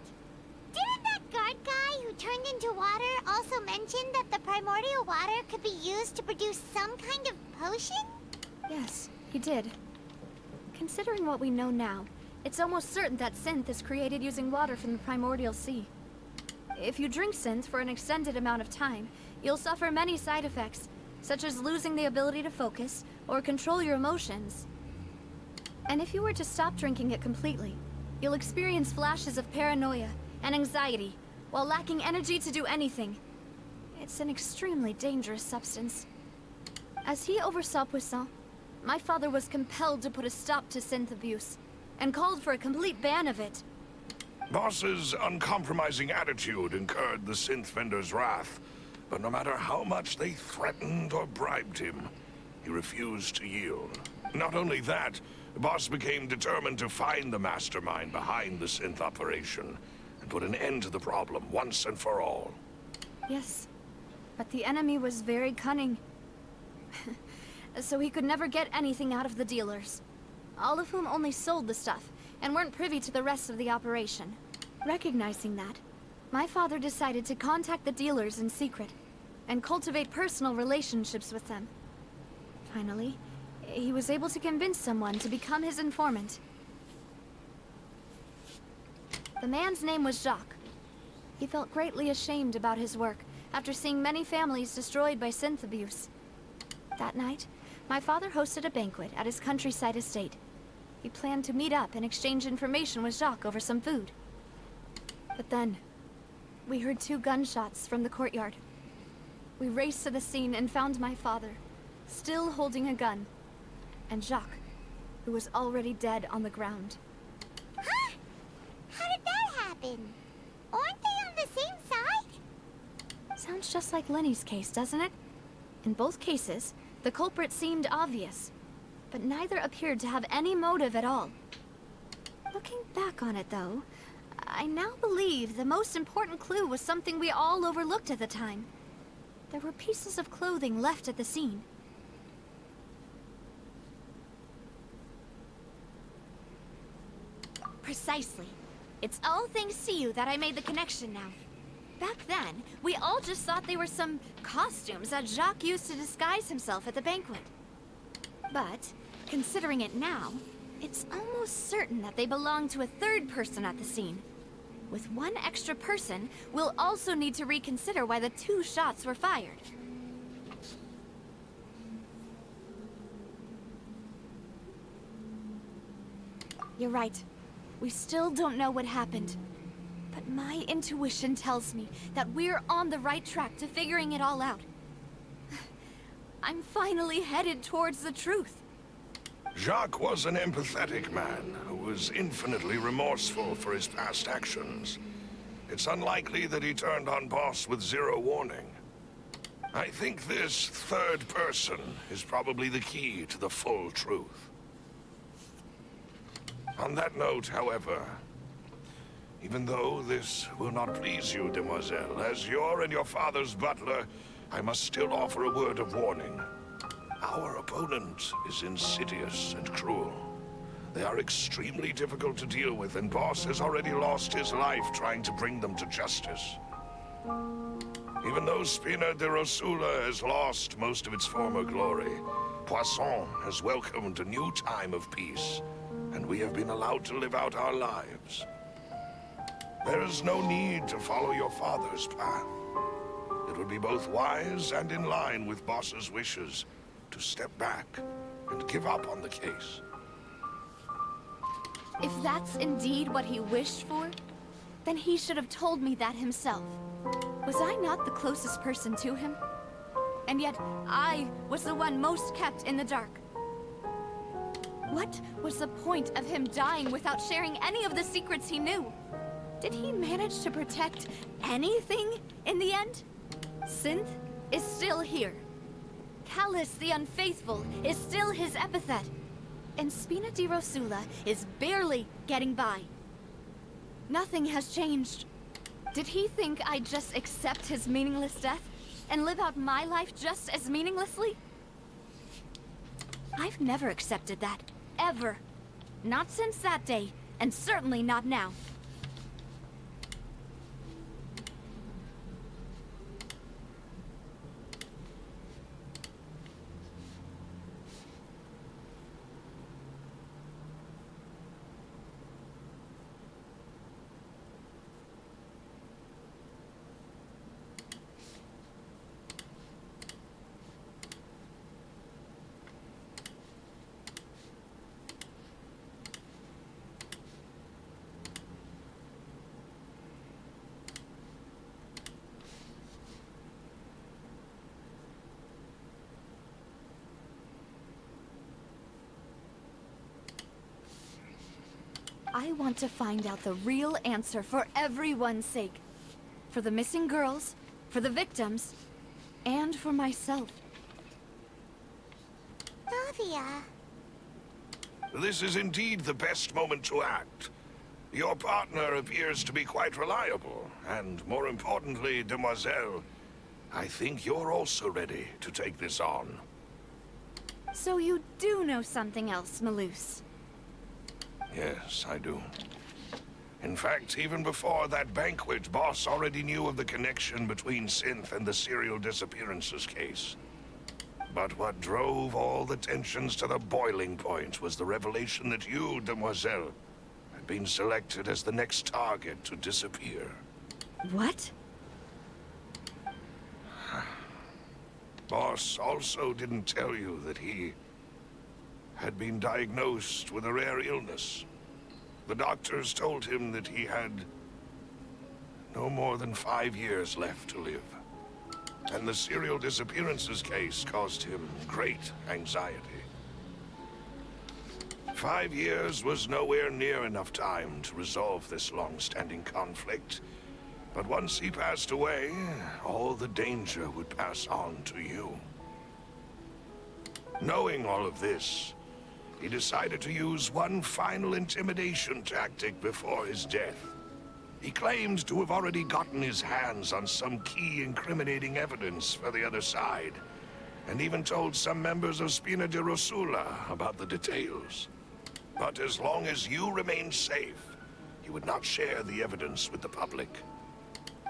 Didn't that guard guy who turned into water also mention that the primordial water could be used to produce some kind of potion? Yes, he did. Considering what we know now, it's almost certain that synth is created using water from the primordial sea. If you drink synth for an extended amount of time, you'll suffer many side effects, such as losing the ability to focus or control your emotions. And if you were to stop drinking it completely, you'll experience flashes of paranoia and anxiety while lacking energy to do anything. It's an extremely dangerous substance. As he oversaw Poisson, my father was compelled to put a stop to synth abuse and called for a complete ban of it. Boss's uncompromising attitude incurred the synth vendor's wrath, but no matter how much they threatened or bribed him, he refused to yield. Not only that, Boss became determined to find the mastermind behind the synth operation and put an end to the problem once and for all. Yes, but the enemy was very cunning. So he could never get anything out of the dealers, all of whom only sold the stuff and weren't privy to the rest of the operation. Recognizing that, my father decided to contact the dealers in secret and cultivate personal relationships with them. Finally, he was able to convince someone to become his informant. The man's name was Jacques. He felt greatly ashamed about his work after seeing many families destroyed by synth abuse. That night, my father hosted a banquet at his countryside estate. He planned to meet up and exchange information with Jacques over some food. But then, we heard 2 gunshots from the courtyard. We raced to the scene and found my father, still holding a gun, and Jacques, who was already dead on the ground. Huh? How did that happen? Aren't they on the same side? Sounds just like Lenny's case, doesn't it? In both cases, The culprit seemed obvious, but neither appeared to have any motive at all. Looking back on it, though, I now believe the most important clue was something we all overlooked at the time. There were pieces of clothing left at the scene. Precisely. It's all thanks to you that I made the connection now. Back then, we all just thought they were some costumes that Jacques used to disguise himself at the banquet. But, considering it now, it's almost certain that they belong to a third person at the scene. With one extra person, we'll also need to reconsider why the 2 shots were fired. You're right. We still don't know what happened. But my intuition tells me that we're on the right track to figuring it all out. I'm finally headed towards the truth. Jacques was an empathetic man who was infinitely remorseful for his past actions. It's unlikely that he turned on Boss with 0 warning. I think this third person is probably the key to the full truth. On that note, however, even though this will not please you, demoiselle, as your and your father's butler, I must still offer a word of warning. Our opponent is insidious and cruel. They are extremely difficult to deal with, and Boss has already lost his life trying to bring them to justice. Even though Spina de Rosula has lost most of its former glory, Poisson has welcomed a new time of peace, and we have been allowed to live out our lives. There is no need to follow your father's path. It would be both wise and in line with Boss's wishes to step back and give up on the case. If that's indeed what he wished for, then he should have told me that himself. Was I not the closest person to him? And yet, I was the one most kept in the dark. What was the point of him dying without sharing any of the secrets he knew? Did he manage to protect anything in the end? Synth is still here. Callus the Unfaithful is still his epithet. And Spina di Rosula is barely getting by. Nothing has changed. Did he think I'd just accept his meaningless death and live out my life just as meaninglessly? I've never accepted that, ever. Not since that day, and certainly not now. I want to find out the real answer for everyone's sake. For the missing girls, for the victims, and for myself. Navia. This is indeed the best moment to act. Your partner appears to be quite reliable, and more importantly, demoiselle, I think you're also ready to take this on. So you do know something else, Malus? Yes, I do. In fact, even before that banquet, Boss already knew of the connection between Synth and the serial disappearances case. But what drove all the tensions to the boiling point was the revelation that you, demoiselle, had been selected as the next target to disappear. What? Boss also didn't tell you that he had been diagnosed with a rare illness. The doctors told him that he had no more than 5 years left to live. And the serial disappearances case caused him great anxiety. 5 years was nowhere near enough time to resolve this long-standing conflict. But once he passed away, all the danger would pass on to you. Knowing all of this, he decided to use one final intimidation tactic before his death. He claimed to have already gotten his hands on some key incriminating evidence for the other side, and even told some members of Spina di Rosula about the details. But as long as you remained safe, he would not share the evidence with the public.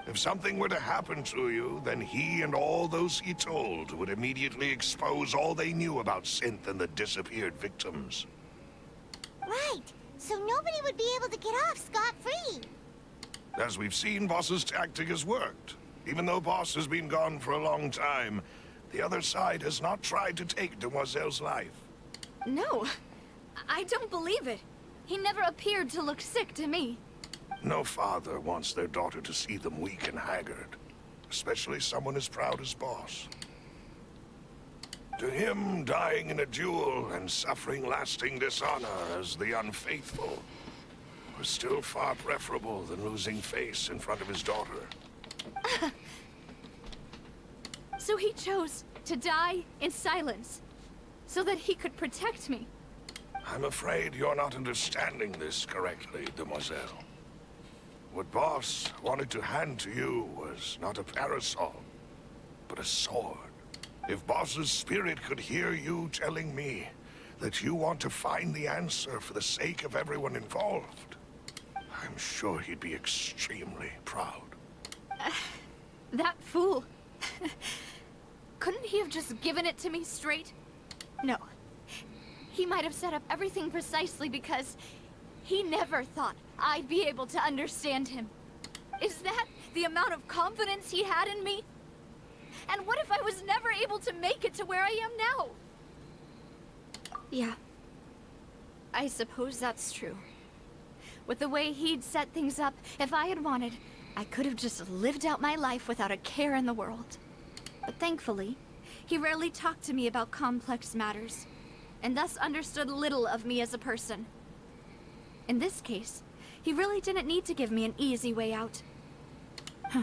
If something were to happen to you, then he and all those he told would immediately expose all they knew about Synth and the disappeared victims. Right, so nobody would be able to get off scot-free. As we've seen, Boss's tactic has worked. Even though Boss has been gone for a long time, the other side has not tried to take Demoiselle's life. No, I don't believe it. He never appeared to look sick to me. No father wants their daughter to see them weak and haggard, especially someone as proud as Boss. To him, dying in a duel and suffering lasting dishonor as the unfaithful was still far preferable than losing face in front of his daughter. So he chose to die in silence, so that he could protect me. I'm afraid you're not understanding this correctly, Demoiselle. What Boss wanted to hand to you was not a parasol, but a sword. If Boss's spirit could hear you telling me that you want to find the answer for the sake of everyone involved, I'm sure he'd be extremely proud. That fool. Couldn't he have just given it to me straight? No. He might have set up everything precisely because he never thought I'd be able to understand him. Is that the amount of confidence he had in me? And what if I was never able to make it to where I am now? Yeah. I suppose that's true. With the way he'd set things up, if I had wanted, I could have just lived out my life without a care in the world. But thankfully, he rarely talked to me about complex matters, and thus understood little of me as a person. In this case, he really didn't need to give me an easy way out. Huh.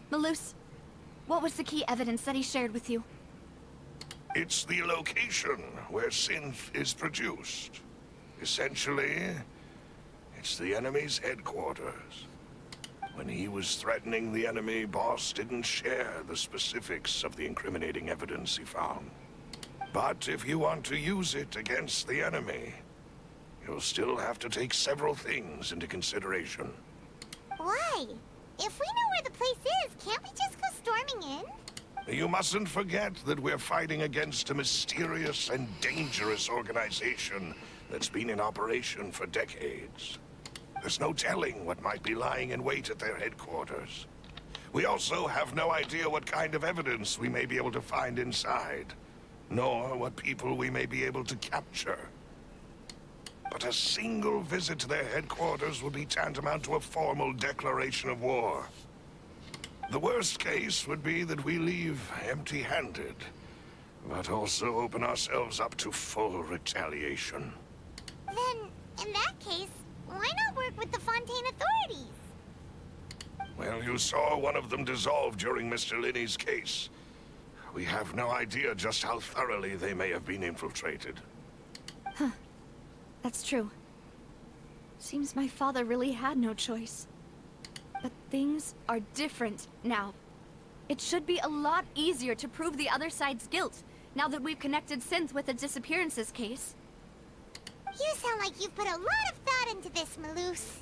Malus, what was the key evidence that he shared with you? It's the location where Synth is produced. Essentially, it's the enemy's headquarters. When he was threatening the enemy, Boss didn't share the specifics of the incriminating evidence he found. But if you want to use it against the enemy, you'll still have to take several things into consideration. Why? If we know where the place is, can't we just go storming in? You mustn't forget that we're fighting against a mysterious and dangerous organization that's been in operation for decades. There's no telling what might be lying in wait at their headquarters. We also have no idea what kind of evidence we may be able to find inside, nor what people we may be able to capture. But a single visit to their headquarters would be tantamount to a formal declaration of war. The worst case would be that we leave empty-handed, but also open ourselves up to full retaliation. Then, in that case, why not work with the Fontaine authorities? Well, you saw one of them dissolve during Mr. Linney's case. We have no idea just how thoroughly they may have been infiltrated. Huh. That's true. Seems my father really had no choice. But things are different now. It should be a lot easier to prove the other side's guilt, now that we've connected Synth with the disappearances case. You sound like you've put a lot of thought into this, Malus.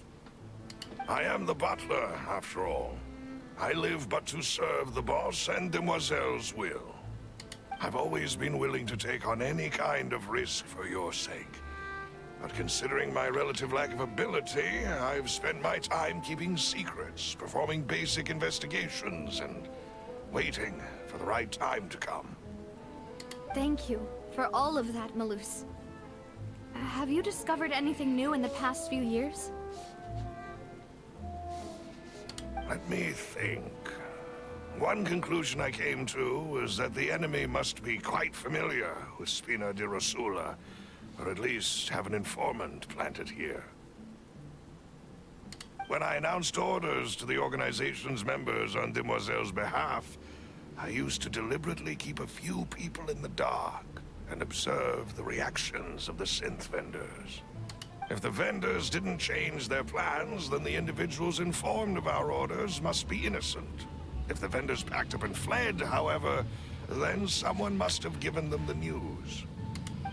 I am the butler, after all. I live but to serve the boss and Demoiselle's will. I've always been willing to take on any kind of risk for your sake. But considering my relative lack of ability, I've spent my time keeping secrets, performing basic investigations, and waiting for the right time to come. Thank you for all of that, Malus. Have you discovered anything new in the past few years? Let me think. One conclusion I came to was that the enemy must be quite familiar with Spina di Rosula, or at least have an informant planted here. When I announced orders to the organization's members on Demoiselle's behalf, I used to deliberately keep a few people in the dark, and observe the reactions of the synth vendors. If the vendors didn't change their plans, then the individuals informed of our orders must be innocent. If the vendors packed up and fled, however, then someone must have given them the news.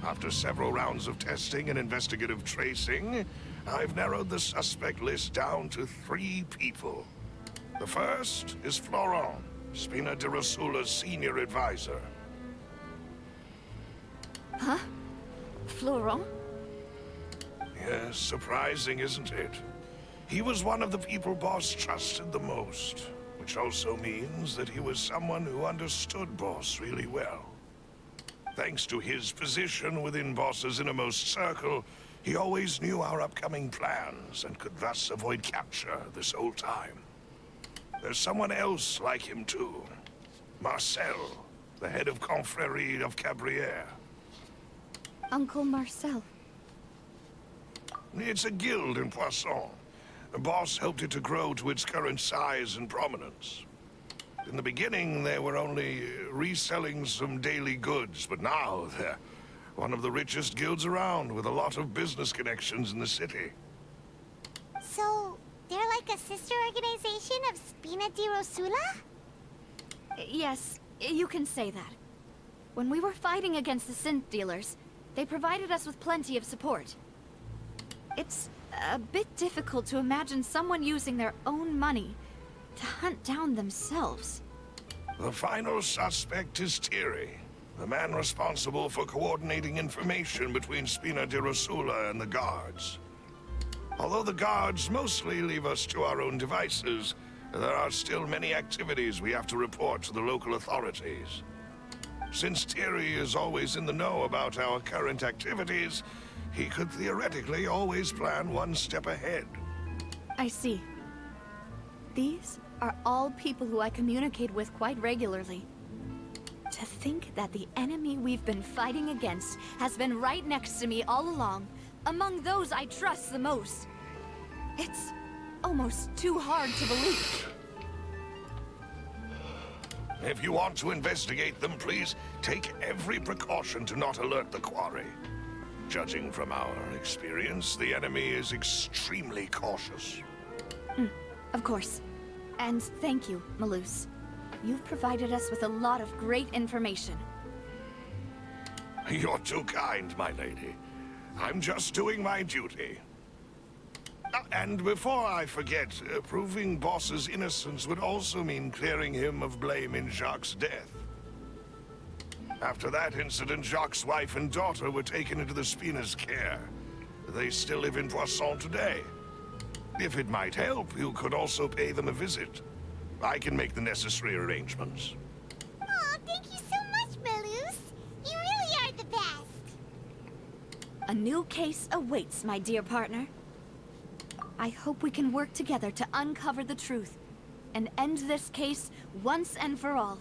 After several rounds of testing and investigative tracing, I've narrowed the suspect list down to 3 people. The first is Florent, Spina de Rosula's senior advisor. Huh? Florent? Yes, surprising, isn't it? He was one of the people Boss trusted the most, which also means that he was someone who understood Boss really well. Thanks to his position within Boss's innermost circle, he always knew our upcoming plans and could thus avoid capture this whole time. There's someone else like him too. Marcel, the head of Confrérie of Cabrières. Uncle Marcel. It's a guild in Poisson. The boss helped it to grow to its current size and prominence. In the beginning, they were only reselling some daily goods, but now they're one of the richest guilds around, with a lot of business connections in the city. So, they're like a sister organization of Spina di Rosula? Yes, you can say that. When we were fighting against the synth dealers, they provided us with plenty of support. It's a bit difficult to imagine someone using their own money to hunt down themselves. The final suspect is Thierry, the man responsible for coordinating information between Spina di Rosula and the guards. Although the guards mostly leave us to our own devices, there are still many activities we have to report to the local authorities. Since Thierry is always in the know about our current activities, he could theoretically always plan one step ahead. I see. These are all people who I communicate with quite regularly. To think that the enemy we've been fighting against has been right next to me all along, among those I trust the most. It's almost too hard to believe. If you want to investigate them, please take every precaution to not alert the quarry. Judging from our experience, the enemy is extremely cautious. Of course. And thank you, Malus. You've provided us with a lot of great information. You're too kind, my lady. I'm just doing my duty. And before I forget, proving Boss's innocence would also mean clearing him of blame in Jacques' death. After that incident, Jacques' wife and daughter were taken into the Spina's care. They still live in Poisson today. If it might help, you could also pay them a visit. I can make the necessary arrangements. Aw, thank you so much, Malus. You really are the best. A new case awaits, my dear partner. I hope we can work together to uncover the truth and end this case once and for all.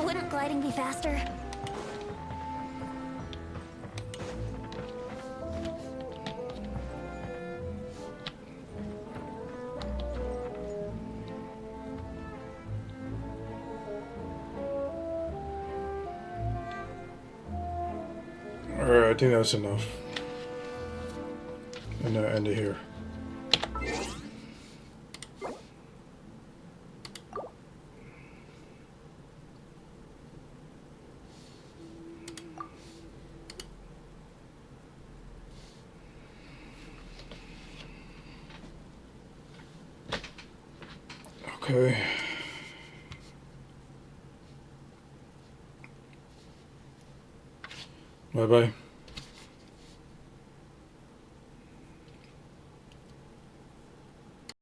Wouldn't gliding be faster? Alright, I think that's enough. And end it here. Okay. Bye bye.